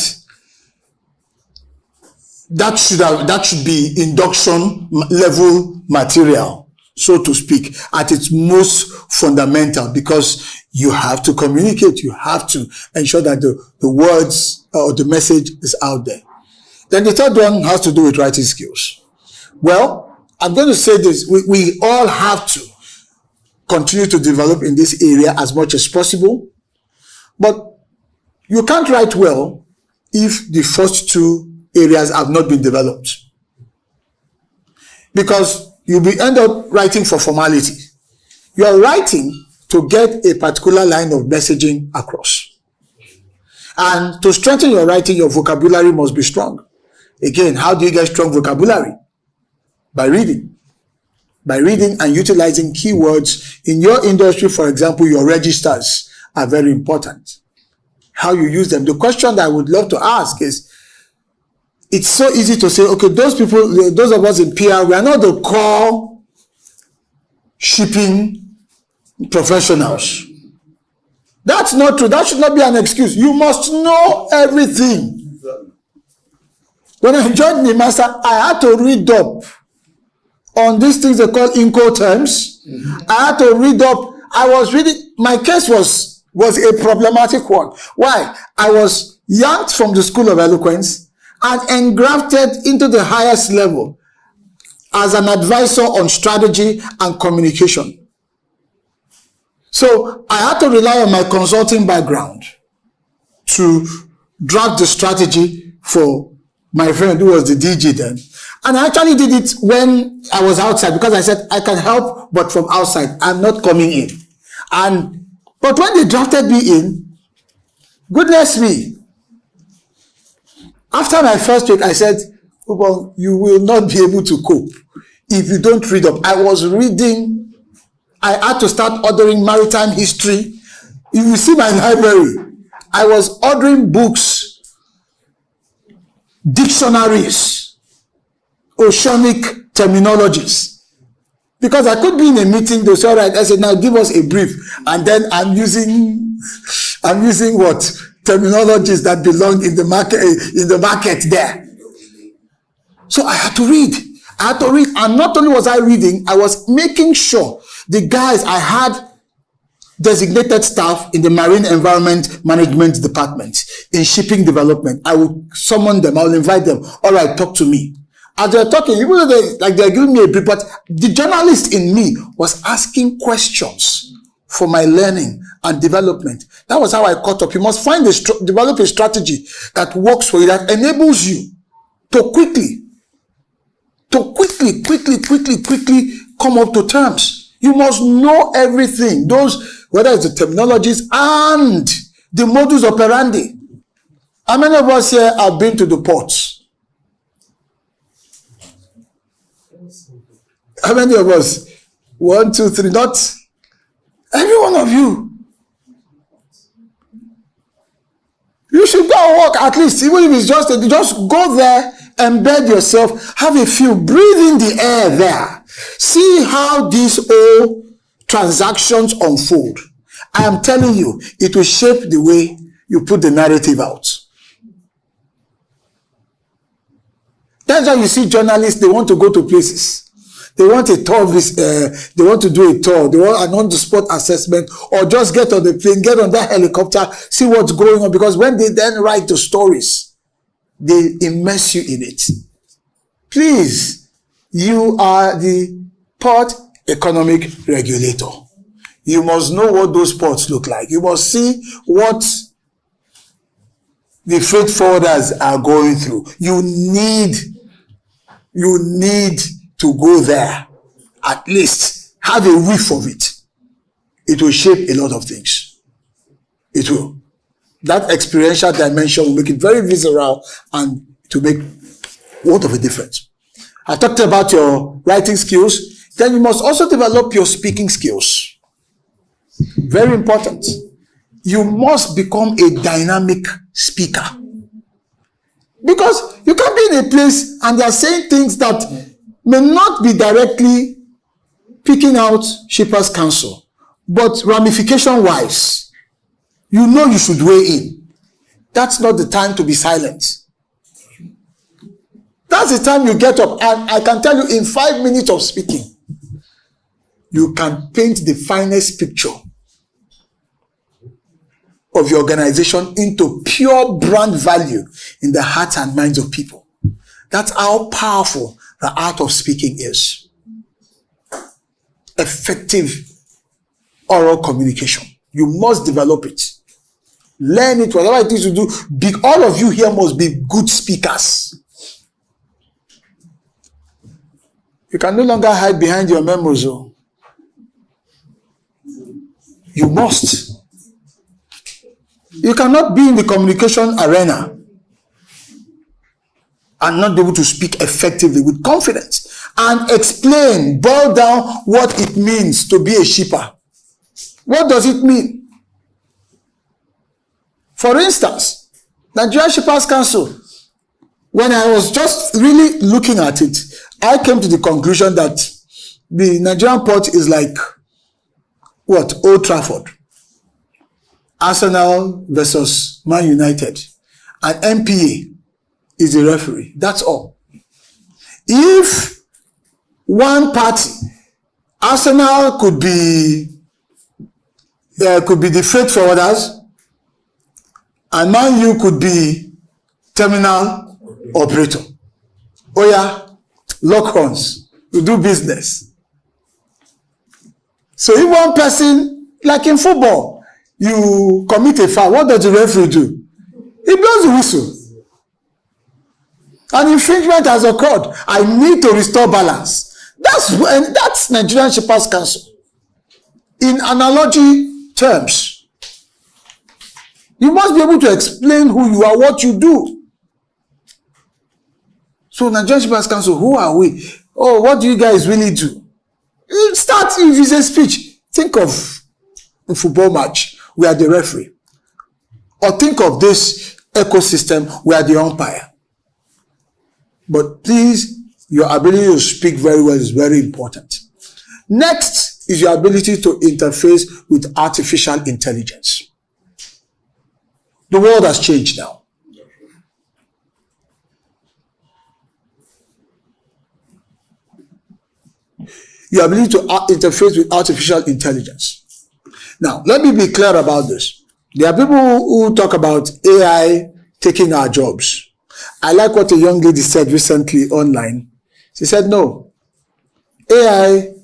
Speaker 2: should be induction level material, so to speak, at its most fundamental, because you have to communicate. You have to ensure that the words or the message is out there. Then the third one has to do with writing skills. Well, I'm going to say this. We all have to continue to develop in this area as much as possible. But you can't write well if the first 2 areas have not been developed. Because you'll end up writing for formality. You're writing to get a particular line of messaging across. And to strengthen your writing, your vocabulary must be strong. Again, how do you get strong vocabulary? By reading. By reading and utilizing keywords. In your industry, for example, your registers are very important. How you use them. The question that I would love to ask is, it's so easy to say, okay, those of us in PR, we are not the core shipping professionals. That's not true. That should not be an excuse. You must know everything. When I joined NIMASA, I had to read up on these things they call Incoterms. I had to read up. I was reading. My case was a problematic one. Why? I was yanked from the School of Eloquence and engrafted into the highest level as an advisor on strategy and communication. So I had to rely on my consulting background to draft the strategy for my friend who was the DG then. And I actually did it when I was outside, because I said, I can help, but from outside. I'm not coming in. But when they drafted me in, goodness me, after my first week, I said, well, you will not be able to cope if you don't read up. I was reading. I had to start ordering maritime history. If you see my library, I was ordering books, dictionaries, oceanic terminologies. Because I could be in a meeting, they'll say, all right, I said, now give us a brief. And then I'm using what? Terminologies that belong in the market there. So I had to read. And not only was I reading, I was making sure the guys, I had designated staff in the Marine Environment Management Department, in shipping development. I will summon them, I will invite them. All right, talk to me. As they're talking, even though they're giving me a brief, but the journalist in me was asking questions for my learning and development. That was how I caught up. You must develop a strategy that works for you, that enables you to quickly come up to terms. You must know everything. Whether it's the terminologies and the modus operandi. How many of us here have been to the ports? How many of us? 1, 2, 3, not every one of you. You should go and walk at least, even if it's just go there, embed yourself, have a feel, breathe in the air there. See how these all transactions unfold. I am telling you, it will shape the way you put the narrative out. That's why you see journalists, they want to go to places. They want a tour, they want to do a tour, they want an on-the-spot assessment, or just get on the plane, get on that helicopter, see what's going on, because when they then write the stories, they immerse you in it. Please, you are the port economic regulator. You must know what those ports look like. You must see what the freight forwarders are going through. You need to go there, at least have a whiff of it. It will shape a lot of things. It will. That experiential dimension will make it very visceral and to make what of a difference. I talked about your writing skills. Then you must also develop your speaking skills. Very important. You must become a dynamic speaker. Because you can be in a place and they are saying things that may not be directly picking out Shippers Council, but ramification-wise, you know you should weigh in. That's not the time to be silent. That's the time you get up. And I can tell you, in 5 minutes of speaking, you can paint the finest picture of your organization into pure brand value in the hearts and minds of people. That's how powerful the art of speaking is. Effective oral communication. You must develop it. Learn it, whatever it is you do. All of you here must be good speakers. You can no longer hide behind your memos. You must. You cannot be in the communication arena and not be able to speak effectively with confidence and explain, boil down what it means to be a shipper. What does it mean? For instance, Nigerian Shippers Council, when I was just really looking at it, I came to the conclusion that the Nigerian port is like, Old Trafford. Arsenal versus Man United. And MPA is the referee. That's all. If one party, Arsenal could be the freight forwarders, and Man U could be terminal operator. Oh yeah, lock horns. You do business. So if one person, like in football, you commit a foul, what does the referee do? He blows the whistle. An infringement has occurred. I need to restore balance. That's Nigerian Shippers Council. In analogy terms, you must be able to explain who you are, what you do. So Nigerian Shippers Council, who are we? Oh, what do you guys really do? You start, if it's a speech, think of a football match, we are the referee. Or think of this ecosystem, we are the umpire. But please, your ability to speak very well is very important. Next is your ability to interface with artificial intelligence. The world has changed now. Your ability to interface with artificial intelligence. Now, let me be clear about this. There are people who talk about AI taking our jobs. I like what a young lady said recently online. She said, no, AI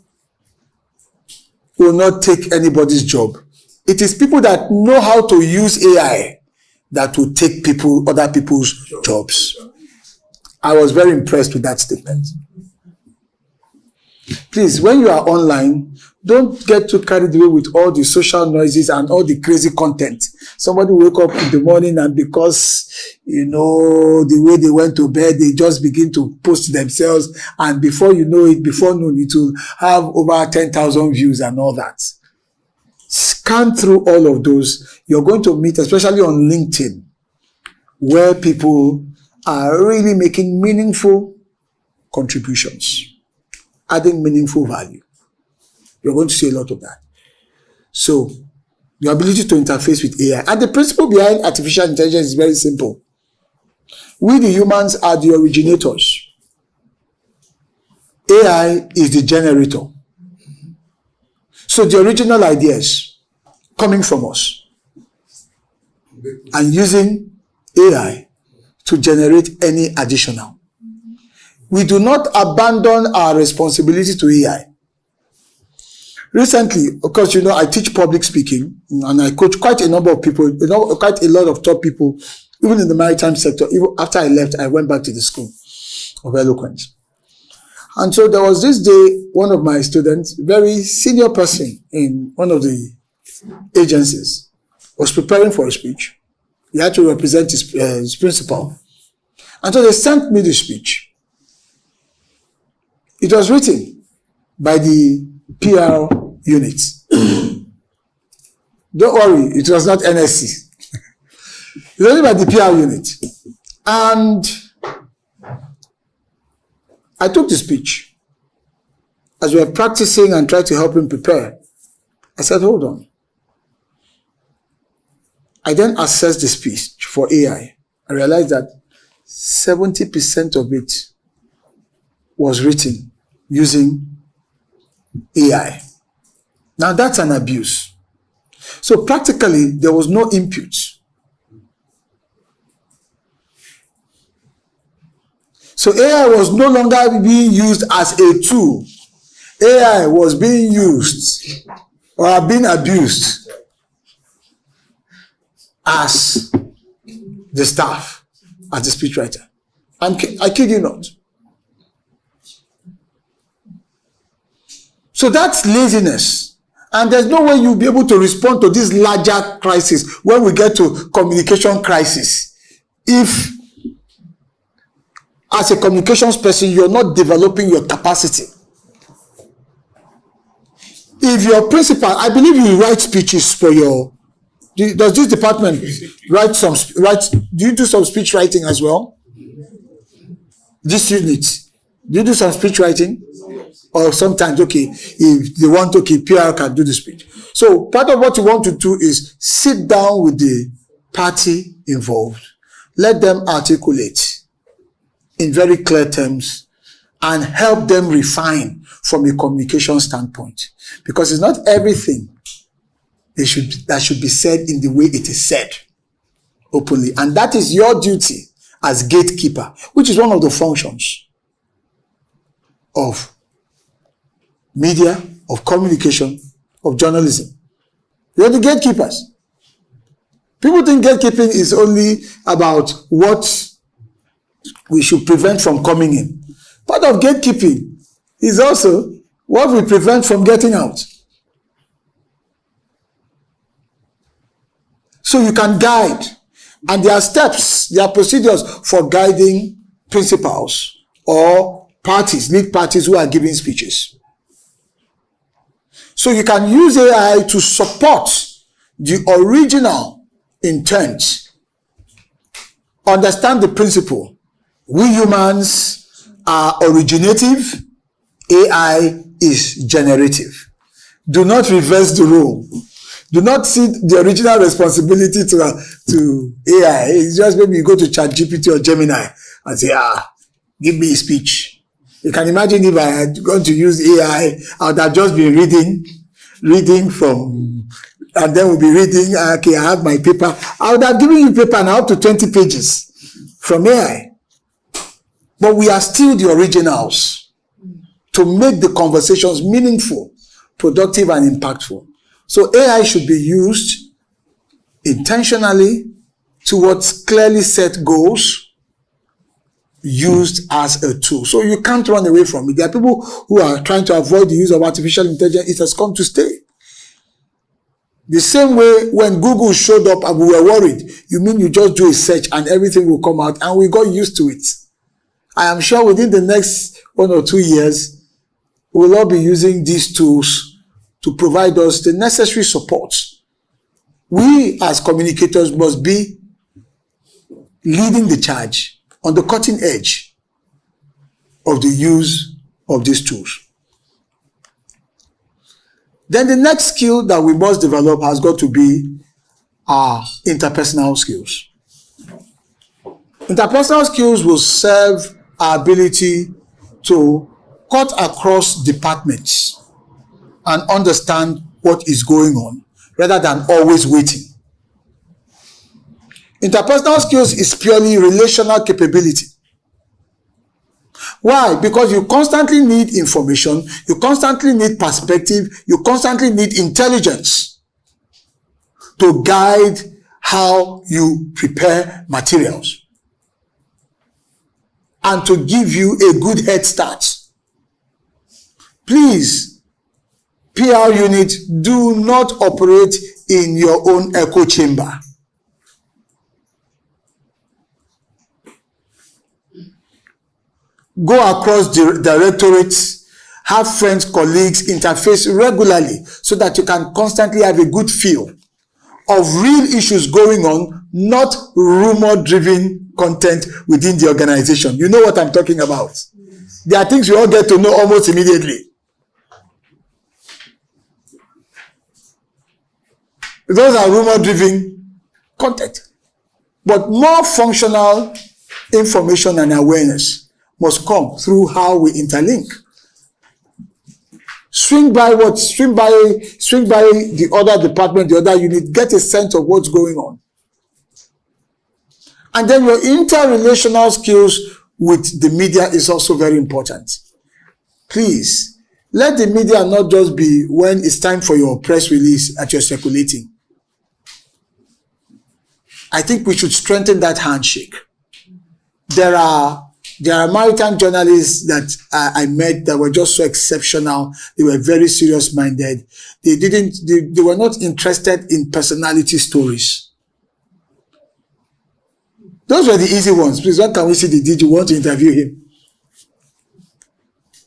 Speaker 2: will not take anybody's job. It is people that know how to use AI that will take other people's jobs. I was very impressed with that statement. Please, when you are online, don't get too carried away with all the social noises and all the crazy content. Somebody wake up in the morning and because, the way they went to bed, they just begin to post themselves. And before you know it, before noon, it will have over 10,000 views and all that. Scan through all of those. You're going to meet, especially on LinkedIn, where people are really making meaningful contributions, adding meaningful value. You're going to see a lot of that. So, your ability to interface with AI. And the principle behind artificial intelligence is very simple. We, the humans, are the originators. AI is the generator. So, the original ideas coming from us and using AI to generate any additional. We do not abandon our responsibility to AI. Recently, of course, I teach public speaking and I coach quite a number of people, quite a lot of top people, even in the maritime sector. Even after I left, I went back to the school of eloquence. And so there was this day, one of my students, very senior person in one of the agencies, was preparing for a speech. He had to represent his principal. And so they sent me the speech. It was written by the PR unit. Don't worry, it was not NSC. It was written by the PR unit. And I took the speech. As we were practicing and tried to help him prepare, I said, hold on. I then assessed the speech for AI. I realized that 70% of it was written using AI. Now that's an abuse. So practically, there was no input. So AI was no longer being used as a tool. AI was being used or being abused as the staff, as the speechwriter. I kid you not. So that's laziness. And there's no way you'll be able to respond to this larger crisis when we get to communication crisis. If, as a communications person, you're not developing your capacity. If your principal, I believe you write speeches for your, does this department do you do some speech writing as well? This unit, do you do some speech writing? Or sometimes, okay, if they want, okay, PR can do the speech. So part of what you want to do is sit down with the party involved, let them articulate in very clear terms and help them refine from a communication standpoint. Because it's not everything that should be said in the way it is said openly. And that is your duty as gatekeeper, which is one of the functions of media, of communication, of journalism. You're the gatekeepers. People think gatekeeping is only about what we should prevent from coming in. Part of gatekeeping is also what we prevent from getting out. So you can guide. And there are steps, there are procedures for guiding principals or parties, lead parties who are giving speeches. So you can use AI to support the original intent. Understand the principle. We humans are originative. AI is generative. Do not reverse the role. Do not see the original responsibility to AI. It's just maybe you go to ChatGPT or Gemini and say, give me a speech. You can imagine if I had gone to use AI, I would have just been reading from, and then we'll be reading, okay, I have my paper. I would have given you paper now up to 20 pages from AI. But we are still the originals to make the conversations meaningful, productive, and impactful. So AI should be used intentionally towards clearly set goals, used as a tool. So you can't run away from it. There are people who are trying to avoid the use of artificial intelligence. It has come to stay. The same way when Google showed up and we were worried, you mean you just do a search and everything will come out, and we got used to it. I am sure within the next 1 or 2 years, we'll all be using these tools to provide us the necessary support. We as communicators must be leading the charge on the cutting edge of the use of these tools. Then the next skill that we must develop has got to be our interpersonal skills. Interpersonal skills will serve our ability to cut across departments and understand what is going on rather than always waiting. Interpersonal skills is purely relational capability. Why? Because you constantly need information, you constantly need perspective, you constantly need intelligence to guide how you prepare materials and to give you a good head start. Please, PR unit, do not operate in your own echo chamber. Go across the directorates, have friends, colleagues, interface regularly so that you can constantly have a good feel of real issues going on, not rumor-driven content within the organization. You know what I'm talking about. There are things you all get to know almost immediately. Those are rumor-driven content. But more functional information and awareness must come through how we interlink. Swing by the other department, the other unit, get a sense of what's going on. And then your interrelational skills with the media is also very important. Please, let the media not just be when it's time for your press release that you're circulating. I think we should strengthen that handshake. There are maritime journalists that I met that were just so exceptional. They were very serious-minded. They were not interested in personality stories. Those were the easy ones. Please, when can we see the DG? We want to interview him.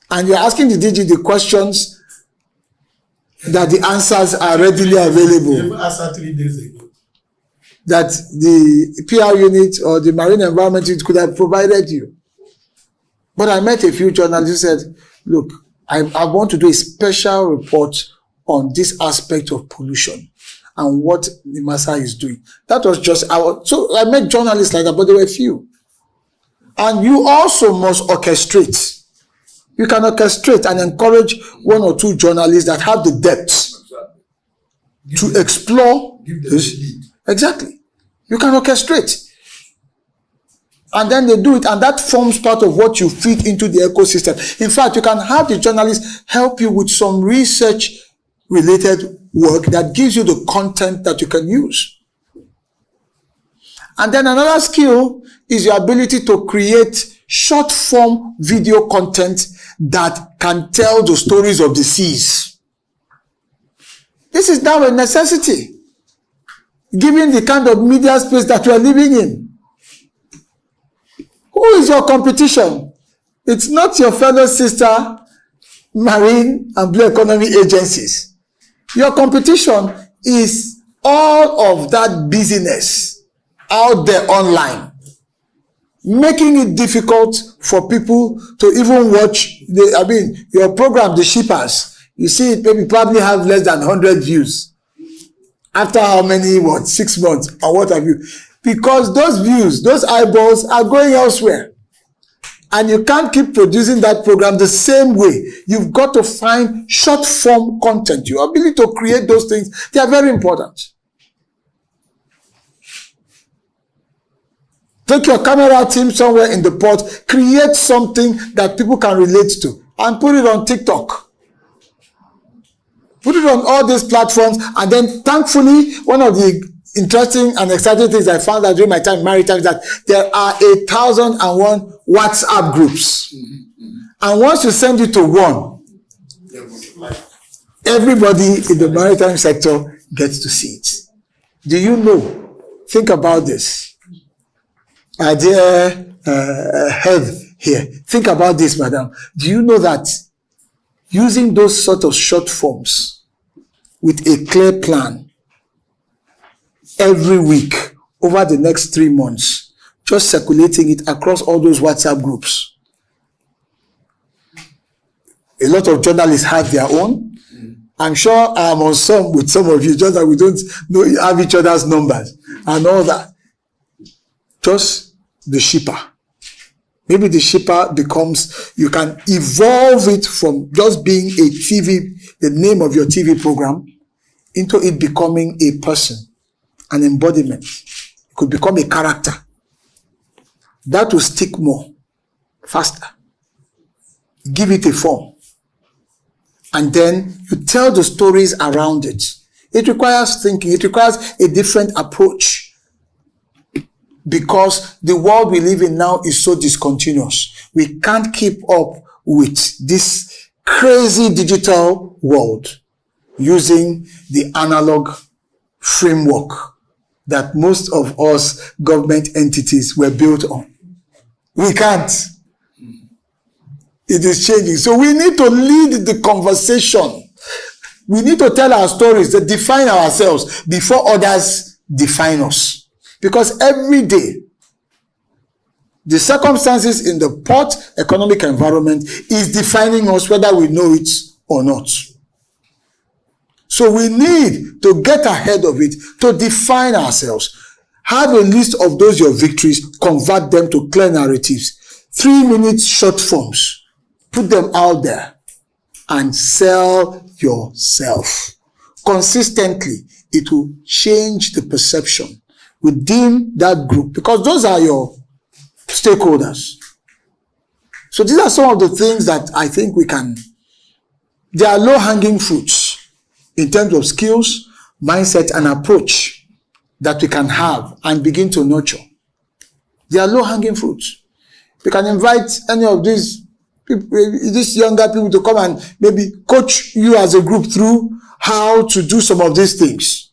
Speaker 2: And you're asking the DG the questions that the answers are readily available.
Speaker 8: You answered 3 days ago.
Speaker 2: That the PR unit or the marine environment unit could have provided you. But I met a few journalists who said, look, I want to do a special report on this aspect of pollution and what NIMASA is doing. That was just so I met journalists like that, but there were few. And you also must orchestrate. You can orchestrate and encourage 1 or 2 journalists that have the depth to explore this. Exactly. You can orchestrate. And then they do it, and that forms part of what you feed into the ecosystem. In fact, you can have the journalists help you with some research-related work that gives you the content that you can use. And then another skill is your ability to create short-form video content that can tell the stories of the seas. This is now a necessity, given the kind of media space that we are living in. Who is your competition? It's not your fellow sister marine and blue economy agencies. Your competition is all of that business out there online, making it difficult for people to even watch your program, The Shippers. You see it probably have less than 100 views. After how many, 6 months or what have you? Because those views, those eyeballs are going elsewhere. And you can't keep producing that program the same way. You've got to find short form content. Your ability to create those things, they are very important. Take your camera team somewhere in the port, create something that people can relate to, and put it on TikTok. Put it on all these platforms, and then thankfully, one of the interesting and exciting things I found out during my time in maritime is that there are 1,001 WhatsApp groups. And once you send it to one, everybody in the maritime sector gets to see it. Do you know? Think about this. My dear head here, think about this, madam. Do you know that using those sort of short forms with a clear plan every week over the next 3 months, just circulating it across all those WhatsApp groups? A lot of journalists have their own. I'm sure I'm on some with some of you, just that we don't know, have each other's numbers and all that. Just the shipper. Maybe the shipper becomes, you can evolve it from just being a TV, the name of your TV program, into it becoming a person, an embodiment. It could become a character. That will stick more, faster. Give it a form. And then you tell the stories around it. It requires thinking. It requires a different approach. Because the world we live in now is so discontinuous. We can't keep up with this crazy digital world using the analog framework that most of us government entities were built on. We can't. It is changing. So we need to lead the conversation. We need to tell our stories, that define ourselves before others define us. Because every day, the circumstances in the port economic environment is defining us whether we know it or not. So we need to get ahead of it, to define ourselves. Have a list of those your victories, convert them to clear narratives. 3-minute short forms. Put them out there and sell yourself. Consistently, it will change the perception within that group, because those are your stakeholders. So these are some of the things that I think we can, they are low-hanging fruits in terms of skills, mindset, and approach that we can have and begin to nurture. They are low-hanging fruits. We can invite any of these people, these younger people, to come and maybe coach you as a group through how to do some of these things.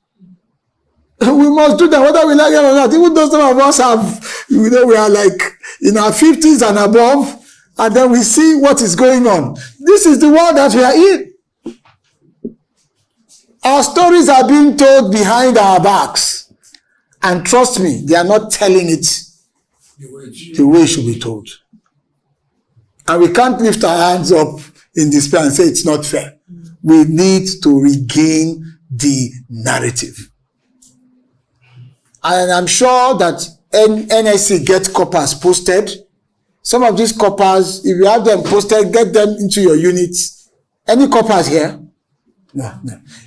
Speaker 2: We must do that whether we like it or not. Even though some of us have, we are like in our 50s and above, and then we see what is going on. This is the world that we are in. Our stories are being told behind our backs. And trust me, they are not telling it the way it should be told. And we can't lift our hands up in despair and say it's not fair. We need to regain the narrative. And I'm sure that NSC gets coppers posted. Some of these coppers, if you have them posted, get them into your units. Any coppers here? No.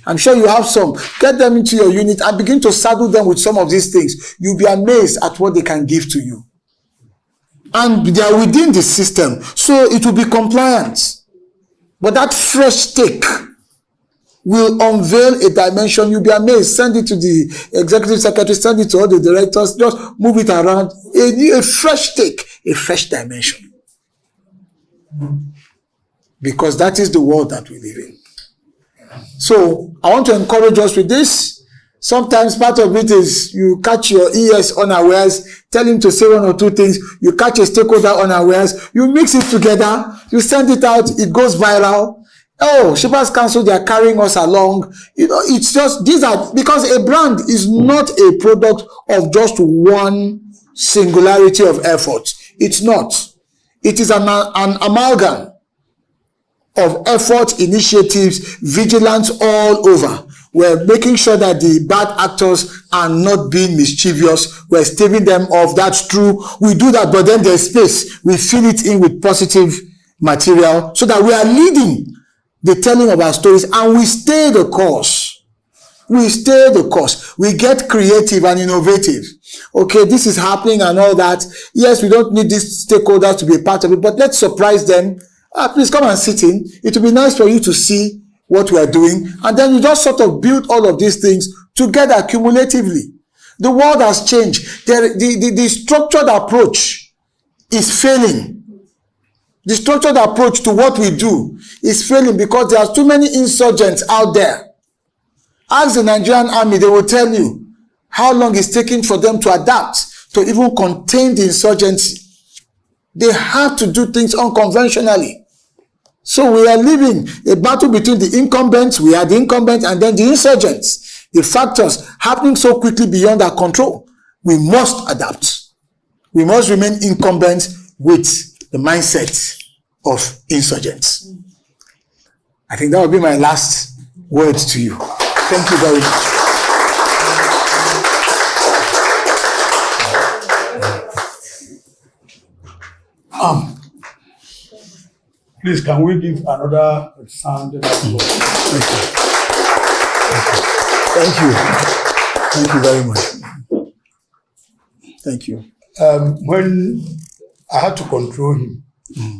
Speaker 2: I'm sure you have some. Get them into your unit and begin to saddle them with some of these things. You'll be amazed at what they can give to you. And they are within the system, so it will be compliant. But that fresh take will unveil a dimension. You'll be amazed. Send it to the executive secretary, send it to all the directors, just move it around. A fresh take, a fresh dimension. Because that is the world that we live in. So I want to encourage us with this. Sometimes part of it is you catch your ES unawares, tell him to say 1 or 2 things, you catch a stakeholder unawares, you mix it together, you send it out, it goes viral. Oh, Shippers Council, they are carrying us along. It's just, these are, because a brand is not a product of just one singularity of effort. It's not. It is an amalgam of effort, initiatives, vigilance all over. We're making sure that the bad actors are not being mischievous. We're staving them off. That's true. We do that, but then there's space. We fill it in with positive material so that we are leading the telling of our stories and we stay the course. We stay the course. We get creative and innovative. Okay, this is happening and all that. Yes, we don't need these stakeholders to be a part of it, but let's surprise them. Please come and sit in. It will be nice for you to see what we are doing. And then you just sort of build all of these things together cumulatively. The world has changed. The structured approach is failing. The structured approach to what we do is failing because there are too many insurgents out there. Ask the Nigerian army, they will tell you how long it's taking for them to adapt, to even contain the insurgency. They have to do things unconventionally. So we are living a battle between the incumbents, we are the incumbents, and then the insurgents. The factors happening so quickly beyond our control. We must adapt. We must remain incumbent with the mindset of insurgents. I think that will be my last words to you. Thank you very much.
Speaker 8: Please, can we give another sound? Thank
Speaker 2: you. Thank you very much. Thank you.
Speaker 8: When I had to control him,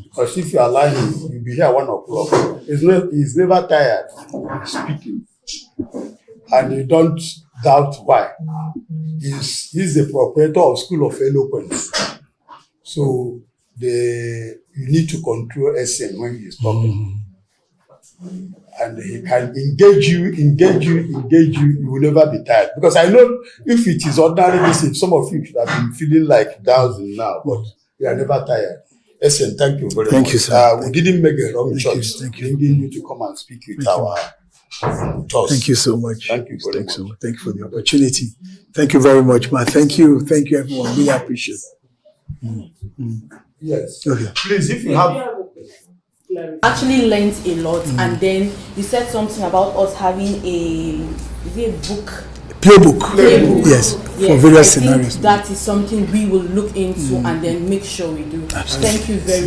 Speaker 8: because if you allow him, he'll be here 1 o'clock. He's never tired of speaking. And you don't doubt why. He's the proprietor of School of Eloquence. So you need to control SN when he's talking. And he can engage you, you will never be tired. Because I know if it is ordinary listening, some of you should have been feeling like dowsing now, but you are never tired. SN, thank you very much.
Speaker 2: Thank you, sir.
Speaker 8: We didn't make a wrong choice. Bringing you to come and speak with our thoughts.
Speaker 2: Thank you so much.
Speaker 8: Thank you very much.
Speaker 2: So much. Thank you for the opportunity. Thank you very much, man. Thank you. Thank you, everyone. Really appreciate it.
Speaker 8: Yes.
Speaker 2: Okay.
Speaker 8: Please, if you have...
Speaker 12: Actually learned a lot, and then you said something about us having a book?
Speaker 2: Playbook. Yes, for various scenarios.
Speaker 12: That is something we will look into and then make sure we do. Absolutely. Thank you very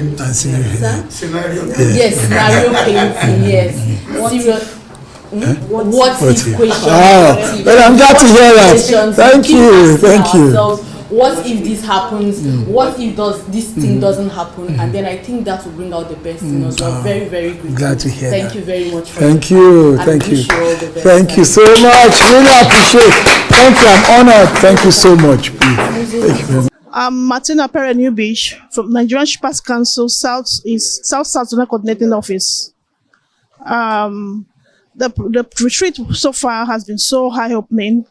Speaker 12: much.
Speaker 8: Scenario.
Speaker 12: Yes, scenario painting. Yes. What if question?
Speaker 2: I'm glad to hear that. Thank you. Thank you.
Speaker 12: What if this happens? What if this thing doesn't happen? And then I think that will bring out the best in us. We're very, very good.
Speaker 2: Glad to hear
Speaker 12: Thank
Speaker 2: that.
Speaker 12: you very much.
Speaker 2: Thank you. Thank you. Thank you so much. Really appreciate it. Thank you. I'm honored. Thank you so much. Thank you very much.
Speaker 14: I'm Martina Pere New Beach from Nigerian Shippers Council South Zone Coordinating Office. The retreat so far has been so eye-opening.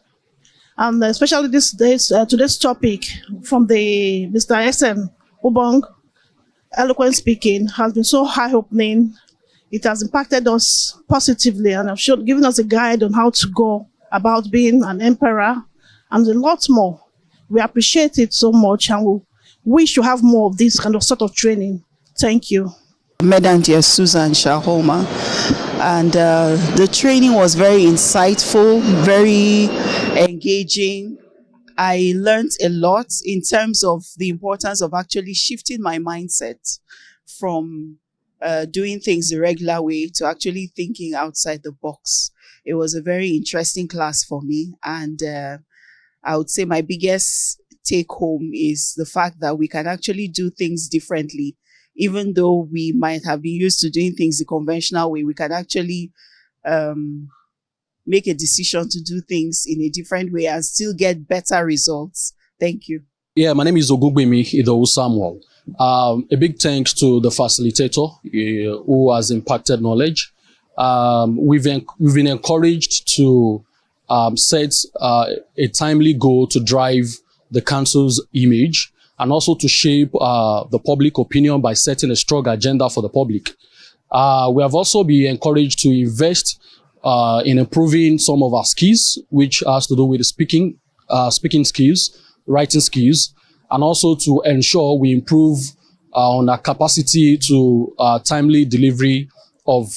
Speaker 14: And especially today's topic from the Mr. SN Ubong, eloquent speaking, has been so eye-opening. It has impacted us positively and have given us a guide on how to go about being an emperor and a lot more. We appreciate it so much and we wish to have more of this kind of sort of training. Thank you.
Speaker 15: Medantia Susan Shahoma, and the training was very insightful, very engaging. I learned a lot in terms of the importance of actually shifting my mindset from doing things the regular way to actually thinking outside the box. It was a very interesting class for me, and I would say my biggest take home is the fact that we can actually do things differently. Even though we might have been used to doing things the conventional way, we can actually make a decision to do things in a different way and still get better results. Thank you.
Speaker 23: Yeah, my name is Ogugbemi Idowu Samuel. A big thanks to the facilitator who has impacted knowledge. We've been encouraged to set a timely goal to drive the council's image, and also to shape the public opinion by setting a strong agenda for the public. We have also been encouraged to invest in improving some of our skills, which has to do with speaking skills, writing skills, and also to ensure we improve on our capacity to timely delivery of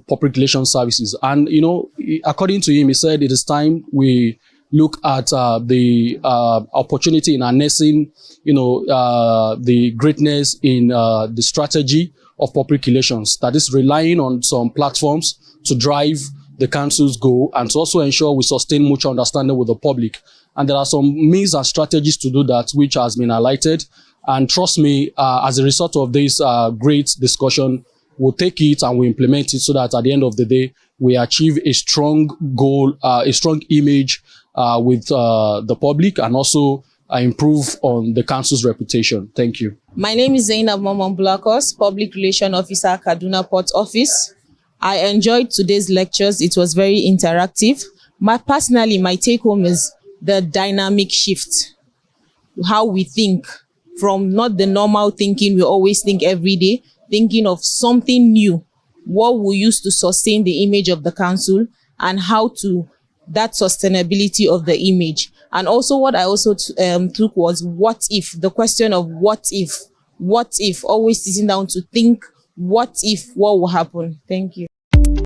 Speaker 23: public relations services. And according to him, he said it is time we look at the opportunity in harnessing, the greatness in the strategy of public relations, that is relying on some platforms to drive the council's goal and to also ensure we sustain mutual understanding with the public. And there are some means and strategies to do that, which has been highlighted. And trust me, as a result of this great discussion, we'll take it and we implement it so that at the end of the day, we achieve a strong goal, a strong image with the public, and also improve on the council's reputation. Thank you.
Speaker 13: My name is Zainab Mamman Blakos, Public Relations Officer, Kaduna Port Office. I enjoyed today's lectures. It was very interactive. Personally, my take home is the dynamic shift, how we think from not the normal thinking we always think every day, thinking of something new, what we use to sustain the image of the council, and how to that sustainability of the image. And also what I also took was what if, the question of what if, always sitting down to think, what if, what will happen? Thank you.